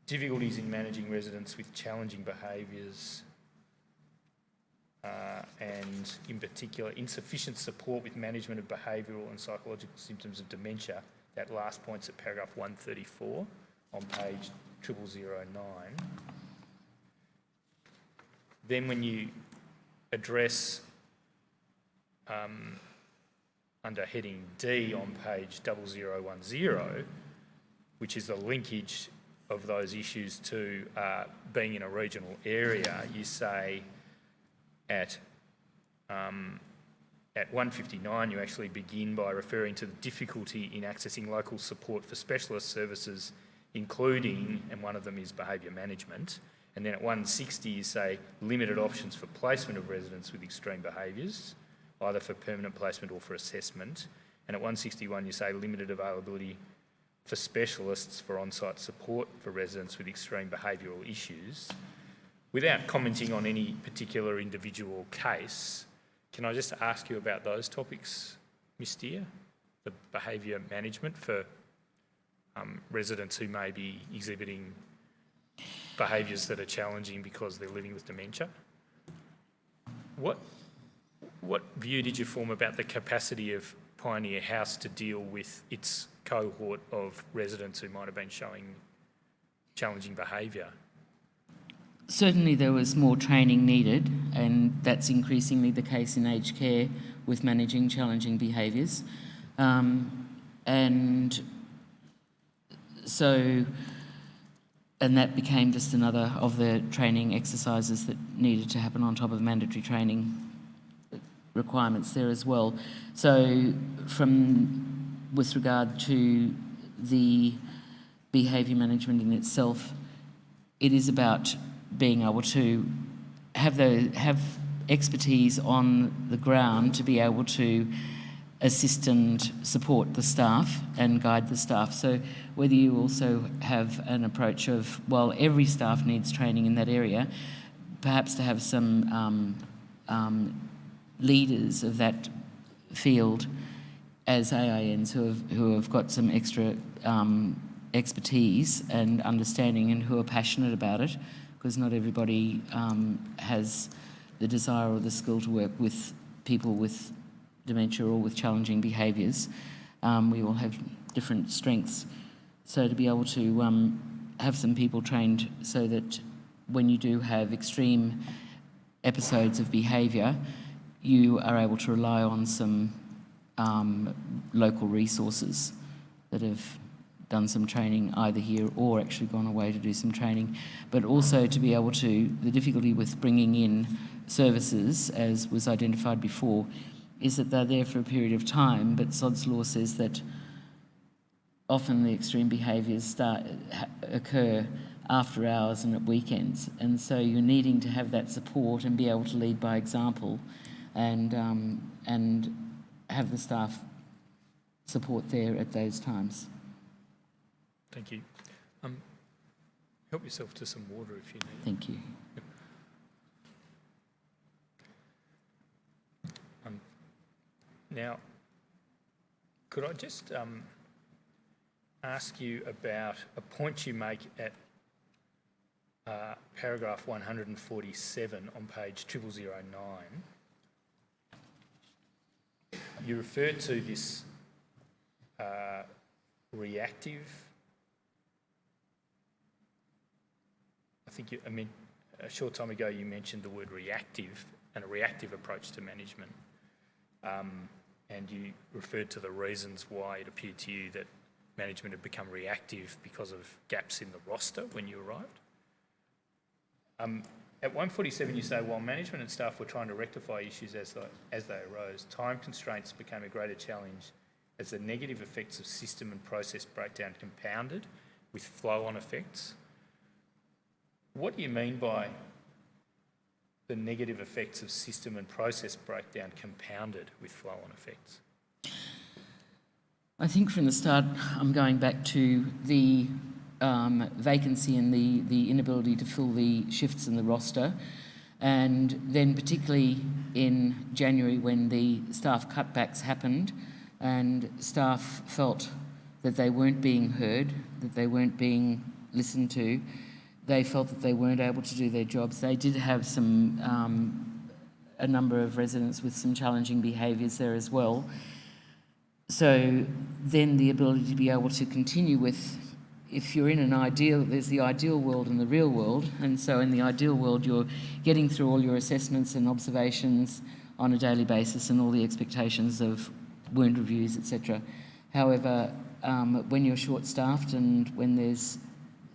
difficulties in managing residents with challenging behaviours, and in particular insufficient support with management of behavioural and psychological symptoms of dementia. That last point's at paragraph 134 on page 0009. Then when you address under heading D on page 0010, which is the linkage of those issues to being in a regional area, you say at 159 you actually begin by referring to the difficulty in accessing local support for specialist services, including, and one of them is behaviour management. And then at 160 you say limited options for placement of residents with extreme behaviours, either for permanent placement or for assessment. And at 161 you say limited availability for specialists for on-site support for residents with extreme behavioural issues. Without commenting on any particular individual case, can I just ask you about those topics, Ms Steer? The behaviour management for residents who may be exhibiting behaviours that are challenging because they're living with dementia. What view did you form about the capacity of Pioneer House to deal with its cohort of residents who might have been showing challenging behaviour? Certainly there was more training needed, and that's increasingly the case in aged care with managing challenging behaviours. And that became just another of the training exercises that needed to happen on top of mandatory training requirements there as well. So with regard to the behaviour management in itself, it is about being able to have expertise on the ground to be able to assist and support the staff and guide the staff. So whether you also have an approach of, well, every staff needs training in that area, perhaps to have some leaders of that field as AINs who have got some extra expertise and understanding and who are passionate about it, because not everybody has the desire or the skill to work with people with dementia or with challenging behaviours. We all have different strengths. So to be able to have some people trained so that when you do have extreme episodes of behaviour, you are able to rely on some local resources that have done some training either here or actually gone away to do some training, but also to be able to, the difficulty with bringing in services, as was identified before, is that they're there for a period of time, but Sod's Law says that often the extreme behaviours occur after hours and at weekends, and so you're needing to have that support and be able to lead by example, and have the staff support there at those times. Thank you. Help yourself to some water if you need. Thank you. Now, could I just ask you about a point you make at paragraph 147 on page 0009. You refer to this reactive, a short time ago you mentioned the word reactive and a reactive approach to management. And you referred to the reasons why it appeared to you that management had become reactive because of gaps in the roster when you arrived. At 147 you say, while management and staff were trying to rectify issues as they arose, time constraints became a greater challenge as the negative effects of system and process breakdown compounded with flow-on effects. What do you mean by the negative effects of system and process breakdown compounded with flow-on effects? I think from the start I'm going back to the vacancy and the inability to fill the shifts in the roster, and then particularly in January when the staff cutbacks happened and staff felt that they weren't being heard, that they weren't being listened to, they felt that they weren't able to do their jobs. They did have a number of residents with some challenging behaviours there as well. So then the ability to be able to continue with, if you're in an ideal, there's the ideal world and the real world, and so in the ideal world you're getting through all your assessments and observations on a daily basis and all the expectations of wound reviews, etc. However, when you're short-staffed and when there's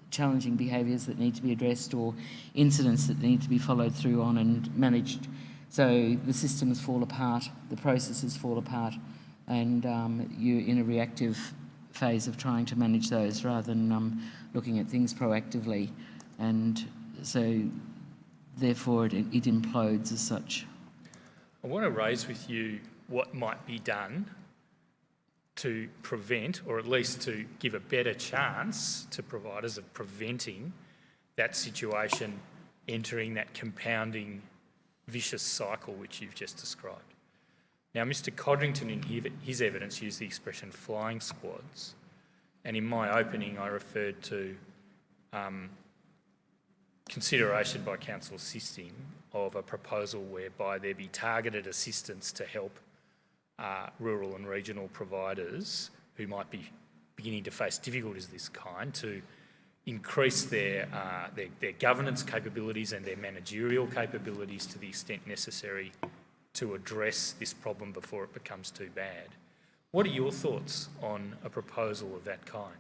challenging behaviours that need to be addressed or incidents that need to be followed through on and managed, so the systems fall apart, the processes fall apart, and you're in a reactive phase of trying to manage those rather than looking at things proactively, and so therefore it implodes as such. I want to raise with you what might be done to prevent, or at least to give a better chance to providers of preventing that situation entering that compounding vicious cycle which you've just described. Now, Mr. Codrington in his evidence used the expression flying squads, and in my opening I referred to consideration by Council Assisting of a proposal whereby there be targeted assistance to help rural and regional providers who might be beginning to face difficulties of this kind to increase their governance capabilities and their managerial capabilities to the extent necessary to address this problem before it becomes too bad. What are your thoughts on a proposal of that kind?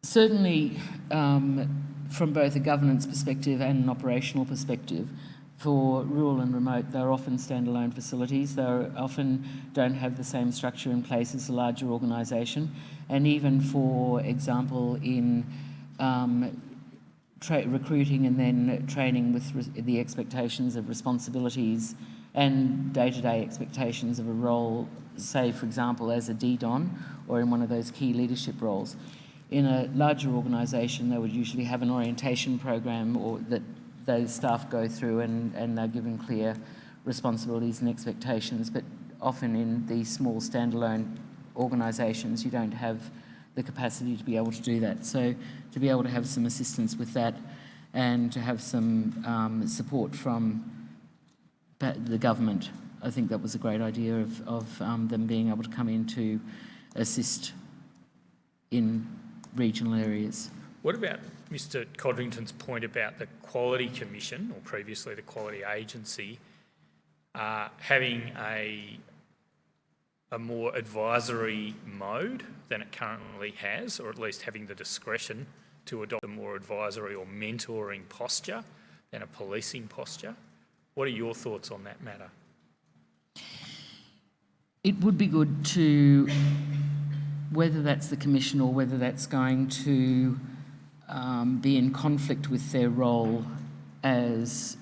Certainly, from both a governance perspective and an operational perspective, for rural and remote, they're often standalone facilities. They often don't have the same structure in place as a larger organisation. And even, for example, in recruiting and then training with the expectations of responsibilities and day-to-day expectations of a role, say, for example, as a DDON or in one of those key leadership roles. In a larger organisation, they would usually have an orientation program or that those staff go through and they're given clear responsibilities and expectations, but often in these small standalone organisations you don't have the capacity to be able to do that. So to be able to have some assistance with that and to have some support from the government, I think that was a great idea of them being able to come in to assist in regional areas. What about Mr Codrington's point about the Quality Commission, or previously the Quality Agency, having a more advisory mode than it currently has, or at least having the discretion to adopt a more advisory or mentoring posture than a policing posture? What are your thoughts on that matter? It would be good to, whether that's the Commission or whether that's going to be in conflict with their role as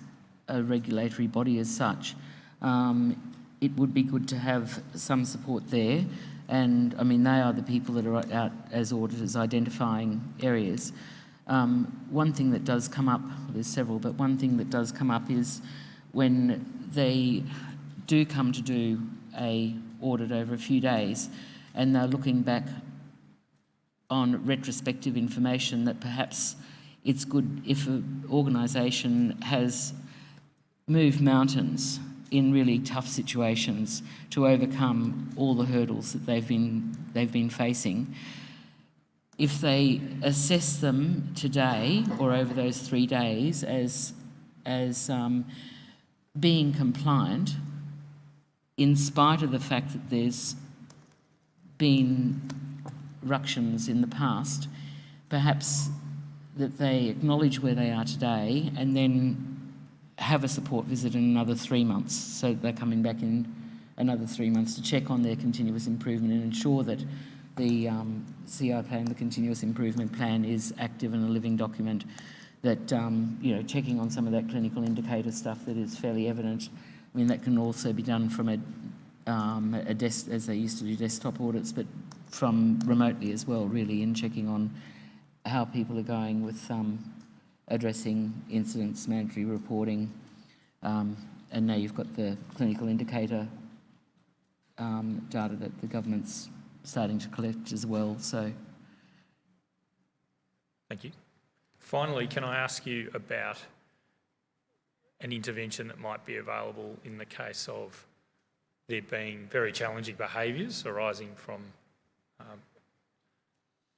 a regulatory body as such, it would be good to have some support there. And, I mean, they are the people that are out as auditors identifying areas. One thing that does come up, there's several, but one thing that does come up is when they do come to do a audit over a few days and they're looking back on retrospective information, that perhaps it's good if an organisation has moved mountains in really tough situations to overcome all the hurdles that they've been facing. If they assess them today or over those 3 days as being compliant, in spite of the fact that there's been ructions in the past, perhaps that they acknowledge where they are today and then have a support visit in another 3 months, so they're coming back in another 3 months to check on their continuous improvement and ensure that the CI plan, the continuous improvement plan, is active and a living document, that, you know, checking on some of that clinical indicator stuff that is fairly evident. I mean, that can also be done from a desk, as they used to do desktop audits, but from remotely as well, really, in checking on how people are going with addressing incidents, mandatory reporting, and now you've got the clinical indicator data that the government's starting to collect as well. So, thank you. Finally, can I ask you about an intervention that might be available in the case of there being very challenging behaviours arising from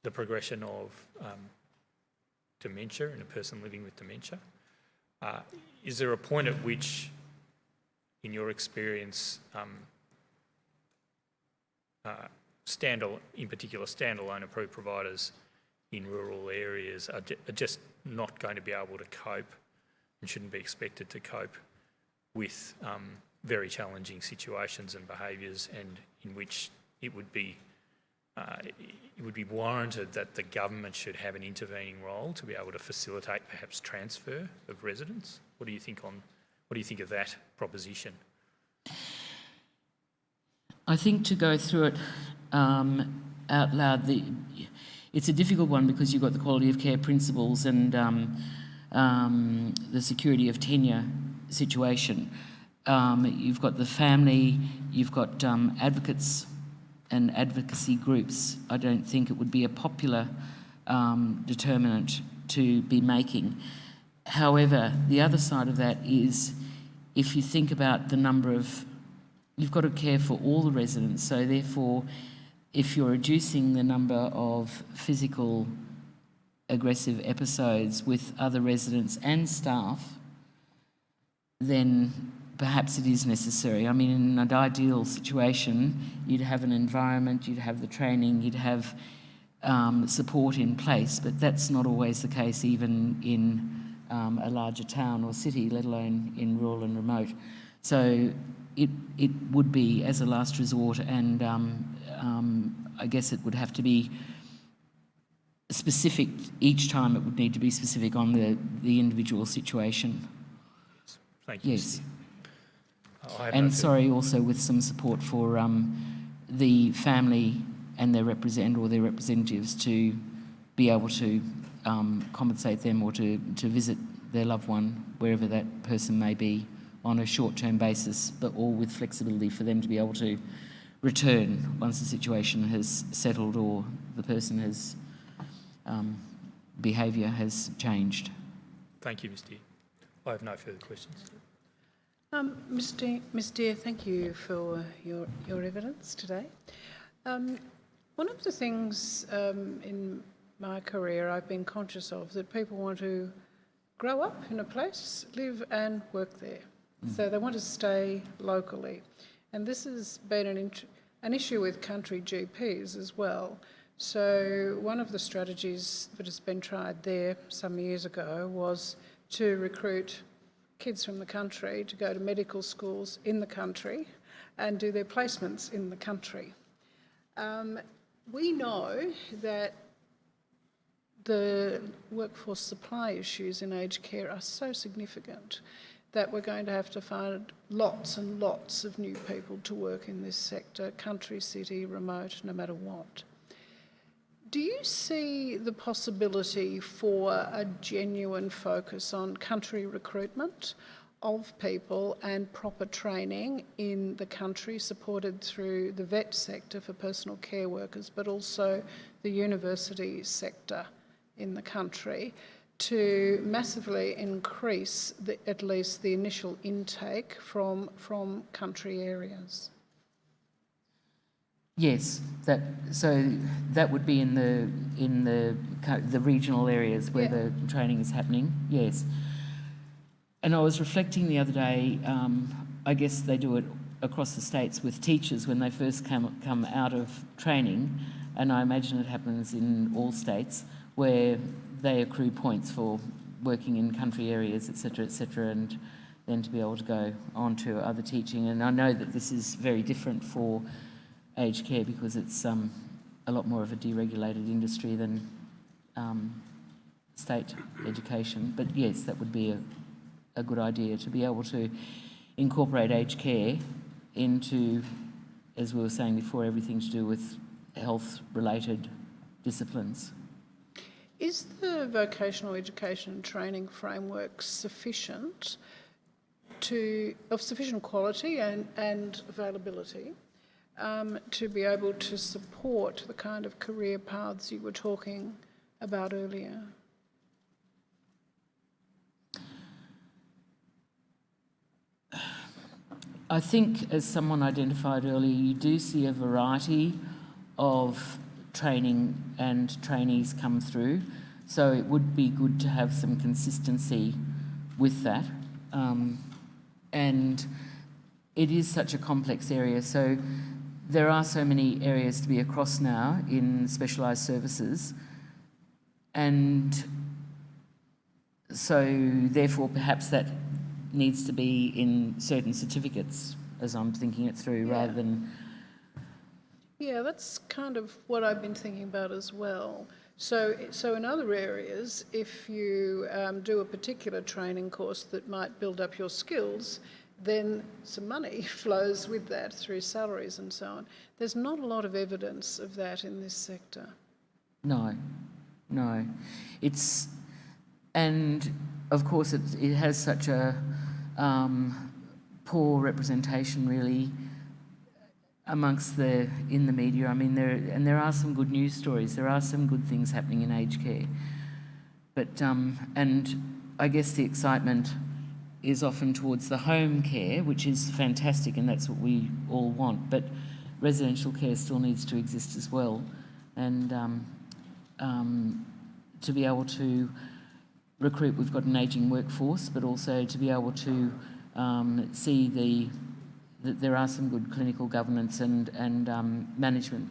the progression of dementia in a person living with dementia? Is there a point at which, in your experience, in particular standalone approved providers in rural areas are just not going to be able to cope and shouldn't be expected to cope with very challenging situations and behaviours, and in which it would be warranted that the government should have an intervening role to be able to facilitate perhaps transfer of residents? What do you think of that proposition? I think, to go through it out loud, it's a difficult one because you've got the quality of care principles and the security of tenure situation. You've got the family, you've got advocates and advocacy groups. I don't think it would be a popular determinant to be making. However, the other side of that is, if you think about the number of, you've got to care for all the residents, so therefore if you're reducing the number of physical aggressive episodes with other residents and staff, then perhaps it is necessary. I mean, in an ideal situation, you'd have an environment, you'd have the training, you'd have support in place, but that's not always the case even in a larger town or city, let alone in rural and remote. So it would be as a last resort, and I guess it would have to be specific. Each time it would need to be specific on the individual situation. Thank you. Yes. And sorry, also with some support for the family and their representatives to be able to compensate them, or to visit their loved one wherever that person may be on a short-term basis, but all with flexibility for them to be able to return once the situation has settled or the person has behaviour has changed. Thank you, Ms. Dear. I have no further questions. Ms. Dear, thank you for your evidence today. One of the things in my career, I've been conscious of that people want to grow up in a place, live and work there. So they want to stay locally. And this has been an issue with country GPs as well. So one of the strategies that has been tried there some years ago was to recruit kids from the country to go to medical schools in the country and do their placements in the country. We know that the workforce supply issues in aged care are so significant that we're going to have to find lots and lots of new people to work in this sector, country, city, remote, no matter what. Do you see the possibility for a genuine focus on country recruitment of people and proper training in the country, supported through the vet sector for personal care workers, but also the university sector in the country, to massively increase at least the initial intake from country areas? Yes, so that would be in the regional areas where the training is happening. Yes, and I was reflecting the other day. I guess they do it across the states with teachers when they first come out of training, and I imagine it happens in all states where they accrue points for working in country areas, etc., and then to be able to go on to other teaching. And I know that this is very different for aged care because it's a lot more of a deregulated industry than state education. But yes, that would be a good idea to be able to incorporate aged care into, as we were saying before, everything to do with health-related disciplines. Is the vocational education and training framework sufficient of sufficient quality and availability to be able to support the kind of career paths you were talking about earlier? I think, as someone identified earlier, you do see a variety of training and trainees come through, so it would be good to have some consistency with that. And it is such a complex area, so there are so many areas to be across now in specialised services, and so therefore perhaps that needs to be in certain certificates, as I'm thinking it through, rather than... Yeah, that's kind of what I've been thinking about as well. So in other areas, if you do a particular training course that might build up your skills, then some money flows with that through salaries and so on. There's not a lot of evidence of that in this sector. No. It's... And, of course, it has such a poor representation, really, amongst in the media. I mean, there are some good news stories. There are some good things happening in aged care. But, and I guess the excitement is often towards the home care, which is fantastic, and that's what we all want. But residential care still needs to exist as well. And to be able to recruit, we've got an ageing workforce, but also to be able to see that there are some good clinical governance and management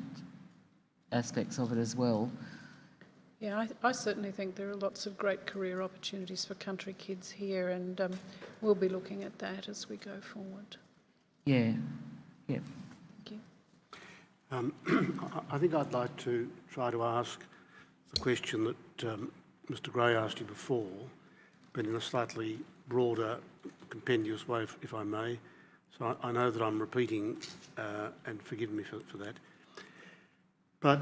aspects of it as well. Yeah, I certainly think there are lots of great career opportunities for country kids here, and we'll be looking at that as we go forward. Yeah. Thank you. I think I'd like to try to ask the question that Mr. Gray asked you before, but in a slightly broader, compendious way, if I may. So I know that I'm repeating, and forgive me for that. But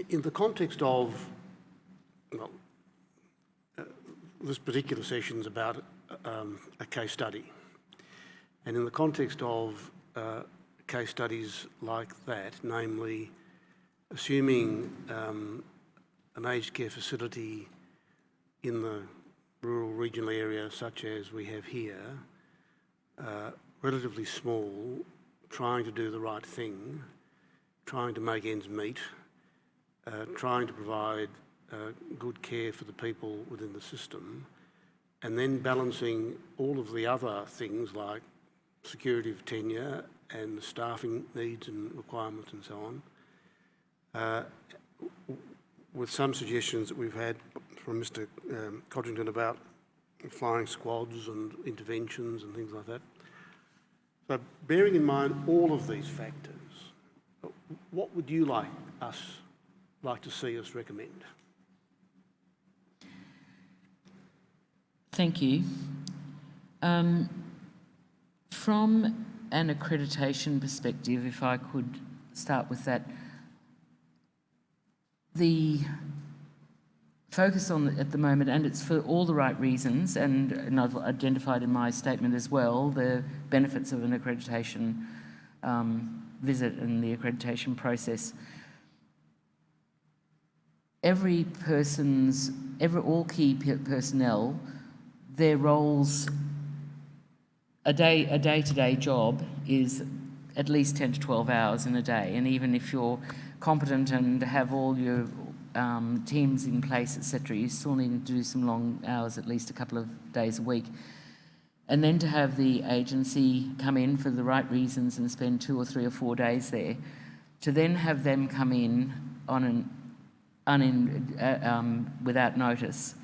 in the context of, well, this particular session's about a case study. And in the context of case studies like that, namely assuming an aged care facility in the rural regional area such as we have here, relatively small, trying to do the right thing, trying to make ends meet, trying to provide good care for the people within the system, and then balancing all of the other things like security of tenure and the staffing needs and requirements and so on, with some suggestions that we've had from Mr Codrington about flying squads and interventions and things like that. So bearing in mind all of these factors, what would you like to see us recommend? Thank you. From an accreditation perspective, if I could start with that, the focus on at the moment, and it's for all the right reasons, and I've identified in my statement as well the benefits of an accreditation visit and the accreditation process. All key personnel, their roles, a day-to-day job is at least 10 to 12 hours in a day, and even if you're competent and have all your teams in place, etc., you still need to do some long hours, at least a couple of days a week. And then to have the agency come in for the right reasons and spend 2 or 3 or 4 days there, to then have them come in on without notice,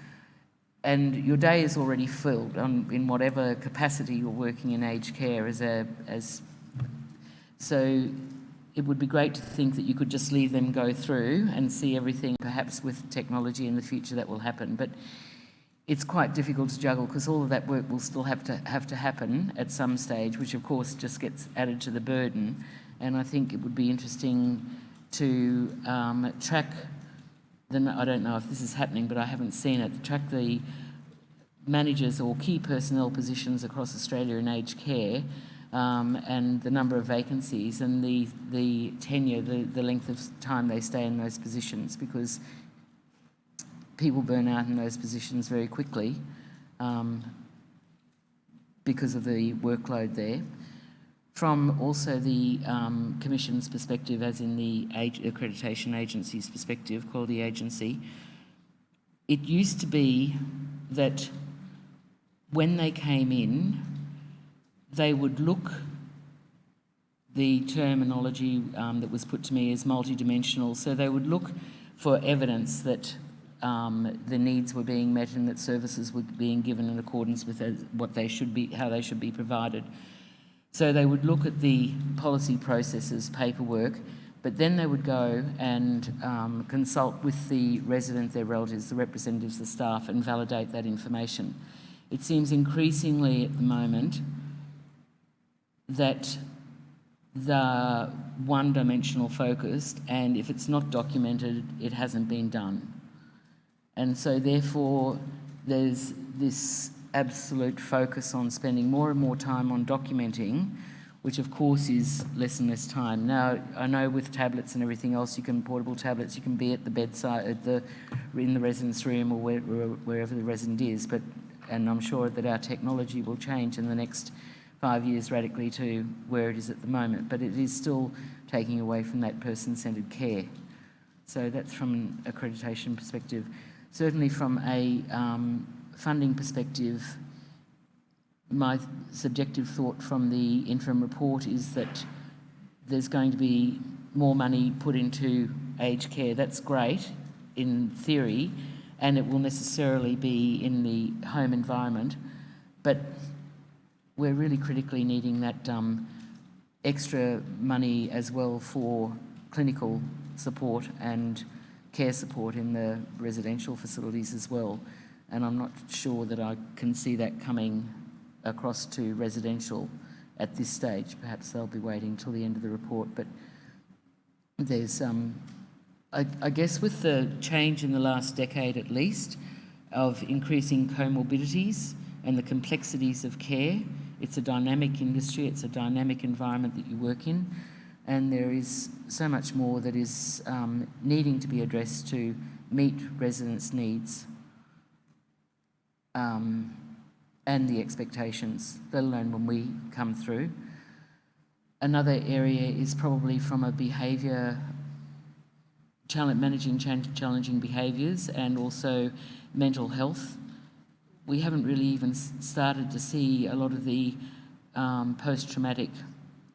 and your day is already filled in whatever capacity you're working in aged care so it would be great to think that you could just leave them go through and see everything. Perhaps with technology in the future that will happen, but it's quite difficult to juggle because all of that work will still have to happen at some stage, which of course just gets added to the burden. And I think it would be interesting to track I don't know if this is happening, but I haven't seen it, track the managers or key personnel positions across Australia in aged care, and the number of vacancies and the tenure, the length of time they stay in those positions, because people burn out in those positions very quickly because of the workload there. From also the Commission's perspective, as in the accreditation agency's perspective, quality agency, it used to be that when they came in, they would look, the terminology that was put to me is multidimensional, so they would look for evidence that the needs were being met and that services were being given in accordance with what they should be, how they should be provided. So they would look at the policy processes, paperwork, but then they would go and consult with the resident, their relatives, the representatives, the staff, and validate that information. It seems increasingly at the moment that they're one-dimensional focused, and if it's not documented, it hasn't been done. And so therefore there's this absolute focus on spending more and more time on documenting, which of course is less and less time. Now, I know with tablets and everything else, portable tablets, you can be at the bedside, in the resident's room or wherever the resident is, and I'm sure that our technology will change in the next 5 years radically to where it is at the moment, but it is still taking away from that person-centred care. So that's from an accreditation perspective. Certainly from a funding perspective, my subjective thought from the interim report is that there's going to be more money put into aged care. That's great in theory, and it will necessarily be in the home environment, but we're really critically needing that extra money as well for clinical support and care support in the residential facilities as well. And I'm not sure that I can see that coming across to residential at this stage. Perhaps they'll be waiting till the end of the report, but there's, I guess with the change in the last decade at least of increasing comorbidities and the complexities of care, it's a dynamic industry, it's a dynamic environment that you work in, and there is so much more that is needing to be addressed to meet residents' needs and the expectations, let alone when we come through. Another area is probably from a behaviour managing challenging behaviours and also mental health. We haven't really even started to see a lot of the post-traumatic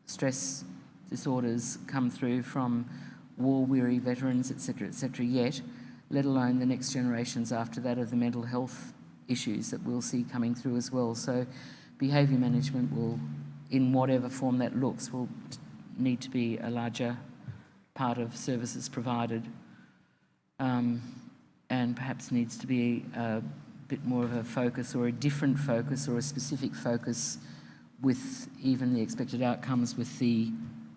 stress disorders come through from war-weary veterans, etc., yet, let alone the next generations after that of the mental health issues that we'll see coming through as well. So behaviour management will, in whatever form that looks, will need to be a larger part of services provided, and perhaps needs to be a bit more of a focus or a different focus or a specific focus with even the expected outcomes with the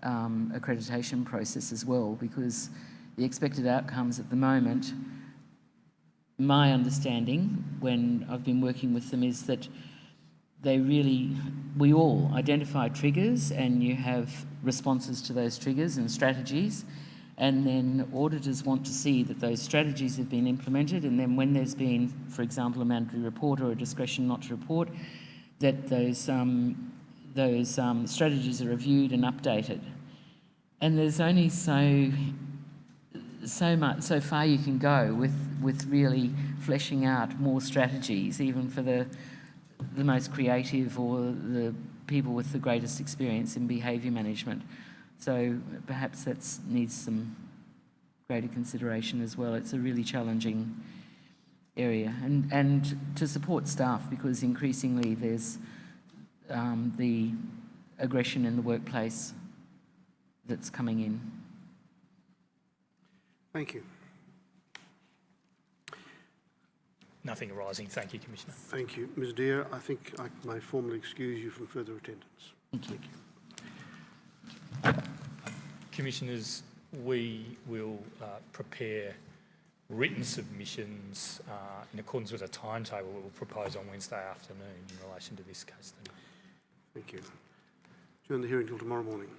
accreditation process as well, because the expected outcomes at the moment, my understanding when I've been working with them, is that we all identify triggers and you have responses to those triggers and strategies, and then auditors want to see that those strategies have been implemented, and then when there's been, for example, a mandatory report or a discretion not to report, that those strategies are reviewed and updated. And there's only so far you can go with really fleshing out more strategies, even for the most creative or the people with the greatest experience in behaviour management. So perhaps that needs some greater consideration as well. It's a really challenging area, and to support staff, because increasingly there's the aggression in the workplace that's coming in. Thank you. Nothing arising. Thank you, Commissioner. Thank you. Ms Deere, I think I may formally excuse you from further attendance. Thank you. Commissioners, we will prepare written submissions in accordance with a timetable we will propose on Wednesday afternoon in relation to this case. Thank you. Adjourn the hearing till tomorrow morning.